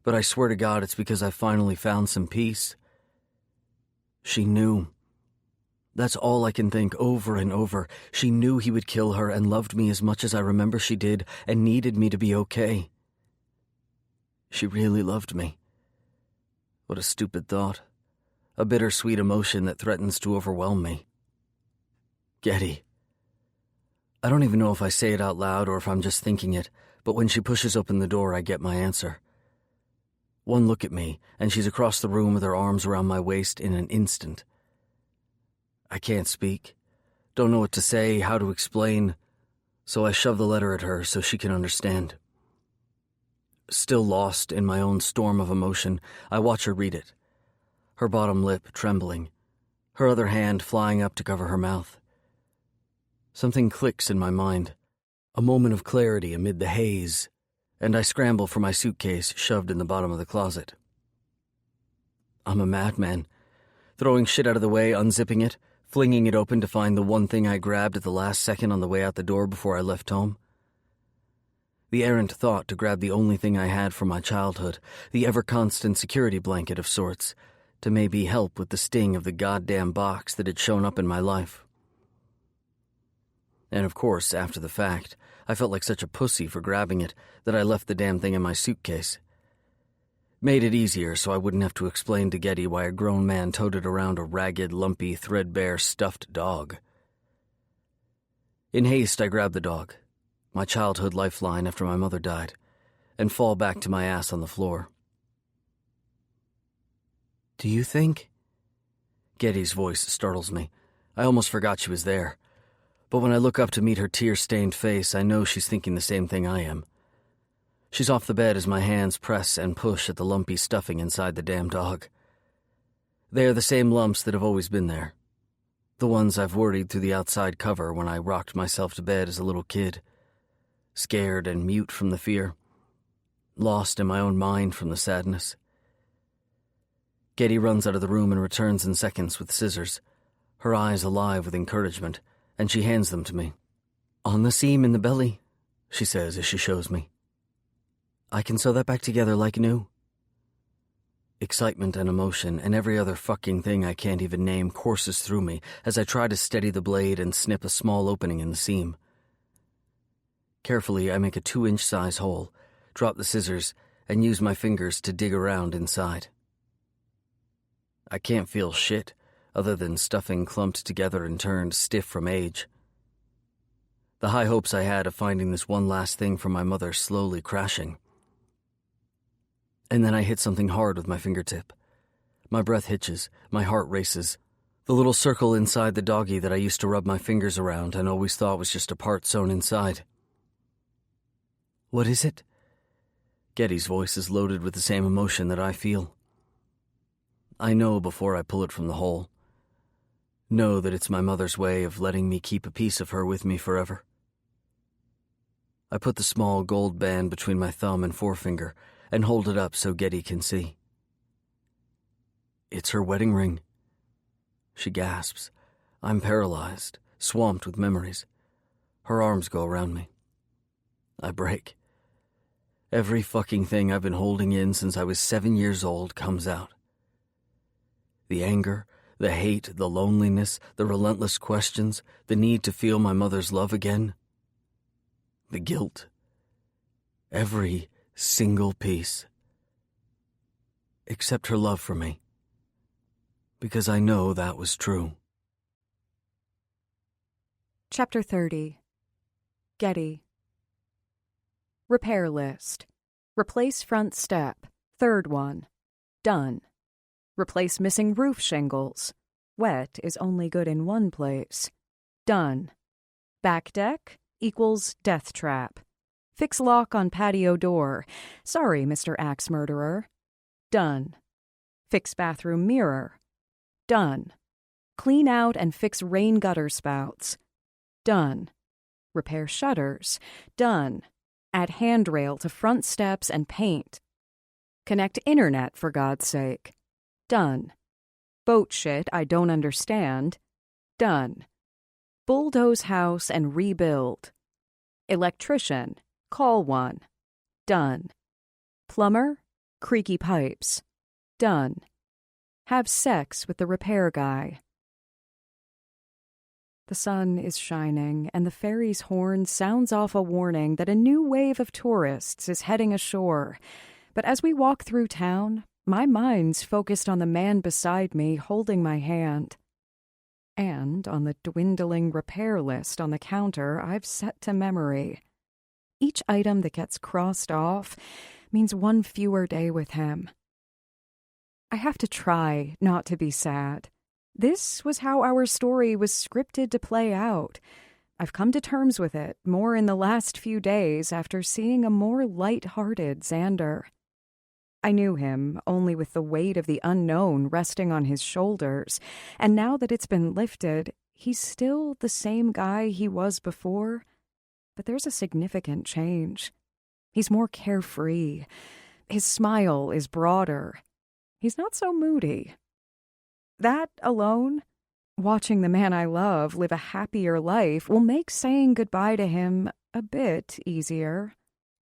but I swear to God it's because I finally found some peace. She knew. That's all I can think over and over. She knew he would kill her and loved me as much as I remember she did and needed me to be okay. She really loved me. What a stupid thought. A bittersweet emotion that threatens to overwhelm me. Getty. I don't even know if I say it out loud or if I'm just thinking it, but when she pushes open the door, I get my answer. One look at me, and she's across the room with her arms around my waist in an instant. I can't speak. Don't know what to say, how to explain, so I shove the letter at her so she can understand. Still lost in my own storm of emotion, I watch her read it. Her bottom lip trembling, her other hand flying up to cover her mouth. Something clicks in my mind, a moment of clarity amid the haze, and I scramble for my suitcase shoved in the bottom of the closet. I'm a madman, throwing shit out of the way, unzipping it, flinging it open to find the one thing I grabbed at the last second on the way out the door before I left home. The errant thought to grab the only thing I had from my childhood, the ever-constant security blanket of sorts, to maybe help with the sting of the goddamn box that had shown up in my life. And of course, after the fact, I felt like such a pussy for grabbing it that I left the damn thing in my suitcase. Made it easier so I wouldn't have to explain to Getty why a grown man toted around a ragged, lumpy, threadbare, stuffed dog. In haste, I grab the dog, my childhood lifeline after my mother died, and fall back to my ass on the floor. Do you think? Getty's voice startles me. I almost forgot she was there. But when I look up to meet her tear-stained face, I know she's thinking the same thing I am. She's off the bed as my hands press and push at the lumpy stuffing inside the damn dog. They are the same lumps that have always been there. The ones I've worried through the outside cover when I rocked myself to bed as a little kid. Scared and mute from the fear. Lost in my own mind from the sadness. Getty runs out of the room and returns in seconds with scissors, her eyes alive with encouragement, and she hands them to me. On the seam in the belly, she says as she shows me. I can sew that back together like new. Excitement and emotion and every other fucking thing I can't even name courses through me as I try to steady the blade and snip a small opening in the seam. Carefully, I make a 2-inch size hole, drop the scissors, and use my fingers to dig around inside. I can't feel shit, other than stuffing clumped together and turned stiff from age. The high hopes I had of finding this one last thing from my mother slowly crashing. And then I hit something hard with my fingertip. My breath hitches, my heart races. The little circle inside the doggy that I used to rub my fingers around and always thought was just a part sewn inside. What is it? Getty's voice is loaded with the same emotion that I feel. I know before I pull it from the hole. Know that it's my mother's way of letting me keep a piece of her with me forever. I put the small gold band between my thumb and forefinger and hold it up so Getty can see. It's her wedding ring. She gasps. I'm paralyzed, swamped with memories. Her arms go around me. I break. Every fucking thing I've been holding in since I was 7 years old comes out. The anger, The hate, the loneliness, the relentless questions, the need to feel my mother's love again. The guilt. Every single piece. Except her love for me. Because I know that was true. Chapter 30. Getty. Repair list. Replace front step. Third one. Done. Replace missing roof shingles. Wet is only good in one place. Done. Back deck equals death trap. Fix lock on patio door. Sorry, Mr. Axe Murderer. Done. Fix bathroom mirror. Done. Clean out and fix rain gutter spouts. Done. Repair shutters. Done. Add handrail to front steps and paint. Connect internet, for God's sake. Done. Boat shit I don't understand. Done. Bulldoze house and rebuild. Electrician. Call one. Done. Plumber. Creaky pipes. Done. Have sex with the repair guy. The sun is shining, and the ferry's horn sounds off a warning that a new wave of tourists is heading ashore. But as we walk through town, my mind's focused on the man beside me holding my hand. And on the dwindling repair list on the counter I've set to memory. Each item that gets crossed off means one fewer day with him. I have to try not to be sad. This was how our story was scripted to play out. I've come to terms with it more in the last few days after seeing a more light-hearted Xander. I knew him only with the weight of the unknown resting on his shoulders, and now that it's been lifted, he's still the same guy he was before, but there's a significant change. He's more carefree. His smile is broader. He's not so moody. That alone, watching the man I love live a happier life, will make saying goodbye to him a bit easier.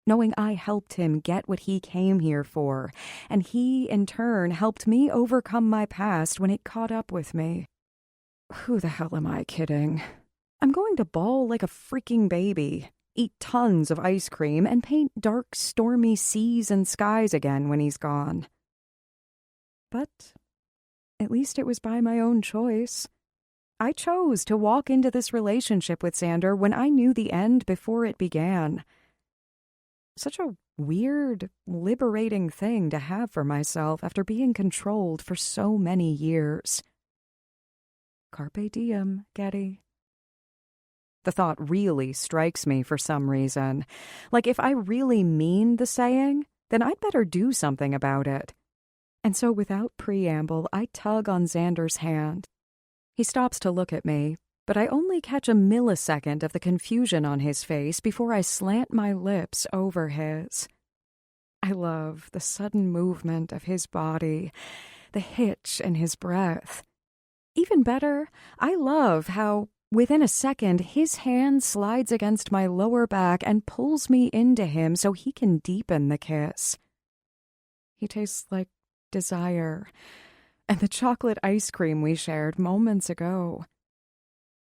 Knowing I helped him get what he came here for, and he, in turn, helped me overcome my past when it caught up with me. Who the hell am I kidding? I'm going to bawl like a freaking baby, eat tons of ice cream, and paint dark, stormy seas and skies again when he's gone. But at least it was by my own choice. I chose to walk into this relationship with Xander when I knew the end before it began. Such a weird, liberating thing to have for myself after being controlled for so many years. Carpe diem, Getty. The thought really strikes me for some reason. Like if I really mean the saying, then I'd better do something about it. And so without preamble, I tug on Xander's hand. He stops to look at me, but I only catch a millisecond of the confusion on his face before I slant my lips over his. I love the sudden movement of his body, the hitch in his breath. Even better, I love how, within a second, his hand slides against my lower back and pulls me into him so he can deepen the kiss. He tastes like desire, and the chocolate ice cream we shared moments ago.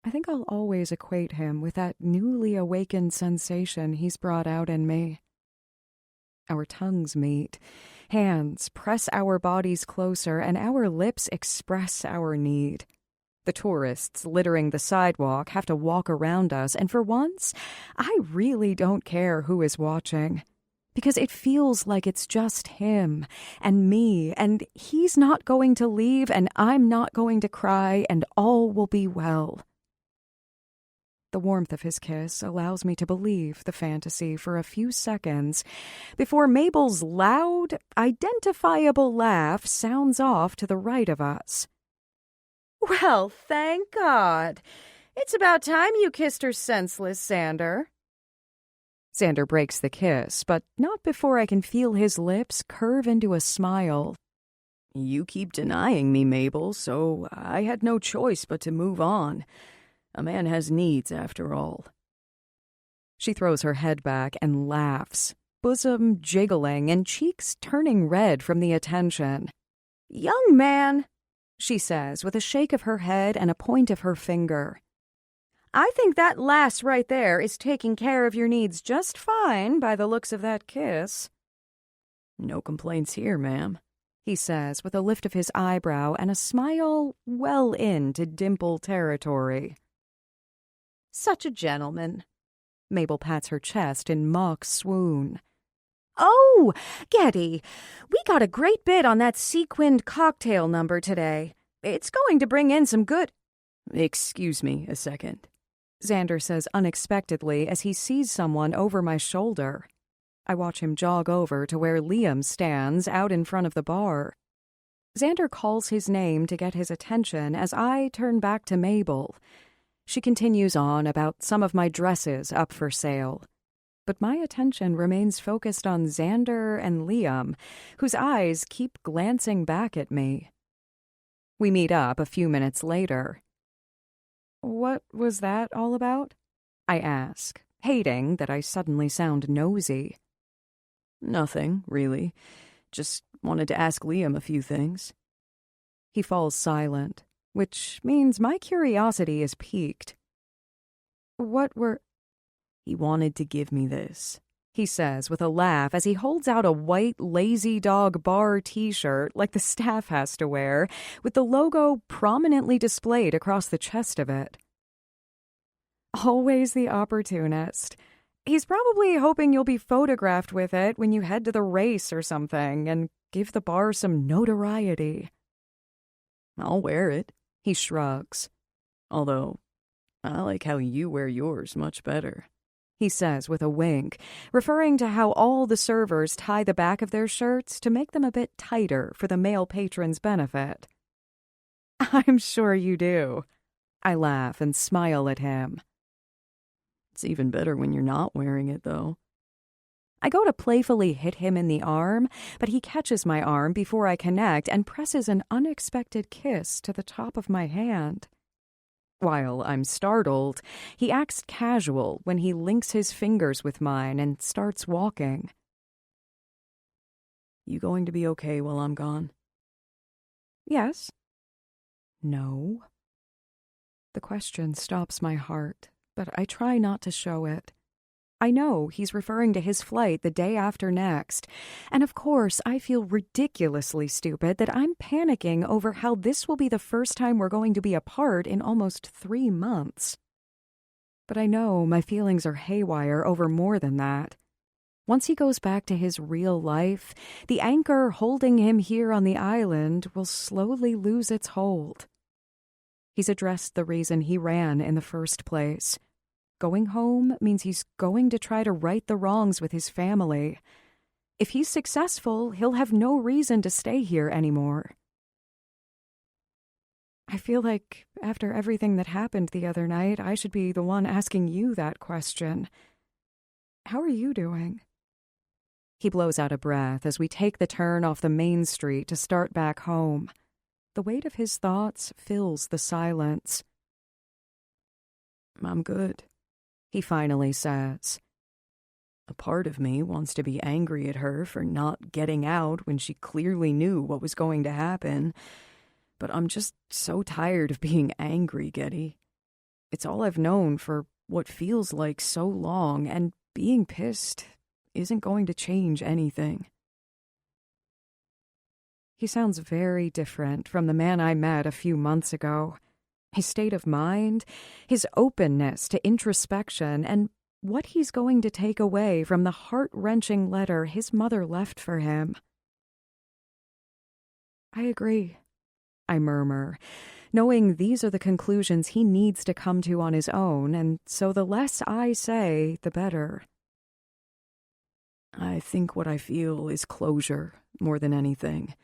I think I'll always equate him with that newly awakened sensation he's brought out in me. Our tongues meet, hands press our bodies closer, and our lips express our need. The tourists littering the sidewalk have to walk around us, and for once, I really don't care who is watching. Because it feels like it's just him and me, and he's not going to leave, and I'm not going to cry, and all will be well. The warmth of his kiss allows me to believe the fantasy for a few seconds before Mabel's loud, identifiable laugh sounds off to the right of us. Well, thank God. It's about time you kissed her senseless, Xander. Xander breaks the kiss, but not before I can feel his lips curve into a smile. You keep denying me, Mabel, so I had no choice but to move on. A man has needs, after all. She throws her head back and laughs, bosom jiggling and cheeks turning red from the attention. Young man, she says with a shake of her head and a point of her finger. I think that lass right there is taking care of your needs just fine by the looks of that kiss. No complaints here, ma'am, he says with a lift of his eyebrow and a smile well into dimple territory. Such a gentleman. Mabel pats her chest in mock swoon. Oh, Getty, we got a great bid on that sequined cocktail number today. It's going to bring in some good... Excuse me a second, Xander says unexpectedly as he sees someone over my shoulder. I watch him jog over to where Liam stands out in front of the bar. Xander calls his name to get his attention as I turn back to Mabel. She continues on about some of my dresses up for sale. But my attention remains focused on Xander and Liam, whose eyes keep glancing back at me. We meet up a few minutes later. "What was that all about?" I ask, hating that I suddenly sound nosy. Nothing, really. Just wanted to ask Liam a few things. He falls silent, which means my curiosity is piqued. "What were—" He wanted to give me this, he says with a laugh as he holds out a white Lazy Dog Bar t-shirt like the staff has to wear, with the logo prominently displayed across the chest of it. Always the opportunist. He's probably hoping you'll be photographed with it when you head to the race or something and give the bar some notoriety. I'll wear it, he shrugs. Although, I like how you wear yours much better, he says with a wink, referring to how all the servers tie the back of their shirts to make them a bit tighter for the male patron's benefit. I'm sure you do. I laugh and smile at him. It's even better when you're not wearing it, though. I go to playfully hit him in the arm, but he catches my arm before I connect and presses an unexpected kiss to the top of my hand. While I'm startled, he acts casual when he links his fingers with mine and starts walking. You going to be okay while I'm gone? Yes. No. The question stops my heart, but I try not to show it. I know he's referring to his flight the day after next, and of course I feel ridiculously stupid that I'm panicking over how this will be the first time we're going to be apart in almost 3 months. But I know my feelings are haywire over more than that. Once he goes back to his real life, the anchor holding him here on the island will slowly lose its hold. He's addressed the reason he ran in the first place. Going home means he's going to try to right the wrongs with his family. If he's successful, he'll have no reason to stay here anymore. I feel like after everything that happened the other night, I should be the one asking you that question. How are you doing? He blows out a breath as we take the turn off the main street to start back home. The weight of his thoughts fills the silence. I'm good, he finally says. A part of me wants to be angry at her for not getting out when she clearly knew what was going to happen. But I'm just so tired of being angry, Getty. It's all I've known for what feels like so long, and being pissed isn't going to change anything. He sounds very different from the man I met a few months ago. His state of mind, his openness to introspection, and what he's going to take away from the heart-wrenching letter his mother left for him. I agree, I murmur, knowing these are the conclusions he needs to come to on his own, and so the less I say, the better. I think what I feel is closure more than anything.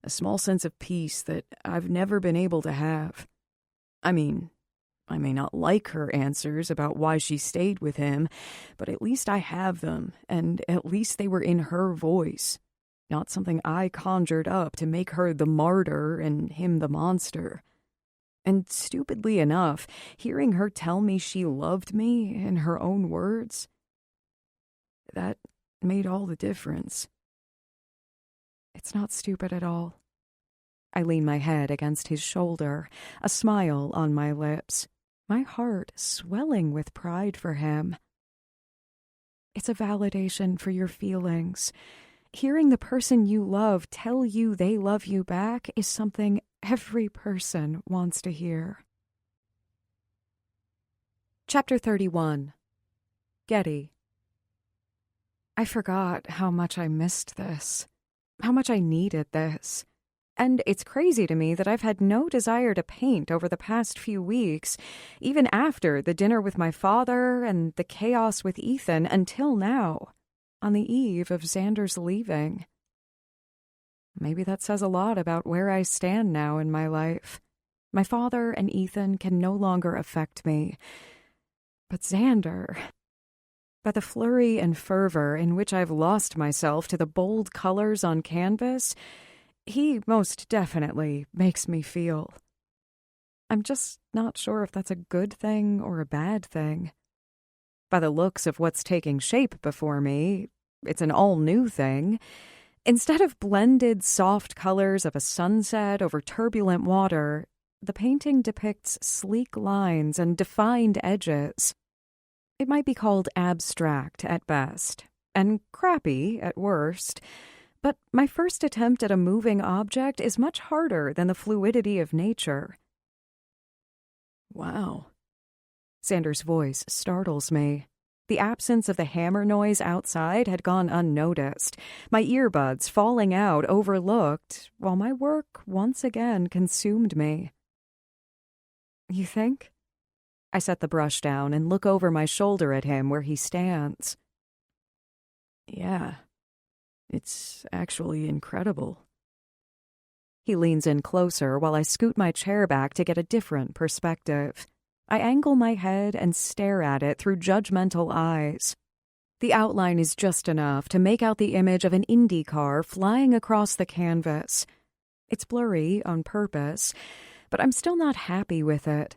A small sense of peace that I've never been able to have. I mean, I may not like her answers about why she stayed with him, but at least I have them, and at least they were in her voice, not something I conjured up to make her the martyr and him the monster. And stupidly enough, hearing her tell me she loved me in her own words, that made all the difference. It's not stupid at all. I lean my head against his shoulder, a smile on my lips, my heart swelling with pride for him. It's a validation for your feelings. Hearing the person you love tell you they love you back is something every person wants to hear. Chapter 31. Getty. I forgot how much I missed this, how much I needed this. And it's crazy to me that I've had no desire to paint over the past few weeks, even after the dinner with my father and the chaos with Ethan until now, on the eve of Xander's leaving. Maybe that says a lot about where I stand now in my life. My father and Ethan can no longer affect me. But Xander, by the flurry and fervor in which I've lost myself to the bold colors on canvas, he most definitely makes me feel. I'm just not sure if that's a good thing or a bad thing. By the looks of what's taking shape before me, it's an all-new thing. Instead of blended soft colors of a sunset over turbulent water, the painting depicts sleek lines and defined edges. It might be called abstract at best, and crappy at worst. But my first attempt at a moving object is much harder than the fluidity of nature. Wow. Xander's voice startles me. The absence of the hammer noise outside had gone unnoticed, my earbuds falling out overlooked, while my work once again consumed me. You think? I set the brush down and look over my shoulder at him where he stands. Yeah. It's actually incredible. He leans in closer while I scoot my chair back to get a different perspective. I angle my head and stare at it through judgmental eyes. The outline is just enough to make out the image of an Indy car flying across the canvas. It's blurry on purpose, but I'm still not happy with it.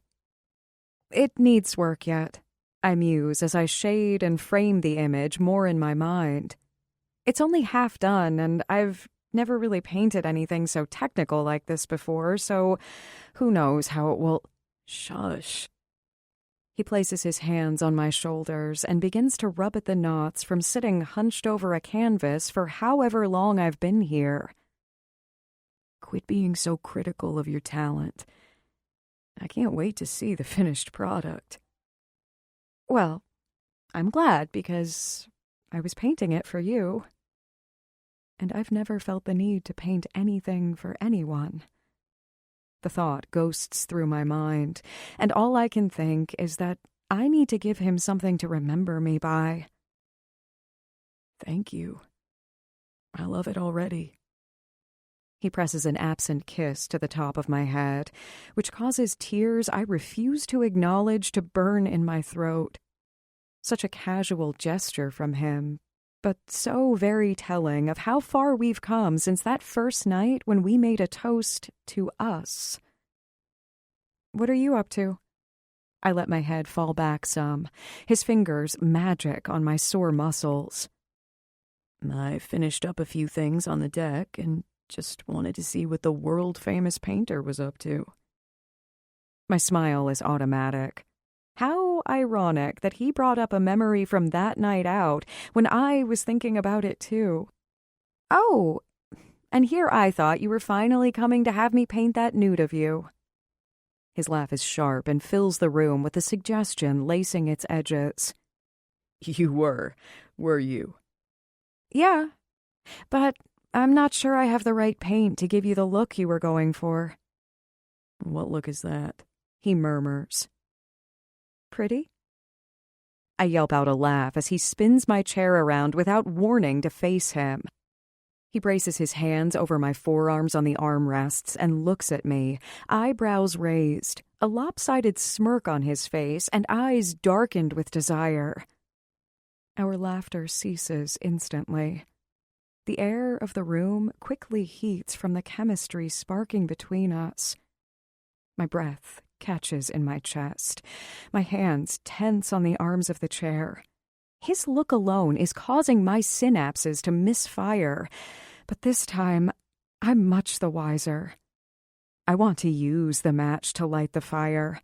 It needs work yet, I muse as I shade and frame the image more in my mind. It's only half done, and I've never really painted anything so technical like this before, so who knows how it will... Shush. He places his hands on my shoulders and begins to rub at the knots from sitting hunched over a canvas for however long I've been here. Quit being so critical of your talent. I can't wait to see the finished product. Well, I'm glad because I was painting it for you. And I've never felt the need to paint anything for anyone. The thought ghosts through my mind, and all I can think is that I need to give him something to remember me by. Thank you. I love it already. He presses an absent kiss to the top of my head, which causes tears I refuse to acknowledge to burn in my throat. Such a casual gesture from him, but so very telling of how far we've come since that first night when we made a toast to us. What are you up to? I let my head fall back some, his fingers magic on my sore muscles. I finished up a few things on the deck and just wanted to see what the world-famous painter was up to. My smile is automatic. How ironic that he brought up a memory from that night out when I was thinking about it too. Oh, and here I thought you were finally coming to have me paint that nude of you. His laugh is sharp and fills the room with a suggestion lacing its edges. You were you? Yeah, but I'm not sure I have the right paint to give you the look you were going for. What look is that? He murmurs. Pretty? I yelp out a laugh as he spins my chair around without warning to face him. He braces his hands over my forearms on the armrests and looks at me, eyebrows raised, a lopsided smirk on his face, and eyes darkened with desire. Our laughter ceases instantly. The air of the room quickly heats from the chemistry sparking between us. My breath catches in my chest. My hands tense on the arms of the chair. His look alone is causing my synapses to misfire, but this time I'm much the wiser. I want to use the match to light the fire.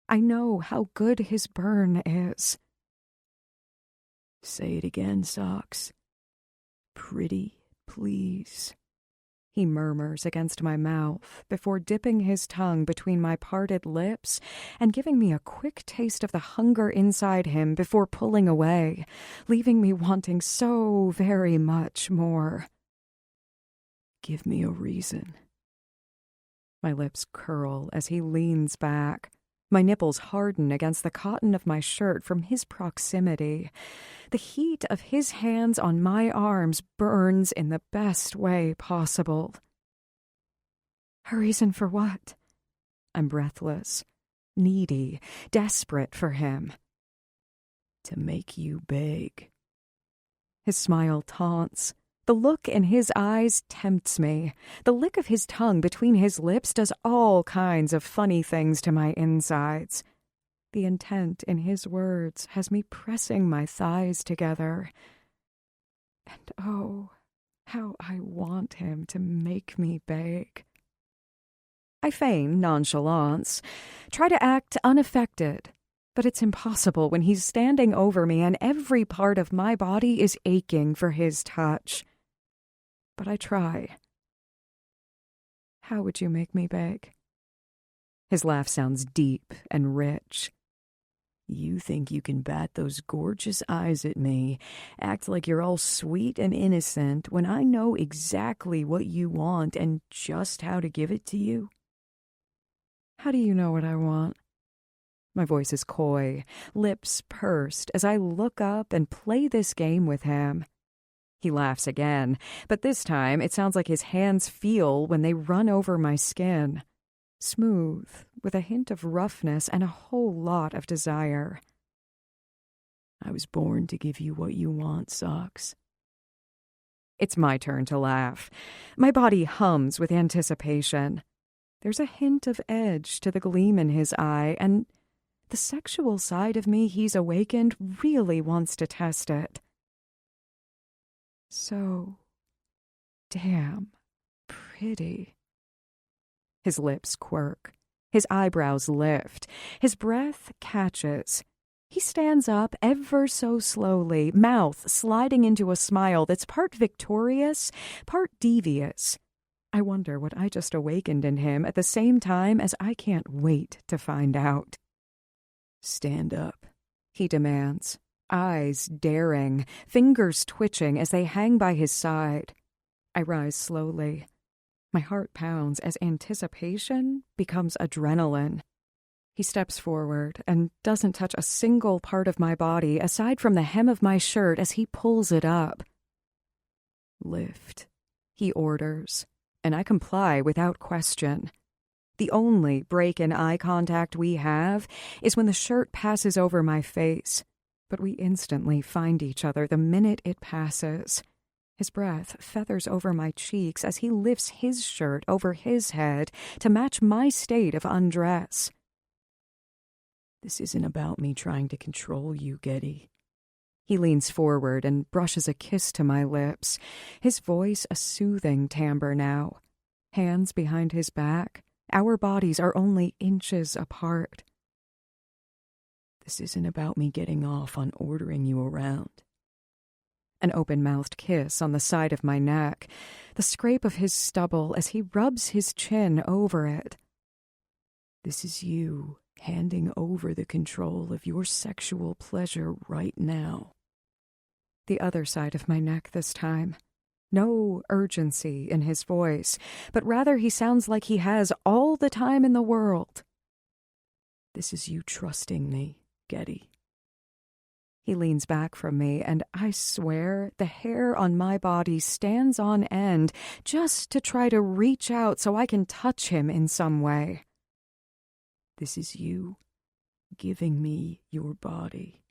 I know how good his burn is. Say it again, Socks. Pretty, please. He murmurs against my mouth before dipping his tongue between my parted lips and giving me a quick taste of the hunger inside him before pulling away, leaving me wanting so very much more. Give me a reason. My lips curl as he leans back. My nipples harden against the cotton of my shirt from his proximity. The heat of his hands on my arms burns in the best way possible. A reason for what? I'm breathless, needy, desperate for him. To make you beg. His smile taunts. The look in his eyes tempts me. The lick of his tongue between his lips does all kinds of funny things to my insides. The intent in his words has me pressing my thighs together. And oh, how I want him to make me beg. I feign nonchalance, try to act unaffected, but it's impossible when he's standing over me and every part of my body is aching for his touch. But I try. How would you make me beg? His laugh sounds deep and rich. You think you can bat those gorgeous eyes at me, act like you're all sweet and innocent when I know exactly what you want and just how to give it to you? How do you know what I want? My voice is coy, lips pursed as I look up and play this game with him. He laughs again, but this time it sounds like his hands feel when they run over my skin. Smooth, with a hint of roughness and a whole lot of desire. I was born to give you what you want, Socks. It's my turn to laugh. My body hums with anticipation. There's a hint of edge to the gleam in his eye, and the sexual side of me he's awakened really wants to test it. So damn pretty. His lips quirk. His eyebrows lift. His breath catches. He stands up ever so slowly, mouth sliding into a smile that's part victorious, part devious. I wonder what I just awakened in him at the same time as I can't wait to find out. Stand up, he demands. Eyes daring, fingers twitching as they hang by his side. I rise slowly. My heart pounds as anticipation becomes adrenaline. He steps forward and doesn't touch a single part of my body aside from the hem of my shirt as he pulls it up. Lift, he orders, and I comply without question. The only break in eye contact we have is when the shirt passes over my face. But we instantly find each other the minute it passes. His breath feathers over my cheeks as he lifts his shirt over his head to match my state of undress. This isn't about me trying to control you, Getty. He leans forward and brushes a kiss to my lips, his voice a soothing timbre now. Hands behind his back, our bodies are only inches apart. This isn't about me getting off on ordering you around. An open-mouthed kiss on the side of my neck, the scrape of his stubble as he rubs his chin over it. This is you handing over the control of your sexual pleasure right now. The other side of my neck this time. No urgency in his voice, but rather he sounds like he has all the time in the world. This is you trusting me, Getty. He leans back from me, and I swear the hair on my body stands on end just to try to reach out so I can touch him in some way. This is you giving me your body.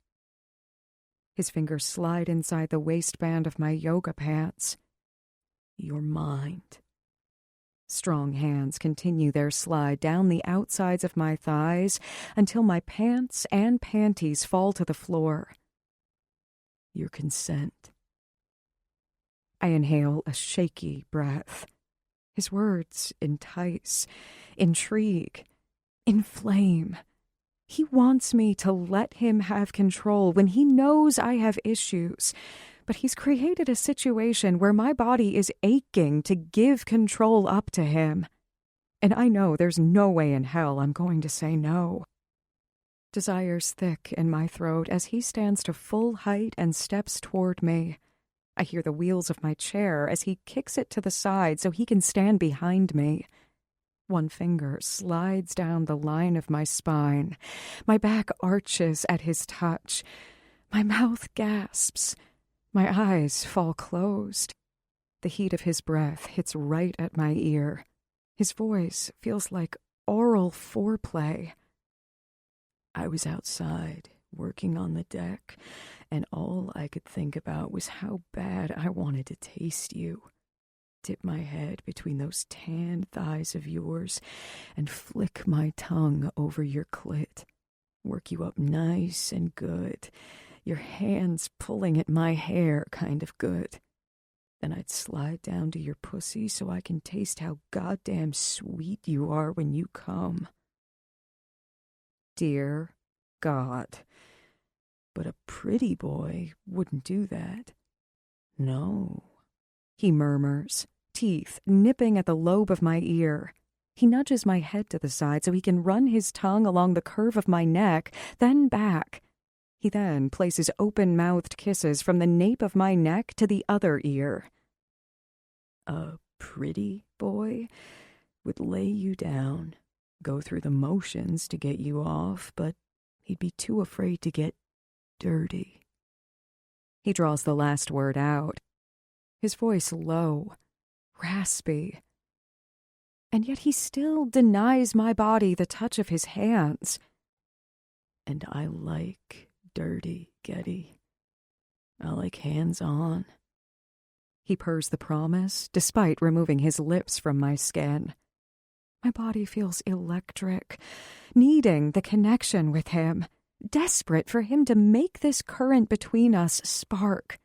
His fingers slide inside the waistband of my yoga pants. Your mind. Strong hands continue their slide down the outsides of my thighs until my pants and panties fall to the floor. Your consent. I inhale a shaky breath. His words entice, intrigue, inflame. He wants me to let him have control when he knows I have issues. But he's created a situation where my body is aching to give control up to him. And I know there's no way in hell I'm going to say no. Desire's thick in my throat as he stands to full height and steps toward me. I hear the wheels of my chair as he kicks it to the side so he can stand behind me. One finger slides down the line of my spine. My back arches at his touch. My mouth gasps. My eyes fall closed. The heat of his breath hits right at my ear. His voice feels like oral foreplay. I was outside, working on the deck, and all I could think about was how bad I wanted to taste you. Dip my head between those tanned thighs of yours and flick my tongue over your clit. Work you up nice and good, your hands pulling at my hair kind of good. Then I'd slide down to your pussy so I can taste how goddamn sweet you are when you come. Dear God. But a pretty boy wouldn't do that. No, he murmurs, teeth nipping at the lobe of my ear. He nudges my head to the side so he can run his tongue along the curve of my neck, then back. He then places open-mouthed kisses from the nape of my neck to the other ear. A pretty boy would lay you down, go through the motions to get you off, but he'd be too afraid to get dirty. He draws the last word out, his voice low, raspy. And yet he still denies my body the touch of his hands. And I like dirty, Getty. I like hands-on. He purrs the promise, despite removing his lips from my skin. My body feels electric, needing the connection with him, desperate for him to make this current between us spark.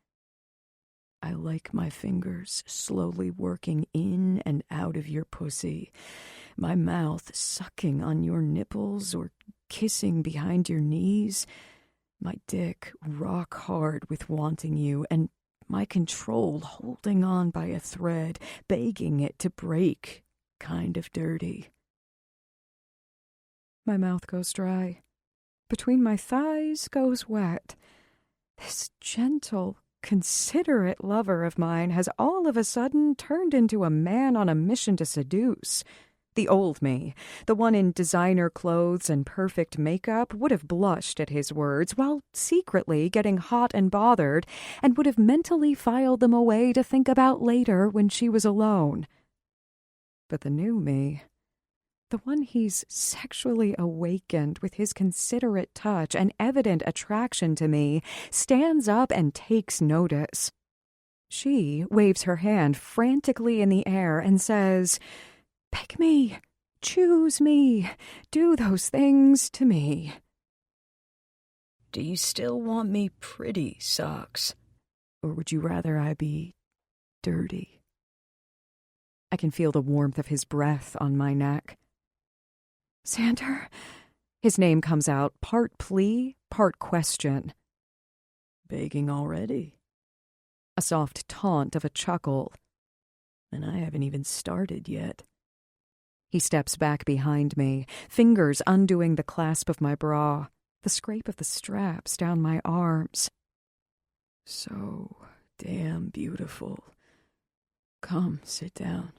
I like my fingers slowly working in and out of your pussy, my mouth sucking on your nipples or kissing behind your knees, my dick rock hard with wanting you, and my control holding on by a thread, begging it to break, kind of dirty. My mouth goes dry. Between my thighs goes wet. This gentle, considerate lover of mine has all of a sudden turned into a man on a mission to seduce. The old me, the one in designer clothes and perfect makeup, would have blushed at his words while secretly getting hot and bothered, and would have mentally filed them away to think about later when she was alone. But the new me, the one he's sexually awakened with his considerate touch and evident attraction to me, stands up and takes notice. She waves her hand frantically in the air and says, "Pick me, choose me, do those things to me." Do you still want me pretty, Socks? Or would you rather I be dirty? I can feel the warmth of his breath on my neck. Xander? His name comes out, part plea, part question. Begging already? A soft taunt of a chuckle. And I haven't even started yet. He steps back behind me, fingers undoing the clasp of my bra, the scrape of the straps down my arms. So damn beautiful. Come, sit down.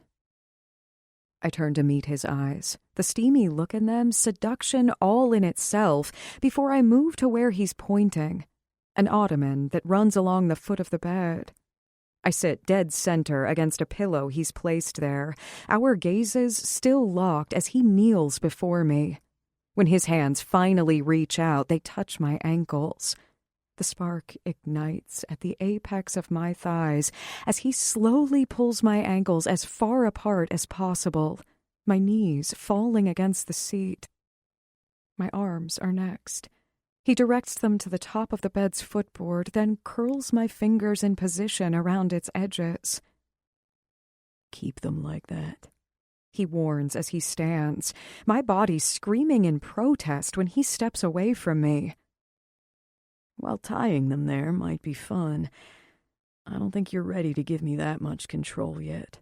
I turn to meet his eyes, the steamy look in them, seduction all in itself, before I move to where he's pointing, an ottoman that runs along the foot of the bed. I sit dead center against a pillow he's placed there, our gazes still locked as he kneels before me. When his hands finally reach out, they touch my ankles. The spark ignites at the apex of my thighs as he slowly pulls my ankles as far apart as possible, my knees falling against the seat. My arms are next. He directs them to the top of the bed's footboard, then curls my fingers in position around its edges. keep them like that," he warns as he stands, my body screaming in protest when he steps away from me. "While tying them there might be fun, I don't think you're ready to give me that much control yet."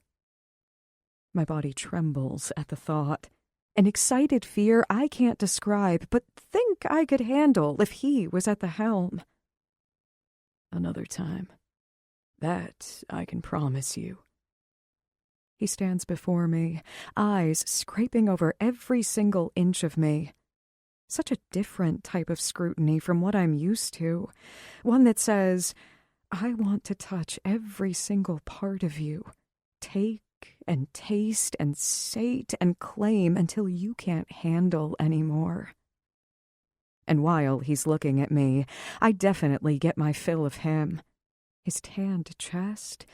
My body trembles at the thought, an excited fear I can't describe but think I could handle if he was at the helm. "Another time. That I can promise you." He stands before me, eyes scraping over every single inch of me. Such a different type of scrutiny from what I'm used to. One that says, I want to touch every single part of you. Take and taste and sate and claim until you can't handle anymore. And while he's looking at me, I definitely get my fill of him. His tanned chest,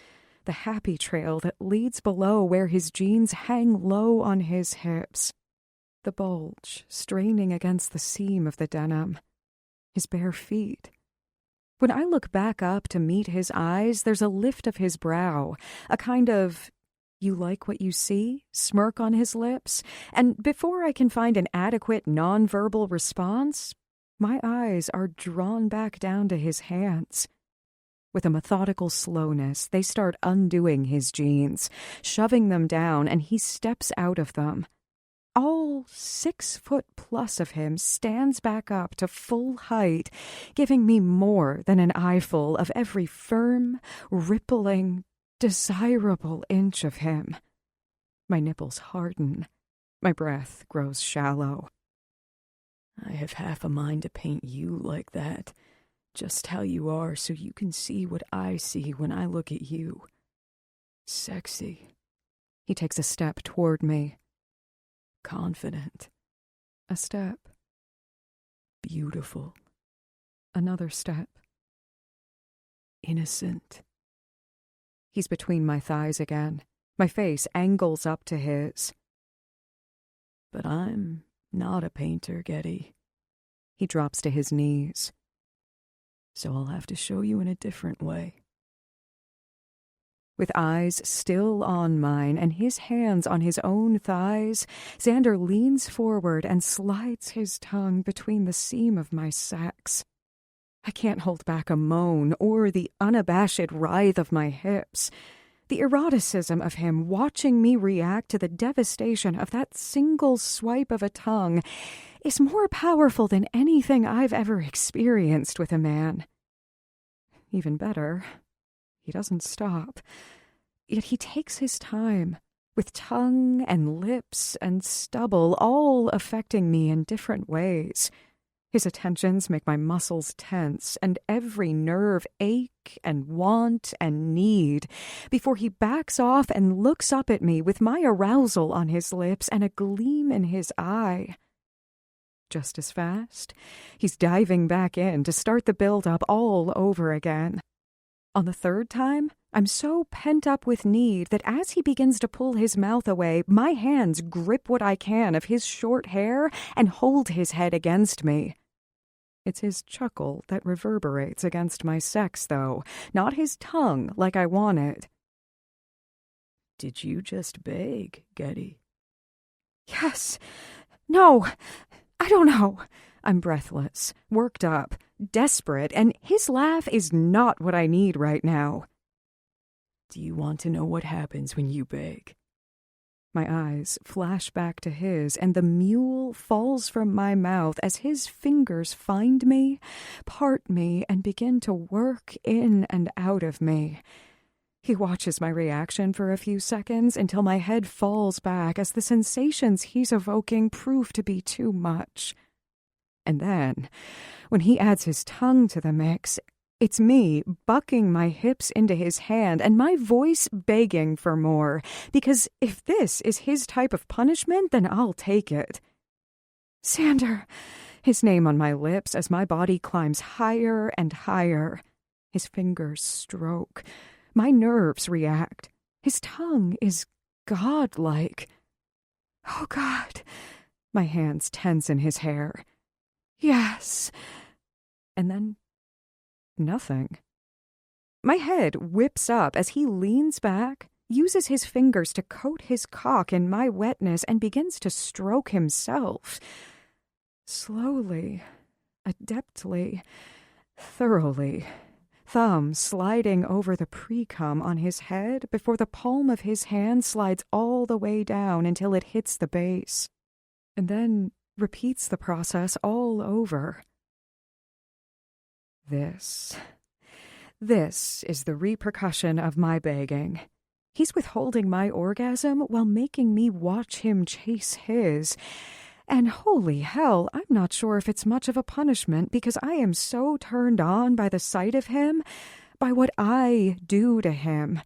the happy trail that leads below where his jeans hang low on his hips, the bulge straining against the seam of the denim, his bare feet. When I look back up to meet his eyes, there's a lift of his brow, a kind of "you like what you see" smirk on his lips, and before I can find an adequate nonverbal response, my eyes are drawn back down to his hands. With a methodical slowness, they start undoing his jeans, shoving them down, and he steps out of them. All 6 foot plus of him stands back up to full height, giving me more than an eyeful of every firm, rippling, desirable inch of him. My nipples harden. My breath grows shallow. "I have half a mind to paint you like that, just how you are, so you can see what I see when I look at you. Sexy." He takes a step toward me. "Confident." A step. "Beautiful." Another step. "Innocent." He's between my thighs again. My face angles up to his. "But I'm not a painter, Getty." He drops to his knees. "So I'll have to show you in a different way." With eyes still on mine and his hands on his own thighs, Xander leans forward and slides his tongue between the seam of my sex. I can't hold back a moan or the unabashed writhe of my hips. The eroticism of him watching me react to the devastation of that single swipe of a tongue is more powerful than anything I've ever experienced with a man. Even better, he doesn't stop. Yet he takes his time, with tongue and lips and stubble all affecting me in different ways. His attentions make my muscles tense and every nerve ache and want and need before he backs off and looks up at me with my arousal on his lips and a gleam in his eye. Just as fast, he's diving back in to start the build-up all over again. On the 3rd time, I'm so pent up with need that as he begins to pull his mouth away, my hands grip what I can of his short hair and hold his head against me. It's his chuckle that reverberates against my sex, though, not his tongue like I wanted. "Did you just beg, Getty?" Yes. No. I don't know. I'm breathless, worked up, desperate, and his laugh is not what I need right now. "Do you want to know what happens when you beg?" My eyes flash back to his, and the mule falls from my mouth as his fingers find me, part me, and begin to work in and out of me. He watches my reaction for a few seconds until my head falls back as the sensations he's evoking prove to be too much. And then, when he adds his tongue to the mix, it's me bucking my hips into his hand and my voice begging for more, because if this is his type of punishment, then I'll take it. Xander, his name on my lips as my body climbs higher and higher. His fingers stroke. My nerves react. His tongue is godlike. Oh, God. My hands tense in his hair. Yes. And then nothing. My head whips up as he leans back, uses his fingers to coat his cock in my wetness, and begins to stroke himself. Slowly, adeptly, thoroughly, thumb sliding over the pre-cum on his head before the palm of his hand slides all the way down until it hits the base, and then repeats the process all over. This is the repercussion of my begging. He's withholding my orgasm while making me watch him chase his. And holy hell, I'm not sure if it's much of a punishment, because I am so turned on by the sight of him, by what I do to him,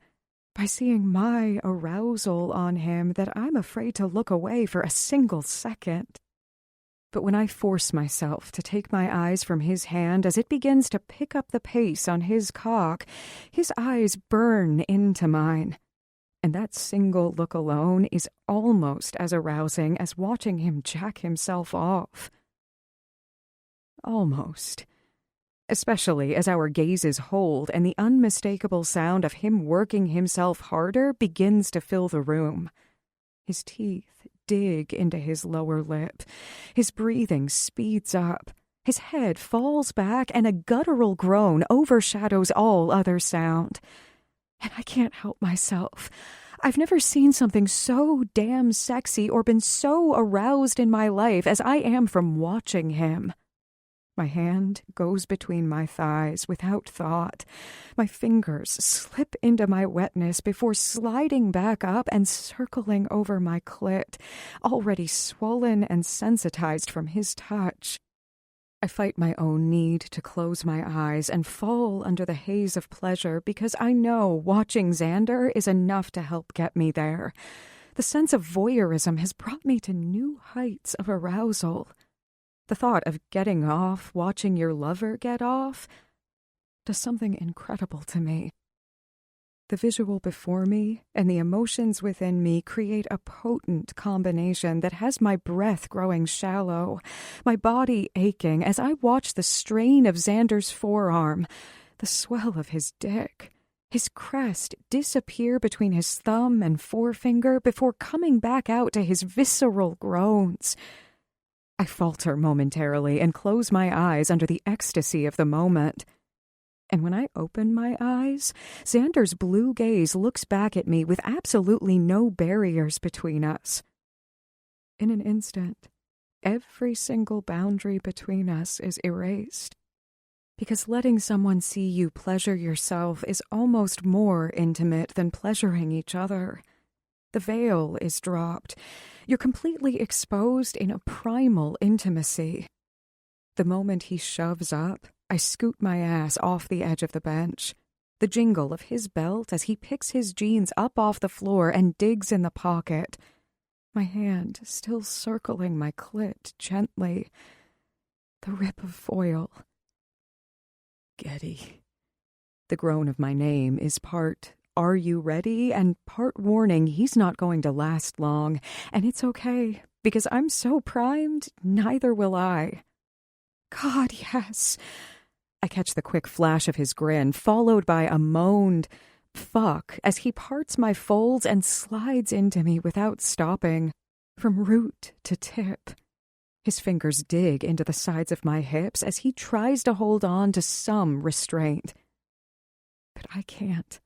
by seeing my arousal on him, that I'm afraid to look away for a single second. But when I force myself to take my eyes from his hand as it begins to pick up the pace on his cock, his eyes burn into mine. And that single look alone is almost as arousing as watching him jack himself off. Almost. Especially as our gazes hold and the unmistakable sound of him working himself harder begins to fill the room. His teeth dig into his lower lip. His breathing speeds up. His head falls back, and a guttural groan overshadows all other sound. And I can't help myself. I've never seen something so damn sexy or been so aroused in my life as I am from watching him. My hand goes between my thighs without thought. My fingers slip into my wetness before sliding back up and circling over my clit, already swollen and sensitized from his touch. I fight my own need to close my eyes and fall under the haze of pleasure, because I know watching Xander is enough to help get me there. The sense of voyeurism has brought me to new heights of arousal. The thought of getting off, watching your lover get off, does something incredible to me. The visual before me and the emotions within me create a potent combination that has my breath growing shallow, my body aching as I watch the strain of Xander's forearm, the swell of his dick, his crest disappear between his thumb and forefinger before coming back out to his visceral groans. I falter momentarily and close my eyes under the ecstasy of the moment. And when I open my eyes, Xander's blue gaze looks back at me with absolutely no barriers between us. In an instant, every single boundary between us is erased. Because letting someone see you pleasure yourself is almost more intimate than pleasuring each other. The veil is dropped. You're completely exposed in a primal intimacy. The moment he shoves up, I scoot my ass off the edge of the bench. The jingle of his belt as he picks his jeans up off the floor and digs in the pocket. My hand still circling my clit gently. The rip of foil. Getty. The groan of my name is part "Are you ready?" and part warning he's not going to last long, and it's okay, because I'm so primed, neither will I. God, yes. I catch the quick flash of his grin, followed by a moaned fuck as he parts my folds and slides into me without stopping, from root to tip. His fingers dig into the sides of my hips as he tries to hold on to some restraint. But I can't.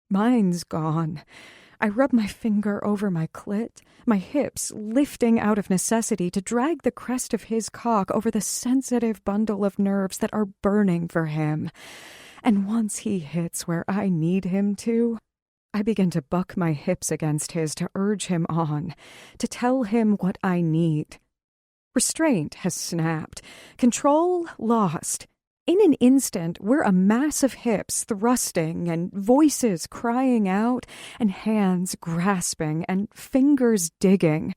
Mine's gone. I rub my finger over my clit, my hips lifting out of necessity to drag the crest of his cock over the sensitive bundle of nerves that are burning for him. And once he hits where I need him to, I begin to buck my hips against his to urge him on, to tell him what I need. Restraint has snapped. Control lost. In an instant, we're a mass of hips thrusting and voices crying out and hands grasping and fingers digging.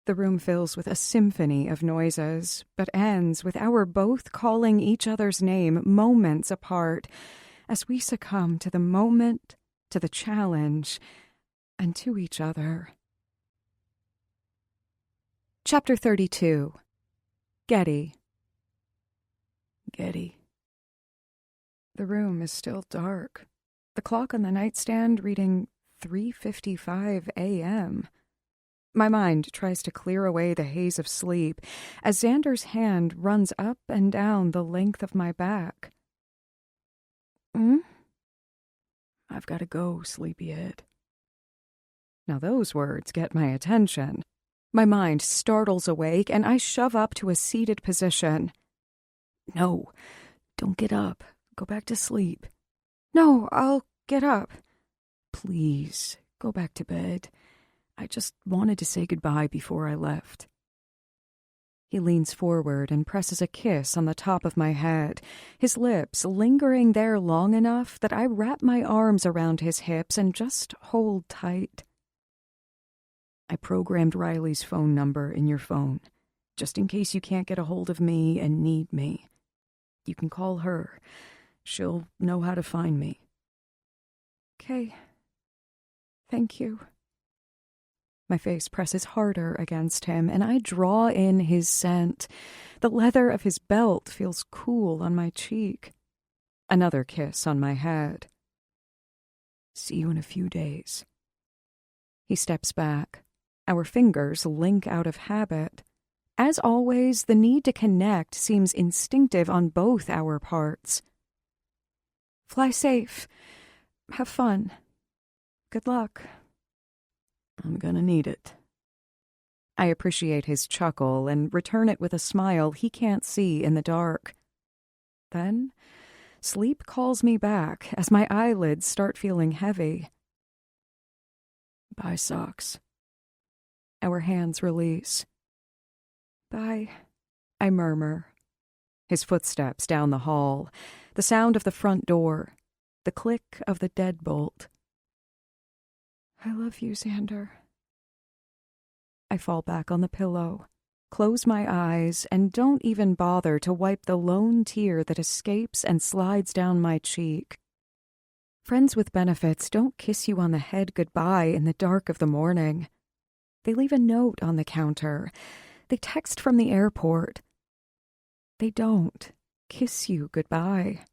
The room fills with a symphony of noises, but ends with our both calling each other's name moments apart as we succumb to the moment, to the challenge, and to each other. Chapter 32. Getty. Getty. The room is still dark. The clock on the nightstand reading 3:55 a.m. My mind tries to clear away the haze of sleep as Xander's hand runs up and down the length of my back. I've got to go, sleepyhead. Now those words get my attention. My mind startles awake and I shove up to a seated position. No, don't get up. Go back to sleep. No, I'll get up. Please, go back to bed. I just wanted to say goodbye before I left. He leans forward and presses a kiss on the top of my head, his lips lingering there long enough that I wrap my arms around his hips and just hold tight. I programmed Riley's phone number in your phone, just in case you can't get a hold of me and need me. You can call her. She'll know how to find me. Okay. Thank you. My face presses harder against him, and I draw in his scent. The leather of his belt feels cool on my cheek. Another kiss on my head. See you in a few days. He steps back. Our fingers link out of habit. As always, the need to connect seems instinctive on both our parts. Fly safe. Have fun. Good luck. I'm gonna need it. I appreciate his chuckle and return it with a smile he can't see in the dark. Then, sleep calls me back as my eyelids start feeling heavy. Bye, socks. Our hands release. Bye, I murmur. His footsteps down the hall, the sound of the front door, the click of the deadbolt. I love you, Xander. I fall back on the pillow, close my eyes, and don't even bother to wipe the lone tear that escapes and slides down my cheek. Friends with benefits don't kiss you on the head goodbye in the dark of the morning. They leave a note on the counter. They text from the airport. They don't kiss you goodbye.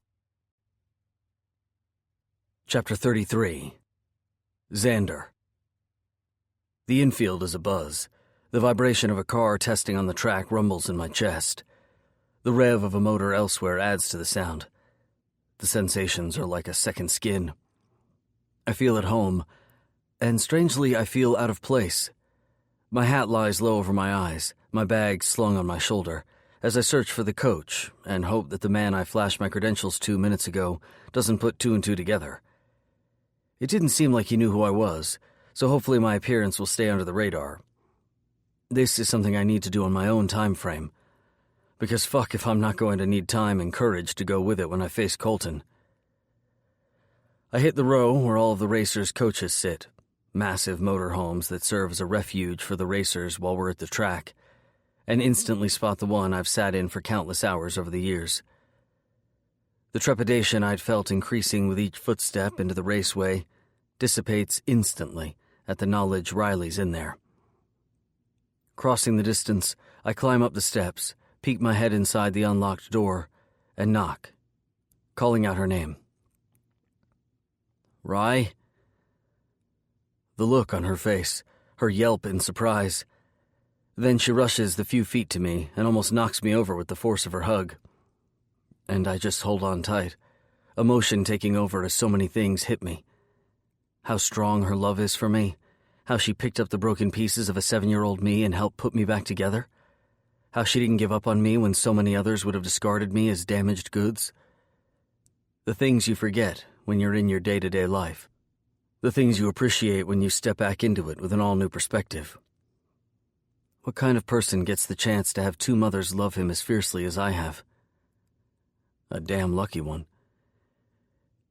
Chapter 33. Xander. The infield is abuzz. The vibration of a car testing on the track rumbles in my chest. The rev of a motor elsewhere adds to the sound. The sensations are like a second skin. I feel at home, and strangely I feel out of place. My hat lies low over my eyes, my bag slung on my shoulder, as I search for the coach and hope that the man I flashed my credentials to minutes ago doesn't put two and two together. It didn't seem like he knew who I was, so hopefully my appearance will stay under the radar. This is something I need to do on my own time frame, because fuck if I'm not going to need time and courage to go with it when I face Colton. I hit the row where all of the racers' coaches sit, massive motorhomes that serve as a refuge for the racers while we're at the track, and instantly spot the one I've sat in for countless hours over the years. The trepidation I'd felt increasing with each footstep into the raceway dissipates instantly at the knowledge Riley's in there. Crossing the distance, I climb up the steps, peek my head inside the unlocked door, and knock, calling out her name. Rye? The look on her face, her yelp in surprise. Then she rushes the few feet to me and almost knocks me over with the force of her hug. And I just hold on tight, emotion taking over as so many things hit me. How strong her love is for me, how she picked up the broken pieces of a 7-year-old me and helped put me back together, how she didn't give up on me when so many others would have discarded me as damaged goods. The things you forget when you're in your day-to-day life. The things you appreciate when you step back into it with an all-new perspective. What kind of person gets the chance to have two mothers love him as fiercely as I have? A damn lucky one.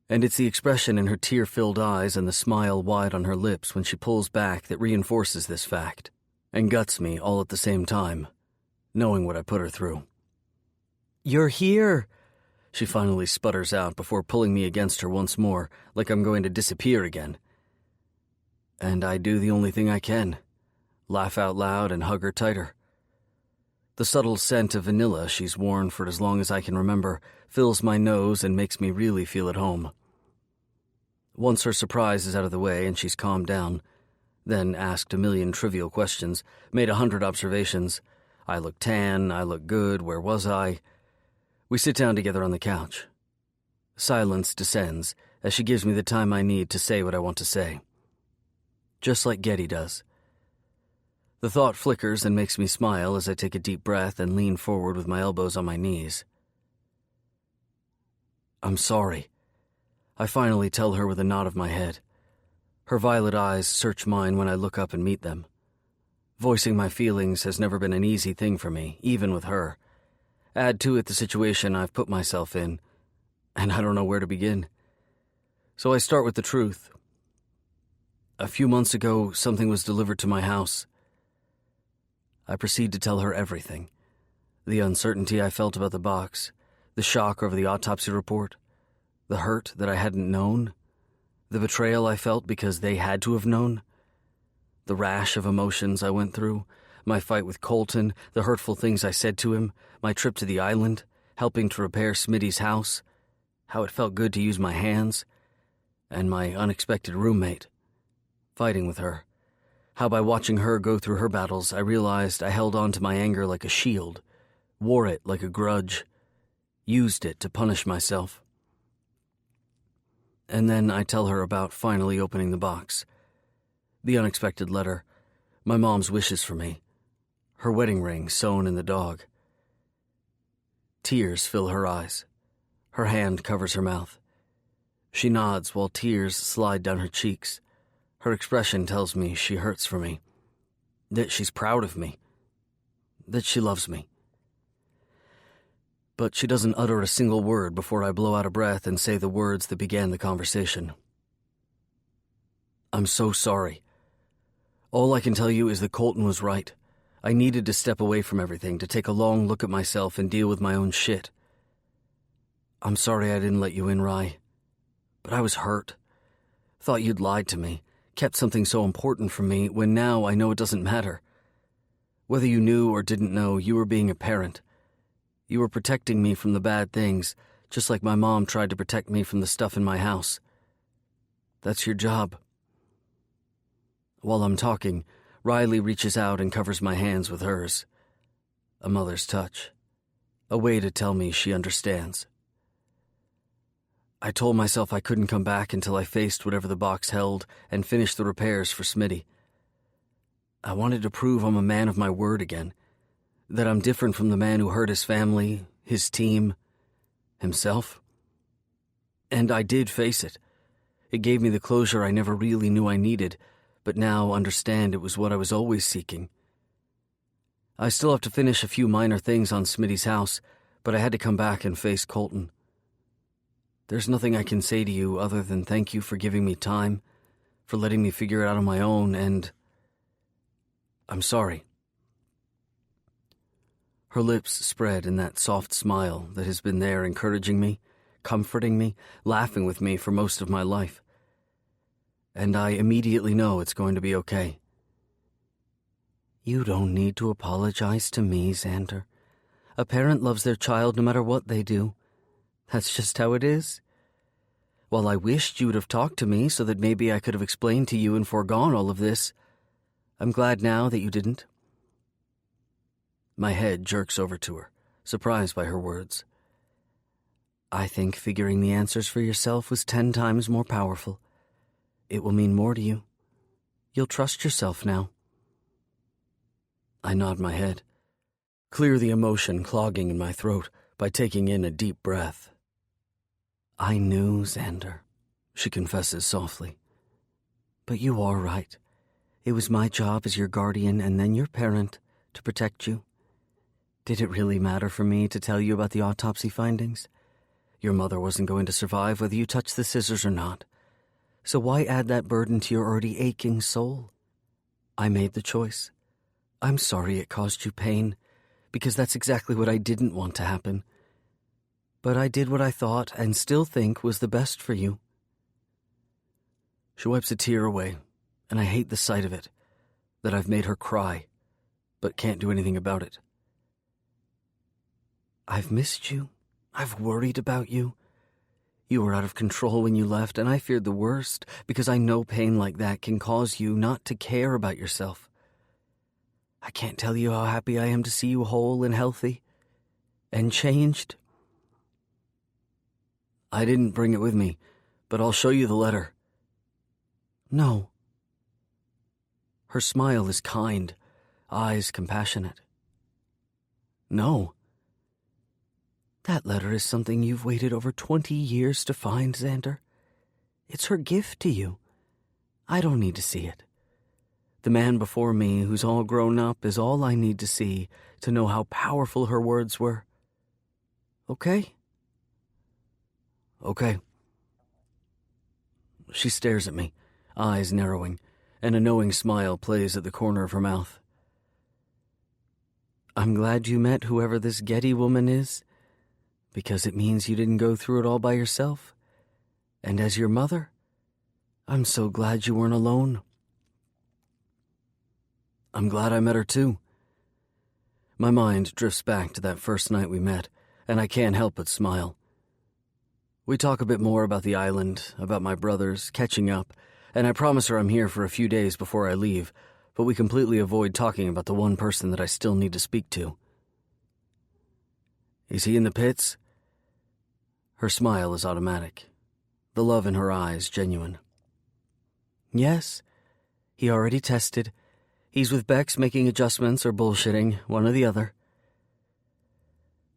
And it's the expression in her tear-filled eyes and the smile wide on her lips when she pulls back that reinforces this fact, and guts me all at the same time, knowing what I put her through. "You're here!" She finally sputters out before pulling me against her once more, like I'm going to disappear again. And I do the only thing I can, laugh out loud and hug her tighter. The subtle scent of vanilla she's worn for as long as I can remember fills my nose and makes me really feel at home. Once her surprise is out of the way and she's calmed down, then asked a million trivial questions, made 100 observations. I look tan, I look good, where was I? We sit down together on the couch. Silence descends as she gives me the time I need to say what I want to say. Just like Getty does. The thought flickers and makes me smile as I take a deep breath and lean forward with my elbows on my knees. I'm sorry. I finally tell her with a nod of my head. Her violet eyes search mine when I look up and meet them. Voicing my feelings has never been an easy thing for me, even with her. Add to it the situation I've put myself in, and I don't know where to begin. So I start with the truth. A few months ago, something was delivered to my house. I proceed to tell her everything. The uncertainty I felt about the box, the shock over the autopsy report, the hurt that I hadn't known, the betrayal I felt because they had to have known, the rash of emotions I went through, my fight with Colton, the hurtful things I said to him, my trip to the island, helping to repair Smitty's house, how it felt good to use my hands, and my unexpected roommate, fighting with her. How by watching her go through her battles, I realized I held on to my anger like a shield, wore it like a grudge, used it to punish myself. And then I tell her about finally opening the box. The unexpected letter, my mom's wishes for me, her wedding ring sewn in the dog. Tears fill her eyes. Her hand covers her mouth. She nods while tears slide down her cheeks. Her expression tells me she hurts for me, that she's proud of me, that she loves me. But she doesn't utter a single word before I blow out a breath and say the words that began the conversation. I'm so sorry. All I can tell you is that Colton was right. I needed to step away from everything, to take a long look at myself and deal with my own shit. I'm sorry I didn't let you in, Rye. But I was hurt. Thought you'd lied to me, kept something so important from me when now I know it doesn't matter. Whether you knew or didn't know, you were being a parent. You were protecting me from the bad things, just like my mom tried to protect me from the stuff in my house. That's your job. While I'm talking, Riley reaches out and covers my hands with hers. A mother's touch. A way to tell me she understands. I told myself I couldn't come back until I faced whatever the box held and finished the repairs for Smitty. I wanted to prove I'm a man of my word again, that I'm different from the man who hurt his family, his team, himself. And I did face it. It gave me the closure I never really knew I needed, but now understand it was what I was always seeking. I still have to finish a few minor things on Smitty's house, but I had to come back and face Colton. There's nothing I can say to you other than thank you for giving me time, for letting me figure it out on my own, and I'm sorry. Her lips spread in that soft smile that has been there encouraging me, comforting me, laughing with me for most of my life. And I immediately know it's going to be okay. You don't need to apologize to me, Xander. A parent loves their child no matter what they do. That's just how it is. While I wished you would have talked to me so that maybe I could have explained to you and foregone all of this, I'm glad now that you didn't. My head jerks over to her, surprised by her words. I think figuring the answers for yourself was 10 times more powerful. It will mean more to you. You'll trust yourself now. I nod my head, clear the emotion clogging in my throat by taking in a deep breath. I knew, Xander, she confesses softly. But you are right. It was my job as your guardian and then your parent to protect you. Did it really matter for me to tell you about the autopsy findings? Your mother wasn't going to survive whether you touched the scissors or not. So why add that burden to your already aching soul? I made the choice. I'm sorry it caused you pain, because that's exactly what I didn't want to happen. But I did what I thought and still think was the best for you. She wipes a tear away, and I hate the sight of it, that I've made her cry, but can't do anything about it. I've missed you. I've worried about you. You were out of control when you left, and I feared the worst because I know pain like that can cause you not to care about yourself. I can't tell you how happy I am to see you whole and healthy and changed. I didn't bring it with me, but I'll show you the letter. No. Her smile is kind, eyes compassionate. No. That letter is something you've waited over 20 years to find, Xander. It's her gift to you. I don't need to see it. The man before me, who's all grown up, is all I need to see to know how powerful her words were. Okay? Okay. She stares at me, eyes narrowing, and a knowing smile plays at the corner of her mouth. I'm glad you met whoever this Getty woman is, because it means you didn't go through it all by yourself. And as your mother, I'm so glad you weren't alone. I'm glad I met her too. My mind drifts back to that first night we met, and I can't help but smile. We talk a bit more about the island, about my brothers, catching up, and I promise her I'm here for a few days before I leave, but we completely avoid talking about the one person that I still need to speak to. Is he in the pits? Her smile is automatic, the love in her eyes genuine. Yes, he already tested. He's with Bex making adjustments or bullshitting, one or the other.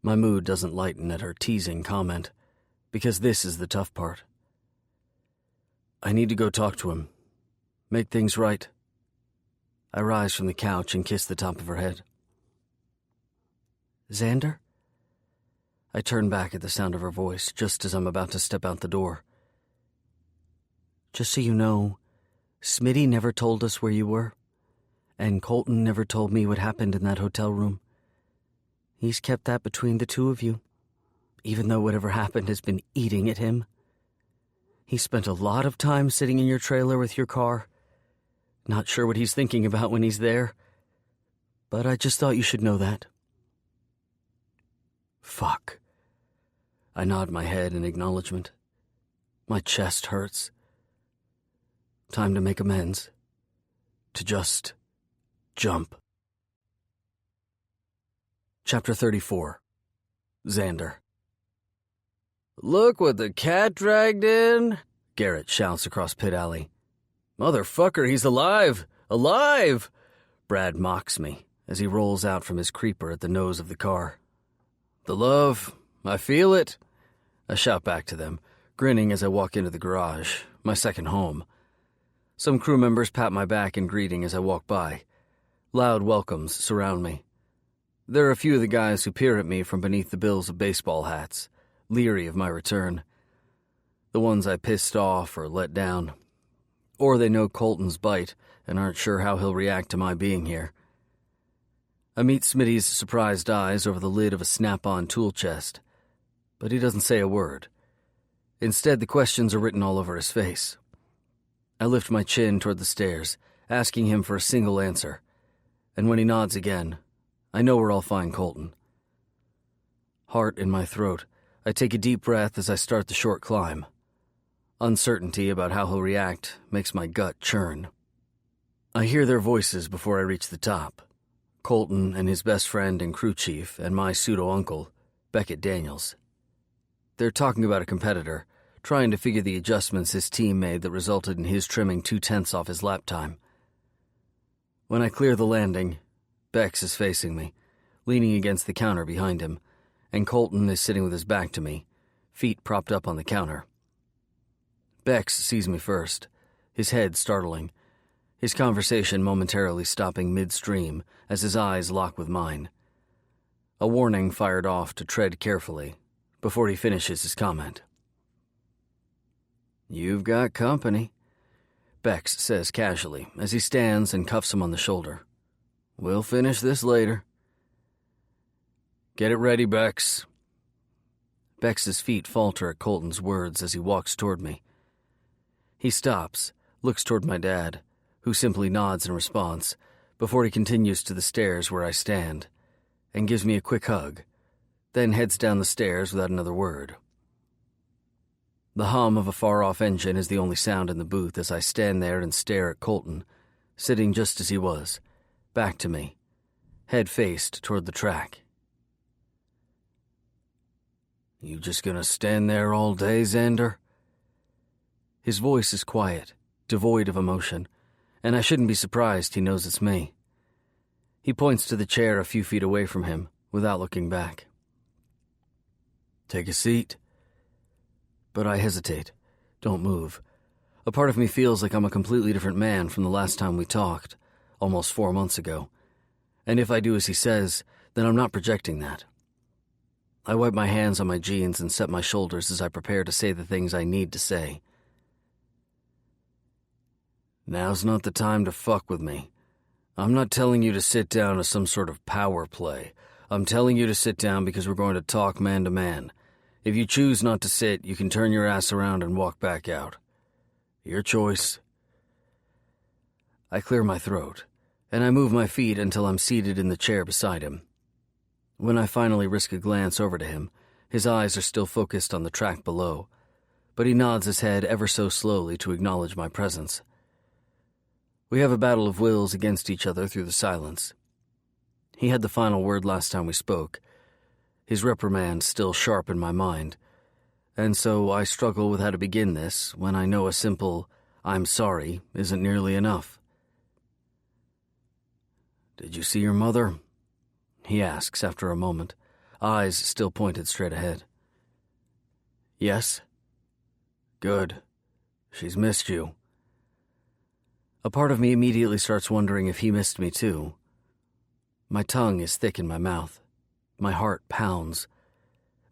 My mood doesn't lighten at her teasing comment, because this is the tough part. I need to go talk to him, make things right. I rise from the couch and kiss the top of her head. Xander? I turn back at the sound of her voice just as I'm about to step out the door. Just so you know, Smitty never told us where you were, and Colton never told me what happened in that hotel room. He's kept that between the two of you, even though whatever happened has been eating at him. He spent a lot of time sitting in your trailer with your car. Not sure what he's thinking about when he's there, but I just thought you should know that. Fuck. I nod my head in acknowledgement. My chest hurts. Time to make amends. To just jump. Chapter 34. Xander. Look what the cat dragged in, Garrett shouts across Pit Alley. Motherfucker, he's alive! Alive! Brad mocks me as he rolls out from his creeper at the nose of the car. The love, I feel it. I shout back to them, grinning as I walk into the garage, my second home. Some crew members pat my back in greeting as I walk by. Loud welcomes surround me. There are a few of the guys who peer at me from beneath the bills of baseball hats, leery of my return. The ones I pissed off or let down. Or they know Colton's bite and aren't sure how he'll react to my being here. I meet Smitty's surprised eyes over the lid of a snap-on tool chest, but he doesn't say a word. Instead, the questions are written all over his face. I lift my chin toward the stairs, asking him for a single answer, and when he nods again, I know where I'll find Colton. Heart in my throat, I take a deep breath as I start the short climb. Uncertainty about how he'll react makes my gut churn. I hear their voices before I reach the top. Colton and his best friend and crew chief and my pseudo-uncle, Beckett Daniels. They're talking about a competitor, trying to figure the adjustments his team made that resulted in his trimming 2/10 off his lap time. When I clear the landing, Bex is facing me, leaning against the counter behind him, and Colton is sitting with his back to me, feet propped up on the counter. Bex sees me first, his head startling, his conversation momentarily stopping midstream as his eyes lock with mine. A warning fired off to tread carefully before he finishes his comment. You've got company, Bex says casually as he stands and cuffs him on the shoulder. We'll finish this later. Get it ready, Bex. Bex's feet falter at Colton's words as he walks toward me. He stops, looks toward my dad, who simply nods in response, before he continues to the stairs where I stand, and gives me a quick hug, then heads down the stairs without another word. The hum of a far-off engine is the only sound in the booth as I stand there and stare at Colton, sitting just as he was, back to me, head faced toward the track. "You just gonna stand there all day, Xander?" His voice is quiet, devoid of emotion, and I shouldn't be surprised he knows it's me. He points to the chair a few feet away from him, without looking back. "Take a seat." But I hesitate, don't move. A part of me feels like I'm a completely different man from the last time we talked, almost 4 months ago. And if I do as he says, then I'm not projecting that. I wipe my hands on my jeans and set my shoulders as I prepare to say the things I need to say. "Now's not the time to fuck with me. I'm not telling you to sit down as some sort of power play. I'm telling you to sit down because we're going to talk man to man. If you choose not to sit, you can turn your ass around and walk back out. Your choice." I clear my throat, and I move my feet until I'm seated in the chair beside him. When I finally risk a glance over to him, his eyes are still focused on the track below, but he nods his head ever so slowly to acknowledge my presence. We have a battle of wills against each other through the silence. He had the final word last time we spoke, his reprimand still sharp in my mind, and so I struggle with how to begin this when I know a simple, "I'm sorry," isn't nearly enough. "Did you see your mother?" he asks after a moment, eyes still pointed straight ahead. "Yes." "Good. She's missed you." A part of me immediately starts wondering if he missed me too. My tongue is thick in my mouth. My heart pounds.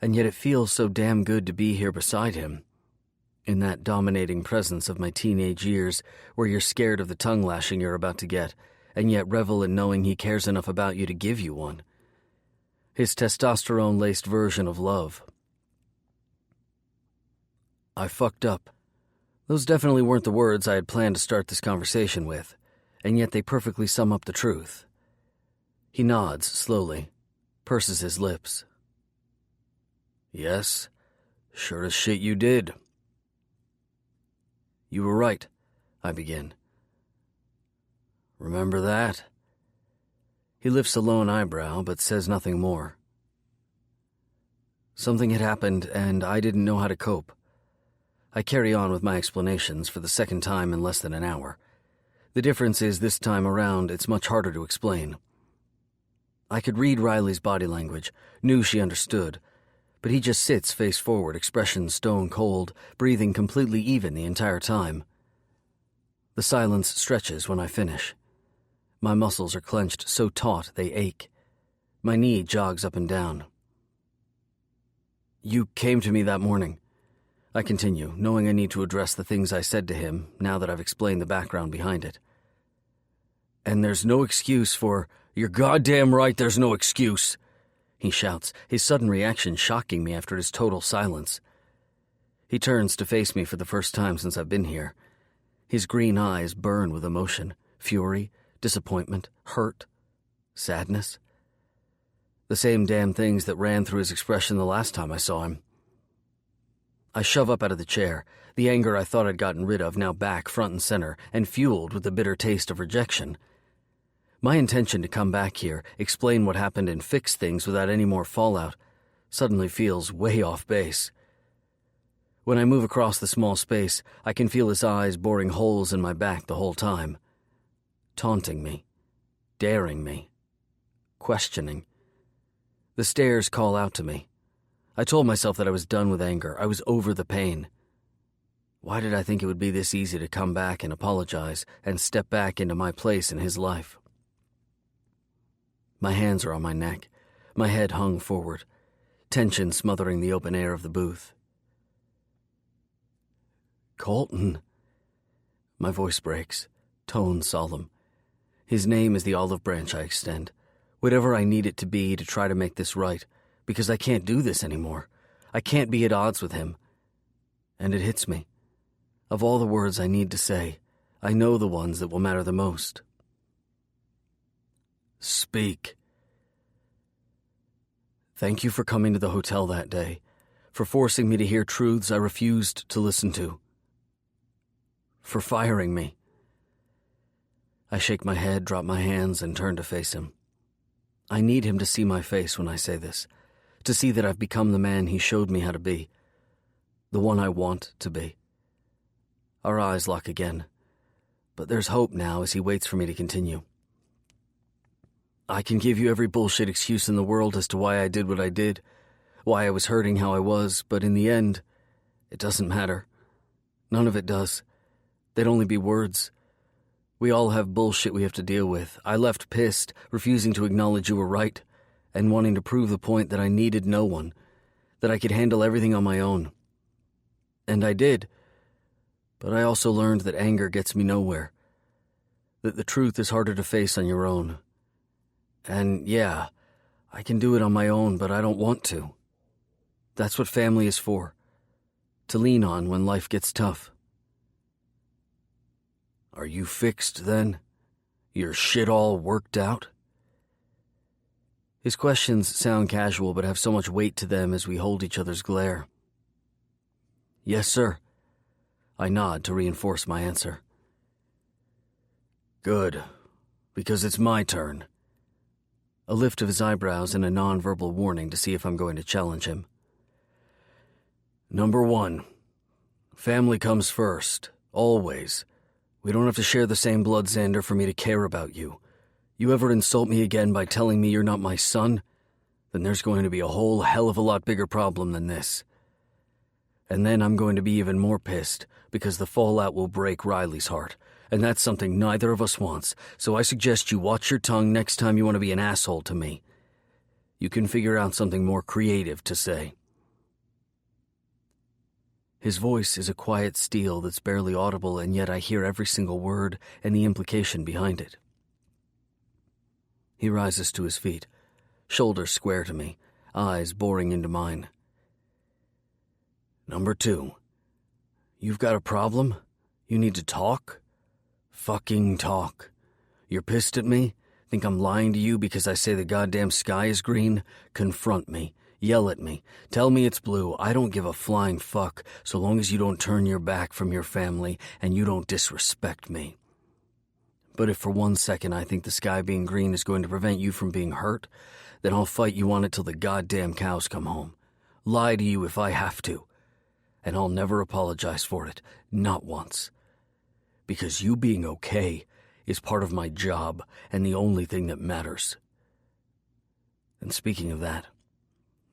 And yet it feels so damn good to be here beside him, in that dominating presence of my teenage years where you're scared of the tongue lashing you're about to get, and yet revel in knowing he cares enough about you to give you one. His testosterone-laced version of love. "I fucked up." Those definitely weren't the words I had planned to start this conversation with, and yet they perfectly sum up the truth. He nods slowly, purses his lips. "Yes, sure as shit you did." "You were right," I begin. "Remember that?" He lifts a lone eyebrow, but says nothing more. Something had happened, and I didn't know how to cope. I carry on with my explanations for the second time in less than an hour. The difference is this time around, it's much harder to explain. I could read Riley's body language, knew she understood, but he just sits face forward, expression stone cold, breathing completely even the entire time. The silence stretches when I finish. My muscles are clenched so taut they ache. My knee jogs up and down. "You came to me that morning," I continue, knowing I need to address the things I said to him now that I've explained the background behind it. "And there's no excuse for—" "You're goddamn right there's no excuse," he shouts, his sudden reaction shocking me after his total silence. He turns to face me for the first time since I've been here. His green eyes burn with emotion, fury, disappointment, hurt, sadness. The same damn things that ran through his expression the last time I saw him. I shove up out of the chair, the anger I thought I'd gotten rid of now back front and center and fueled with the bitter taste of rejection. My intention to come back here, explain what happened and fix things without any more fallout suddenly feels way off base. When I move across the small space, I can feel his eyes boring holes in my back the whole time. Taunting me, daring me, questioning. The stares call out to me. I told myself that I was done with anger. I was over the pain. Why did I think it would be this easy to come back and apologize and step back into my place in his life? My hands are on my neck, my head hung forward, tension smothering the open air of the booth. "Colton." My voice breaks, tone solemn. His name is the olive branch I extend, whatever I need it to be to try to make this right, because I can't do this anymore. I can't be at odds with him. And it hits me. Of all the words I need to say, I know the ones that will matter the most. "Speak." "Thank you for coming to the hotel that day, for forcing me to hear truths I refused to listen to, for firing me. I shake my head, drop my hands, and turn to face him. I need him to see my face when I say this, to see that I've become the man he showed me how to be, the one I want to be. Our eyes lock again, but there's hope now as he waits for me to continue. I can give you every bullshit excuse in the world as to why I did what I did, why I was hurting how I was, but in the end, it doesn't matter. None of it does. They'd only be words. We all have bullshit we have to deal with. I left pissed, refusing to acknowledge you were right, and wanting to prove the point that I needed no one, that I could handle everything on my own. And I did. But I also learned that anger gets me nowhere, that the truth is harder to face on your own. And yeah, I can do it on my own, but I don't want to. That's what family is for, to lean on when life gets tough. Are you fixed, then? Your shit all worked out? His questions sound casual, but have so much weight to them as we hold each other's glare. Yes, sir. I nod to reinforce my answer. Good, because it's my turn. A lift of his eyebrows and a non-verbal warning to see if I'm going to challenge him. Number 1. Family comes first, always. We don't have to share the same blood, Xander, for me to care about you. You ever insult me again by telling me you're not my son? Then there's going to be a whole hell of a lot bigger problem than this. And then I'm going to be even more pissed, because the fallout will break Riley's heart, and that's something neither of us wants, so I suggest you watch your tongue next time you want to be an asshole to me. You can figure out something more creative to say. His voice is a quiet steel that's barely audible, and yet I hear every single word and the implication behind it. He rises to his feet, shoulders square to me, eyes boring into mine. Number 2. You've got a problem? You need to talk? Fucking talk. You're pissed at me? Think I'm lying to you because I say the goddamn sky is green? Confront me. Yell at me. Tell me it's blue. I don't give a flying fuck so long as you don't turn your back from your family and you don't disrespect me. But if for 1 second I think the sky being green is going to prevent you from being hurt, then I'll fight you on it till the goddamn cows come home. Lie to you if I have to. And I'll never apologize for it. Not once. Because you being okay is part of my job and the only thing that matters. And speaking of that,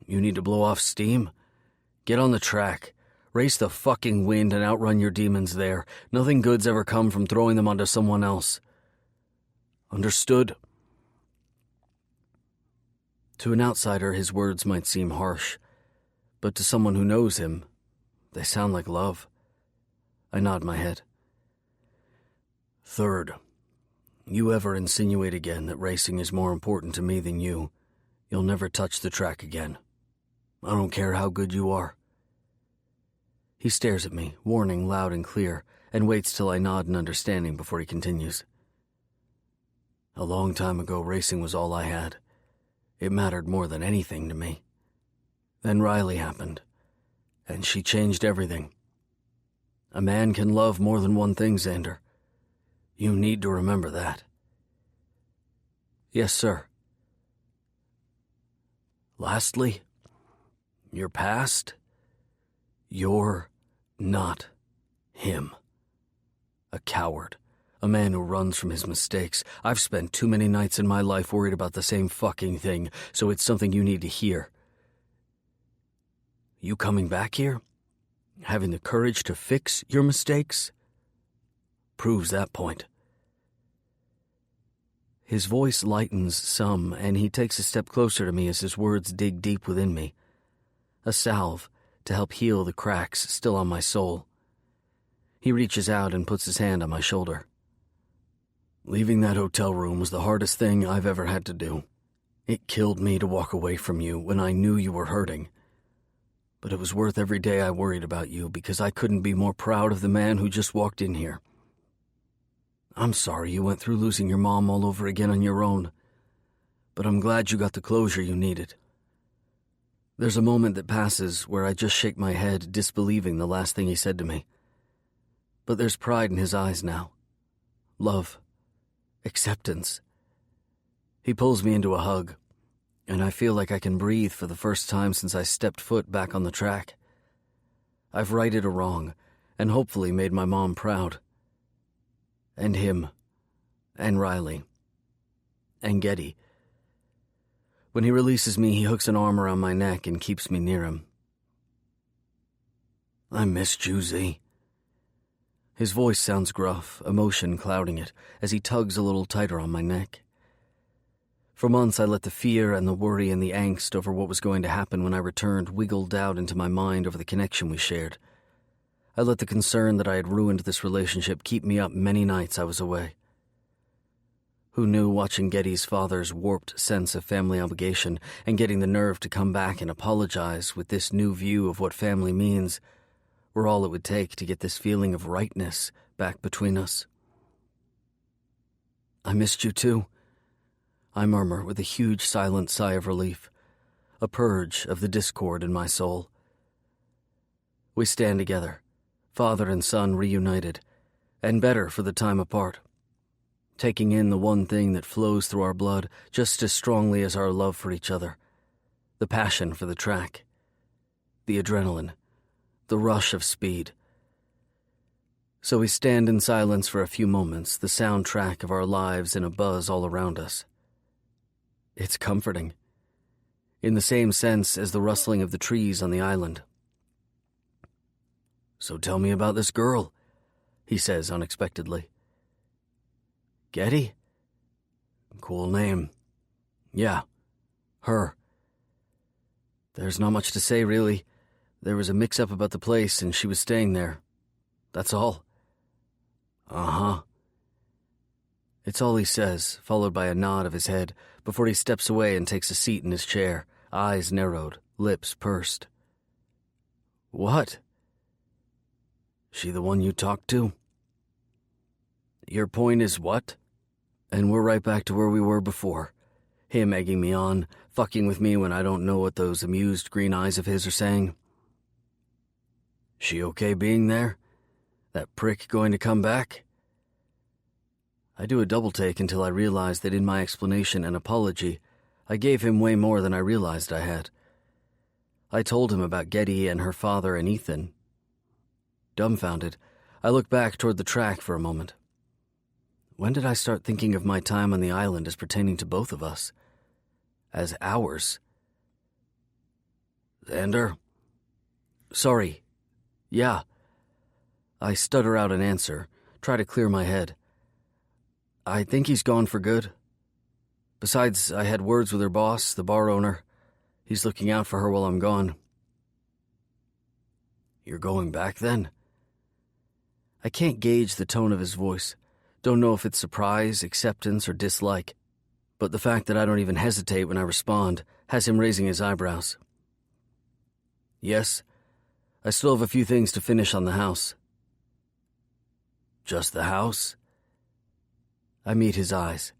you need to blow off steam? Get on the track. Race the fucking wind and outrun your demons there. Nothing good's ever come from throwing them onto someone else. Understood? To an outsider, his words might seem harsh, but to someone who knows him, they sound like love. I nod my head. 3rd, you ever insinuate again that racing is more important to me than you, you'll never touch the track again. I don't care how good you are. He stares at me, warning loud and clear, and waits till I nod in understanding before he continues. A long time ago, racing was all I had. It mattered more than anything to me. Then Riley happened, and she changed everything. A man can love more than one thing, Xander. You need to remember that. Yes, sir. Lastly, your past, you're not him. A coward. A man who runs from his mistakes. I've spent too many nights in my life worried about the same fucking thing, so it's something you need to hear. You coming back here? Having the courage to fix your mistakes? Proves that point. His voice lightens some, and he takes a step closer to me as his words dig deep within me. A salve to help heal the cracks still on my soul. He reaches out and puts his hand on my shoulder. Leaving that hotel room was the hardest thing I've ever had to do. It killed me to walk away from you when I knew you were hurting. But it was worth every day I worried about you because I couldn't be more proud of the man who just walked in here. I'm sorry you went through losing your mom all over again on your own, but I'm glad you got the closure you needed. There's a moment that passes where I just shake my head, disbelieving the last thing he said to me. But there's pride in his eyes now. Love. Acceptance. He pulls me into a hug, and I feel like I can breathe for the first time since I stepped foot back on the track. I've righted a wrong, and hopefully made my mom proud. And him. And Riley. And Getty. When he releases me, he hooks an arm around my neck and keeps me near him. I missed you, Z. His voice sounds gruff, emotion clouding it, as he tugs a little tighter on my neck. For months I let the fear and the worry and the angst over what was going to happen when I returned wiggled out into my mind over the connection we shared. I let the concern that I had ruined this relationship keep me up many nights I was away. Who knew watching Getty's father's warped sense of family obligation and getting the nerve to come back and apologize with this new view of what family means were all it would take to get this feeling of rightness back between us. I missed you too, I murmur with a huge silent sigh of relief, a purge of the discord in my soul. We stand together, father and son reunited, and better for the time apart, taking in the one thing that flows through our blood just as strongly as our love for each other, the passion for the track, the adrenaline, the rush of speed. So we stand in silence for a few moments, the soundtrack of our lives in a buzz all around us. It's comforting, in the same sense as the rustling of the trees on the island. So tell me about this girl, he says unexpectedly. Getty? Cool name. Yeah, her. There's not much to say, really. There was a mix-up about the place, and she was staying there. That's all. Uh-huh. It's all he says, followed by a nod of his head, before he steps away and takes a seat in his chair, eyes narrowed, lips pursed. What? She the one you talked to? Your point is what? And we're right back to where we were before. Him egging me on, fucking with me when I don't know what those amused green eyes of his are saying. She okay being there? That prick going to come back? I do a double take until I realize that in my explanation and apology, I gave him way more than I realized I had. I told him about Getty and her father and Ethan. Dumbfounded, I look back toward the track for a moment. When did I start thinking of my time on the island as pertaining to both of us? As ours? Xander? Sorry. Yeah. I stutter out an answer, try to clear my head. I think he's gone for good. Besides, I had words with her boss, the bar owner. He's looking out for her while I'm gone. You're going back then? I can't gauge the tone of his voice. Don't know if it's surprise, acceptance, or dislike. But the fact that I don't even hesitate when I respond has him raising his eyebrows. Yes, I still have a few things to finish on the house. Just the house? I meet his eyes,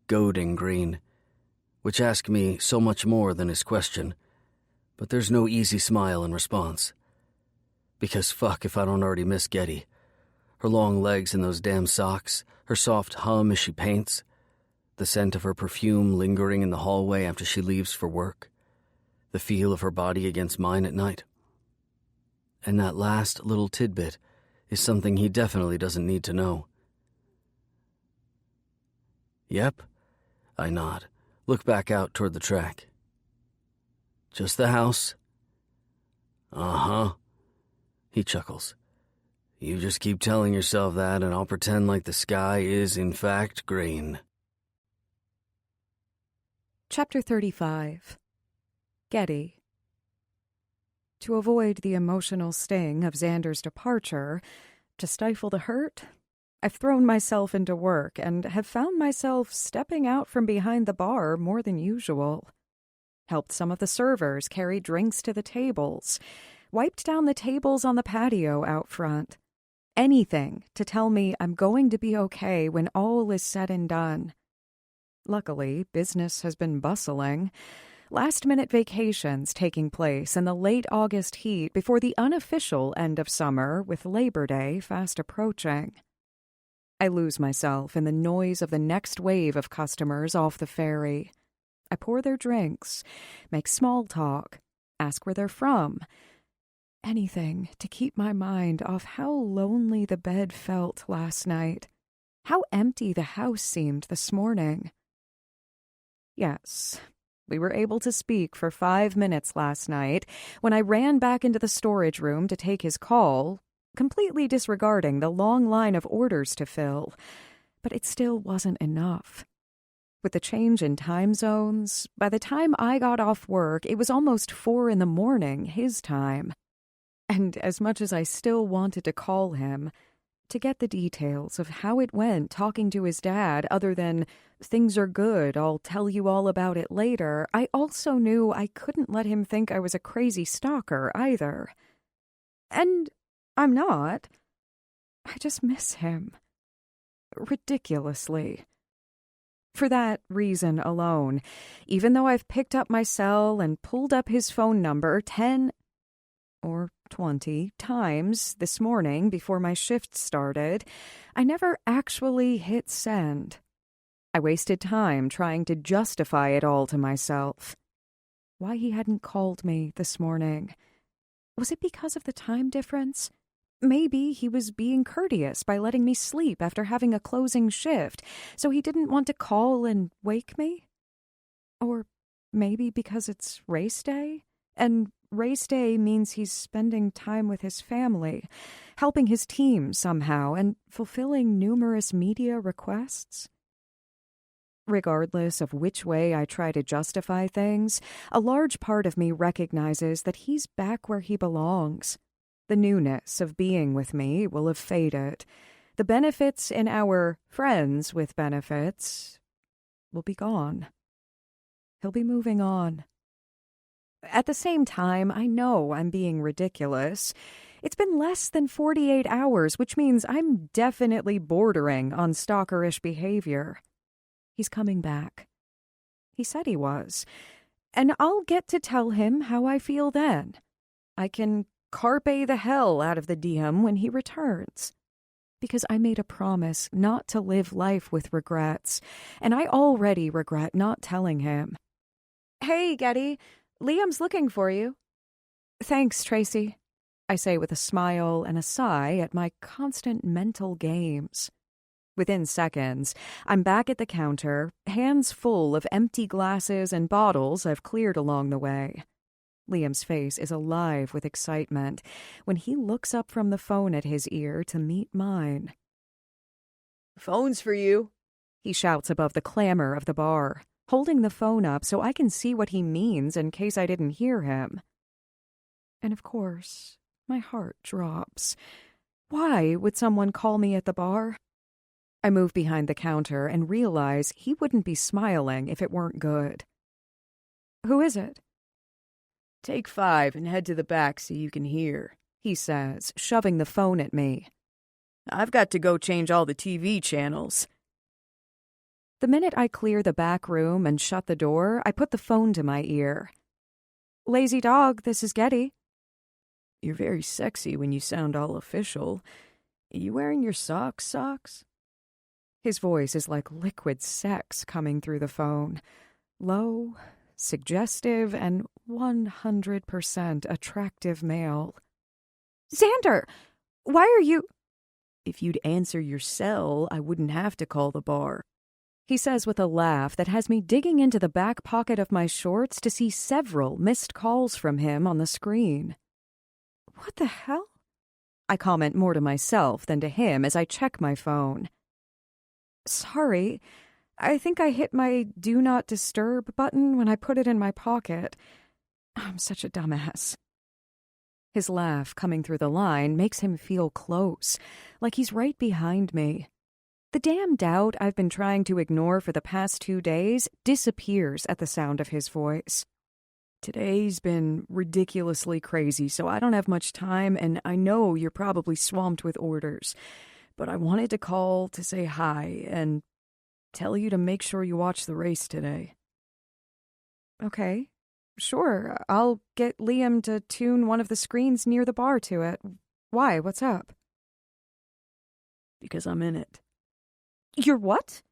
goading green, which ask me so much more than his question, but there's no easy smile in response. Because fuck if I don't already miss Getty. Her long legs in those damn socks, her soft hum as she paints, the scent of her perfume lingering in the hallway after she leaves for work, the feel of her body against mine at night. And that last little tidbit is something he definitely doesn't need to know. Yep, I nod, look back out toward the track. Just the house? Uh-huh, he chuckles. You just keep telling yourself that and I'll pretend like the sky is in fact green. Chapter 35. Getty. To avoid the emotional sting of Xander's departure, to stifle the hurt, I've thrown myself into work and have found myself stepping out from behind the bar more than usual. Helped some of the servers carry drinks to the tables, wiped down the tables on the patio out front. Anything to tell me I'm going to be okay when all is said and done. Luckily, business has been bustling. last-minute vacations taking place in the late August heat before the unofficial end of summer with Labor Day fast approaching. I lose myself in the noise of the next wave of customers off the ferry. I pour their drinks, make small talk, ask where they're from. Anything to keep my mind off how lonely the bed felt last night, how empty the house seemed this morning. Yes, we were able to speak for 5 minutes last night when I ran back into the storage room to take his call, completely disregarding the long line of orders to fill. But it still wasn't enough. With the change in time zones, by the time I got off work, it was almost 4 a.m, his time. And as much as I still wanted to call him, to get the details of how it went talking to his dad other than, "Things are good, I'll tell you all about it later," I also knew I couldn't let him think I was a crazy stalker either. And I'm not. I just miss him. Ridiculously. For that reason alone, even though I've picked up my cell and pulled up his phone number 10 or 20 times this morning before my shift started, I never actually hit send. I wasted time trying to justify it all to myself. Why he hadn't called me this morning. Was it because of the time difference? Maybe he was being courteous by letting me sleep after having a closing shift, so he didn't want to call and wake me? Or maybe because it's race day, and race day means he's spending time with his family, helping his team somehow, and fulfilling numerous media requests. Regardless of which way I try to justify things, a large part of me recognizes that he's back where he belongs. The newness of being with me will have faded. The benefits in our friends with benefits will be gone. He'll be moving on. At the same time, I know I'm being ridiculous. It's been less than 48 hours, which means I'm definitely bordering on stalkerish behavior. He's coming back. He said he was. And I'll get to tell him how I feel then. I can carpe the hell out of the DM when he returns. Because I made a promise not to live life with regrets, and I already regret not telling him. "Hey, Getty, Liam's looking for you." "Thanks, Tracy," I say with a smile and a sigh at my constant mental games. Within seconds, I'm back at the counter, hands full of empty glasses and bottles I've cleared along the way. Liam's face is alive with excitement when he looks up from the phone at his ear to meet mine. "Phone's for you," he shouts above the clamor of the bar, holding the phone up so I can see what he means in case I didn't hear him. And of course, my heart drops. Why would someone call me at the bar? I move behind the counter and realize he wouldn't be smiling if it weren't good. "Who is it?" "Take 5 and head to the back so you can hear," he says, shoving the phone at me. "I've got to go change all the TV channels." The minute I clear the back room and shut the door, I put the phone to my ear. "Lazy dog, this is Getty." "You're very sexy when you sound all official. You wearing your socks? His voice is like liquid sex coming through the phone. Low, suggestive, and 100% attractive male. "Xander, why are you—" "If you'd answer your cell, I wouldn't have to call the bar," he says with a laugh that has me digging into the back pocket of my shorts to see several missed calls from him on the screen. "What the hell?" I comment more to myself than to him as I check my phone. "Sorry, I think I hit my Do Not Disturb button when I put it in my pocket. I'm such a dumbass." His laugh coming through the line makes him feel close, like he's right behind me. The damn doubt I've been trying to ignore for the past 2 days disappears at the sound of his voice. "Today's been ridiculously crazy, so I don't have much time, and I know you're probably swamped with orders. But I wanted to call to say hi and tell you to make sure you watch the race today." "Okay, Sure, I'll get Liam to tune one of the screens near the bar to it. Why? What's up? Because I'm in it. You're what?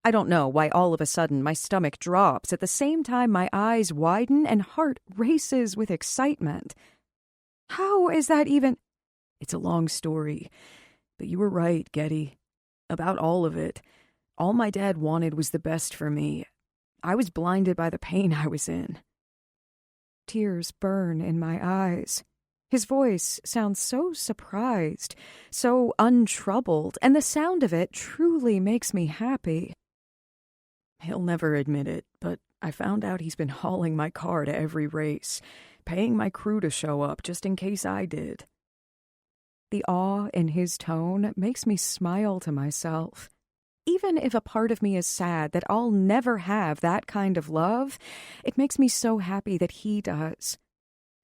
I don't know why all of a sudden my stomach drops at the same time my eyes widen and heart races with excitement. How is that even? It's a long story, but you were right, Getty. About all of it. All my dad wanted was the best for me. I was blinded by the pain I was in. Tears burn in my eyes. His voice sounds so surprised, so untroubled, and the sound of it truly makes me happy. He'll never admit it, but I found out he's been hauling my car to every race, paying my crew to show up just in case I did. The awe in his tone makes me smile to myself. Even if a part of me is sad that I'll never have that kind of love, it makes me so happy that he does.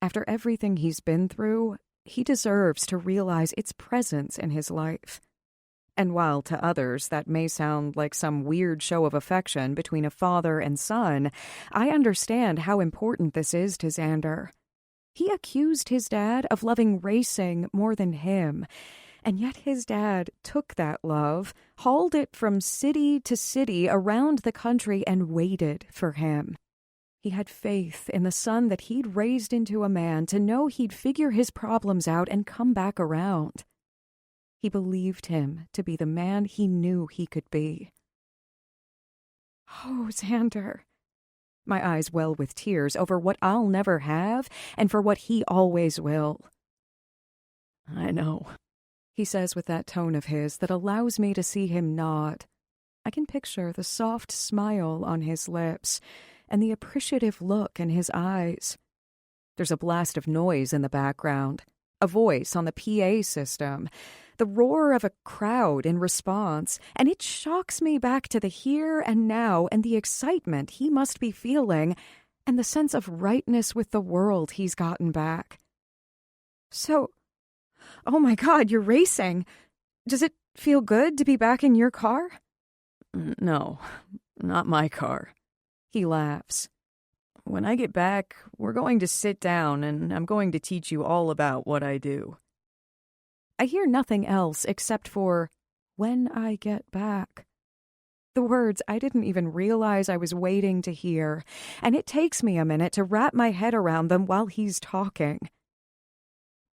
After everything he's been through, he deserves to realize its presence in his life. And while to others that may sound like some weird show of affection between a father and son, I understand how important this is to Xander. He accused his dad of loving racing more than him, and yet his dad took that love, hauled it from city to city around the country, and waited for him. He had faith in the son that he'd raised into a man to know he'd figure his problems out and come back around. He believed him to be the man he knew he could be. Oh, Xander. My eyes well with tears over what I'll never have and for what he always will. I know, he says with that tone of his that allows me to see him nod. I can picture the soft smile on his lips and the appreciative look in his eyes. There's a blast of noise in the background, a voice on the PA system, the roar of a crowd in response, and it shocks me back to the here and now and the excitement he must be feeling and the sense of rightness with the world he's gotten back. So, oh my God, you're racing. Does it feel good to be back in your car? No, not my car. He laughs. When I get back, we're going to sit down and I'm going to teach you all about what I do. I hear nothing else except for, when I get back. The words I didn't even realize I was waiting to hear, and it takes me a minute to wrap my head around them while he's talking.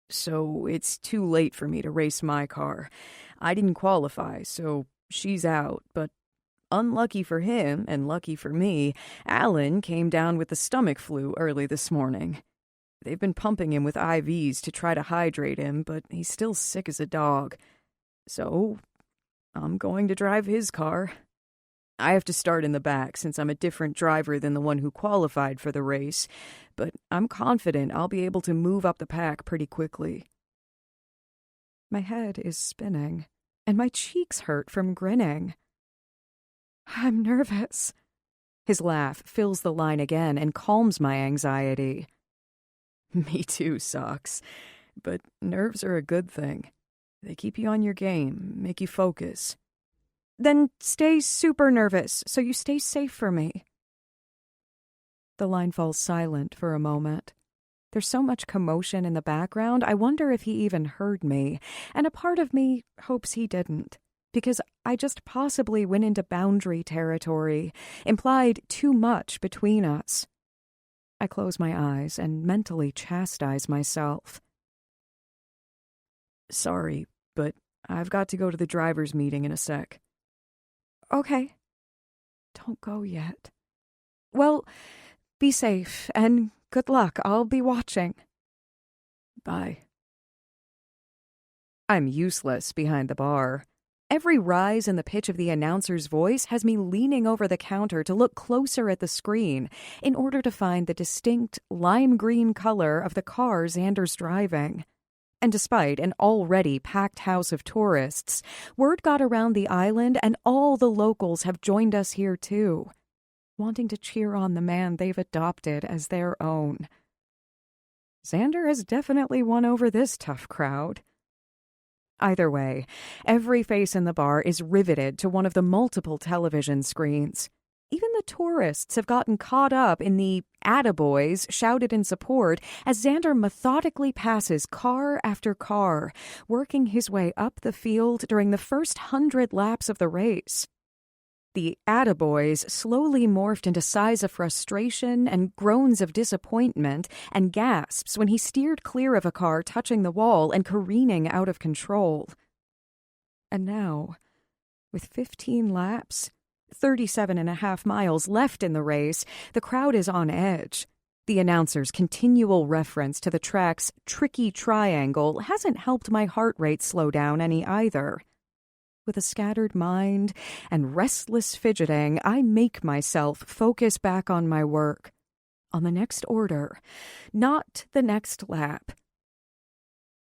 So it's too late for me to race my car. I didn't qualify, so she's out, but unlucky for him and lucky for me, Alan came down with the stomach flu early this morning. They've been pumping him with IVs to try to hydrate him, but he's still sick as a dog. So, I'm going to drive his car. I have to start in the back since I'm a different driver than the one who qualified for the race, but I'm confident I'll be able to move up the pack pretty quickly. My head is spinning, and my cheeks hurt from grinning. I'm nervous. His laugh fills the line again and calms my anxiety. Me too, Socks. But nerves are a good thing. They keep you on your game, make you focus. Then stay super nervous so you stay safe for me. The line falls silent for a moment. There's so much commotion in the background, I wonder if he even heard me, and a part of me hopes he didn't, because I just possibly went into boundary territory, implied too much between us. I close my eyes and mentally chastise myself. Sorry, but I've got to go to the driver's meeting in a sec. Okay. Don't go yet. Well, be safe and good luck. I'll be watching. Bye. I'm useless behind the bar. Every rise in the pitch of the announcer's voice has me leaning over the counter to look closer at the screen in order to find the distinct lime green color of the car Xander's driving. And despite an already packed house of tourists, word got around the island and all the locals have joined us here too, wanting to cheer on the man they've adopted as their own. Xander has definitely won over this tough crowd. Either way, every face in the bar is riveted to one of the multiple television screens. Even the tourists have gotten caught up in the "attaboys" shouted in support as Xander methodically passes car after car, working his way up the field during the first 100 laps of the race. The "attaboys" slowly morphed into sighs of frustration and groans of disappointment and gasps when he steered clear of a car touching the wall and careening out of control. And now, with 15 laps, 37.5 miles left in the race, the crowd is on edge. The announcer's continual reference to the track's tricky triangle hasn't helped my heart rate slow down any either. With a scattered mind and restless fidgeting, I make myself focus back on my work, on the next order, not the next lap.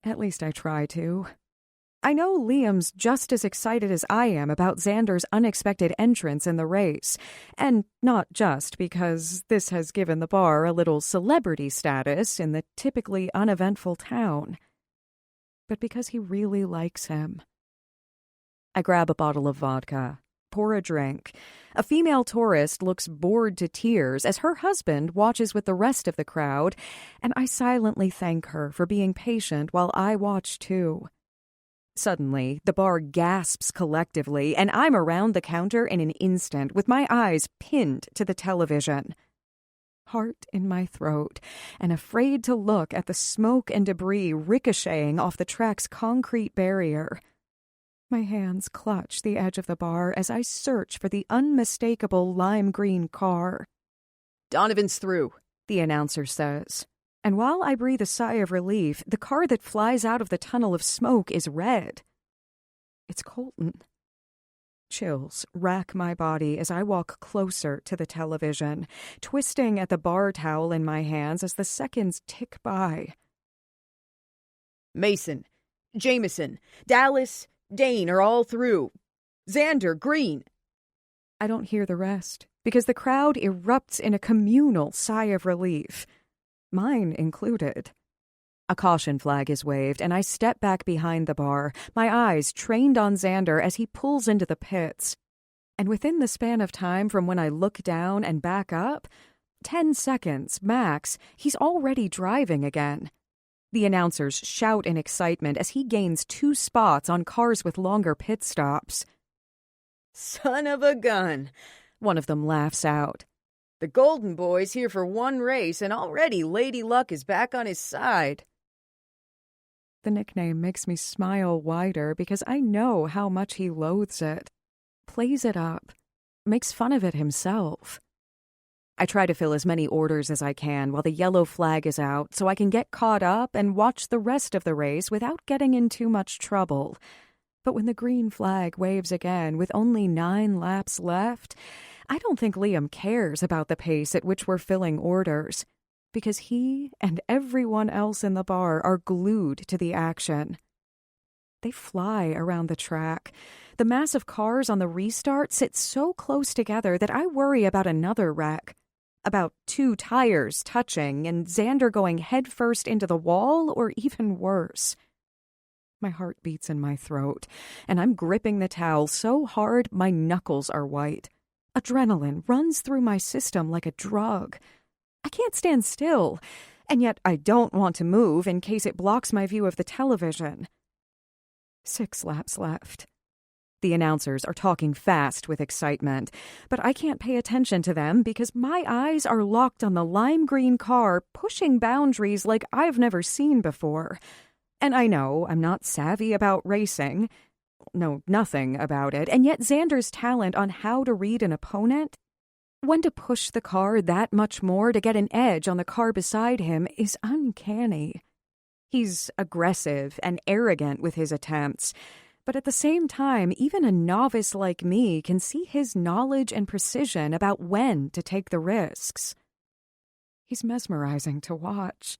At least I try to. I know Liam's just as excited as I am about Xander's unexpected entrance in the race, and not just because this has given the bar a little celebrity status in the typically uneventful town, but because he really likes him. I grab a bottle of vodka, pour a drink. A female tourist looks bored to tears as her husband watches with the rest of the crowd, and I silently thank her for being patient while I watch too. Suddenly, the bar gasps collectively, and I'm around the counter in an instant with my eyes pinned to the television. Heart in my throat, and afraid to look at the smoke and debris ricocheting off the track's concrete barrier. My hands clutch the edge of the bar as I search for the unmistakable lime green car. "Donovan's through," the announcer says. And while I breathe a sigh of relief, the car that flies out of the tunnel of smoke is red. It's Colton. Chills rack my body as I walk closer to the television, twisting at the bar towel in my hands as the seconds tick by. "Mason, Jameson, Dallas, Dane are all through. Xander, green." I don't hear the rest, because the crowd erupts in a communal sigh of relief. Mine included. A caution flag is waved, and I step back behind the bar, my eyes trained on Xander as he pulls into the pits. And within the span of time from when I look down and back up, 10 seconds, max, he's already driving again. The announcers shout in excitement as he gains 2 spots on cars with longer pit stops. "Son of a gun," one of them laughs out. "The Golden Boy's here for one race, and already Lady Luck is back on his side." The nickname makes me smile wider because I know how much he loathes it, plays it up, makes fun of it himself. I try to fill as many orders as I can while the yellow flag is out so I can get caught up and watch the rest of the race without getting in too much trouble. But when the green flag waves again with only 9 laps left, I don't think Liam cares about the pace at which we're filling orders, because he and everyone else in the bar are glued to the action. They fly around the track. The mass of cars on the restart sit so close together that I worry about another wreck, about 2 tires touching and Xander going headfirst into the wall, or even worse. My heart beats in my throat, and I'm gripping the towel so hard my knuckles are white. Adrenaline runs through my system like a drug. I can't stand still, and yet I don't want to move in case it blocks my view of the television. 6 laps left. The announcers are talking fast with excitement, but I can't pay attention to them because my eyes are locked on the lime green car pushing boundaries like I've never seen before. And I know I'm not savvy about racing. Know nothing about it, and yet Xander's talent on how to read an opponent, when to push the car that much more to get an edge on the car beside him, is uncanny. He's aggressive and arrogant with his attempts, but at the same time, even a novice like me can see his knowledge and precision about when to take the risks. He's mesmerizing to watch.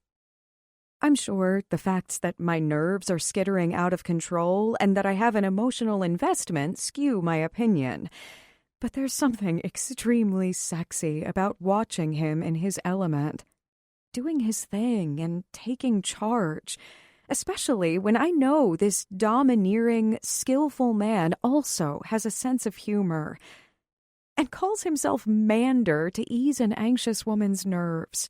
I'm sure the facts that my nerves are skittering out of control and that I have an emotional investment skew my opinion. But there's something extremely sexy about watching him in his element, doing his thing and taking charge, especially when I know this domineering, skillful man also has a sense of humor. and calls himself Mander to ease an anxious woman's nerves.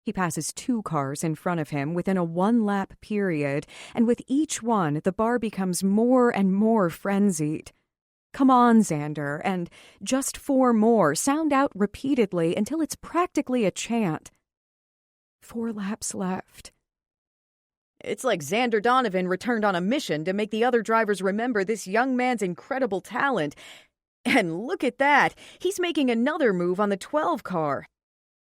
He passes 2 cars in front of him within a 1-lap period, and with each one, the bar becomes more and more frenzied. "Come on, Xander," and "just 4 more" sound out repeatedly until it's practically a chant. 4 laps left. It's like Xander Donovan returned on a mission to make the other drivers remember this young man's incredible talent. And look at that, he's making another move on the 12 car.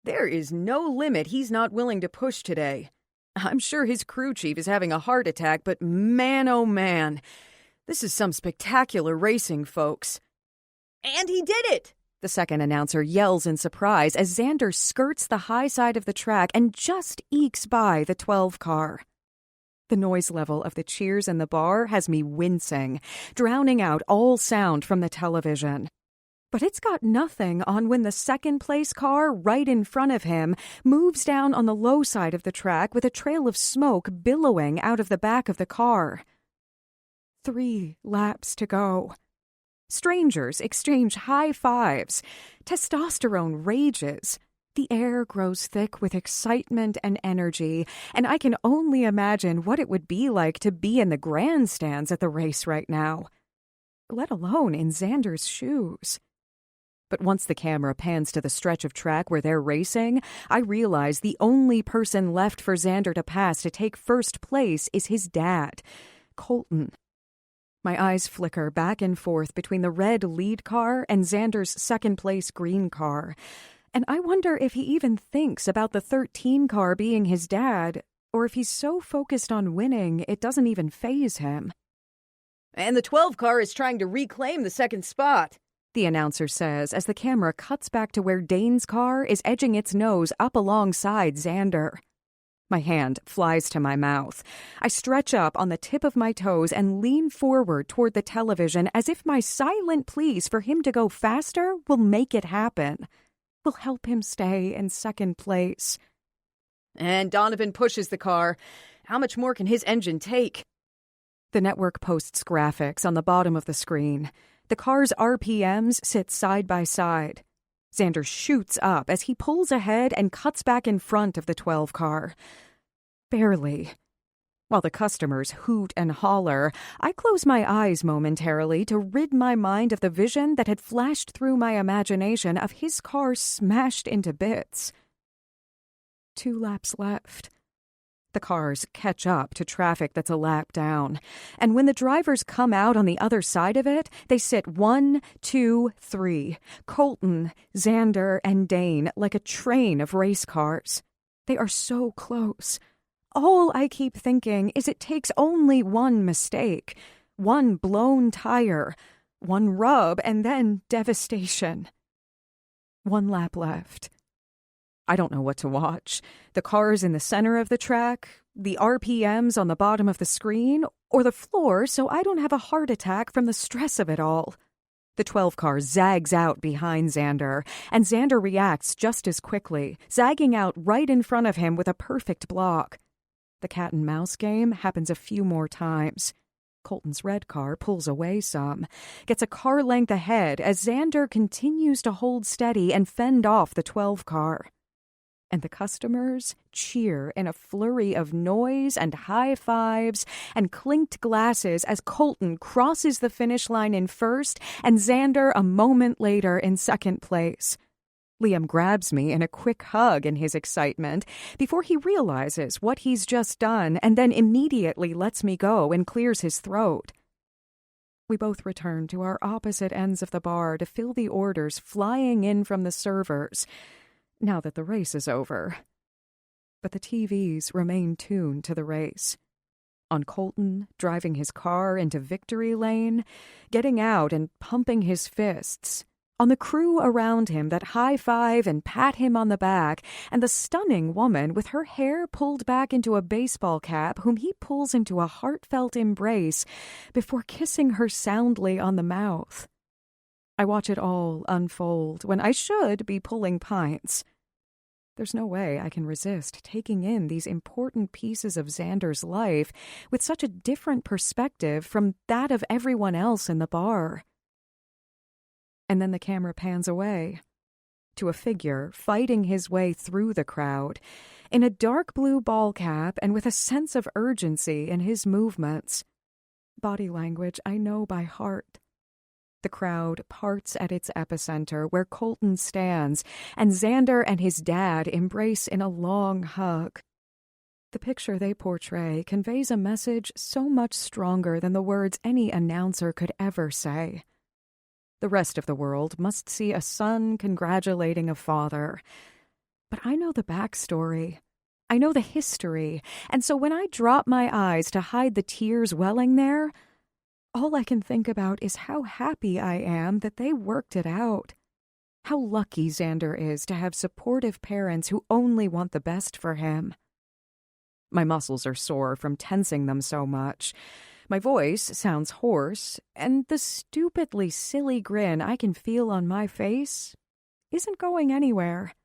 There is no limit he's not willing to push today. I'm sure his crew chief is having a heart attack, but man, oh man, this is some spectacular racing, folks. And he did it! The second announcer yells in surprise as Xander skirts the high side of the track and just ekes by the 12 car. The noise level of the cheers in the bar has me wincing, drowning out all sound from the television. But it's got nothing on when the second-place car right in front of him moves down on the low side of the track with a trail of smoke billowing out of the back of the car. 3 laps to go. Strangers exchange high fives. Testosterone rages. The air grows thick with excitement and energy, and I can only imagine what it would be like to be in the grandstands at the race right now, let alone in Xander's shoes. But once the camera pans to the stretch of track where they're racing, I realize the only person left for Xander to pass to take first place is his dad, Colton. My eyes flicker back and forth between the red lead car and Xander's second-place green car, and I wonder if he even thinks about the 13 car being his dad, or if he's so focused on winning it doesn't even faze him. And the 12 car is trying to reclaim the second spot, the announcer says as the camera cuts back to where Dane's car is edging its nose up alongside Xander. My hand flies to my mouth. I stretch up on the tip of my toes and lean forward toward the television as if my silent pleas for him to go faster will make it happen, will help him stay in second place. And Donovan pushes the car. How much more can his engine take? The network posts graphics on the bottom of the screen. The car's RPMs sit side by side. Xander shoots up as he pulls ahead and cuts back in front of the 12 car. Barely. While the customers hoot and holler, I close my eyes momentarily to rid my mind of the vision that had flashed through my imagination of his car smashed into bits. 2 laps left. The cars catch up to traffic that's a lap down, and when the drivers come out on the other side of it, they sit 1, 2, 3, Colton, Xander, and Dane like a train of race cars. They are so close. All I keep thinking is it takes only one mistake, one blown tire, one rub, and then devastation. 1 lap left. I don't know what to watch. The cars in the center of the track, the RPMs on the bottom of the screen, or the floor so I don't have a heart attack from the stress of it all. The 12 car zags out behind Xander, and Xander reacts just as quickly, zagging out right in front of him with a perfect block. The cat and mouse game happens a few more times. Colton's red car pulls away some, gets a car length ahead as Xander continues to hold steady and fend off the 12 car. And the customers cheer in a flurry of noise and high fives and clinked glasses as Colton crosses the finish line in first and Xander a moment later in second place. Liam grabs me in a quick hug in his excitement before he realizes what he's just done and then immediately lets me go and clears his throat. We both return to our opposite ends of the bar to fill the orders flying in from the servers, now that the race is over. But the TVs remain tuned to the race. On Colton, driving his car into victory lane, getting out and pumping his fists. On the crew around him that high-five and pat him on the back, and the stunning woman with her hair pulled back into a baseball cap whom he pulls into a heartfelt embrace before kissing her soundly on the mouth. I watch it all unfold when I should be pulling pints. There's no way I can resist taking in these important pieces of Xander's life with such a different perspective from that of everyone else in the bar. And then the camera pans away to a figure fighting his way through the crowd in a dark blue ball cap and with a sense of urgency in his movements. Body language I know by heart. The crowd parts at its epicenter where Colton stands, and Xander and his dad embrace in a long hug. The picture they portray conveys a message so much stronger than the words any announcer could ever say. The rest of the world must see a son congratulating a father. But I know the backstory. I know the history, and so when I drop my eyes to hide the tears welling there, all I can think about is how happy I am that they worked it out. How lucky Xander is to have supportive parents who only want the best for him. My muscles are sore from tensing them so much. My voice sounds hoarse, and the stupidly silly grin I can feel on my face isn't going anywhere.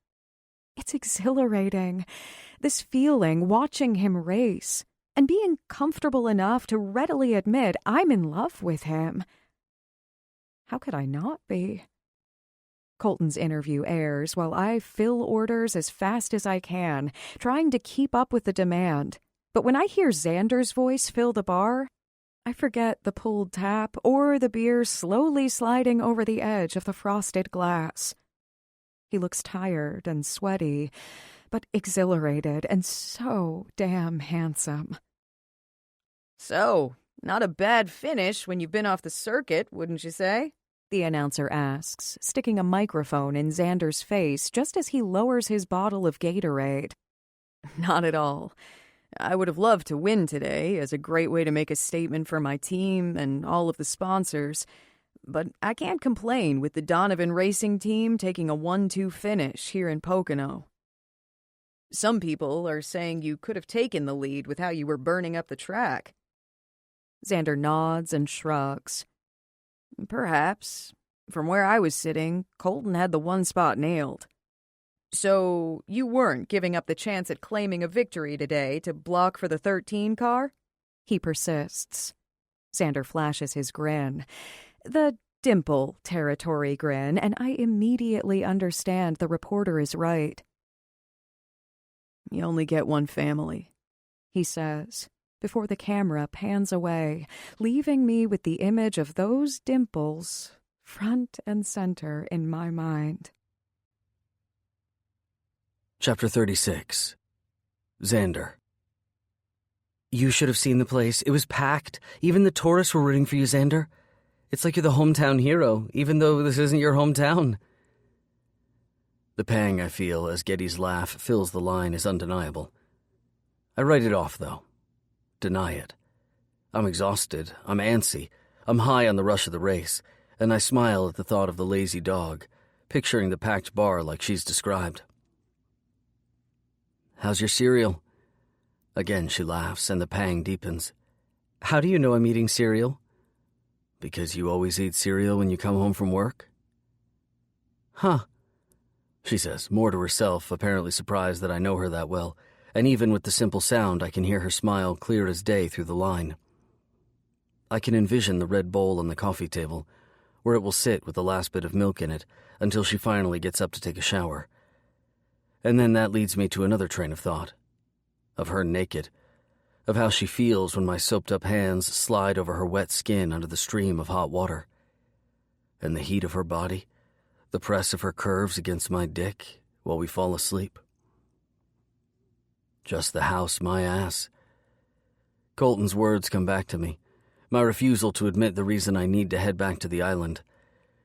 It's exhilarating, this feeling watching him race, and being comfortable enough to readily admit I'm in love with him. How could I not be? Colton's interview airs while I fill orders as fast as I can, trying to keep up with the demand. But when I hear Xander's voice fill the bar, I forget the pulled tap or the beer slowly sliding over the edge of the frosted glass. He looks tired and sweaty, but exhilarated and so damn handsome. So, not a bad finish when you've been off the circuit, wouldn't you say? The announcer asks, sticking a microphone in Xander's face just as he lowers his bottle of Gatorade. Not at all. I would have loved to win today as a great way to make a statement for my team and all of the sponsors, but I can't complain with the Donovan Racing team taking a 1-2 finish here in Pocono. Some people are saying you could have taken the lead with how you were burning up the track. Xander nods and shrugs. Perhaps. From where I was sitting, Colton had the one spot nailed. So you weren't giving up the chance at claiming a victory today to block for the 13 car? He persists. Xander flashes his grin. The dimple territory grin, and I immediately understand the reporter is right. You only get one family, he says, before the camera pans away, leaving me with the image of those dimples front and center in my mind. Chapter 36. Xander. You should have seen the place. It was packed. Even the tourists were rooting for you, Xander. It's like you're the hometown hero, even though this isn't your hometown. The pang I feel as Getty's laugh fills the line is undeniable. I write it off, though. Deny it. I'm exhausted. I'm antsy. I'm high on the rush of the race, and I smile at the thought of the lazy dog, picturing the packed bar like she's described. How's your cereal? Again she laughs, and the pang deepens. How do you know I'm eating cereal? Because you always eat cereal when you come home from work? Huh, she says, more to herself, apparently surprised that I know her that well, and even with the simple sound I can hear her smile clear as day through the line. I can envision the red bowl on the coffee table, where it will sit with the last bit of milk in it until she finally gets up to take a shower. And then that leads me to another train of thought. Of her naked. Of how she feels when my soaped-up hands slide over her wet skin under the stream of hot water. And the heat of her body, the press of her curves against my dick while we fall asleep. Just the house, my ass. Colton's words come back to me. My refusal to admit the reason I need to head back to the island.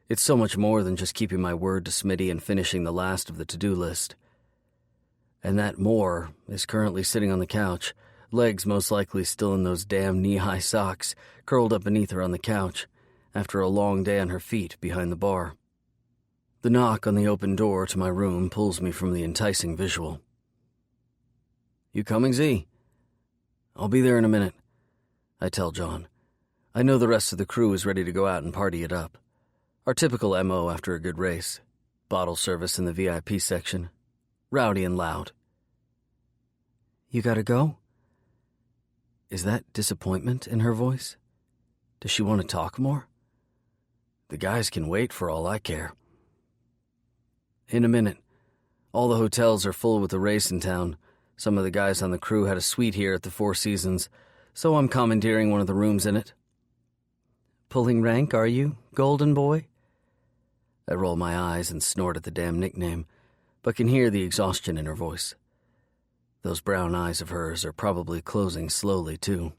It's so much more than just keeping my word to Smitty and finishing the last of the to-do list. And that more is currently sitting on the couch, legs most likely still in those damn knee-high socks, curled up beneath her on the couch, after a long day on her feet behind the bar. The knock on the open door to my room pulls me from the enticing visual. You coming, Z? I'll be there in a minute, I tell John. I know the rest of the crew is ready to go out and party it up. Our typical MO after a good race. Bottle service in the VIP section. Rowdy and loud. You gotta go? Is that disappointment in her voice? Does she want to talk more? The guys can wait for all I care. In a minute. All the hotels are full with the race in town. Some of the guys on the crew had a suite here at the Four Seasons, so I'm commandeering one of the rooms in it. Pulling rank, are you, golden boy? I roll my eyes and snort at the damn nickname, but can hear the exhaustion in her voice. Those brown eyes of hers are probably closing slowly, too.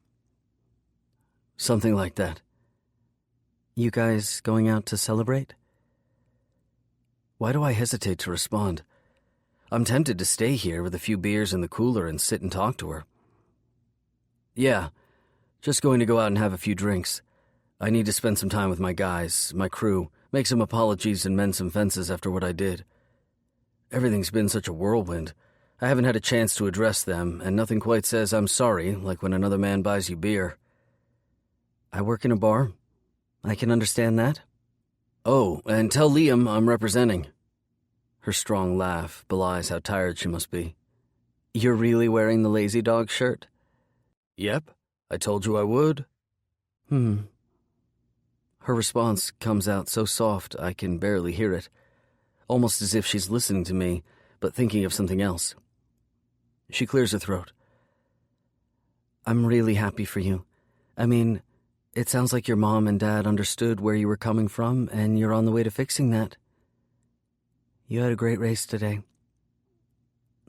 Something like that. You guys going out to celebrate? Why do I hesitate to respond? I'm tempted to stay here with a few beers in the cooler and sit and talk to her. Yeah, just going to go out and have a few drinks. I need to spend some time with my guys, my crew, make some apologies and mend some fences after what I did. Everything's been such a whirlwind. I haven't had a chance to address them, and nothing quite says I'm sorry like when another man buys you beer. I work in a bar. I can understand that. Oh, and tell Liam I'm representing. Her strong laugh belies how tired she must be. You're really wearing the Lazy Dog shirt? Yep, I told you I would. Her response comes out so soft I can barely hear it, almost as if she's listening to me, but thinking of something else. She clears her throat. I'm really happy for you. I mean, it sounds like your mom and dad understood where you were coming from, and you're on the way to fixing that. You had a great race today.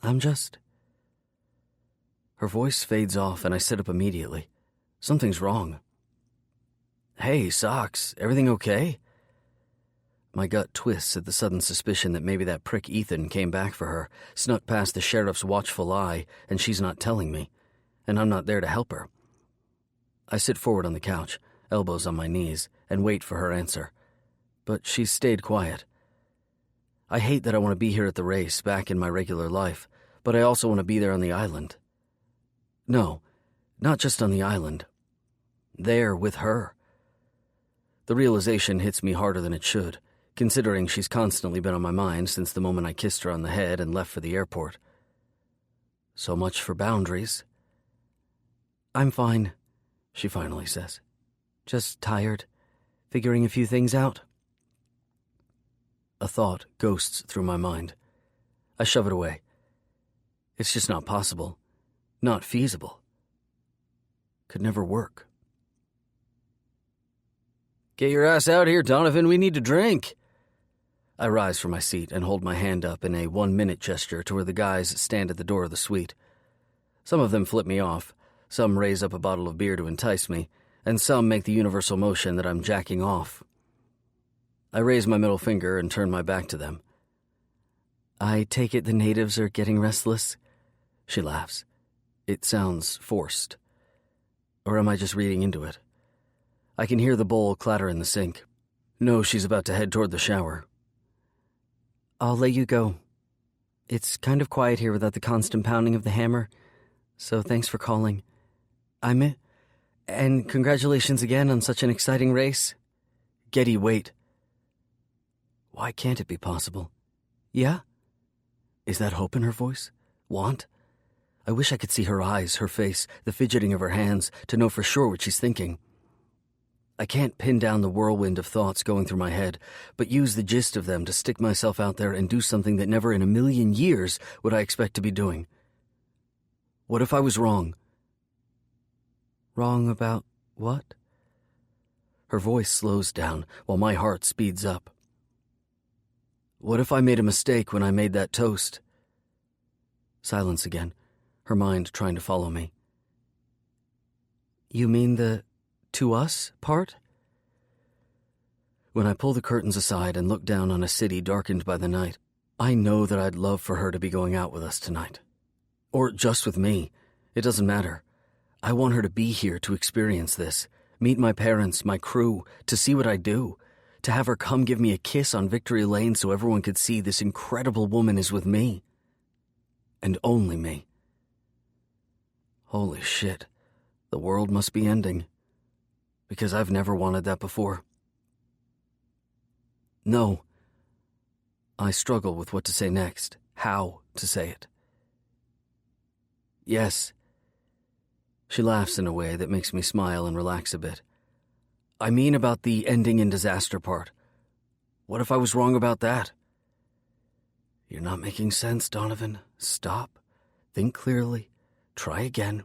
I'm just... Her voice fades off, and I sit up immediately. Something's wrong. Hey, Socks, everything okay? My gut twists at the sudden suspicion that maybe that prick Ethan came back for her, snuck past the sheriff's watchful eye, and she's not telling me, and I'm not there to help her. I sit forward on the couch, elbows on my knees, and wait for her answer. But she's stayed quiet. I hate that I want to be here at the race, back in my regular life, but I also want to be there on the island. No, not just on the island. There with her. The realization hits me harder than it should, considering she's constantly been on my mind since the moment I kissed her on the head and left for the airport. So much for boundaries. I'm fine, she finally says. Just tired, figuring a few things out. A thought ghosts through my mind. I shove it away. It's just not possible. Not feasible. Could never work. Get your ass out here, Donovan. We need to drink. I rise from my seat and hold my hand up in a 1-minute gesture to where the guys stand at the door of the suite. Some of them flip me off, some raise up a bottle of beer to entice me, and some make the universal motion that I'm jacking off. I raise my middle finger and turn my back to them. I take it the natives are getting restless? She laughs. It sounds forced. Or am I just reading into it? I can hear the bowl clatter in the sink. Know she's about to head toward the shower. I'll let you go. It's kind of quiet here without the constant pounding of the hammer, so thanks for calling. And congratulations again on such an exciting race. Getty, wait. Why can't it be possible? Yeah? Is that hope in her voice? Want? I wish I could see her eyes, her face, the fidgeting of her hands, to know for sure what she's thinking. I can't pin down the whirlwind of thoughts going through my head, but use the gist of them to stick myself out there and do something that never in a million years would I expect to be doing. What if I was wrong? Wrong about what? Her voice slows down while my heart speeds up. What if I made a mistake when I made that toast? Silence again, her mind trying to follow me. You mean the to us part? When I pull the curtains aside and look down on a city darkened by the night, I know that I'd love for her to be going out with us tonight. Or just with me. It doesn't matter. I want her to be here to experience this, meet my parents, my crew, to see what I do, to have her come give me a kiss on Victory Lane so everyone could see this incredible woman is with me. And only me. Holy shit. The world must be ending. Because I've never wanted that before. No. I struggle with what to say next, how to say it. Yes. She laughs in a way that makes me smile and relax a bit. I mean about the ending in disaster part. What if I was wrong about that? You're not making sense, Donovan. Stop. Think clearly. Try again.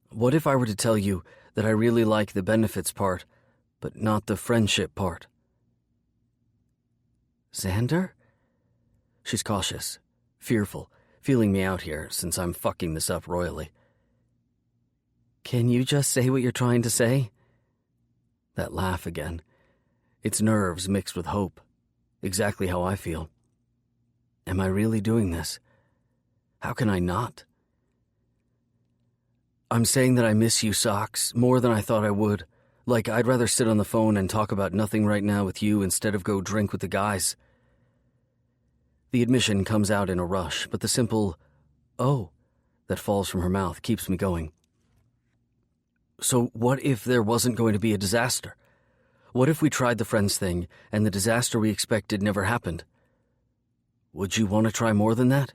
What if I were to tell you that I really like the benefits part, but not the friendship part? Xander? She's cautious, fearful, feeling me out here since I'm fucking this up royally. Can you just say what you're trying to say? That laugh again. It's nerves mixed with hope. Exactly how I feel. Am I really doing this? How can I not? I'm saying that I miss you, Socks, more than I thought I would. Like, I'd rather sit on the phone and talk about nothing right now with you instead of go drink with the guys. The admission comes out in a rush, but the simple, "oh," that falls from her mouth keeps me going. So what if there wasn't going to be a disaster? What if we tried the friends thing and the disaster we expected never happened? Would you want to try more than that?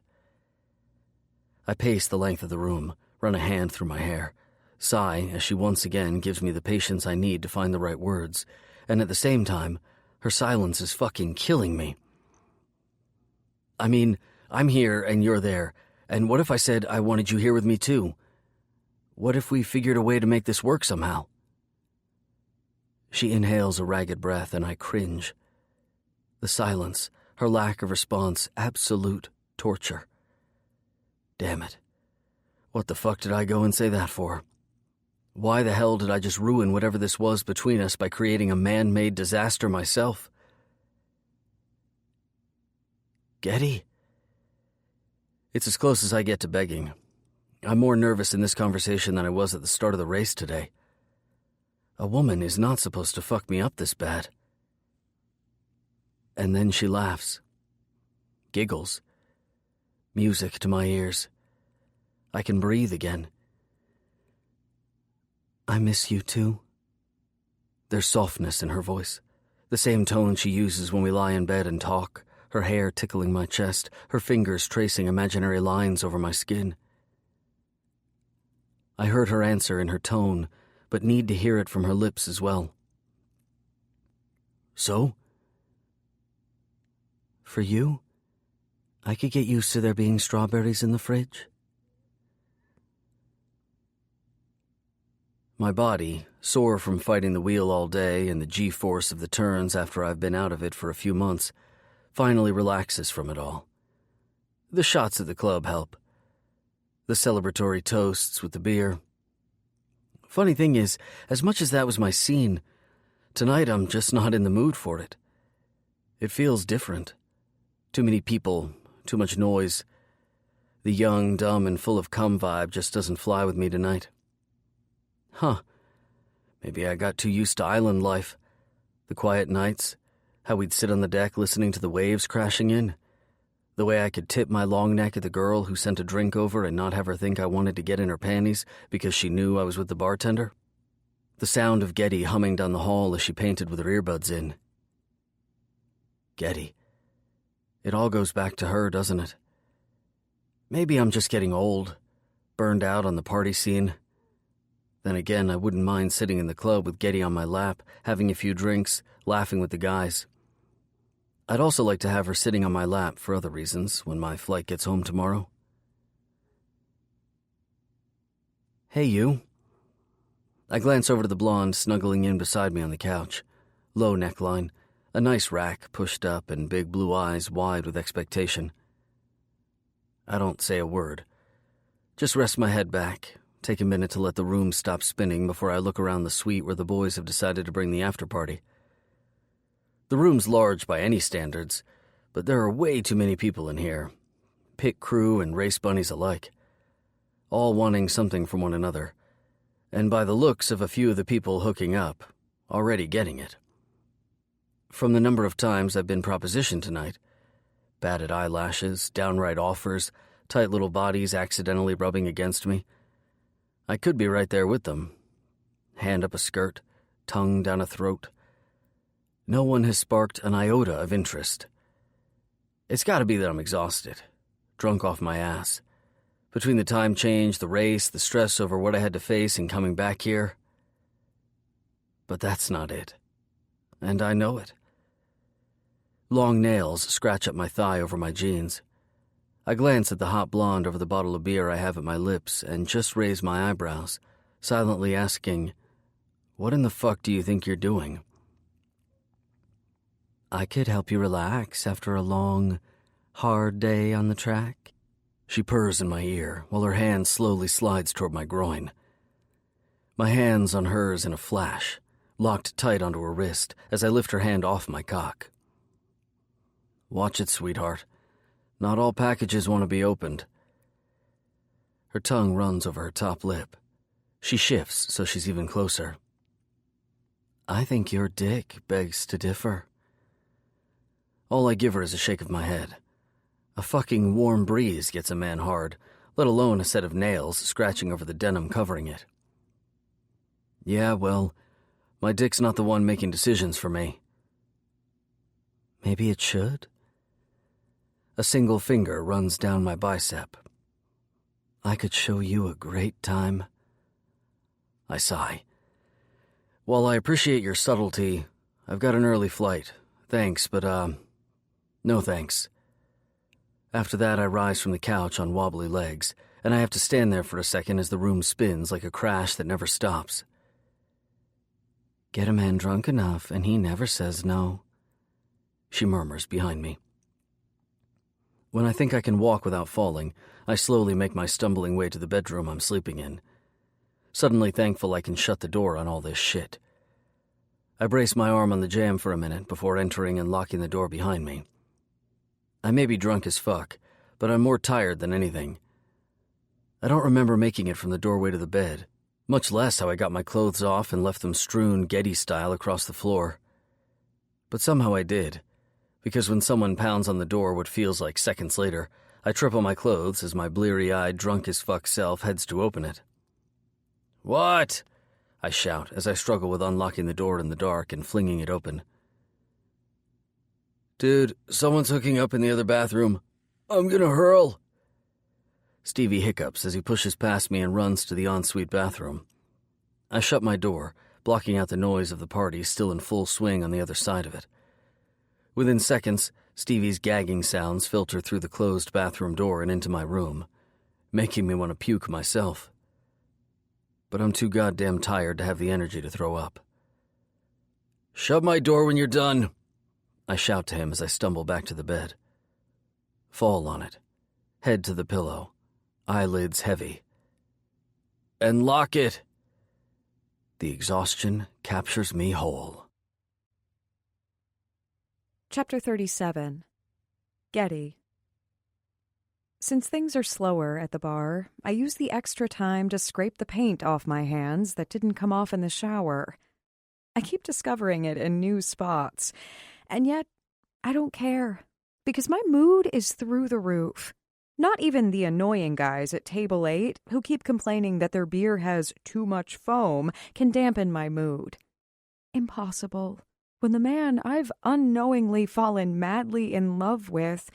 I pace the length of the room, run a hand through my hair, sigh as she once again gives me the patience I need to find the right words, and at the same time, her silence is fucking killing me. I mean, I'm here and you're there, and what if I said I wanted you here with me too? What if we figured a way to make this work somehow? She inhales a ragged breath and I cringe. The silence, her lack of response, absolute torture. Damn it. What the fuck did I go and say that for? Why the hell did I just ruin whatever this was between us by creating a man-made disaster myself? Getty? It's as close as I get to begging. I'm more nervous in this conversation than I was at the start of the race today. A woman is not supposed to fuck me up this bad. And then she laughs. Giggles. Music to my ears. I can breathe again. I miss you too. There's softness in her voice, the same tone she uses when we lie in bed and talk, her hair tickling my chest, her fingers tracing imaginary lines over my skin. I heard her answer in her tone, but need to hear it from her lips as well. So? For you, I could get used to there being strawberries in the fridge. My body, sore from fighting the wheel all day and the G-force of the turns after I've been out of it for a few months, finally relaxes from it all. The shots at the club help. The celebratory toasts with the beer. Funny thing is, as much as that was my scene, tonight I'm just not in the mood for it. It feels different. Too many people, too much noise. The young, dumb, and full of cum vibe just doesn't fly with me tonight. Huh. Maybe I got too used to island life. The quiet nights, how we'd sit on the deck listening to the waves crashing in. The way I could tip my long neck at the girl who sent a drink over and not have her think I wanted to get in her panties because she knew I was with the bartender. The sound of Getty humming down the hall as she painted with her earbuds in. Getty. It all goes back to her, doesn't it? Maybe I'm just getting old, burned out on the party scene. Then again, I wouldn't mind sitting in the club with Getty on my lap, having a few drinks, laughing with the guys. I'd also like to have her sitting on my lap for other reasons when my flight gets home tomorrow. Hey, you. I glance over to the blonde snuggling in beside me on the couch. Low neckline, a nice rack pushed up, and big blue eyes wide with expectation. I don't say a word. Just rest my head back, take a minute to let the room stop spinning before I look around the suite where the boys have decided to bring the after-party. The room's large by any standards, but there are way too many people in here. Pit crew and race bunnies alike. All wanting something from one another. And by the looks of a few of the people hooking up, already getting it. From the number of times I've been propositioned tonight, batted eyelashes, downright offers, tight little bodies accidentally rubbing against me, I could be right there with them. Hand up a skirt, tongue down a throat. No one has sparked an iota of interest. It's got to be that I'm exhausted, drunk off my ass. Between the time change, the race, the stress over what I had to face and coming back here. But that's not it. And I know it. Long nails scratch up my thigh over my jeans. I glance at the hot blonde over the bottle of beer I have at my lips and just raise my eyebrows, silently asking, "What in the fuck do you think you're doing?" "I could help you relax after a long, hard day on the track." She purrs in my ear while her hand slowly slides toward my groin. My hand's on hers in a flash, locked tight onto her wrist as I lift her hand off my cock. "Watch it, sweetheart. Not all packages want to be opened." Her tongue runs over her top lip. She shifts so she's even closer. "I think your dick begs to differ." All I give her is a shake of my head. A fucking warm breeze gets a man hard, let alone a set of nails scratching over the denim covering it. Yeah, well, my dick's not the one making decisions for me. Maybe it should? A single finger runs down my bicep. I could show you a great time. I sigh. While I appreciate your subtlety, I've got an early flight. Thanks, but, no thanks. After that, I rise from the couch on wobbly legs, and I have to stand there for a second as the room spins like a crash that never stops. Get a man drunk enough, and he never says no, she murmurs behind me. When I think I can walk without falling, I slowly make my stumbling way to the bedroom I'm sleeping in, suddenly thankful I can shut the door on all this shit. I brace my arm on the jamb for a minute before entering and locking the door behind me. I may be drunk as fuck, but I'm more tired than anything. I don't remember making it from the doorway to the bed, much less how I got my clothes off and left them strewn Getty-style across the floor. But somehow I did, because when someone pounds on the door what feels like seconds later, I trip on my clothes as my bleary-eyed, drunk-as-fuck self heads to open it. "What?" I shout as I struggle with unlocking the door in the dark and flinging it open. "Dude, someone's hooking up in the other bathroom. I'm gonna hurl." Stevie hiccups as he pushes past me and runs to the ensuite bathroom. I shut my door, blocking out the noise of the party still in full swing on the other side of it. Within seconds, Stevie's gagging sounds filter through the closed bathroom door and into my room, making me want to puke myself. But I'm too goddamn tired to have the energy to throw up. "Shut my door when you're done," I shout to him as I stumble back to the bed. Fall on it, head to the pillow, eyelids heavy. "And lock it." The exhaustion captures me whole. Chapter 37. Getty. Since things are slower at the bar, I use the extra time to scrape the paint off my hands that didn't come off in the shower. I keep discovering it in new spots, and yet I don't care, because my mood is through the roof. Not even the annoying guys at Table 8 who keep complaining that their beer has too much foam can dampen my mood. Impossible. When the man I've unknowingly fallen madly in love with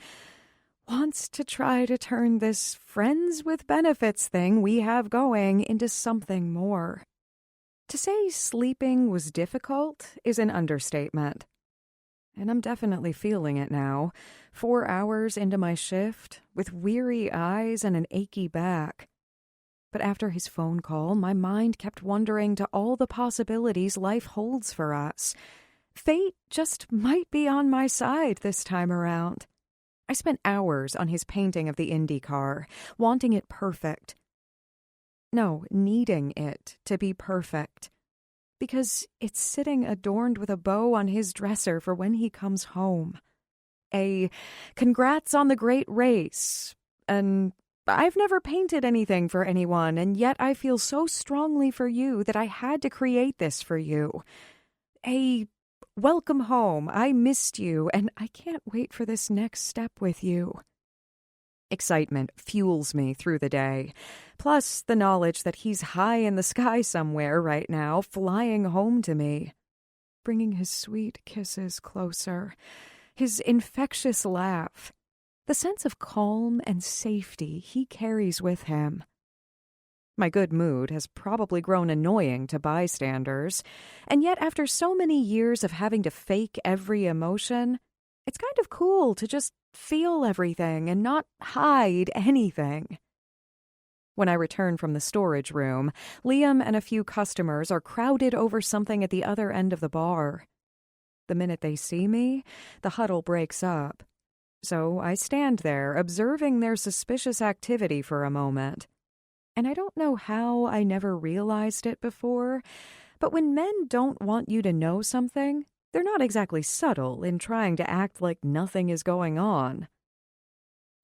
wants to try to turn this friends with benefits thing we have going into something more. To say sleeping was difficult is an understatement. And I'm definitely feeling it now, 4 hours into my shift, with weary eyes and an achy back. But after his phone call, my mind kept wandering to all the possibilities life holds for us. Fate just might be on my side this time around. I spent hours on his painting of the Indy car, wanting it perfect. No, needing it to be perfect. Because it's sitting adorned with a bow on his dresser for when he comes home. A congrats on the great race. And I've never painted anything for anyone, and yet I feel so strongly for you that I had to create this for you. A welcome home, I missed you, and I can't wait for this next step with you. Excitement fuels me through the day, plus the knowledge that he's high in the sky somewhere right now, flying home to me, bringing his sweet kisses closer, his infectious laugh, the sense of calm and safety he carries with him. My good mood has probably grown annoying to bystanders, and yet after so many years of having to fake every emotion, it's kind of cool to just feel everything and not hide anything. When I return from the storage room, Liam and a few customers are crowded over something at the other end of the bar. The minute they see me, the huddle breaks up. So I stand there, observing their suspicious activity for a moment. And I don't know how I never realized it before, but when men don't want you to know something, they're not exactly subtle in trying to act like nothing is going on.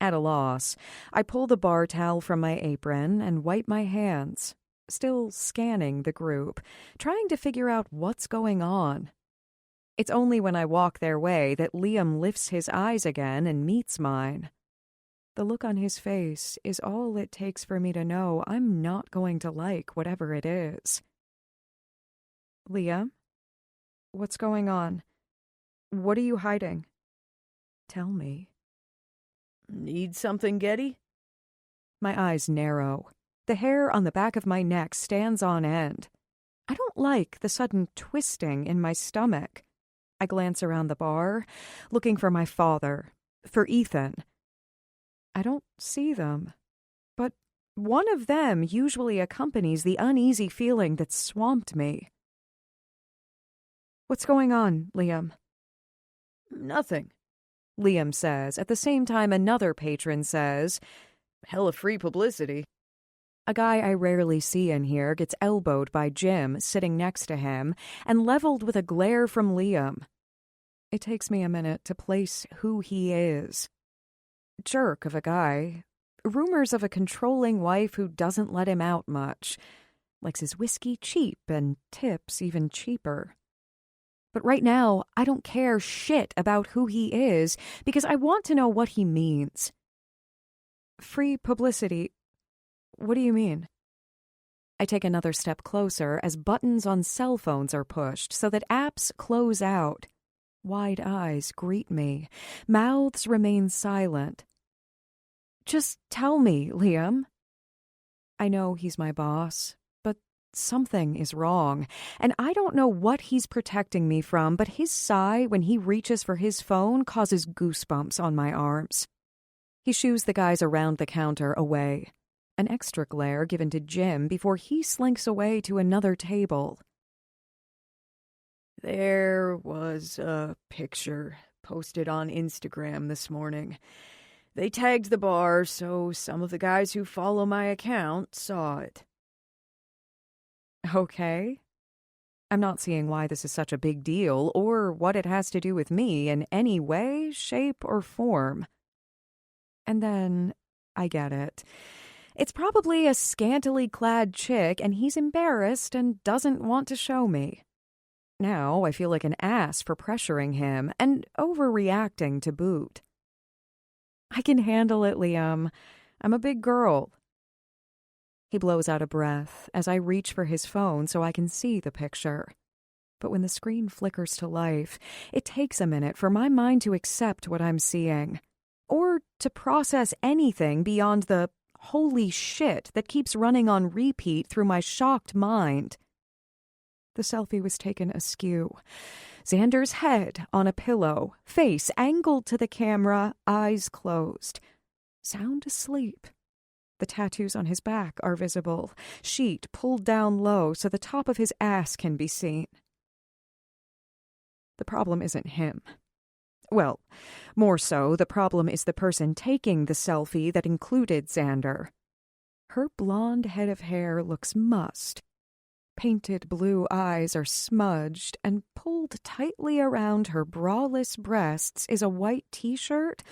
At a loss, I pull the bar towel from my apron and wipe my hands, still scanning the group, trying to figure out what's going on. It's only when I walk their way that Liam lifts his eyes again and meets mine. The look on his face is all it takes for me to know I'm not going to like whatever it is. Liam? What's going on? What are you hiding? Tell me. Need something, Getty? My eyes narrow. The hair on the back of my neck stands on end. I don't like the sudden twisting in my stomach. I glance around the bar, looking for my father, for Ethan. I don't see them, but one of them usually accompanies the uneasy feeling that swamped me. What's going on, Liam? Nothing, Liam says, at the same time another patron says, hella free publicity. A guy I rarely see in here gets elbowed by Jim sitting next to him and leveled with a glare from Liam. It takes me a minute to place who he is. Jerk of a guy. Rumors of a controlling wife who doesn't let him out much. Likes his whiskey cheap and tips even cheaper. But right now, I don't care shit about who he is because I want to know what he means. Free publicity. What do you mean? I take another step closer as buttons on cell phones are pushed so that apps close out. Wide eyes greet me. Mouths remain silent. Just tell me, Liam. I know he's my boss, but something is wrong, and I don't know what he's protecting me from, but his sigh when he reaches for his phone causes goosebumps on my arms. He shoos the guys around the counter away. An extra glare given to Jim before he slinks away to another table. There was a picture posted on Instagram this morning. They tagged the bar, so some of the guys who follow my account saw it. Okay. I'm not seeing why this is such a big deal or what it has to do with me in any way, shape, or form. And then I get it. It's probably a scantily clad chick, and he's embarrassed and doesn't want to show me. Now I feel like an ass for pressuring him and overreacting to boot. I can handle it, Liam. I'm a big girl. He blows out a breath as I reach for his phone so I can see the picture. But when the screen flickers to life, it takes a minute for my mind to accept what I'm seeing, or to process anything beyond the holy shit that keeps running on repeat through my shocked mind. The selfie was taken askew. Xander's head on a pillow, face angled to the camera, eyes closed. Sound asleep. The tattoos on his back are visible, sheet pulled down low so the top of his ass can be seen. The problem isn't him. Well, more so, the problem is the person taking the selfie that included Xander. Her blonde head of hair looks mussed. Painted blue eyes are smudged, and pulled tightly around her braless breasts is a white t-shirt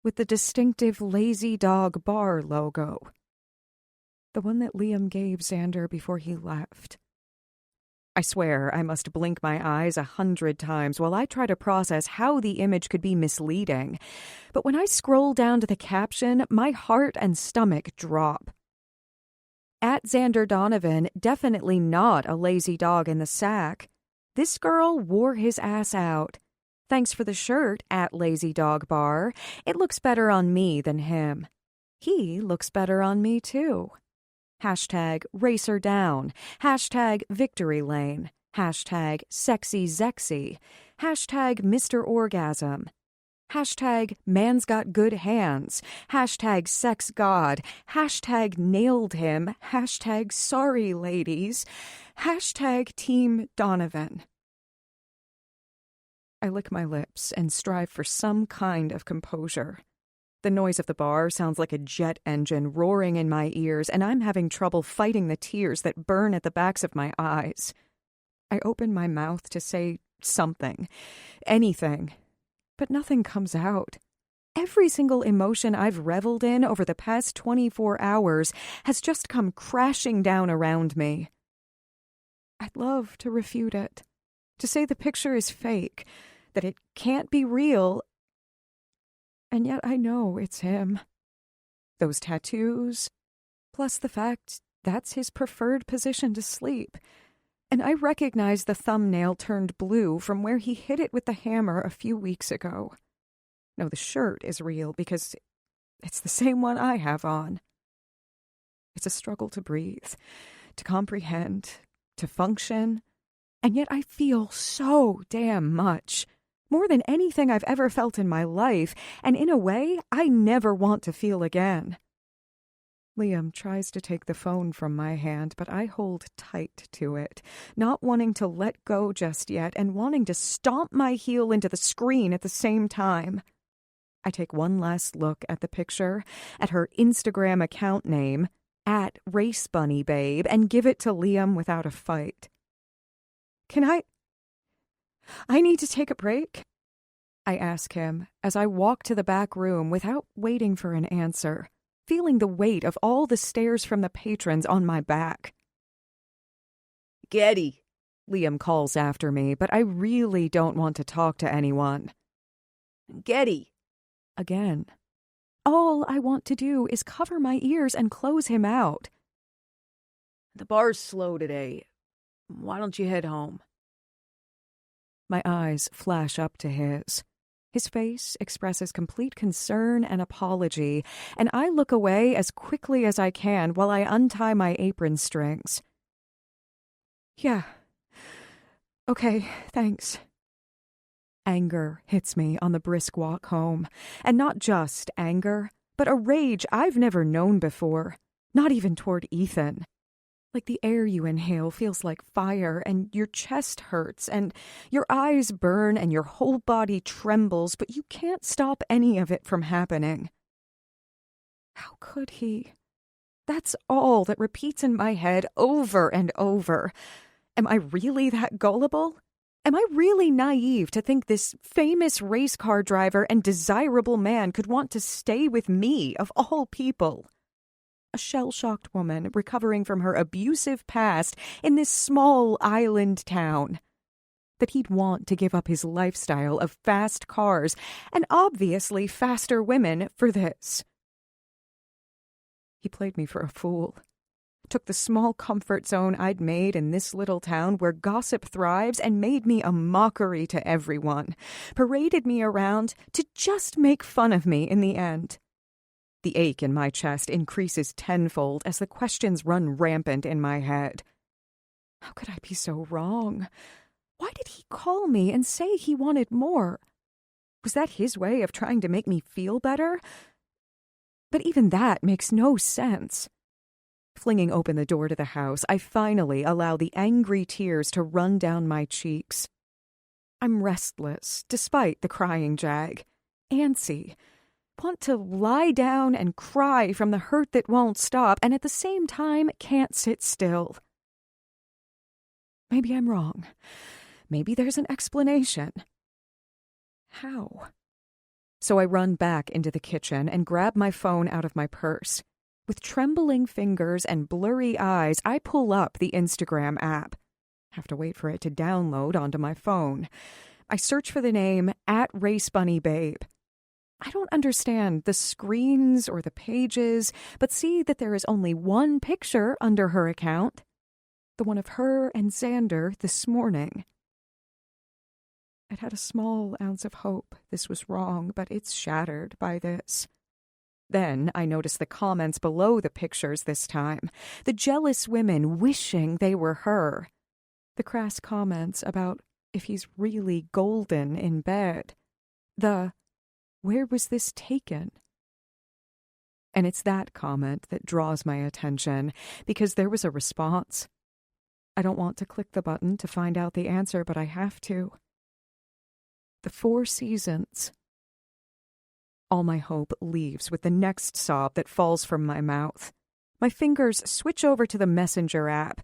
with the distinctive Lazy Dog Bar logo. The one that Liam gave Xander before he left. I swear I must blink my eyes 100 times while I try to process how the image could be misleading. But when I scroll down to the caption, my heart and stomach drop. At Xander Donovan, definitely not a lazy dog in the sack. This girl wore his ass out. Thanks for the shirt, at Lazy Dog Bar. It looks better on me than him. He looks better on me, too. Hashtag race her down. Hashtag victory lane. Hashtag sexy zexy. Hashtag Mr. Orgasm. Hashtag man's got good hands. Hashtag sex god. Hashtag nailed him. Hashtag sorry ladies. Hashtag team Donovan. I lick my lips and strive for some kind of composure. The noise of the bar sounds like a jet engine roaring in my ears, and I'm having trouble fighting the tears that burn at the backs of my eyes. I open my mouth to say something, anything, but nothing comes out. Every single emotion I've reveled in over the past 24 hours has just come crashing down around me. I'd love to refute it, to say the picture is fake, that it can't be real, and yet I know it's him. Those tattoos, plus the fact that's his preferred position to sleep. And I recognize the thumbnail turned blue from where he hit it with the hammer a few weeks ago. No, the shirt is real because it's the same one I have on. It's a struggle to breathe, to comprehend, to function, and yet I feel so damn much. More than anything I've ever felt in my life, and in a way I never want to feel again. Liam tries to take the phone from my hand, but I hold tight to it, not wanting to let go just yet and wanting to stomp my heel into the screen at the same time. I take one last look at the picture, at her Instagram account name, @RaceBunnyBabe, and give it to Liam without a fight. I need to take a break, I ask him as I walk to the back room without waiting for an answer, feeling the weight of all the stares from the patrons on my back. Getty, Liam calls after me, but I really don't want to talk to anyone. Getty. Again. All I want to do is cover my ears and close him out. The bar's slow today. Why don't you head home? My eyes flash up to his. His face expresses complete concern and apology, and I look away as quickly as I can while I untie my apron strings. Yeah. Okay, thanks. Anger hits me on the brisk walk home, and not just anger, but a rage I've never known before, not even toward Ethan. Like the air you inhale feels like fire, and your chest hurts, and your eyes burn, and your whole body trembles, but you can't stop any of it from happening. How could he? That's all that repeats in my head over and over. Am I really that gullible? Am I really naive to think this famous race car driver and desirable man could want to stay with me, of all people? A shell-shocked woman recovering from her abusive past in this small island town. That he'd want to give up his lifestyle of fast cars and obviously faster women for this. He played me for a fool. Took the small comfort zone I'd made in this little town where gossip thrives and made me a mockery to everyone. Paraded me around to just make fun of me in the end. The ache in my chest increases tenfold as the questions run rampant in my head. How could I be so wrong? Why did he call me and say he wanted more? Was that his way of trying to make me feel better? But even that makes no sense. Flinging open the door to the house, I finally allow the angry tears to run down my cheeks. I'm restless, despite the crying jag. Antsy. Want to lie down and cry from the hurt that won't stop, and at the same time can't sit still. Maybe I'm wrong. Maybe there's an explanation. How? So I run back into the kitchen and grab my phone out of my purse. With trembling fingers and blurry eyes, I pull up the Instagram app. Have to wait for it to download onto my phone. I search for the name @RaceBunnyBabe. I don't understand the screens or the pages, but see that there is only one picture under her account. The one of her and Xander this morning. I'd had a small ounce of hope this was wrong, but it's shattered by this. Then I noticed the comments below the pictures this time. The jealous women wishing they were her. The crass comments about if he's really golden in bed. The, where was this taken? And it's that comment that draws my attention, because there was a response. I don't want to click the button to find out the answer, but I have to. The 4 seasons. All my hope leaves with the next sob that falls from my mouth. My fingers switch over to the Messenger app.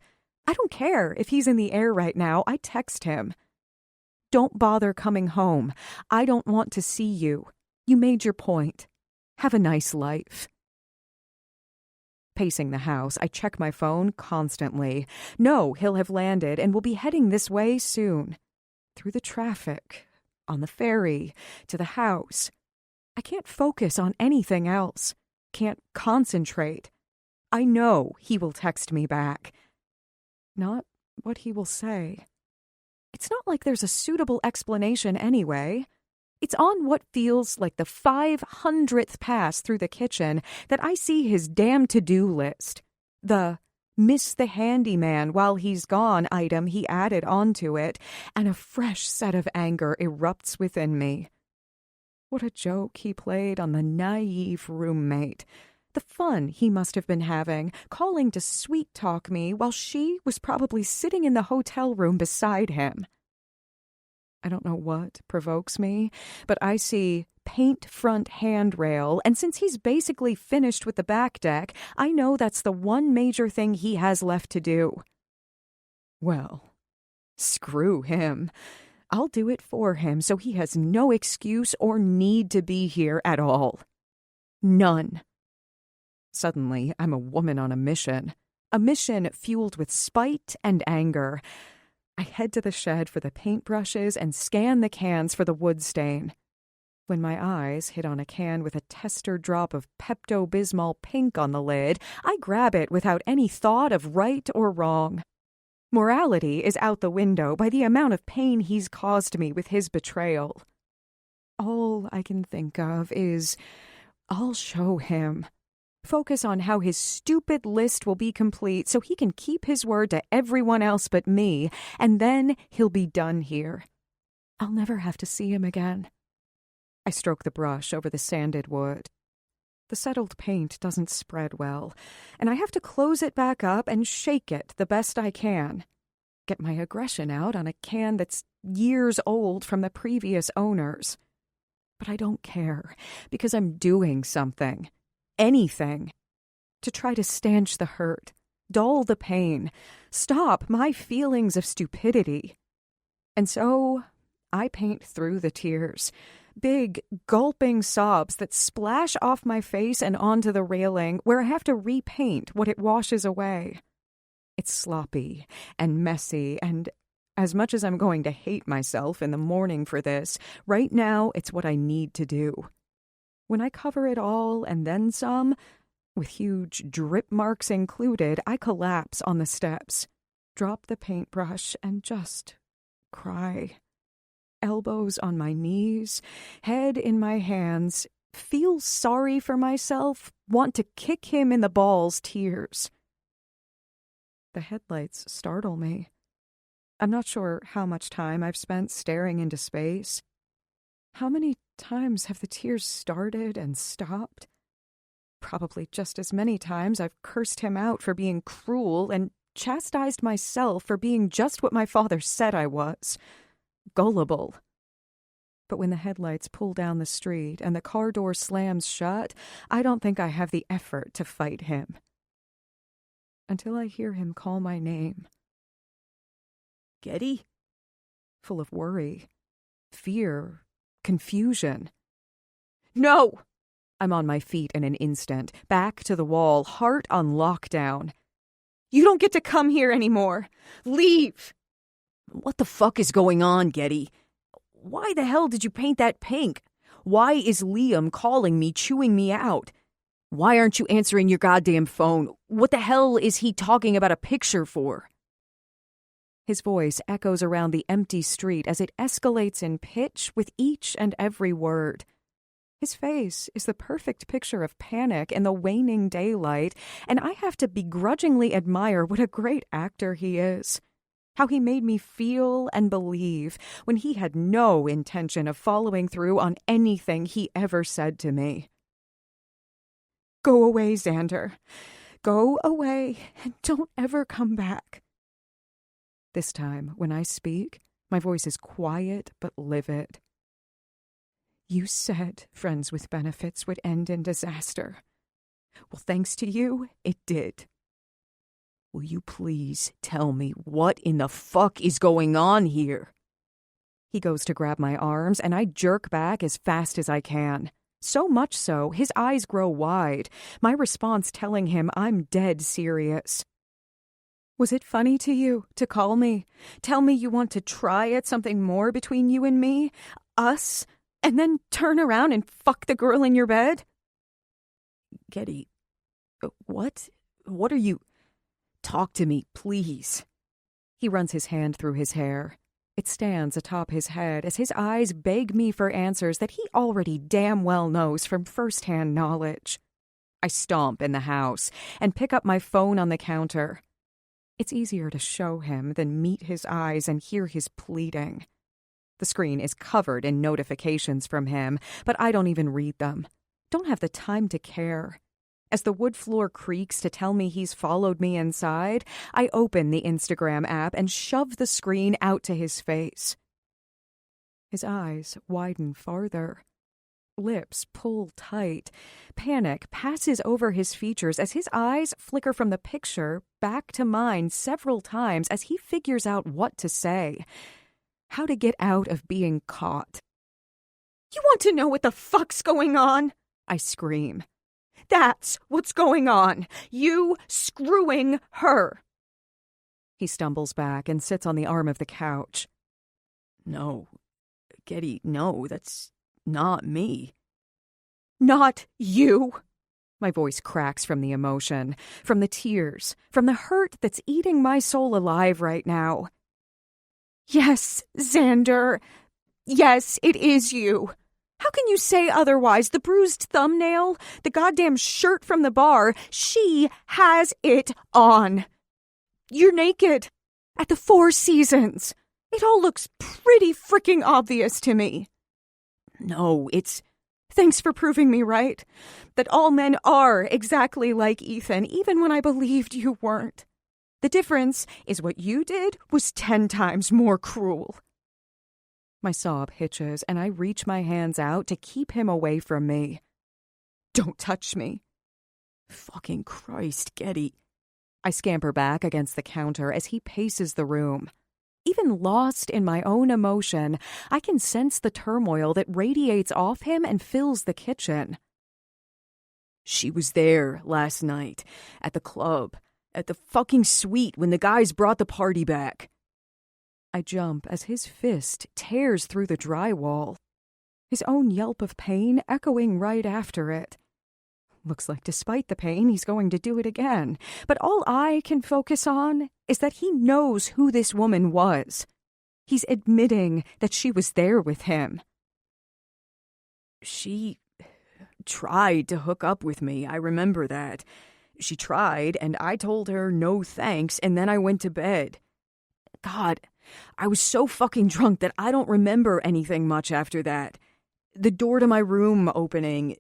I don't care if he's in the air right now. I text him. Don't bother coming home. I don't want to see you. You made your point. Have a nice life. Pacing the house, I check my phone constantly. No, he'll have landed and will be heading this way soon. Through the traffic, on the ferry, to the house. I can't focus on anything else. Can't concentrate. I know he will text me back. Not what he will say. It's not like there's a suitable explanation anyway. It's on what feels like the 500th pass through the kitchen that I see his damn to-do list. The miss the handyman while he's gone item he added onto it, and a fresh set of anger erupts within me. What a joke he played on the naive roommate. The fun he must have been having, calling to sweet-talk me while she was probably sitting in the hotel room beside him. I don't know what provokes me, but I see paint front handrail, and since he's basically finished with the back deck, I know that's the one major thing he has left to do. Well, screw him. I'll do it for him so he has no excuse or need to be here at all. None. Suddenly, I'm a woman on a mission fueled with spite and anger. I head to the shed for the paintbrushes and scan the cans for the wood stain. When my eyes hit on a can with a tester drop of Pepto-Bismol pink on the lid, I grab it without any thought of right or wrong. Morality is out the window by the amount of pain he's caused me with his betrayal. All I can think of is, I'll show him. Focus on how his stupid list will be complete so he can keep his word to everyone else but me, and then he'll be done here. I'll never have to see him again. I stroke the brush over the sanded wood. The settled paint doesn't spread well, and I have to close it back up and shake it the best I can. Get my aggression out on a can that's years old from the previous owners. But I don't care, because I'm doing something. Anything. To try to stanch the hurt, dull the pain, stop my feelings of stupidity. And so I paint through the tears. Big, gulping sobs that splash off my face and onto the railing where I have to repaint what it washes away. It's sloppy and messy, and as much as I'm going to hate myself in the morning for this, right now it's what I need to do. When I cover it all and then some, with huge drip marks included, I collapse on the steps, drop the paintbrush, and just cry. Elbows on my knees, head in my hands, feel sorry for myself, want to kick him in the balls, tears. The headlights startle me. I'm not sure how much time I've spent staring into space. How many times have the tears started and stopped? Probably just as many times I've cursed him out for being cruel and chastised myself for being just what my father said I was. Gullible. But when the headlights pull down the street and the car door slams shut, I don't think I have the effort to fight him. Until I hear him call my name. Getty? Full of worry, fear, confusion. No! I'm on my feet in an instant, back to the wall, heart on lockdown. You don't get to come here anymore. Leave! What the fuck is going on, Getty? Why the hell did you paint that pink? Why is Liam calling me, chewing me out? Why aren't you answering your goddamn phone? What the hell is he talking about a picture for? His voice echoes around the empty street as it escalates in pitch with each and every word. His face is the perfect picture of panic in the waning daylight, and I have to begrudgingly admire what a great actor he is. How he made me feel and believe when he had no intention of following through on anything he ever said to me. Go away, Xander. Go away and don't ever come back. This time, when I speak, my voice is quiet but livid. You said friends with benefits would end in disaster. Well, thanks to you, it did. Will you please tell me what in the fuck is going on here? He goes to grab my arms, and I jerk back as fast as I can. So much so, his eyes grow wide, my response telling him I'm dead serious. Was it funny to you to call me? Tell me you want to try at something more between you and me? Us? And then turn around and fuck the girl in your bed? Getty, what? What are you... Talk to me, please. He runs his hand through his hair. It stands atop his head as his eyes beg me for answers that he already damn well knows from first-hand knowledge. I stomp in the house and pick up my phone on the counter. It's easier to show him than meet his eyes and hear his pleading. The screen is covered in notifications from him, but I don't even read them. Don't have the time to care. As the wood floor creaks to tell me he's followed me inside, I open the Instagram app and shove the screen out to his face. His eyes widen farther. Lips pull tight. Panic passes over his features as his eyes flicker from the picture back to mine several times as he figures out what to say. How to get out of being caught. You want to know what the fuck's going on? I scream. That's what's going on. You screwing her. He stumbles back and sits on the arm of the couch. No, Getty, no, that's not me. Not you. My voice cracks from the emotion, from the tears, from the hurt that's eating my soul alive right now. Yes, Xander. Yes, it is you. How can you say otherwise? The bruised thumbnail, the goddamn shirt from the bar, she has it on. You're naked. At the Four Seasons. It all looks pretty freaking obvious to me. No, it's... Thanks for proving me right. That all men are exactly like Ethan, even when I believed you weren't. The difference is what you did was 10 times more cruel. My sob hitches, and I reach my hands out to keep him away from me. Don't touch me. Fucking Christ, Getty. I scamper back against the counter as he paces the room. Even lost in my own emotion, I can sense the turmoil that radiates off him and fills the kitchen. She was there last night, at the club, at the fucking suite when the guys brought the party back. I jump as his fist tears through the drywall, his own yelp of pain echoing right after it. Looks like despite the pain, he's going to do it again. But all I can focus on is that he knows who this woman was. He's admitting that she was there with him. She tried to hook up with me, I remember that. She tried, and I told her no thanks, and then I went to bed. God, I was so fucking drunk that I don't remember anything much after that. The door to my room opening,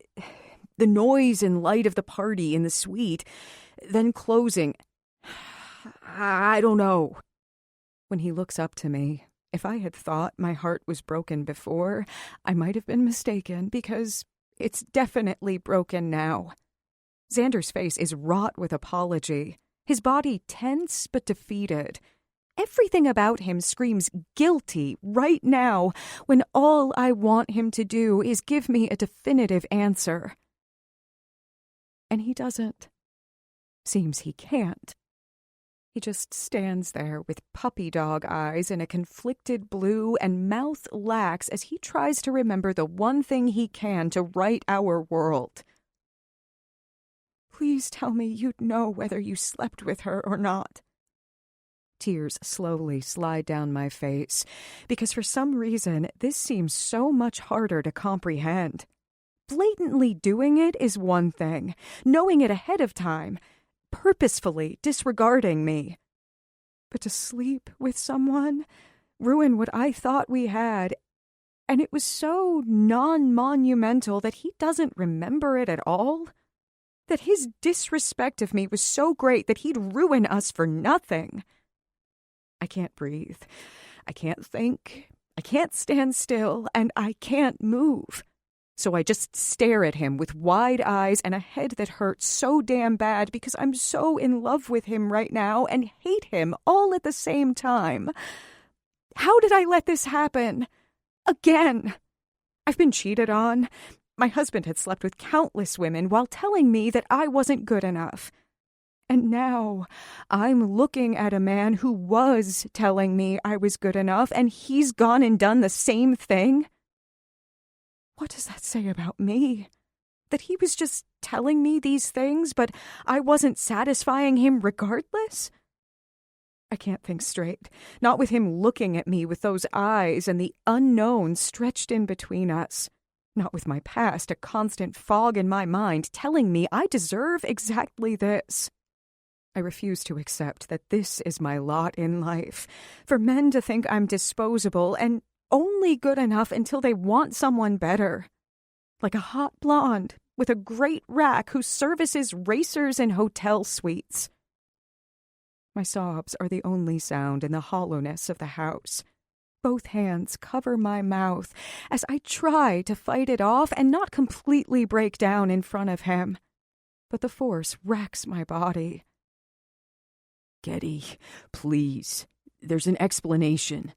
the noise and light of the party in the suite, then closing. I don't know. When he looks up to me, if I had thought my heart was broken before, I might have been mistaken, because it's definitely broken now. Xander's face is wrought with apology, his body tense but defeated. Everything about him screams guilty right now, when all I want him to do is give me a definitive answer. And he doesn't. Seems he can't. He just stands there with puppy dog eyes in a conflicted blue and mouth lax as he tries to remember the one thing he can to right our world. Please tell me you'd know whether you slept with her or not. Tears slowly slide down my face, because for some reason this seems so much harder to comprehend. Blatantly doing it is one thing, knowing it ahead of time, purposefully disregarding me. But to sleep with someone, ruin what I thought we had, and it was so non-monumental that he doesn't remember it at all? That his disrespect of me was so great that he'd ruin us for nothing? I can't breathe. I can't think. I can't stand still, and I can't move. So I just stare at him with wide eyes and a head that hurts so damn bad because I'm so in love with him right now and hate him all at the same time. How did I let this happen? Again. I've been cheated on. My husband had slept with countless women while telling me that I wasn't good enough. And now I'm looking at a man who was telling me I was good enough, and he's gone and done the same thing? What does that say about me? That he was just telling me these things, but I wasn't satisfying him regardless? I can't think straight, not with him looking at me with those eyes and the unknown stretched in between us. Not with my past, a constant fog in my mind telling me I deserve exactly this. I refuse to accept that this is my lot in life, for men to think I'm disposable and only good enough until they want someone better. Like a hot blonde with a great rack who services racers in hotel suites. My sobs are the only sound in the hollowness of the house. Both hands cover my mouth as I try to fight it off and not completely break down in front of him. But the force racks my body. Getty, please. There's an explanation.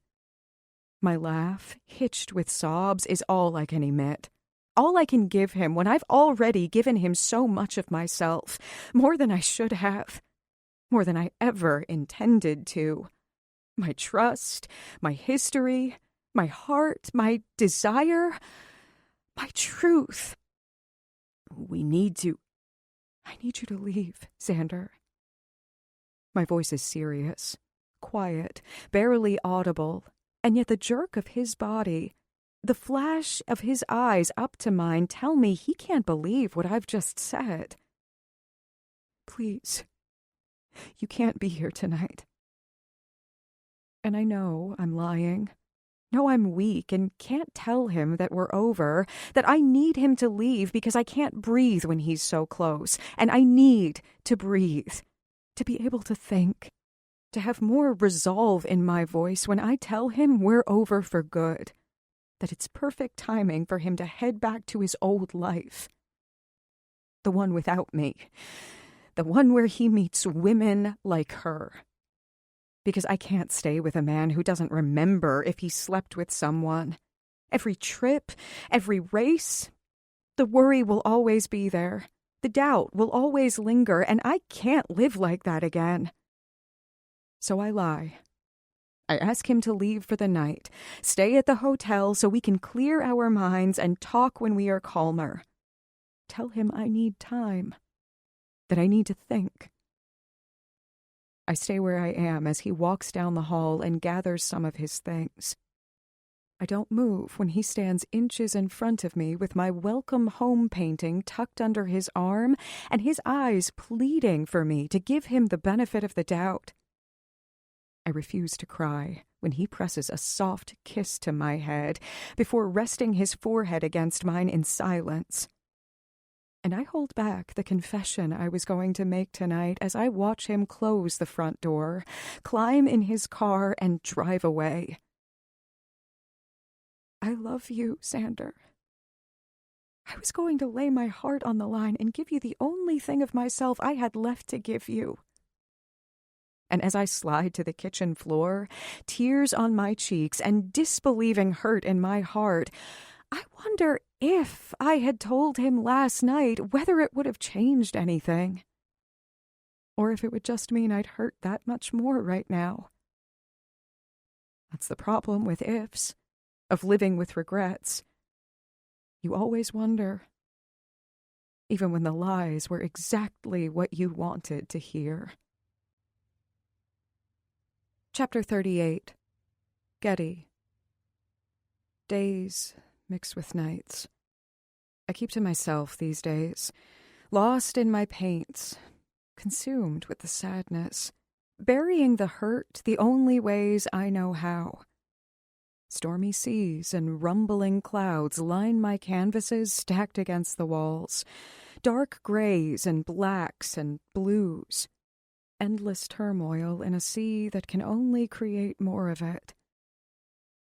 My laugh, hitched with sobs, is all I can emit. All I can give him when I've already given him so much of myself, more than I should have, more than I ever intended to. My trust, my history, my heart, my desire, my truth. I need you to leave, Xander. My voice is serious, quiet, barely audible, and yet the jerk of his body, the flash of his eyes up to mine tell me he can't believe what I've just said. Please, you can't be here tonight. And I know I'm lying. Know I'm weak and can't tell him that we're over, that I need him to leave because I can't breathe when he's so close, and I need to breathe, to be able to think, to have more resolve in my voice when I tell him we're over for good, that it's perfect timing for him to head back to his old life. The one without me. The one where he meets women like her. Because I can't stay with a man who doesn't remember if he slept with someone. Every trip, every race, the worry will always be there. The doubt will always linger, and I can't live like that again. So I lie. I ask him to leave for the night, stay at the hotel so we can clear our minds and talk when we are calmer. Tell him I need time, that I need to think. I stay where I am as he walks down the hall and gathers some of his things. I don't move when he stands inches in front of me with my welcome home painting tucked under his arm and his eyes pleading for me to give him the benefit of the doubt. I refuse to cry when he presses a soft kiss to my head before resting his forehead against mine in silence. And I hold back the confession I was going to make tonight as I watch him close the front door, climb in his car, and drive away. I love you, Xander. I was going to lay my heart on the line and give you the only thing of myself I had left to give you. And as I slide to the kitchen floor, tears on my cheeks and disbelieving hurt in my heart, I wonder if I had told him last night whether it would have changed anything. Or if it would just mean I'd hurt that much more right now. That's the problem with ifs, of living with regrets. You always wonder, even when the lies were exactly what you wanted to hear. Chapter 38. Getty. Days mixed with nights. I keep to myself these days, lost in my paints, consumed with the sadness, burying the hurt the only ways I know how. Stormy seas and rumbling clouds line my canvases stacked against the walls, dark grays and blacks and blues, endless turmoil in a sea that can only create more of it.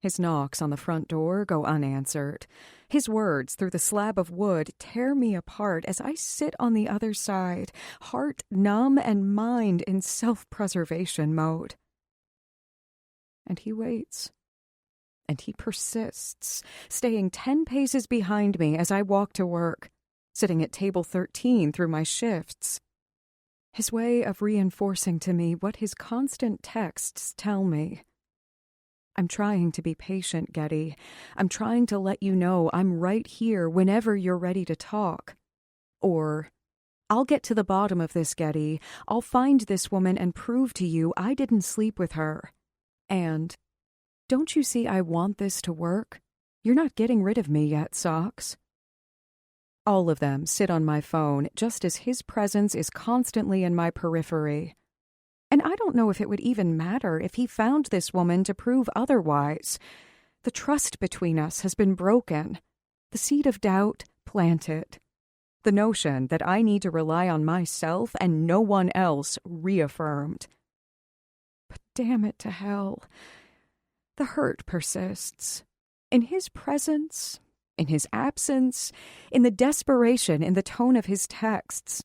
His knocks on the front door go unanswered. His words through the slab of wood tear me apart as I sit on the other side, heart numb and mind in self-preservation mode. And he waits. And he persists, staying 10 paces behind me as I walk to work, sitting at table 13 through my shifts. His way of reinforcing to me what his constant texts tell me. I'm trying to be patient, Getty. I'm trying to let you know I'm right here whenever you're ready to talk. Or, I'll get to the bottom of this, Getty. I'll find this woman and prove to you I didn't sleep with her. And, don't you see I want this to work? You're not getting rid of me yet, Socks. All of them sit on my phone just as his presence is constantly in my periphery. And I don't know if it would even matter if he found this woman to prove otherwise. The trust between us has been broken. The seed of doubt planted. The notion that I need to rely on myself and no one else reaffirmed. But damn it to hell. The hurt persists. In his presence, in his absence, in the desperation in the tone of his texts,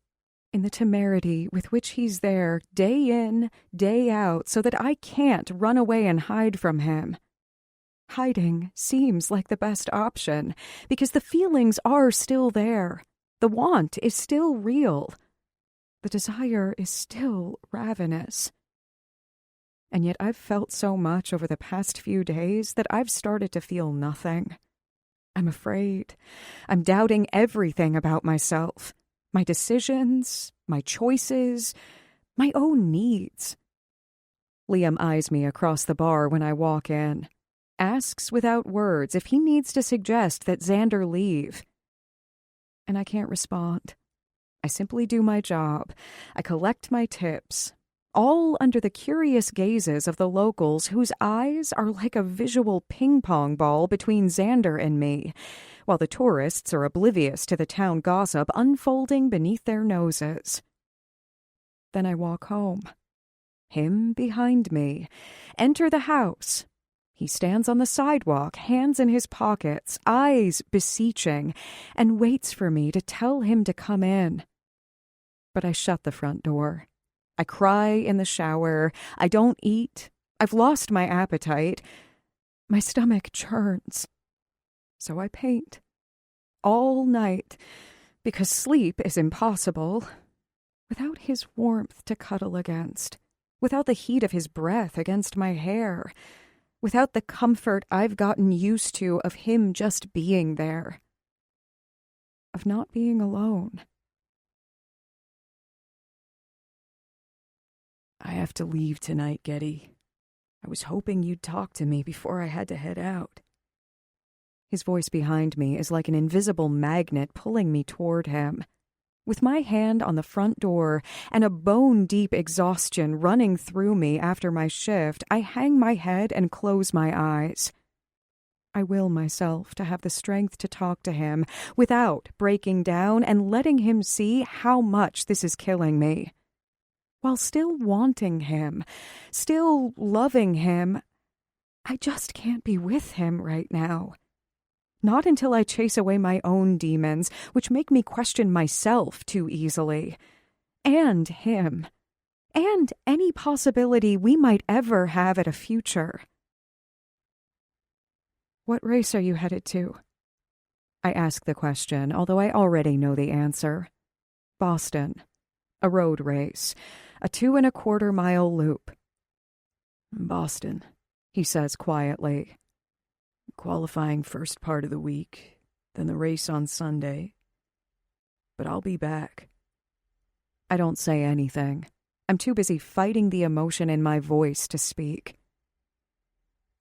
in the temerity with which he's there day in, day out, so that I can't run away and hide from him. Hiding seems like the best option, because the feelings are still there. The want is still real. The desire is still ravenous. And yet I've felt so much over the past few days that I've started to feel nothing. I'm afraid. I'm doubting everything about myself. My decisions, my choices, my own needs. Liam eyes me across the bar when I walk in, asks without words if he needs to suggest that Xander leave. And I can't respond. I simply do my job. I collect my tips, all under the curious gazes of the locals whose eyes are like a visual ping-pong ball between Xander and me, while the tourists are oblivious to the town gossip unfolding beneath their noses. Then I walk home. Him behind me. Enter the house. He stands on the sidewalk, hands in his pockets, eyes beseeching, and waits for me to tell him to come in. But I shut the front door. I cry in the shower. I don't eat. I've lost my appetite. My stomach churns. So I paint. All night. Because sleep is impossible. Without his warmth to cuddle against. Without the heat of his breath against my hair. Without the comfort I've gotten used to of him just being there. Of not being alone. I have to leave tonight, Getty. I was hoping you'd talk to me before I had to head out. His voice behind me is like an invisible magnet pulling me toward him. With my hand on the front door and a bone-deep exhaustion running through me after my shift, I hang my head and close my eyes. I will myself to have the strength to talk to him without breaking down and letting him see how much this is killing me. While still wanting him, still loving him, I just can't be with him right now. Not until I chase away my own demons, which make me question myself too easily. And him. And any possibility we might ever have at a future. What race are you headed to? I ask the question, although I already know the answer. Boston. A road race. A 2.25-mile loop. Boston, he says quietly. Qualifying first part of the week, then the race on Sunday. But I'll be back. I don't say anything. I'm too busy fighting the emotion in my voice to speak.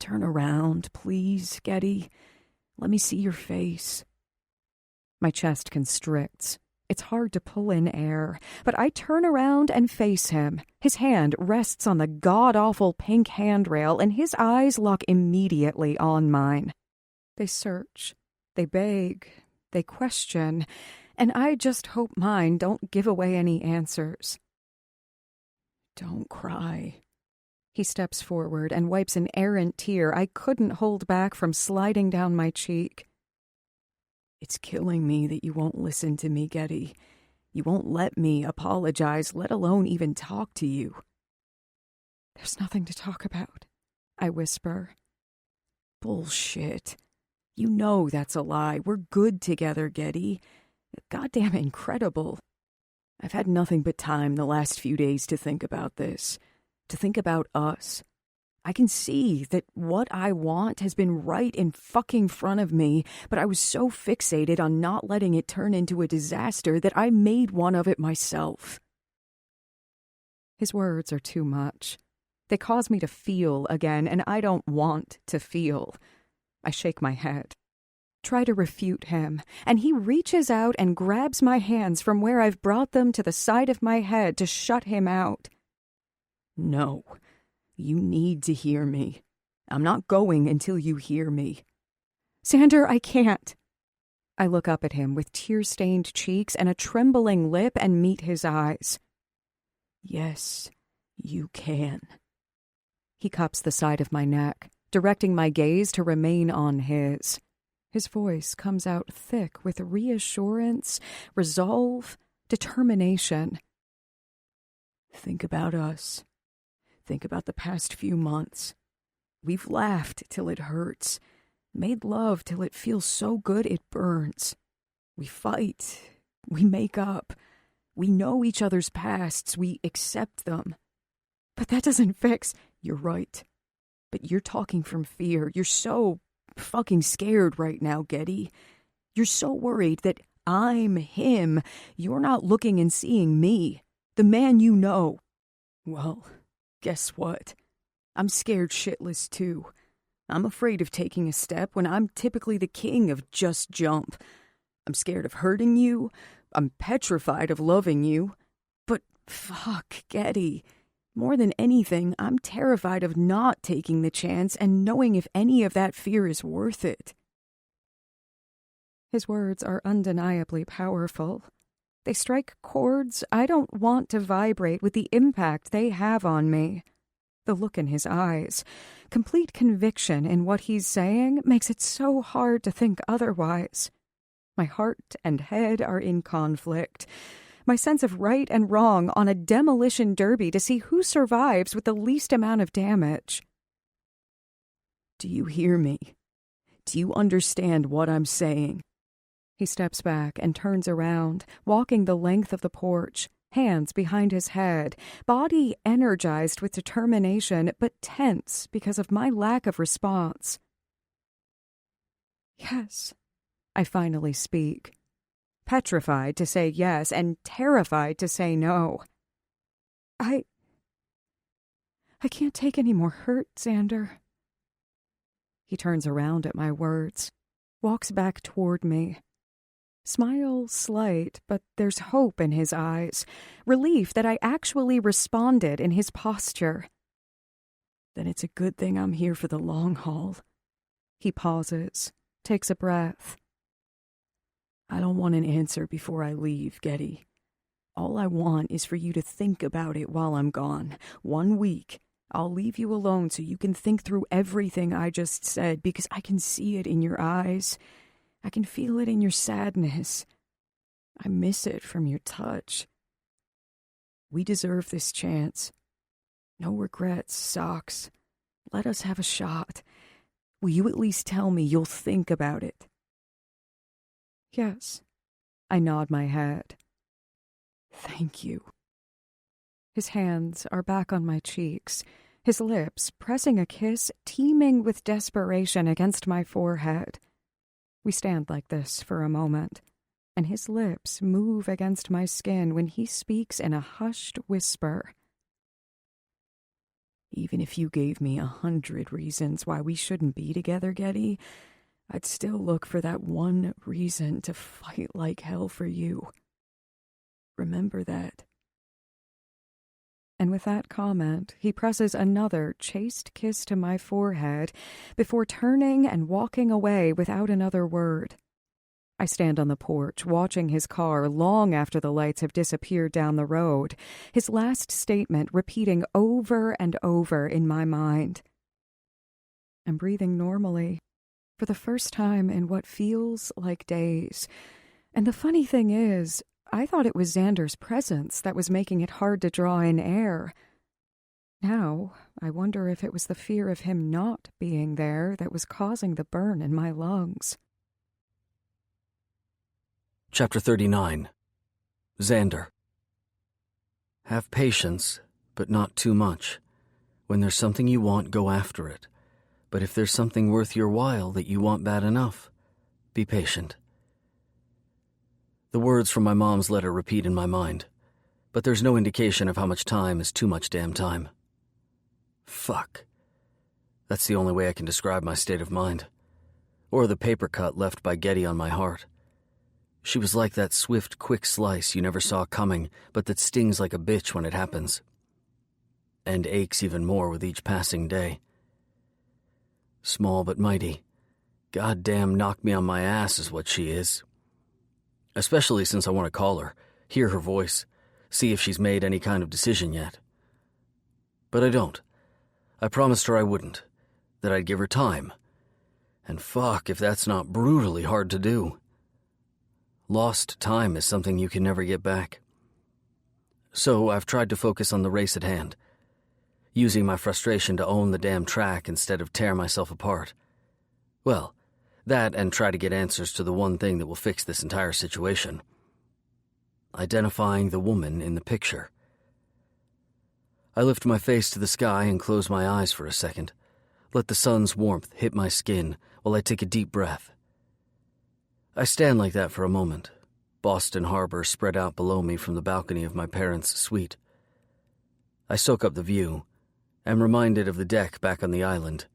Turn around, please, Getty. Let me see your face. My chest constricts. It's hard to pull in air, but I turn around and face him. His hand rests on the god-awful pink handrail, and his eyes lock immediately on mine. They search, they beg, they question, and I just hope mine don't give away any answers. Don't cry. He steps forward and wipes an errant tear I couldn't hold back from sliding down my cheek. It's killing me that you won't listen to me, Getty. You won't let me apologize, let alone even talk to you. There's nothing to talk about, I whisper. Bullshit. You know that's a lie. We're good together, Getty. Goddamn incredible. I've had nothing but time the last few days to think about this, to think about us. I can see that what I want has been right in fucking front of me, but I was so fixated on not letting it turn into a disaster that I made one of it myself. His words are too much. They cause me to feel again, and I don't want to feel. I shake my head. Try to refute him, and he reaches out and grabs my hands from where I've brought them to the side of my head to shut him out. No. You need to hear me. I'm not going until you hear me. Xander, I can't. I look up at him with tear-stained cheeks and a trembling lip and meet his eyes. Yes, you can. He cups the side of my neck, directing my gaze to remain on his. His voice comes out thick with reassurance, resolve, determination. Think about us. Think about the past few months. We've laughed till it hurts, made love till it feels so good it burns. We fight, we make up, we know each other's pasts, we accept them. But that doesn't fix... You're right. But you're talking from fear. You're so fucking scared right now, Getty. You're so worried that I'm him. You're not looking and seeing me, the man you know. Well... guess what? I'm scared shitless too. I'm afraid of taking a step when I'm typically the king of just jump. I'm scared of hurting you. I'm petrified of loving you. But fuck, Getty. More than anything, I'm terrified of not taking the chance and knowing if any of that fear is worth it. His words are undeniably powerful. They strike chords I don't want to vibrate with the impact they have on me. The look in his eyes, complete conviction in what he's saying, makes it so hard to think otherwise. My heart and head are in conflict. My sense of right and wrong on a demolition derby to see who survives with the least amount of damage. Do you hear me? Do you understand what I'm saying? He steps back and turns around, walking the length of the porch, hands behind his head, body energized with determination, but tense because of my lack of response. Yes, I finally speak, petrified to say yes and terrified to say no. I can't take any more hurt, Xander. He turns around at my words, walks back toward me. Smile slight, but there's hope in his eyes, relief that I actually responded in his posture. Then it's a good thing I'm here for the long haul. He pauses, takes a breath. I don't want an answer before I leave, Getty. All I want is for you to think about it while I'm gone. 1 week. I'll leave you alone so you can think through everything I just said, because I can see it in your eyes. I can feel it in your sadness. I miss it from your touch. We deserve this chance. No regrets, Socks. Let us have a shot. Will you at least tell me you'll think about it? Yes. I nod my head. Thank you. His hands are back on my cheeks, his lips pressing a kiss teeming with desperation against my forehead. We stand like this for a moment, and his lips move against my skin when he speaks in a hushed whisper. Even if you gave me 100 reasons why we shouldn't be together, Getty, I'd still look for that one reason to fight like hell for you. Remember that. And with that comment, he presses another chaste kiss to my forehead before turning and walking away without another word. I stand on the porch, watching his car long after the lights have disappeared down the road, his last statement repeating over and over in my mind. I'm breathing normally, for the first time in what feels like days. And the funny thing is, I thought it was Xander's presence that was making it hard to draw in air. Now, I wonder if it was the fear of him not being there that was causing the burn in my lungs. Chapter 39. Xander. Have patience, but not too much. When there's something you want, go after it. But if there's something worth your while that you want bad enough, be patient. The words from my mom's letter repeat in my mind, but there's no indication of how much time is too much damn time. Fuck. That's the only way I can describe my state of mind. Or the paper cut left by Getty on my heart. She was like that swift, quick slice you never saw coming, but that stings like a bitch when it happens. And aches even more with each passing day. Small but mighty. Goddamn knock me on my ass is what she is. Especially since I want to call her, hear her voice, see if she's made any kind of decision yet. But I don't. I promised her I wouldn't, that I'd give her time. And fuck if that's not brutally hard to do. Lost time is something you can never get back. So I've tried to focus on the race at hand, using my frustration to own the damn track instead of tear myself apart. Well, that and try to get answers to the one thing that will fix this entire situation. Identifying the woman in the picture. I lift my face to the sky and close my eyes for a second. Let the sun's warmth hit my skin while I take a deep breath. I stand like that for a moment, Boston Harbor spread out below me from the balcony of my parents' suite. I soak up the view, am reminded of the deck back on the island,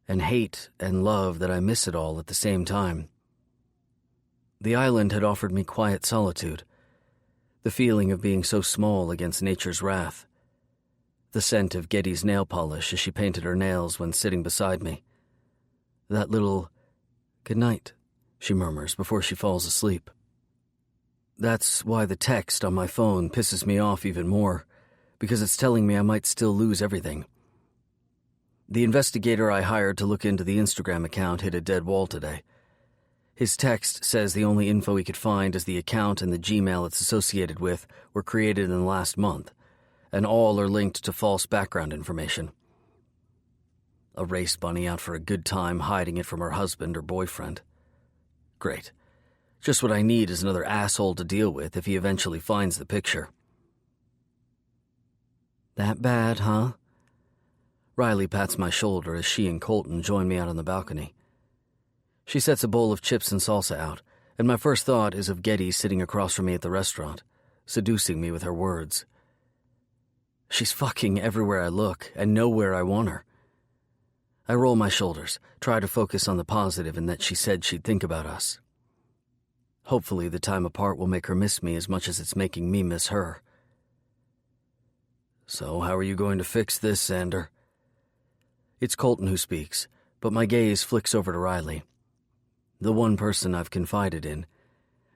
and hate and love that I miss it all at the same time. The island had offered me quiet solitude, the feeling of being so small against nature's wrath, the scent of Getty's nail polish as she painted her nails when sitting beside me, that little "good night" she murmurs before she falls asleep. That's why the text on my phone pisses me off even more, because it's telling me I might still lose everything. The investigator I hired to look into the Instagram account hit a dead wall today. His text says the only info he could find is the account and the Gmail it's associated with were created in the last month, and all are linked to false background information. A race bunny out for a good time hiding it from her husband or boyfriend. Great. Just what I need is another asshole to deal with if he eventually finds the picture. That bad, huh? Riley pats my shoulder as she and Colton join me out on the balcony. She sets a bowl of chips and salsa out, and my first thought is of Getty sitting across from me at the restaurant, seducing me with her words. She's fucking everywhere I look, and nowhere I want her. I roll my shoulders, try to focus on the positive in that she said she'd think about us. Hopefully the time apart will make her miss me as much as it's making me miss her. So how are you going to fix this, Xander? It's Colton who speaks, but my gaze flicks over to Riley, the one person I've confided in,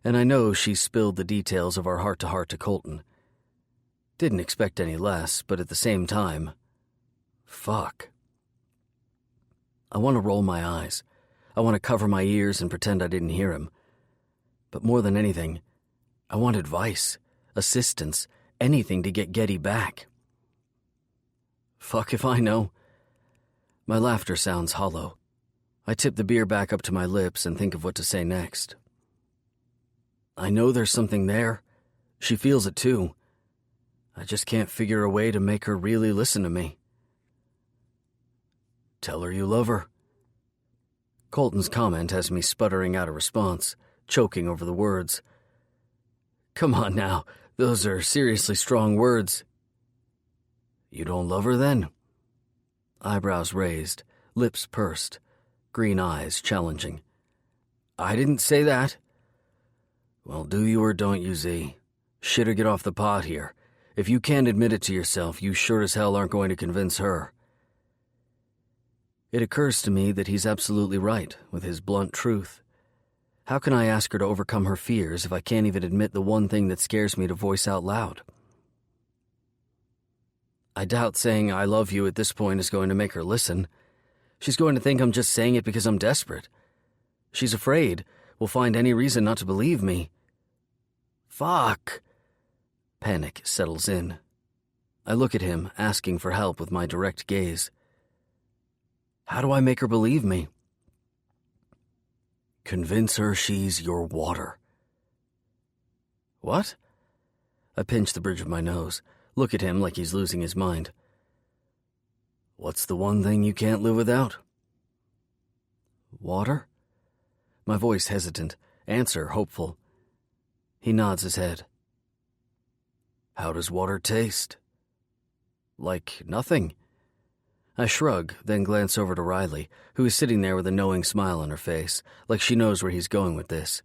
and I know she's spilled the details of our heart-to-heart to Colton. Didn't expect any less, but at the same time, fuck. I want to roll my eyes. I want to cover my ears and pretend I didn't hear him. But more than anything, I want advice, assistance, anything to get Getty back. Fuck if I know. My laughter sounds hollow. I tip the beer back up to my lips and think of what to say next. I know there's something there. She feels it too. I just can't figure a way to make her really listen to me. Tell her you love her. Colton's comment has me sputtering out a response, choking over the words. Come on now, those are seriously strong words. You don't love her then? Eyebrows raised, lips pursed, green eyes, challenging. I didn't say that. Well, do you or don't you, Z? Shit or get off the pot here. If you can't admit it to yourself, you sure as hell aren't going to convince her. It occurs to me that he's absolutely right with his blunt truth. How can I ask her to overcome her fears if I can't even admit the one thing that scares me to voice out loud? I doubt saying I love you at this point is going to make her listen. She's going to think I'm just saying it because I'm desperate. She's afraid we'll find any reason not to believe me. Fuck. Panic settles in. I look at him, asking for help with my direct gaze. How do I make her believe me? Convince her she's your water. What? I pinch the bridge of my nose, look at him like he's losing his mind. What's the one thing you can't live without? Water? My voice hesitant, answer hopeful. He nods his head. How does water taste? Like nothing. I shrug, then glance over to Riley, who is sitting there with a knowing smile on her face, like she knows where he's going with this.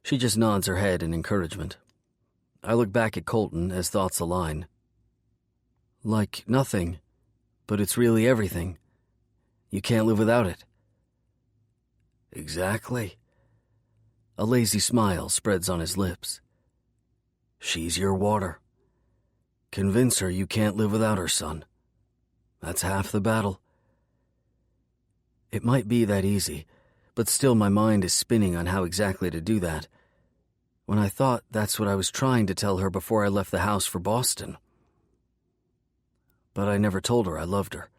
She just nods her head in encouragement. I look back at Colton as thoughts align. Like nothing, but it's really everything. You can't live without it. Exactly. A lazy smile spreads on his lips. She's your water. Convince her you can't live without her, son. That's half the battle. It might be that easy, but still my mind is spinning on how exactly to do that, when I thought that's what I was trying to tell her before I left the house for Boston. But I never told her I loved her.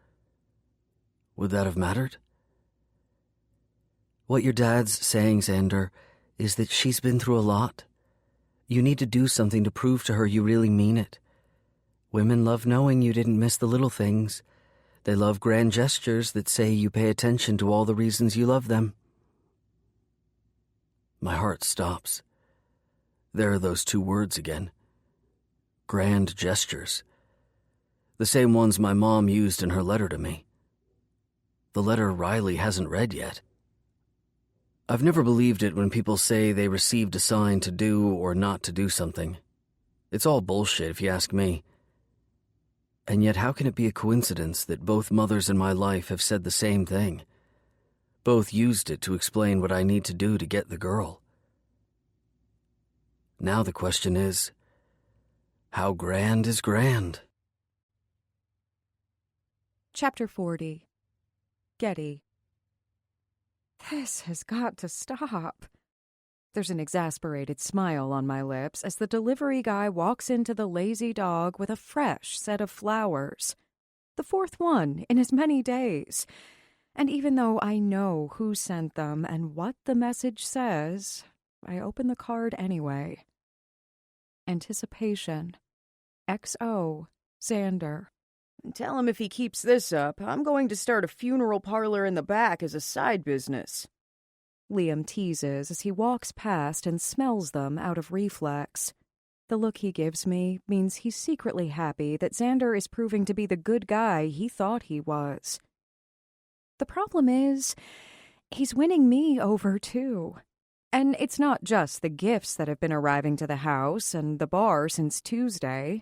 Would that have mattered? What your dad's saying, Xander, is that she's been through a lot. You need to do something to prove to her you really mean it. Women love knowing you didn't miss the little things. They love grand gestures that say you pay attention to all the reasons you love them. My heart stops. There are those two words again. Grand gestures. The same ones my mom used in her letter to me. The letter Riley hasn't read yet. I've never believed it when people say they received a sign to do or not to do something. It's all bullshit if you ask me. And yet how can it be a coincidence that both mothers in my life have said the same thing? Both used it to explain what I need to do to get the girl. Now the question is, how grand is grand? Chapter 40. Getty. This has got to stop. There's an exasperated smile on my lips as the delivery guy walks into the Lazy Dog with a fresh set of flowers. The fourth one in as many days. And even though I know who sent them and what the message says, I open the card anyway. Anticipation. XO. Xander. Tell him if he keeps this up, I'm going to start a funeral parlor in the back as a side business. Liam teases as he walks past and smells them out of reflex. The look he gives me means he's secretly happy that Xander is proving to be the good guy he thought he was. The problem is, he's winning me over too. And it's not just the gifts that have been arriving to the house and the bar since Tuesday.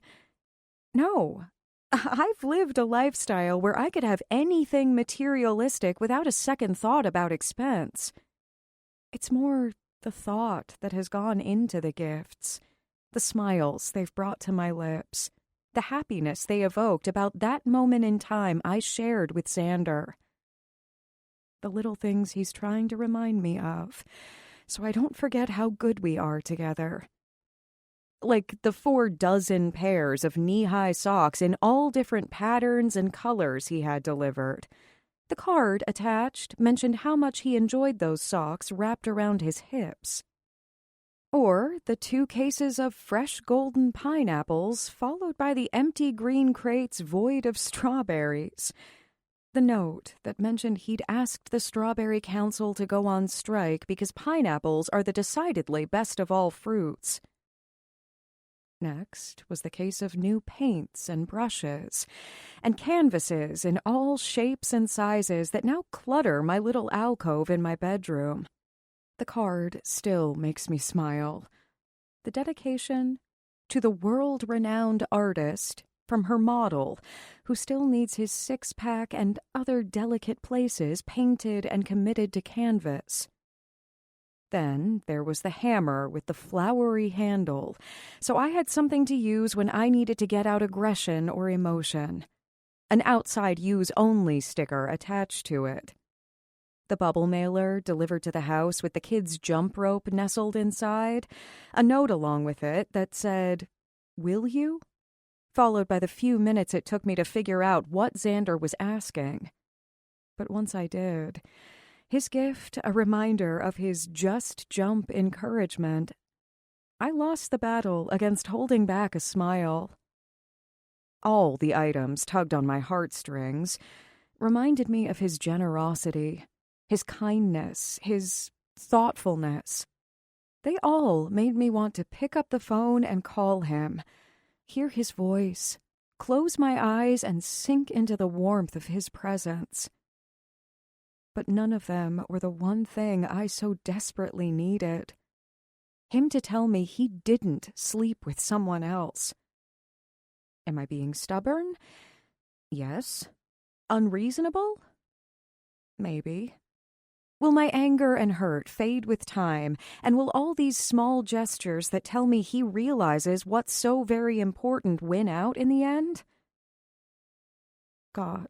No, I've lived a lifestyle where I could have anything materialistic without a second thought about expense. It's more the thought that has gone into the gifts, the smiles they've brought to my lips, the happiness they evoked about that moment in time I shared with Xander. The little things he's trying to remind me of, so I don't forget how good we are together. Like the 4 dozen pairs of knee-high socks in all different patterns and colors he had delivered. The card attached mentioned how much he enjoyed those socks wrapped around his hips. Or the 2 cases of fresh golden pineapples, followed by the empty green crates void of strawberries. The note that mentioned he'd asked the Strawberry Council to go on strike because pineapples are the decidedly best of all fruits. Next was the case of new paints and brushes, and canvases in all shapes and sizes that now clutter my little alcove in my bedroom. The card still makes me smile. The dedication to the world-renowned artist from her model, who still needs his six-pack and other delicate places painted and committed to canvas. Then there was the hammer with the flowery handle, so I had something to use when I needed to get out aggression or emotion. An outside use-only sticker attached to it. The bubble mailer delivered to the house with the kids' jump rope nestled inside, a note along with it that said, "Will you?" followed by the few minutes it took me to figure out what Xander was asking. But once I did, his gift a reminder of his just jump encouragement, I lost the battle against holding back a smile. All the items tugged on my heartstrings reminded me of his generosity, his kindness, his thoughtfulness. They all made me want to pick up the phone and call him, hear his voice, close my eyes and sink into the warmth of his presence. But none of them were the one thing I so desperately needed. Him to tell me he didn't sleep with someone else. Am I being stubborn? Yes. Unreasonable? Maybe. Will my anger and hurt fade with time, and will all these small gestures that tell me he realizes what's so very important win out in the end? God,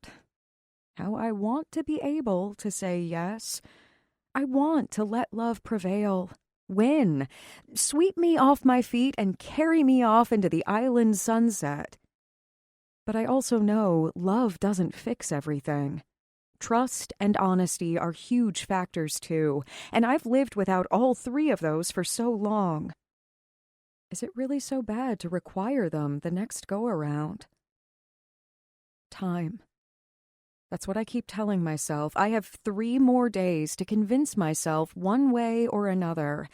how I want to be able to say yes. I want to let love prevail, win, sweep me off my feet and carry me off into the island sunset. But I also know love doesn't fix everything. Trust and honesty are huge factors too, and I've lived without all three of those for so long. Is it really so bad to require them the next go-around? Time. That's what I keep telling myself. I have 3 more days to convince myself one way or another,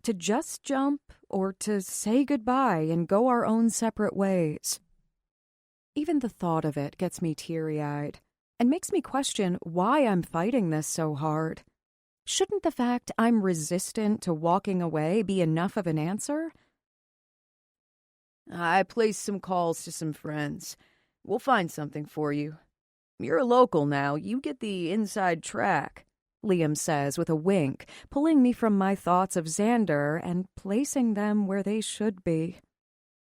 to just jump or to say goodbye and go our own separate ways. Even the thought of it gets me teary-eyed and makes me question why I'm fighting this so hard. Shouldn't the fact I'm resistant to walking away be enough of an answer? I placed some calls to some friends. We'll find something for you. You're a local now. You get the inside track, Liam says with a wink, pulling me from my thoughts of Xander and placing them where they should be.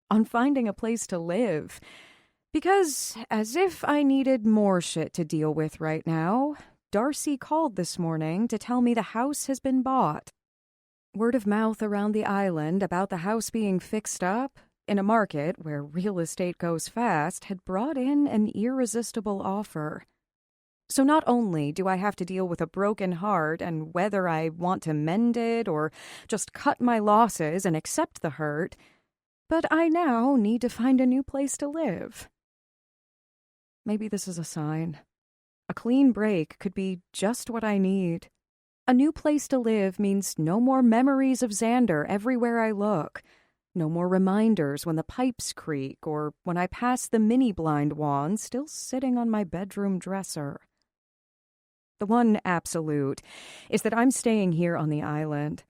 On finding a place to live. Because, as if I needed more shit to deal with right now, Darcy called this morning to tell me the house has been bought. Word of mouth around the island about the house being fixed up, in a market where real estate goes fast, had brought in an irresistible offer. So not only do I have to deal with a broken heart and whether I want to mend it or just cut my losses and accept the hurt, but I now need to find a new place to live. Maybe this is a sign. A clean break could be just what I need. A new place to live means no more memories of Xander everywhere I look. No more reminders when the pipes creak or when I pass the mini blind wand still sitting on my bedroom dresser. The one absolute is that I'm staying here on the island.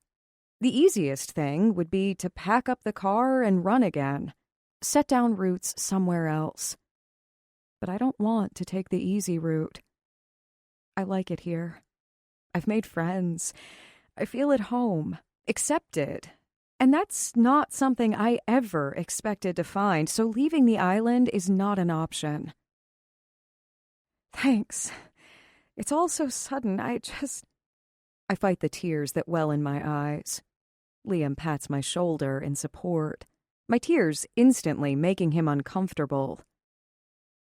The easiest thing would be to pack up the car and run again, set down roots somewhere else. But I don't want to take the easy route. I like it here. I've made friends. I feel at home, accepted. And that's not something I ever expected to find, so leaving the island is not an option. Thanks. It's all so sudden, I fight the tears that well in my eyes. Liam pats my shoulder in support, my tears instantly making him uncomfortable.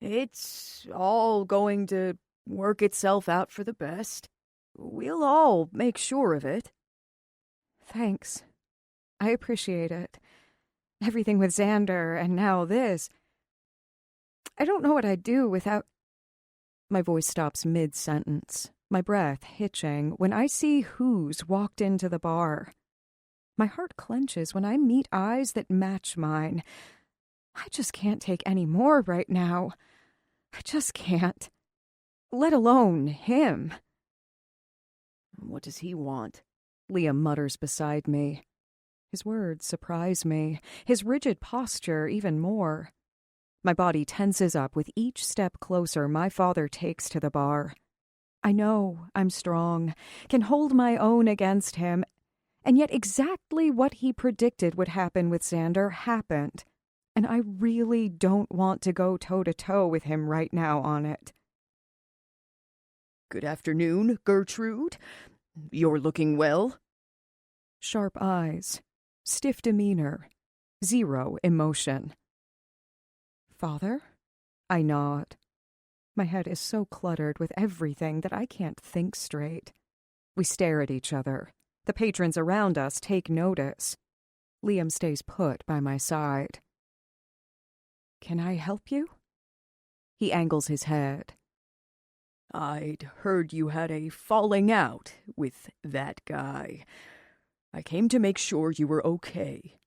It's all going to work itself out for the best. We'll all make sure of it. Thanks. I appreciate it. Everything with Xander and now this. I don't know what I'd do without... My voice stops mid-sentence, my breath hitching, when I see who's walked into the bar. My heart clenches when I meet eyes that match mine. I just can't take any more right now. I just can't. Let alone him. What does he want? Liam mutters beside me. His words surprise me, his rigid posture even more. My body tenses up with each step closer my father takes to the bar. I know I'm strong, can hold my own against him, and yet exactly what he predicted would happen with Xander happened, and I really don't want to go toe-to-toe with him right now on it. Good afternoon, Gertrude. You're looking well. Sharp eyes, stiff demeanor, zero emotion. Father? I nod. My head is so cluttered with everything that I can't think straight. We stare at each other. The patrons around us take notice. Liam stays put by my side. Can I help you? He angles his head. I'd heard you had a falling out with that guy. I came to make sure you were okay.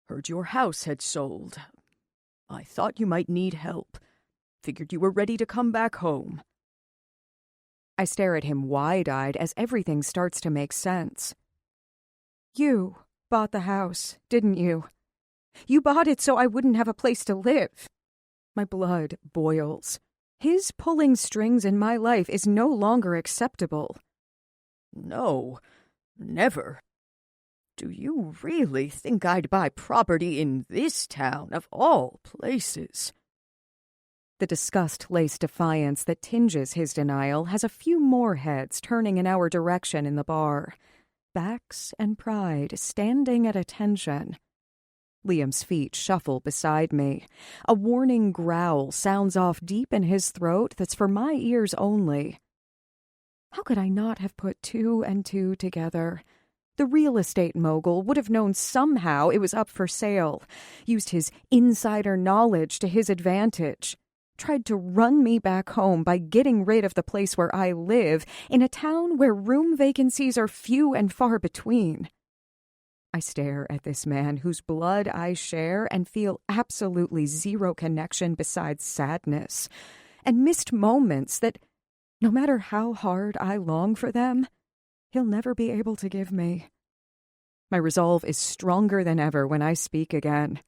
Heard your house had sold. I thought you might need help. Figured you were ready to come back home. I stare at him wide-eyed as everything starts to make sense. You bought the house, didn't you? You bought it so I wouldn't have a place to live. My blood boils. His pulling strings in my life is no longer acceptable. No, never. Do you really think I'd buy property in this town, of all places? The disgust-laced defiance that tinges his denial has a few more heads turning in our direction in the bar. Backs and pride standing at attention. Liam's feet shuffle beside me. A warning growl sounds off deep in his throat that's for my ears only. How could I not have put two and two together? The real estate mogul would have known somehow it was up for sale, used his insider knowledge to his advantage, tried to run me back home by getting rid of the place where I live in a town where room vacancies are few and far between. I stare at this man whose blood I share and feel absolutely zero connection besides sadness and missed moments that, no matter how hard I long for them, he'll never be able to give me. My resolve is stronger than ever when I speak again.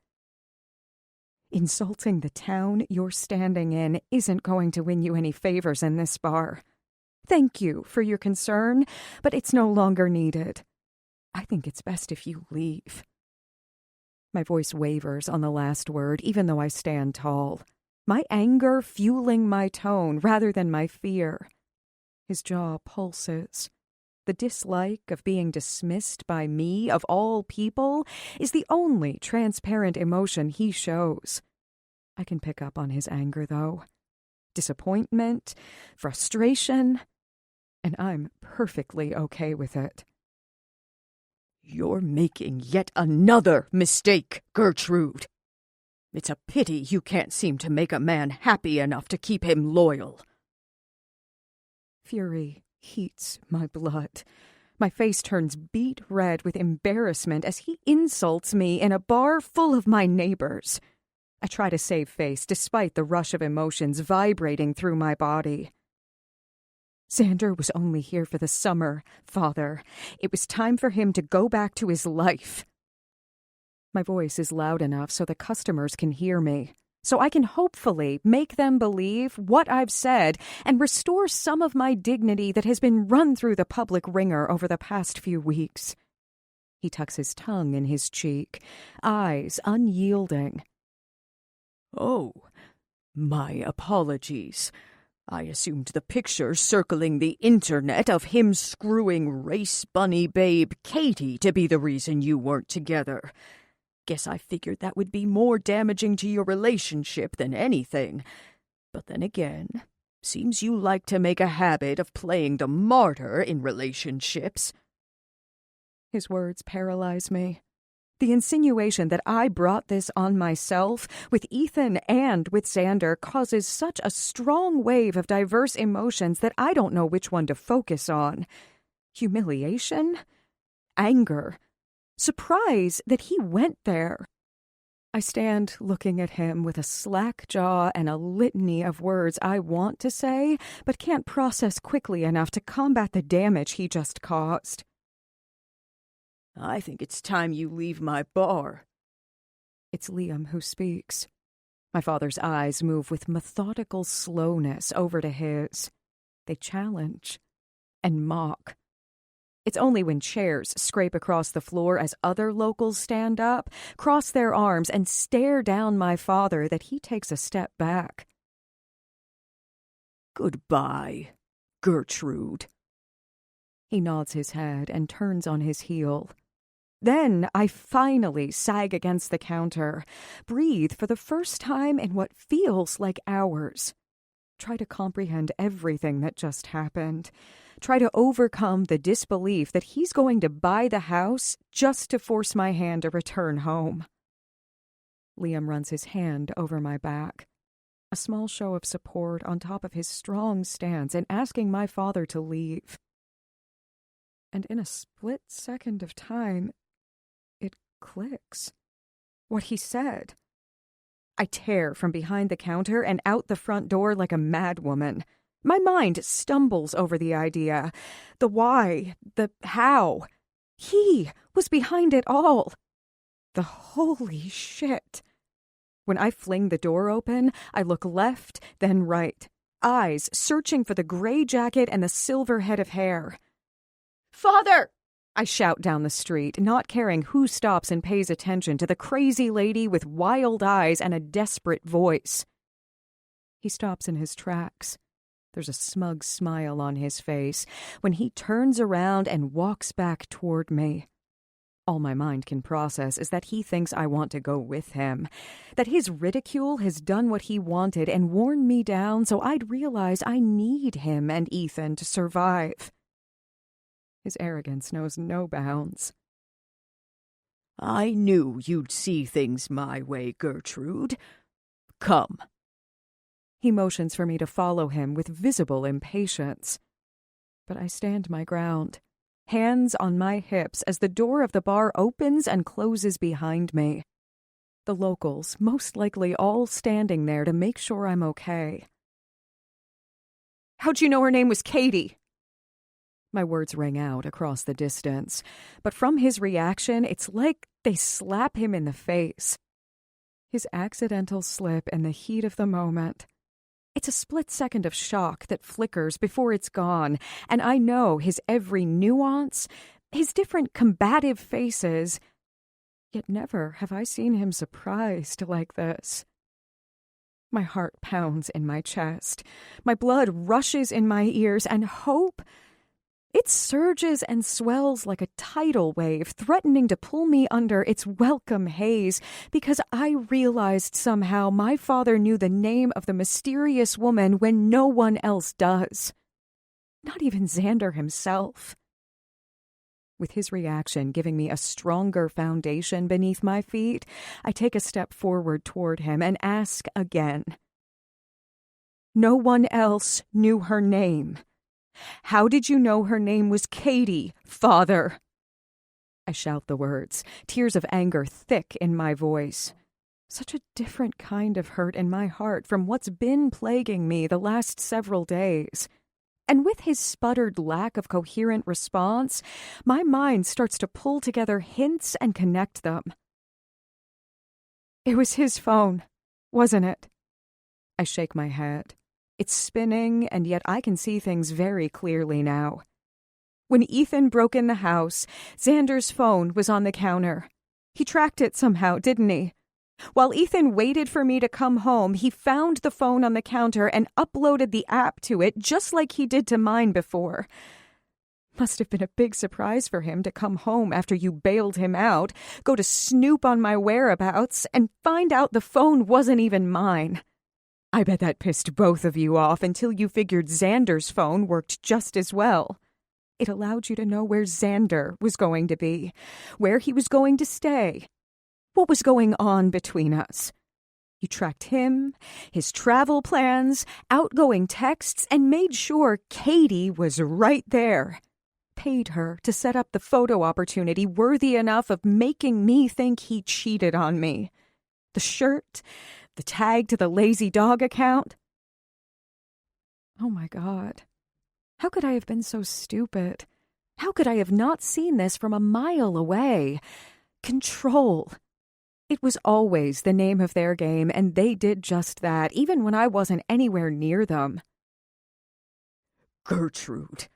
Insulting the town you're standing in isn't going to win you any favors in this bar. Thank you for your concern, but it's no longer needed. I think it's best if you leave. My voice wavers on the last word, even though I stand tall. My anger fueling my tone rather than my fear. His jaw pulses. The dislike of being dismissed by me, of all people, is the only transparent emotion he shows. I can pick up on his anger, though. Disappointment, frustration, and I'm perfectly okay with it. You're making yet another mistake, Gertrude. It's a pity you can't seem to make a man happy enough to keep him loyal. Fury heats my blood. My face turns beet red with embarrassment as he insults me in a bar full of my neighbors. I try to save face despite the rush of emotions vibrating through my body. Xander was only here for the summer, Father. It was time for him to go back to his life. My voice is loud enough so the customers can hear me, so I can hopefully make them believe what I've said and restore some of my dignity that has been run through the public ringer over the past few weeks. He tucks his tongue in his cheek, eyes unyielding. Oh, my apologies. I assumed the picture circling the internet of him screwing race bunny babe Katie to be the reason you weren't together. Guess I figured that would be more damaging to your relationship than anything. But then again, seems you like to make a habit of playing the martyr in relationships. His words paralyze me. The insinuation that I brought this on myself, with Ethan and with Xander, causes such a strong wave of diverse emotions that I don't know which one to focus on. Humiliation? Anger? surprise that he went there. I stand looking at him with a slack jaw and a litany of words I want to say, but can't process quickly enough to combat the damage he just caused. I think it's time you leave my bar. It's Liam who speaks. My father's eyes move with methodical slowness over to his. They challenge and mock. It's only when chairs scrape across the floor as other locals stand up, cross their arms, and stare down my father that he takes a step back. Goodbye, Gertrude. He nods his head and turns on his heel. Then I finally sag against the counter, breathe for the first time in what feels like hours. Try to comprehend everything that just happened. Try to overcome the disbelief that he's going to buy the house just to force my hand to return home. Liam runs his hand over my back, a small show of support on top of his strong stance in asking my father to leave. And in a split second of time, it clicks. What he said. I tear from behind the counter and out the front door like a madwoman. My mind stumbles over the idea, the why, the how. He was behind it all. The holy shit. When I fling the door open, I look left, then right, eyes searching for the gray jacket and the silver head of hair. "Father!" I shout down the street, not caring who stops and pays attention to the crazy lady with wild eyes and a desperate voice. He stops in his tracks. There's a smug smile on his face when he turns around and walks back toward me. All my mind can process is that he thinks I want to go with him, that his ridicule has done what he wanted and worn me down so I'd realize I need him and Ethan to survive. His arrogance knows no bounds. I knew you'd see things my way, Gertrude. Come. He motions for me to follow him with visible impatience. But I stand my ground, hands on my hips as the door of the bar opens and closes behind me. The locals, most likely all standing there to make sure I'm okay. "How'd you know her name was Katie?" My words ring out across the distance, but from his reaction, it's like they slap him in the face. His accidental slip in the heat of the moment. It's a split second of shock that flickers before it's gone, and I know his every nuance, his different combative faces. Yet never have I seen him surprised like this. My heart pounds in my chest. My blood rushes in my ears, and hope, it surges and swells like a tidal wave, threatening to pull me under its welcome haze, because I realized somehow my father knew the name of the mysterious woman when no one else does. Not even Xander himself. With his reaction giving me a stronger foundation beneath my feet, I take a step forward toward him and ask again. No one else knew her name. How did you know her name was Katie, Father? I shout the words, tears of anger thick in my voice. Such a different kind of hurt in my heart from what's been plaguing me the last several days. And with his sputtered lack of coherent response, my mind starts to pull together hints and connect them. It was his phone, wasn't it? I shake my head. It's spinning, and yet I can see things very clearly now. When Ethan broke in the house, Xander's phone was on the counter. He tracked it somehow, didn't he? While Ethan waited for me to come home, he found the phone on the counter and uploaded the app to it just like he did to mine before. Must have been a big surprise for him to come home after you bailed him out, go to snoop on my whereabouts, and find out the phone wasn't even mine. I bet that pissed both of you off until you figured Xander's phone worked just as well. It allowed you to know where Xander was going to be, where he was going to stay, what was going on between us. You tracked him, his travel plans, outgoing texts, and made sure Katie was right there. paid her to set up the photo opportunity worthy enough of making me think he cheated on me. The shirt, the tag to the lazy dog account. Oh my God. How could I have been so stupid? How could I have not seen this from a mile away? Control. It was always the name of their game, and they did just that, even when I wasn't anywhere near them. Gertrude.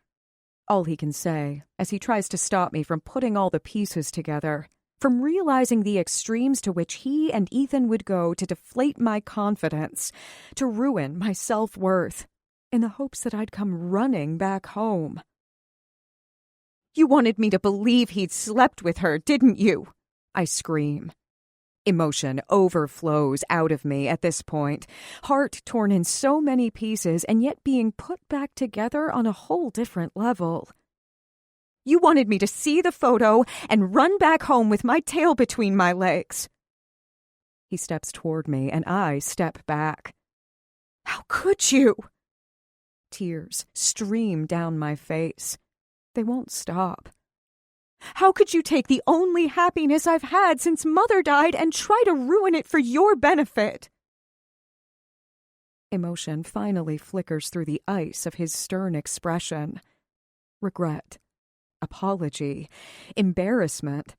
All he can say, as he tries to stop me from putting all the pieces together, from realizing the extremes to which he and Ethan would go to deflate my confidence, to ruin my self-worth, in the hopes that I'd come running back home. You wanted me to believe he'd slept with her, didn't you? I scream. Emotion overflows out of me at this point, heart torn in so many pieces and yet being put back together on a whole different level. You wanted me to see the photo and run back home with my tail between my legs. He steps toward me and I step back. How could you? Tears stream down my face. They won't stop. How could you take the only happiness I've had since Mother died and try to ruin it for your benefit? Emotion finally flickers through the ice of his stern expression. Regret, apology, embarrassment.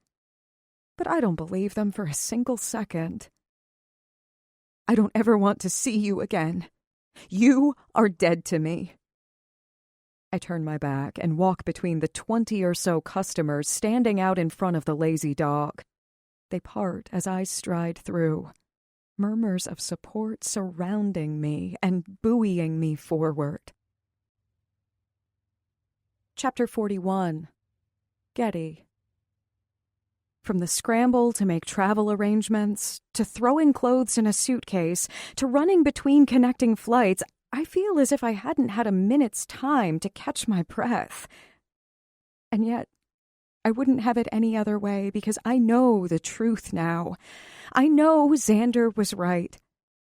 But I don't believe them for a single second. I don't ever want to see you again. You are dead to me. I turn my back and walk between the 20 or so customers standing out in front of the lazy dog. They part as I stride through, murmurs of support surrounding me and buoying me forward. Chapter 41. Getty. From the scramble to make travel arrangements, to throwing clothes in a suitcase, to running between connecting flights, I feel as if I hadn't had a minute's time to catch my breath. And yet, I wouldn't have it any other way because I know the truth now. I know Xander was right,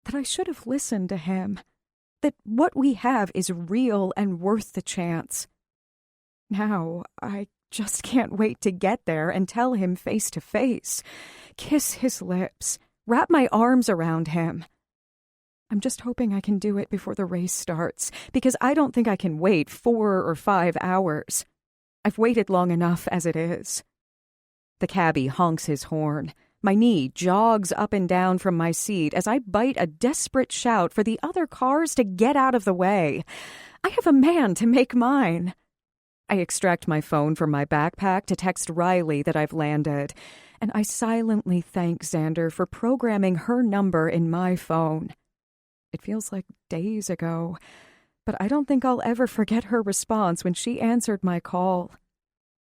that I should have listened to him, that what we have is real and worth the chance. Now, I just can't wait to get there and tell him face to face, kiss his lips, wrap my arms around him. I'm just hoping I can do it before the race starts, because I don't think I can wait 4 or 5 hours. I've waited long enough as it is. The cabbie honks his horn. My knee jogs up and down from my seat as I bite a desperate shout for the other cars to get out of the way. I have a man to make mine. I extract my phone from my backpack to text Riley that I've landed, and I silently thank Xander for programming her number in my phone. It feels like days ago, but I don't think I'll ever forget her response when she answered my call.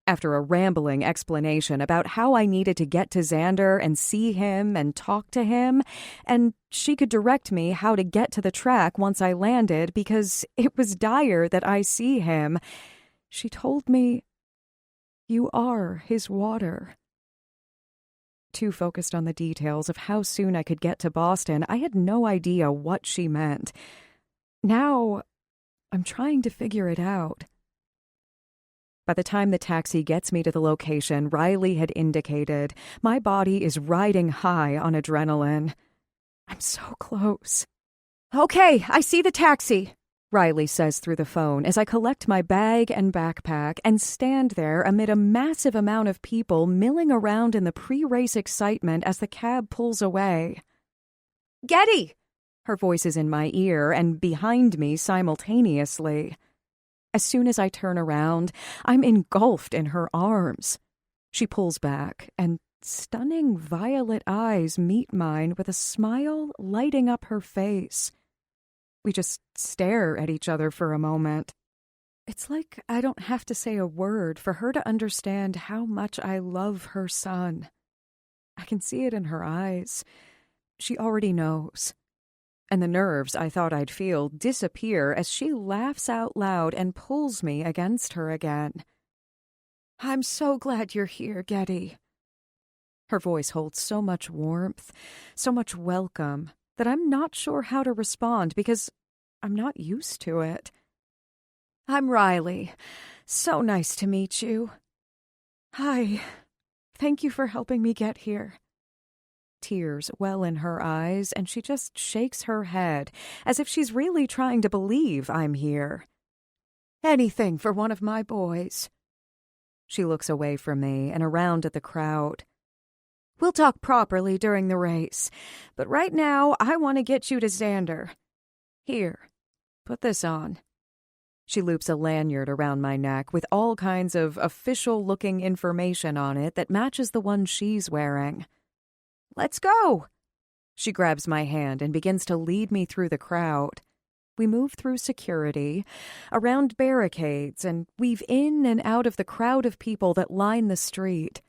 After a rambling explanation about how I needed to get to Xander and see him and talk to him, and she could direct me how to get to the track once I landed because it was dire that I see him, she told me, "You are his water." Too focused on the details of how soon I could get to Boston, I had no idea what she meant. Now, I'm trying to figure it out. By the time the taxi gets me to the location Riley had indicated, my body is riding high on adrenaline. I'm so close. "Okay, I see the taxi," Riley says through the phone as I collect my bag and backpack and stand there amid a massive amount of people milling around in the pre-race excitement as the cab pulls away. "Getty!" Her voice is in my ear and behind me simultaneously. As soon as I turn around, I'm engulfed in her arms. She pulls back, and stunning violet eyes meet mine with a smile lighting up her face. We just stare at each other for a moment. It's like I don't have to say a word for her to understand how much I love her son. I can see it in her eyes. She already knows. And the nerves I thought I'd feel disappear as she laughs out loud and pulls me against her again. "I'm so glad you're here, Getty." Her voice holds so much warmth, so much welcome, that I'm not sure how to respond because I'm not used to it. I'm Riley. So nice to meet you. Hi. Thank you for helping me get here. Tears well in her eyes, and she just shakes her head, as if she's really trying to believe I'm here. Anything for one of my boys. She looks away from me and around at the crowd. We'll talk properly during the race, but right now I want to get you to Xander. Here, put this on. She loops a lanyard around my neck with all kinds of official-looking information on it that matches the one she's wearing. Let's go! She grabs my hand and begins to lead me through the crowd. We move through security, around barricades, and weave in and out of the crowd of people that line the street.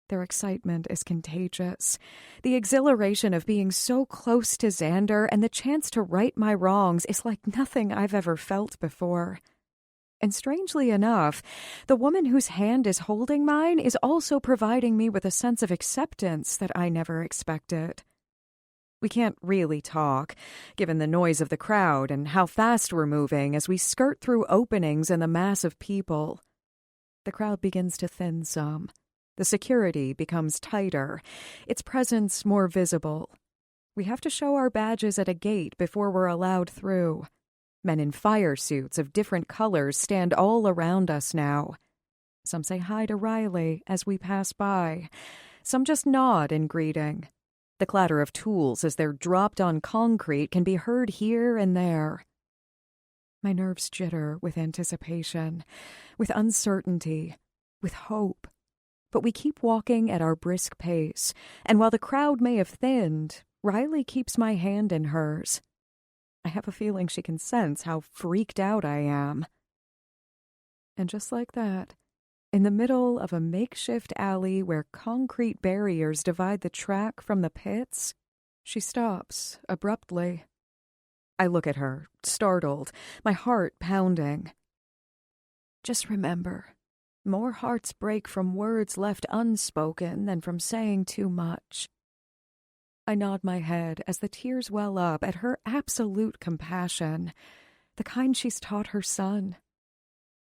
Their excitement is contagious. The exhilaration of being so close to Xander and the chance to right my wrongs is like nothing I've ever felt before. And strangely enough, the woman whose hand is holding mine is also providing me with a sense of acceptance that I never expected. We can't really talk, given the noise of the crowd and how fast we're moving as we skirt through openings in the mass of people. The crowd begins to thin some. The security becomes tighter, its presence more visible. We have to show our badges at a gate before we're allowed through. Men in fire suits of different colors stand all around us now. Some say hi to Riley as we pass by. Some just nod in greeting. The clatter of tools as they're dropped on concrete can be heard here and there. My nerves jitter with anticipation, with uncertainty, with hope. But we keep walking at our brisk pace, and while the crowd may have thinned, Riley keeps my hand in hers. I have a feeling she can sense how freaked out I am. And just like that, in the middle of a makeshift alley where concrete barriers divide the track from the pits, she stops abruptly. I look at her, startled, my heart pounding. Just remember, more hearts break from words left unspoken than from saying too much. I nod my head as the tears well up at her absolute compassion, the kind she's taught her son.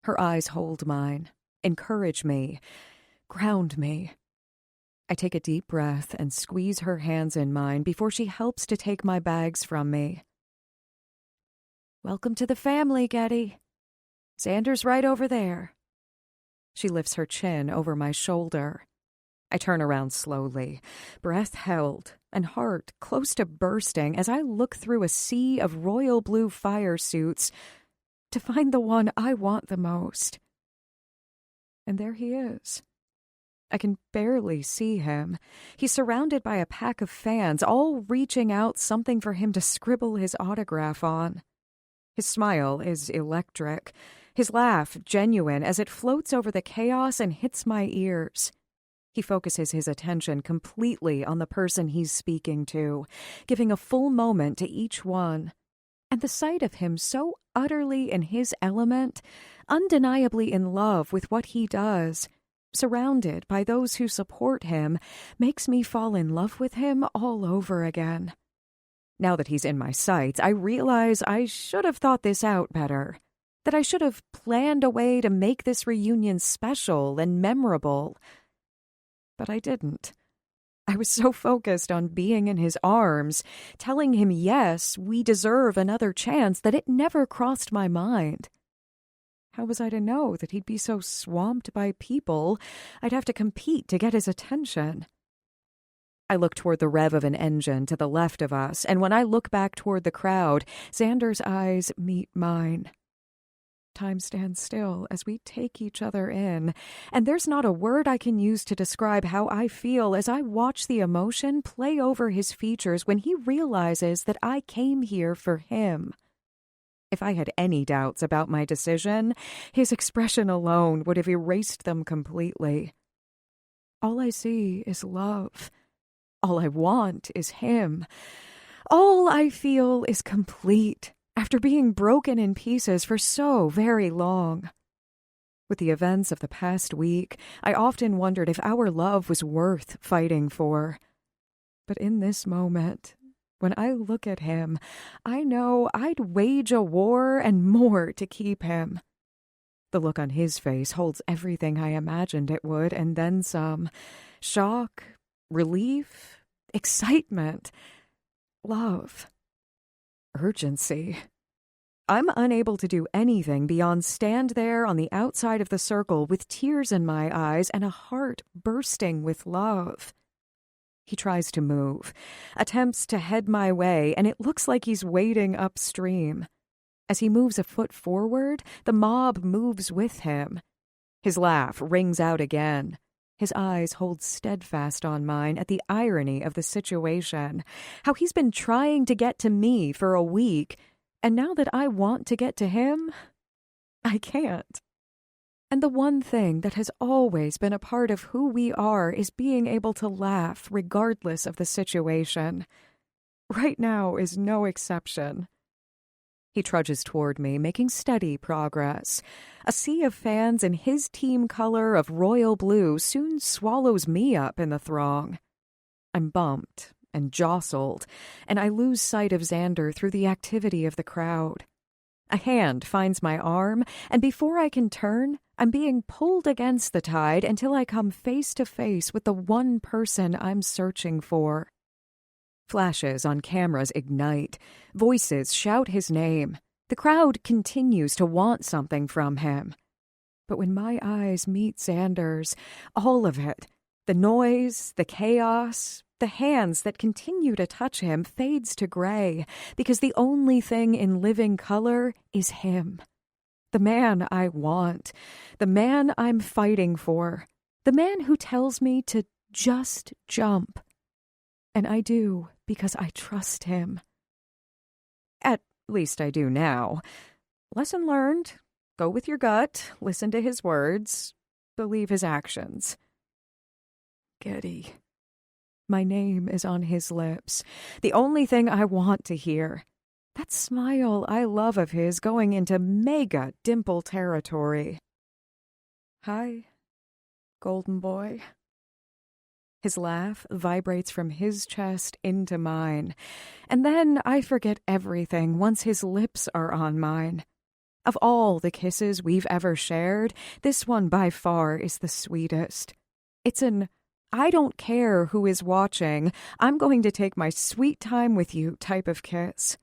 Her eyes hold mine, encourage me, ground me. I take a deep breath and squeeze her hands in mine before she helps to take my bags from me. Welcome to the family, Getty. Xander's right over there. She lifts her chin over my shoulder. I turn around slowly, breath held, and heart close to bursting as I look through a sea of royal blue fire suits to find the one I want the most. And there he is. I can barely see him. He's surrounded by a pack of fans, all reaching out something for him to scribble his autograph on. His smile is electric, his laugh genuine as it floats over the chaos and hits my ears. He focuses his attention completely on the person he's speaking to, giving a full moment to each one. And the sight of him so utterly in his element, undeniably in love with what he does, surrounded by those who support him, makes me fall in love with him all over again. Now that he's in my sights, I realize I should have thought this out better, that I should have planned a way to make this reunion special and memorable. But I didn't. I was so focused on being in his arms, telling him yes, we deserve another chance, that it never crossed my mind. How was I to know that he'd be so swamped by people I'd have to compete to get his attention? I look toward the rev of an engine to the left of us, and when I look back toward the crowd, Xander's eyes meet mine. Time stands still as we take each other in, and there's not a word I can use to describe how I feel as I watch the emotion play over his features when he realizes that I came here for him. If I had any doubts about my decision, his expression alone would have erased them completely. All I see is love. All I want is him. All I feel is complete after being broken in pieces for so very long. With the events of the past week, I often wondered if our love was worth fighting for. But in this moment, when I look at him, I know I'd wage a war and more to keep him. The look on his face holds everything I imagined it would, and then some. Shock, relief, excitement, love, urgency. I'm unable to do anything beyond stand there on the outside of the circle with tears in my eyes and a heart bursting with love. He tries to move, attempts to head my way, and it looks like he's wading upstream. As he moves a foot forward, the mob moves with him. His laugh rings out again. His eyes hold steadfast on mine at the irony of the situation. How he's been trying to get to me for a week, and now that I want to get to him, I can't. And the one thing that has always been a part of who we are is being able to laugh regardless of the situation. Right now is no exception. He trudges toward me, making steady progress. A sea of fans in his team color of royal blue soon swallows me up in the throng. I'm bumped and jostled, and I lose sight of Xander through the activity of the crowd. A hand finds my arm, and before I can turn, I'm being pulled against the tide until I come face to face with the one person I'm searching for. Flashes on cameras ignite. Voices shout his name. The crowd continues to want something from him. But when my eyes meet Xander's, all of it, the noise, the chaos, the hands that continue to touch him fades to gray because the only thing in living color is him. The man I want. The man I'm fighting for. The man who tells me to just jump. And I do because I trust him. At least I do now. Lesson learned. Go with your gut, listen to his words, believe his actions. Getty. My name is on his lips, the only thing I want to hear. That smile I love of his going into mega dimple territory. Hi, golden boy. His laugh vibrates from his chest into mine, and then I forget everything once his lips are on mine. Of all the kisses we've ever shared, this one by far is the sweetest. It's an I don't care who is watching, I'm going to take my sweet time with you type of kiss.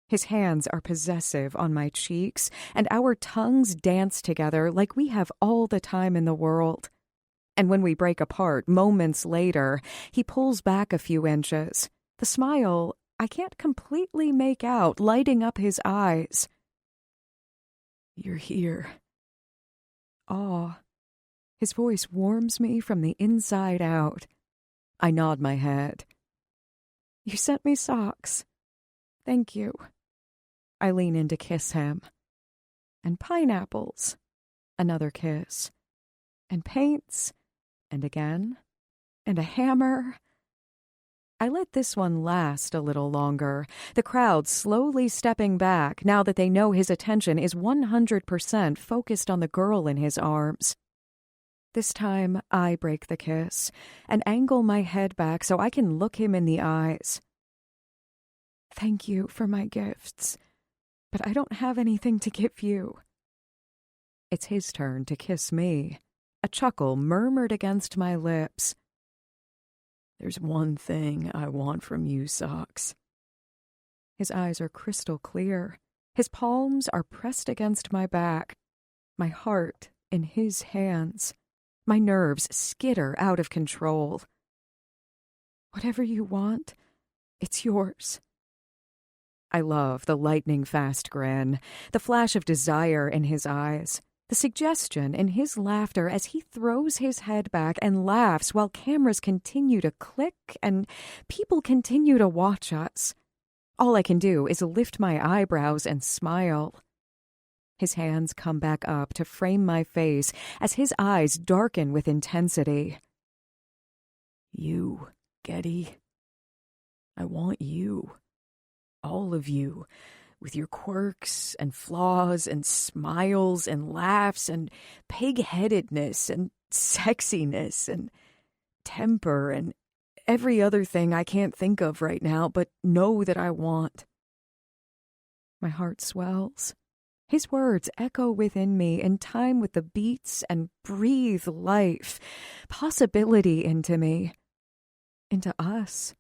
His hands are possessive on my cheeks, and our tongues dance together like we have all the time in the world. And when we break apart moments later, he pulls back a few inches. The smile I can't completely make out lighting up his eyes. You're here. Awe. His voice warms me from the inside out. I nod my head. You sent me socks. Thank you. I lean in to kiss him. And pineapples. Another kiss. And paints. And again. And a hammer. I let this one last a little longer, the crowd slowly stepping back now that they know his attention is 100% focused on the girl in his arms. This time, I break the kiss and angle my head back so I can look him in the eyes. Thank you for my gifts, but I don't have anything to give you. It's his turn to kiss me. A chuckle murmured against my lips. There's one thing I want from you, Socks. His eyes are crystal clear. His palms are pressed against my back. My heart in his hands. My nerves skitter out of control. Whatever you want, it's yours. I love the lightning-fast grin, the flash of desire in his eyes, the suggestion in his laughter as he throws his head back and laughs while cameras continue to click and people continue to watch us. All I can do is lift my eyebrows and smile. His hands come back up to frame my face as his eyes darken with intensity. You, Getty. I want you. All of you. With your quirks and flaws and smiles and laughs and pig-headedness and sexiness and temper and every other thing I can't think of right now, but know that I want. My heart swells. His words echo within me in time with the beats and breathe life, possibility into me, into us.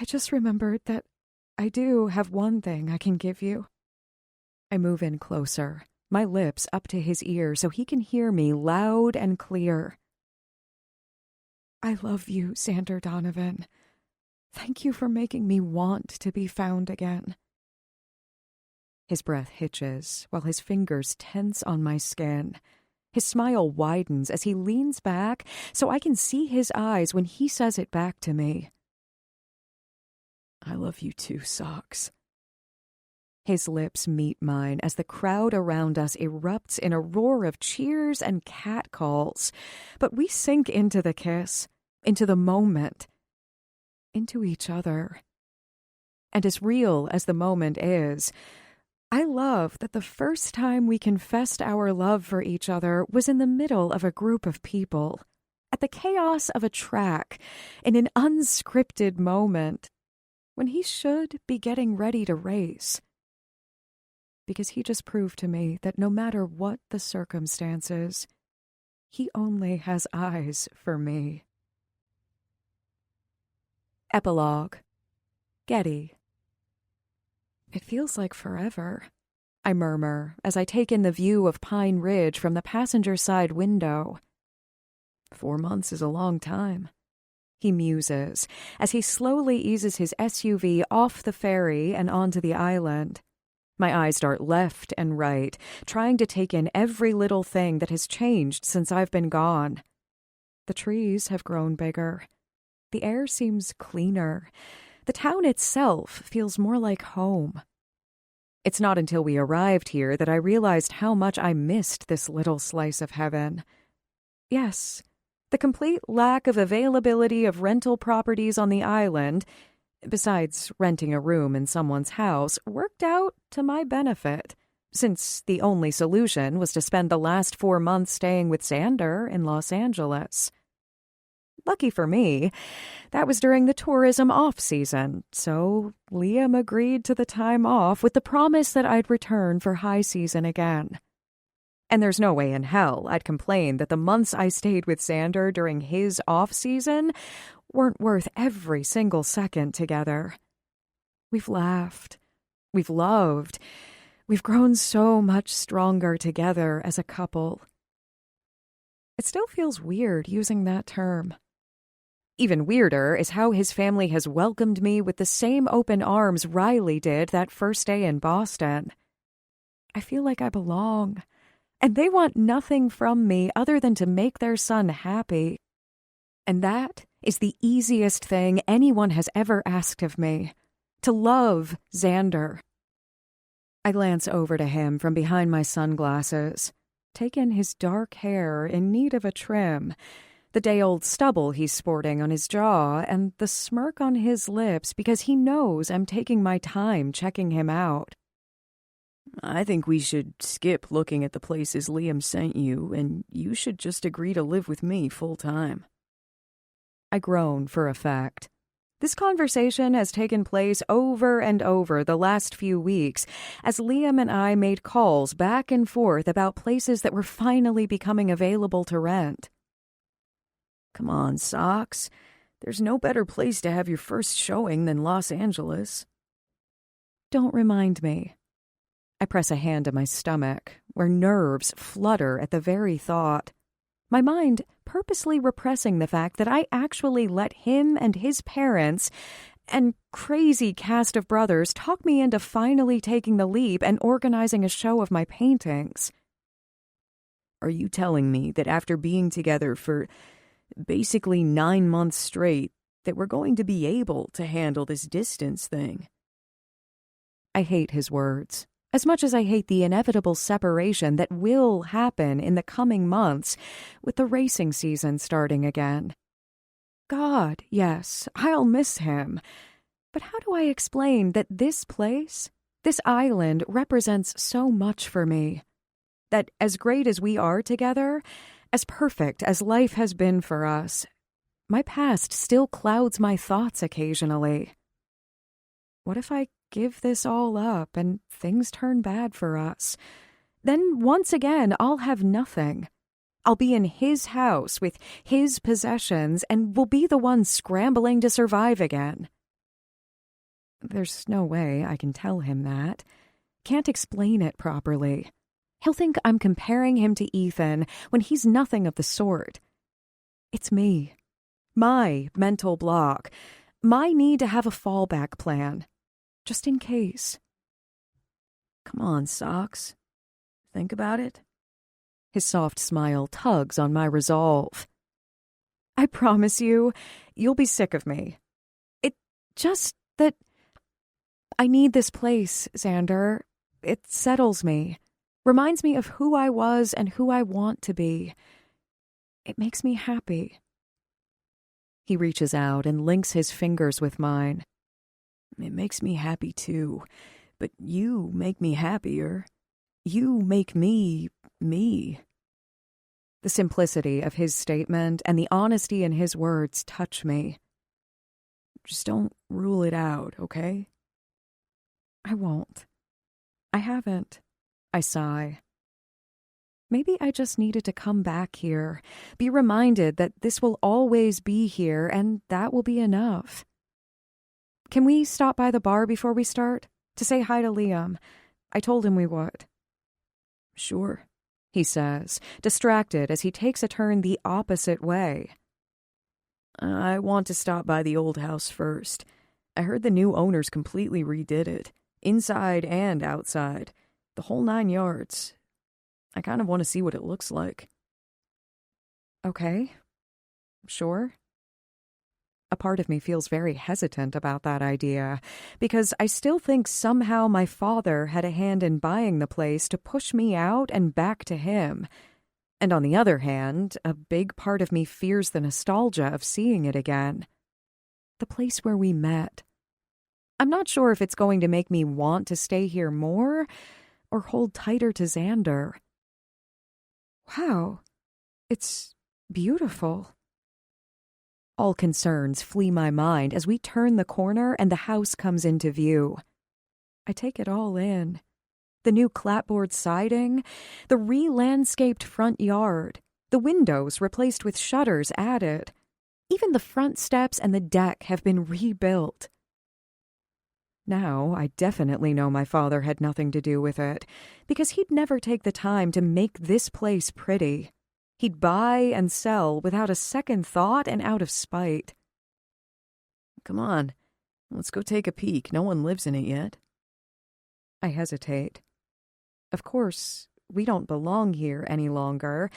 I just remembered that I do have one thing I can give you. I move in closer, my lips up to his ear so he can hear me loud and clear. I love you, Xander Donovan. Thank you for making me want to be found again. His breath hitches while his fingers tense on my skin. His smile widens as he leans back so I can see his eyes when he says it back to me. I love you too, Socks. His lips meet mine as the crowd around us erupts in a roar of cheers and catcalls. But we sink into the kiss, into the moment, into each other. And as real as the moment is, I love that the first time we confessed our love for each other was in the middle of a group of people, at the chaos of a track, in an unscripted moment, when he should be getting ready to race. Because he just proved to me that no matter what the circumstances, he only has eyes for me. Epilogue. Getty. It feels like forever, I murmur as I take in the view of Pine Ridge from the passenger side window. 4 months is a long time, he muses as he slowly eases his SUV off the ferry and onto the island. My eyes dart left and right, trying to take in every little thing that has changed since I've been gone. The trees have grown bigger. The air seems cleaner. The town itself feels more like home. It's not until we arrived here that I realized how much I missed this little slice of heaven. Yes, the complete lack of availability of rental properties on the island, besides renting a room in someone's house, worked out to my benefit, since the only solution was to spend the last 4 months staying with Xander in Los Angeles. Lucky for me, that was during the tourism off-season, so Liam agreed to the time off with the promise that I'd return for high season again. And there's no way in hell I'd complain that the months I stayed with Xander during his off-season weren't worth every single second together. We've laughed. We've loved. We've grown so much stronger together as a couple. It still feels weird using that term. Even weirder is how his family has welcomed me with the same open arms Riley did that first day in Boston. I feel like I belong, and they want nothing from me other than to make their son happy. And that is the easiest thing anyone has ever asked of me, to love Xander. I glance over to him from behind my sunglasses, take in his dark hair in need of a trim, the day-old stubble he's sporting on his jaw, and the smirk on his lips because he knows I'm taking my time checking him out. I think we should skip looking at the places Liam sent you, and you should just agree to live with me full-time. I groan for effect. This conversation has taken place over and over the last few weeks as Liam and I made calls back and forth about places that were finally becoming available to rent. Come on, Socks. There's no better place to have your first showing than Los Angeles. Don't remind me. I press a hand to my stomach, where nerves flutter at the very thought. My mind purposely repressing the fact that I actually let him and his parents and crazy cast of brothers talk me into finally taking the leap and organizing a show of my paintings. Are you telling me that after being together for basically 9 months straight, that we're going to be able to handle this distance thing? I hate his words, as much as I hate the inevitable separation that will happen in the coming months with the racing season starting again. God, yes, I'll miss him. But how do I explain that this place, this island, represents so much for me? That as great as we are together, as perfect as life has been for us, my past still clouds my thoughts occasionally. What if I give this all up and things turn bad for us? Then once again, I'll have nothing. I'll be in his house with his possessions and will be the one scrambling to survive again. There's no way I can tell him that. Can't explain it properly. He'll think I'm comparing him to Ethan when he's nothing of the sort. It's me. My mental block. My need to have a fallback plan. Just in case. Come on, Socks. Think about it. His soft smile tugs on my resolve. I promise you, you'll be sick of me. It just that I need this place, Xander. It settles me. Reminds me of who I was and who I want to be. It makes me happy. He reaches out and links his fingers with mine. It makes me happy too, but you make me happier. You make me, me. The simplicity of his statement and the honesty in his words touch me. Just don't rule it out, okay? I won't. I haven't. I sigh. Maybe I just needed to come back here, be reminded that this will always be here, and that will be enough. Can we stop by the bar before we start? To say hi to Liam. I told him we would. Sure, he says, distracted as he takes a turn the opposite way. I want to stop by the old house first. I heard the new owners completely redid it, inside and outside, the whole 9 yards. I kind of want to see what it looks like. Okay. Sure. A part of me feels very hesitant about that idea, because I still think somehow my father had a hand in buying the place to push me out and back to him. And on the other hand, a big part of me fears the nostalgia of seeing it again. The place where we met. I'm not sure if it's going to make me want to stay here more or hold tighter to Xander. Wow, it's beautiful. All concerns flee my mind as we turn the corner and the house comes into view. I take it all in. The new clapboard siding, the re-landscaped front yard, the windows replaced with shutters added. Even the front steps and the deck have been rebuilt. Now, I definitely know my father had nothing to do with it, because he'd never take the time to make this place pretty. He'd buy and sell without a second thought and out of spite. Come on, let's go take a peek. No one lives in it yet. I hesitate. Of course, we don't belong here any longer,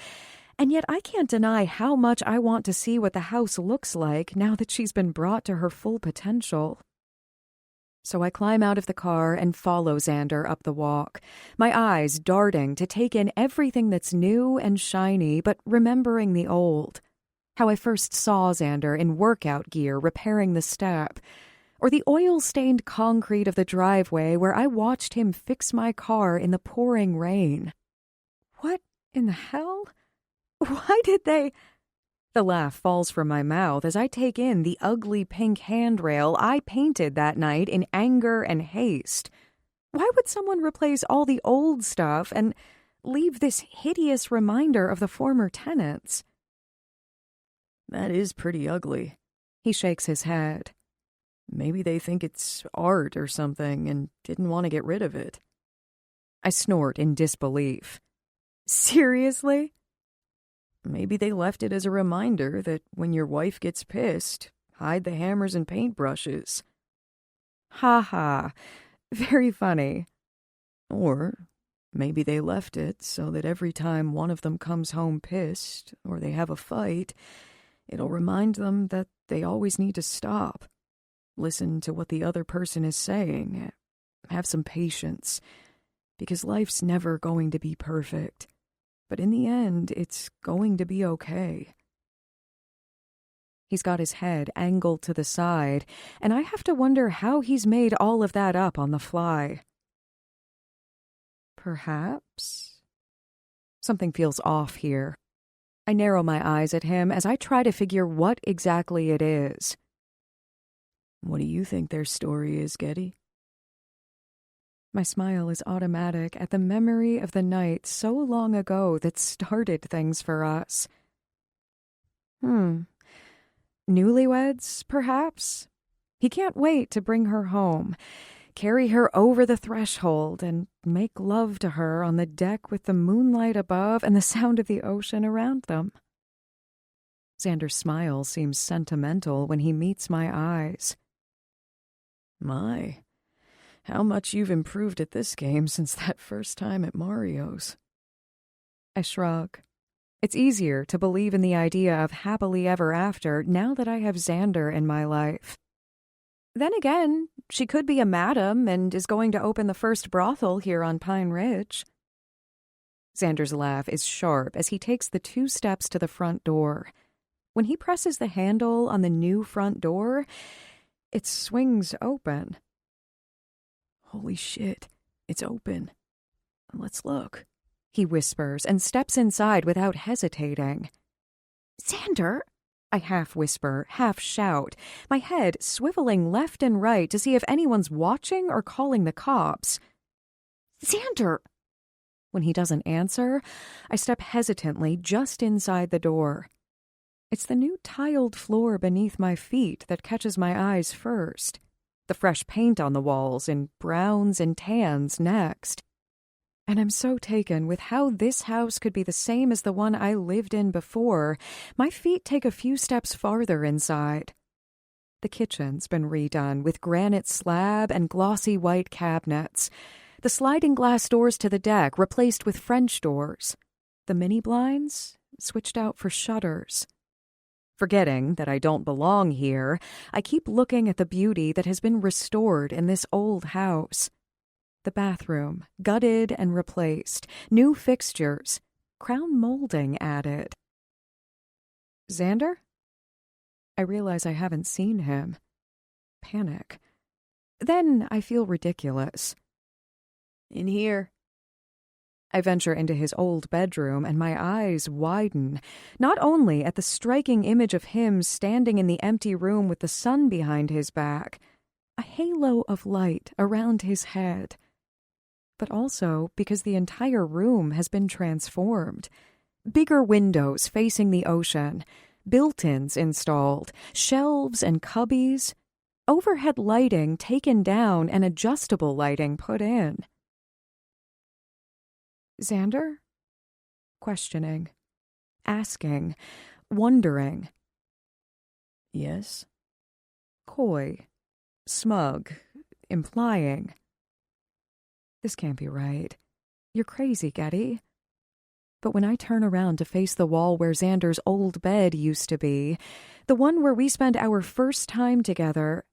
and yet I can't deny how much I want to see what the house looks like now that she's been brought to her full potential. So I climb out of the car and follow Xander up the walk, my eyes darting to take in everything that's new and shiny, but remembering the old. How I first saw Xander in workout gear repairing the step, or the oil-stained concrete of the driveway where I watched him fix my car in the pouring rain. What in the hell? Why did they... The laugh falls from my mouth as I take in the ugly pink handrail I painted that night in anger and haste. Why would someone replace all the old stuff and leave this hideous reminder of the former tenants? That is pretty ugly. He shakes his head. Maybe they think it's art or something and didn't want to get rid of it. I snort in disbelief. Seriously? Maybe they left it as a reminder that when your wife gets pissed, hide the hammers and paintbrushes. Ha ha. Very funny. Or maybe they left it so that every time one of them comes home pissed or they have a fight, it'll remind them that they always need to stop. Listen to what the other person is saying. Have some patience. Because life's never going to be perfect. But in the end, it's going to be okay. He's got his head angled to the side, and I have to wonder how he's made all of that up on the fly. Perhaps? Something feels off here. I narrow my eyes at him as I try to figure what exactly it is. What do you think their story is, Getty? My smile is automatic at the memory of the night so long ago that started things for us. Newlyweds, perhaps? He can't wait to bring her home, carry her over the threshold, and make love to her on the deck with the moonlight above and the sound of the ocean around them. Xander's smile seems sentimental when he meets my eyes. My, how much you've improved at this game since that first time at Mario's. I shrug. It's easier to believe in the idea of happily ever after now that I have Xander in my life. Then again, she could be a madam and is going to open the first brothel here on Pine Ridge. Xander's laugh is sharp as he takes the 2 steps to the front door. When he presses the handle on the new front door, it swings open. Holy shit, it's open. Let's look, he whispers and steps inside without hesitating. Xander? I half whisper, half shout, my head swiveling left and right to see if anyone's watching or calling the cops. Xander! When he doesn't answer, I step hesitantly just inside the door. It's the new tiled floor beneath my feet that catches my eyes first. The fresh paint on the walls in browns and tans next. And I'm so taken with how this house could be the same as the one I lived in before, my feet take a few steps farther inside. The kitchen's been redone with granite slab and glossy white cabinets. The sliding glass doors to the deck replaced with French doors. The mini blinds switched out for shutters. Forgetting that I don't belong here, I keep looking at the beauty that has been restored in this old house. The bathroom, gutted and replaced, new fixtures, crown molding added. Xander? I realize I haven't seen him. Panic. Then I feel ridiculous. In here. I venture into his old bedroom and my eyes widen, not only at the striking image of him standing in the empty room with the sun behind his back, a halo of light around his head, but also because the entire room has been transformed. Bigger windows facing the ocean, built-ins installed, shelves and cubbies, overhead lighting taken down and adjustable lighting put in. Xander? Questioning, asking, wondering. Yes? Coy, smug, implying. This can't be right. You're crazy, Getty. But when I turn around to face the wall where Xander's old bed used to be, the one where we spent our first time together,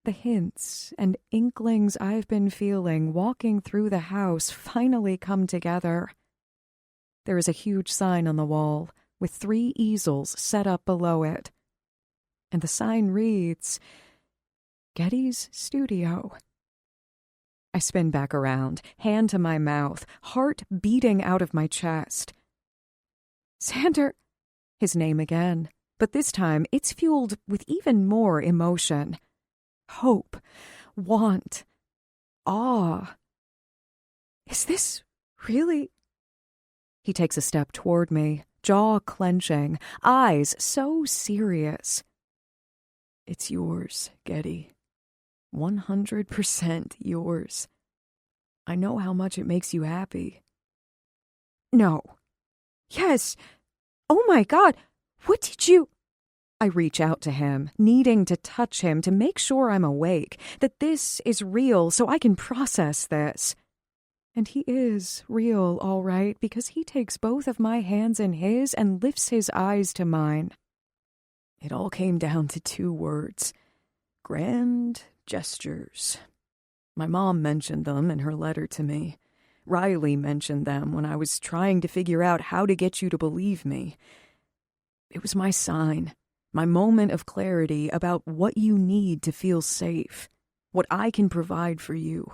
the hints and inklings I've been feeling walking through the house finally come together. There is a huge sign on the wall with 3 easels set up below it. And the sign reads, Getty's Studio. I spin back around, hand to my mouth, heart beating out of my chest. Xander, his name again, but this time it's fueled with even more emotion. Hope, want, awe. Is this really? He takes a step toward me, jaw clenching, eyes so serious. It's yours, Getty. 100% yours. I know how much it makes you happy. No. Yes. Oh my God. What did you... I reach out to him, needing to touch him to make sure I'm awake, that this is real so I can process this. And he is real, all right, because he takes both of my hands in his and lifts his eyes to mine. It all came down to 2 words. Grand gestures. My mom mentioned them in her letter to me. Riley mentioned them when I was trying to figure out how to get you to believe me. It was my sign, my moment of clarity about what you need to feel safe, what I can provide for you.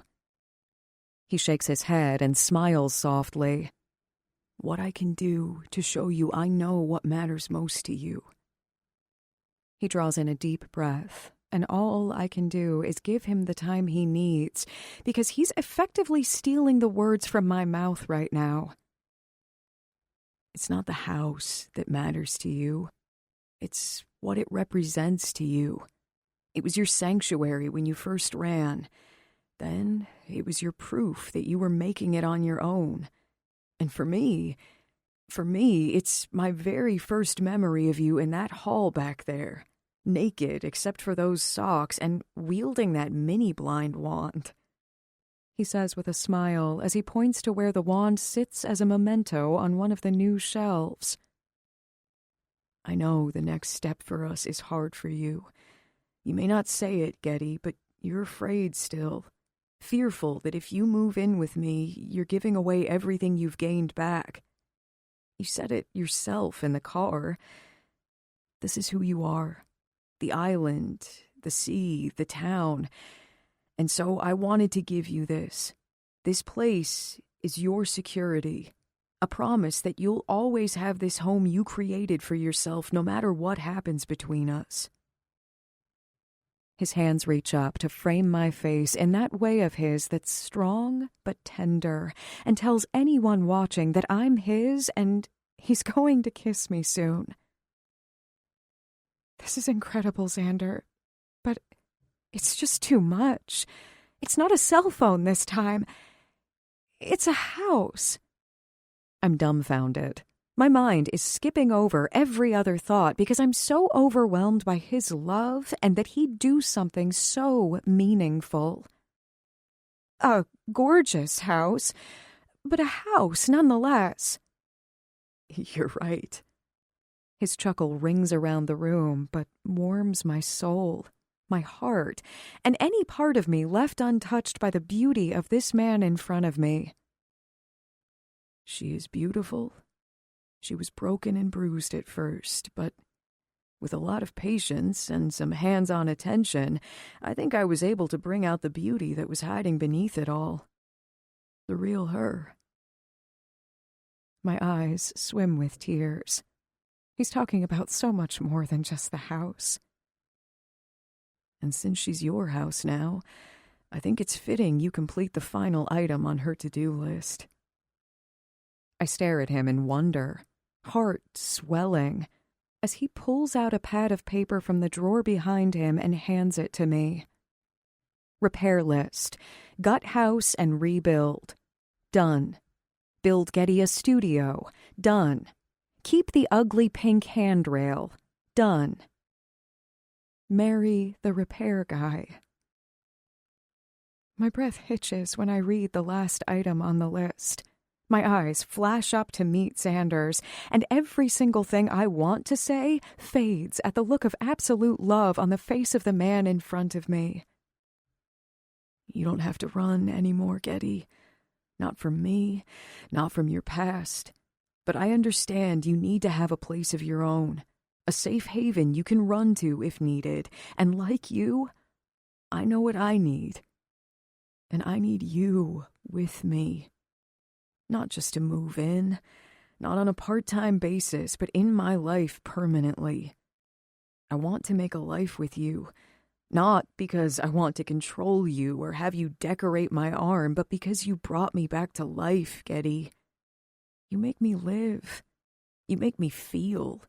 He shakes his head and smiles softly. What I can do to show you I know what matters most to you. He draws in a deep breath, and all I can do is give him the time he needs, because he's effectively stealing the words from my mouth right now. It's not the house that matters to you. It's what it represents to you. It was your sanctuary when you first ran. Then it was your proof that you were making it on your own. And for me, it's my very first memory of you in that hall back there, naked except for those socks and wielding that mini-blind wand. He says with a smile as he points to where the wand sits as a memento on one of the new shelves. I know the next step for us is hard for you. You may not say it, Getty, but you're afraid still. Fearful that if you move in with me, you're giving away everything you've gained back. You said it yourself in the car. This is who you are. The island, the sea, the town. And so I wanted to give you this. This place is your security. A promise that you'll always have this home you created for yourself no matter what happens between us. His hands reach up to frame my face in that way of his that's strong but tender, and tells anyone watching that I'm his and he's going to kiss me soon. This is incredible, Xander, but it's just too much. It's not a cell phone this time. It's a house. I'm dumbfounded. My mind is skipping over every other thought because I'm so overwhelmed by his love and that he'd do something so meaningful. A gorgeous house, but a house nonetheless. You're right. His chuckle rings around the room, but warms my soul, my heart, and any part of me left untouched by the beauty of this man in front of me. She is beautiful. She was broken and bruised at first, but with a lot of patience and some hands-on attention, I think I was able to bring out the beauty that was hiding beneath it all. The real her. My eyes swim with tears. He's talking about so much more than just the house. And since she's your house now, I think it's fitting you complete the final item on her to-do list. I stare at him in wonder, heart swelling, as he pulls out a pad of paper from the drawer behind him and hands it to me. Repair list. Gut house and rebuild. Done. Build Getty a studio. Done. Keep the ugly pink handrail. Done. Marry the repair guy. My breath hitches when I read the last item on the list. My eyes flash up to meet Xander's, and every single thing I want to say fades at the look of absolute love on the face of the man in front of me. You don't have to run anymore, Getty. Not from me, not from your past. But I understand you need to have a place of your own, a safe haven you can run to if needed. And like you, I know what I need. And I need you with me. Not just to move in, not on a part-time basis, but in my life permanently. I want to make a life with you, not because I want to control you or have you decorate my arm, but because you brought me back to life, Getty. You make me live. You make me feel.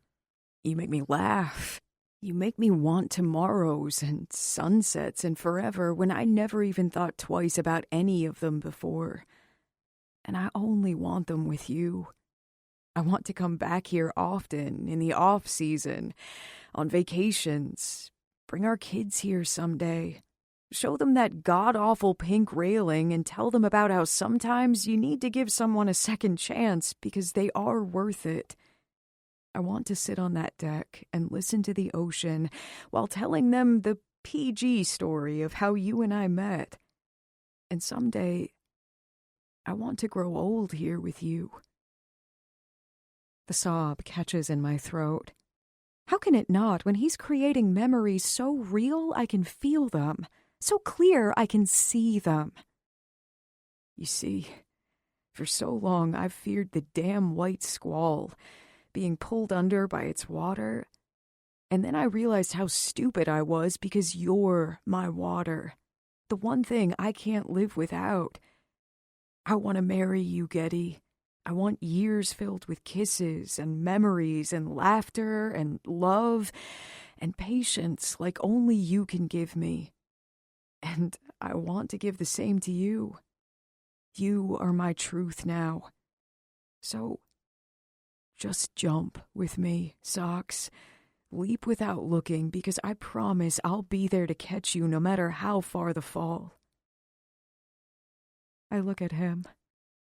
You make me laugh. You make me want tomorrows and sunsets and forever when I never even thought twice about any of them before. And I only want them with you. I want to come back here often, in the off-season, on vacations. Bring our kids here someday. Show them that god-awful pink railing and tell them about how sometimes you need to give someone a second chance because they are worth it. I want to sit on that deck and listen to the ocean while telling them the PG story of how you and I met. And someday, I want to grow old here with you. The sob catches in my throat. How can it not when he's creating memories so real I can feel them, so clear I can see them? You see, for so long I've feared the damn white squall, being pulled under by its water. And then I realized how stupid I was because you're my water. The one thing I can't live without. I want to marry you, Getty. I want years filled with kisses and memories and laughter and love and patience like only you can give me. And I want to give the same to you. You are my truth now. So, just jump with me, Socks. Leap without looking, because I promise I'll be there to catch you no matter how far the fall. I look at him,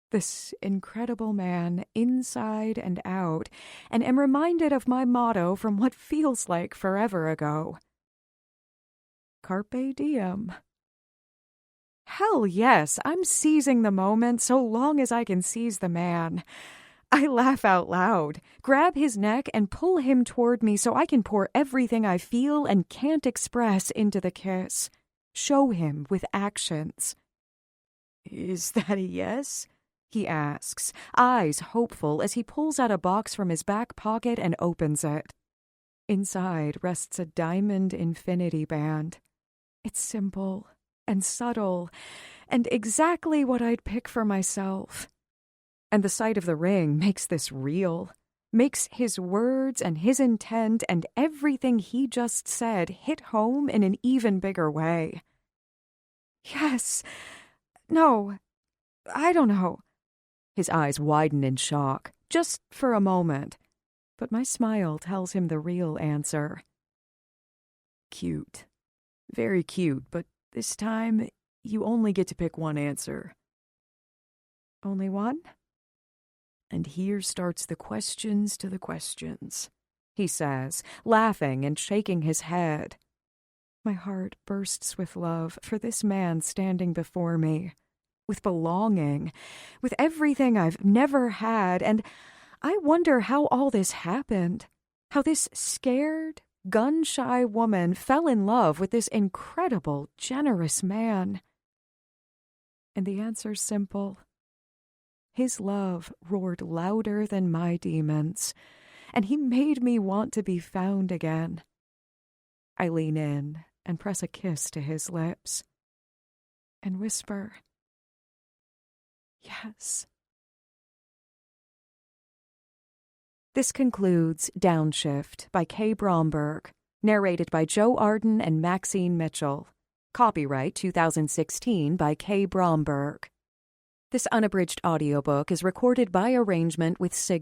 this incredible man inside and out, and am reminded of my motto from what feels like forever ago. Carpe diem. Hell yes, I'm seizing the moment so long as I can seize the man. I laugh out loud, grab his neck, and pull him toward me so I can pour everything I feel and can't express into the kiss. Show him with actions. Is that a yes? He asks, eyes hopeful as he pulls out a box from his back pocket and opens it. Inside rests a diamond infinity band. It's simple and subtle and exactly what I'd pick for myself. And the sight of the ring makes this real, makes his words and his intent and everything he just said hit home in an even bigger way. Yes. No. I don't know. His eyes widen in shock, just for a moment. But my smile tells him the real answer. Cute. Very cute, but this time you only get to pick one answer. Only one? And here starts the questions to the questions, he says, laughing and shaking his head. My heart bursts with love for this man standing before me, with belonging, with everything I've never had, and I wonder how all this happened, how this scared, gun-shy woman fell in love with this incredible, generous man. And the answer's simple. His love roared louder than my demons, and he made me want to be found again. I lean in and press a kiss to his lips and whisper, yes. This concludes Downshift by Kay Bromberg, narrated by Joe Arden and Maxine Mitchell. Copyright 2016 by Kay Bromberg. This unabridged audiobook is recorded by arrangement with Sig.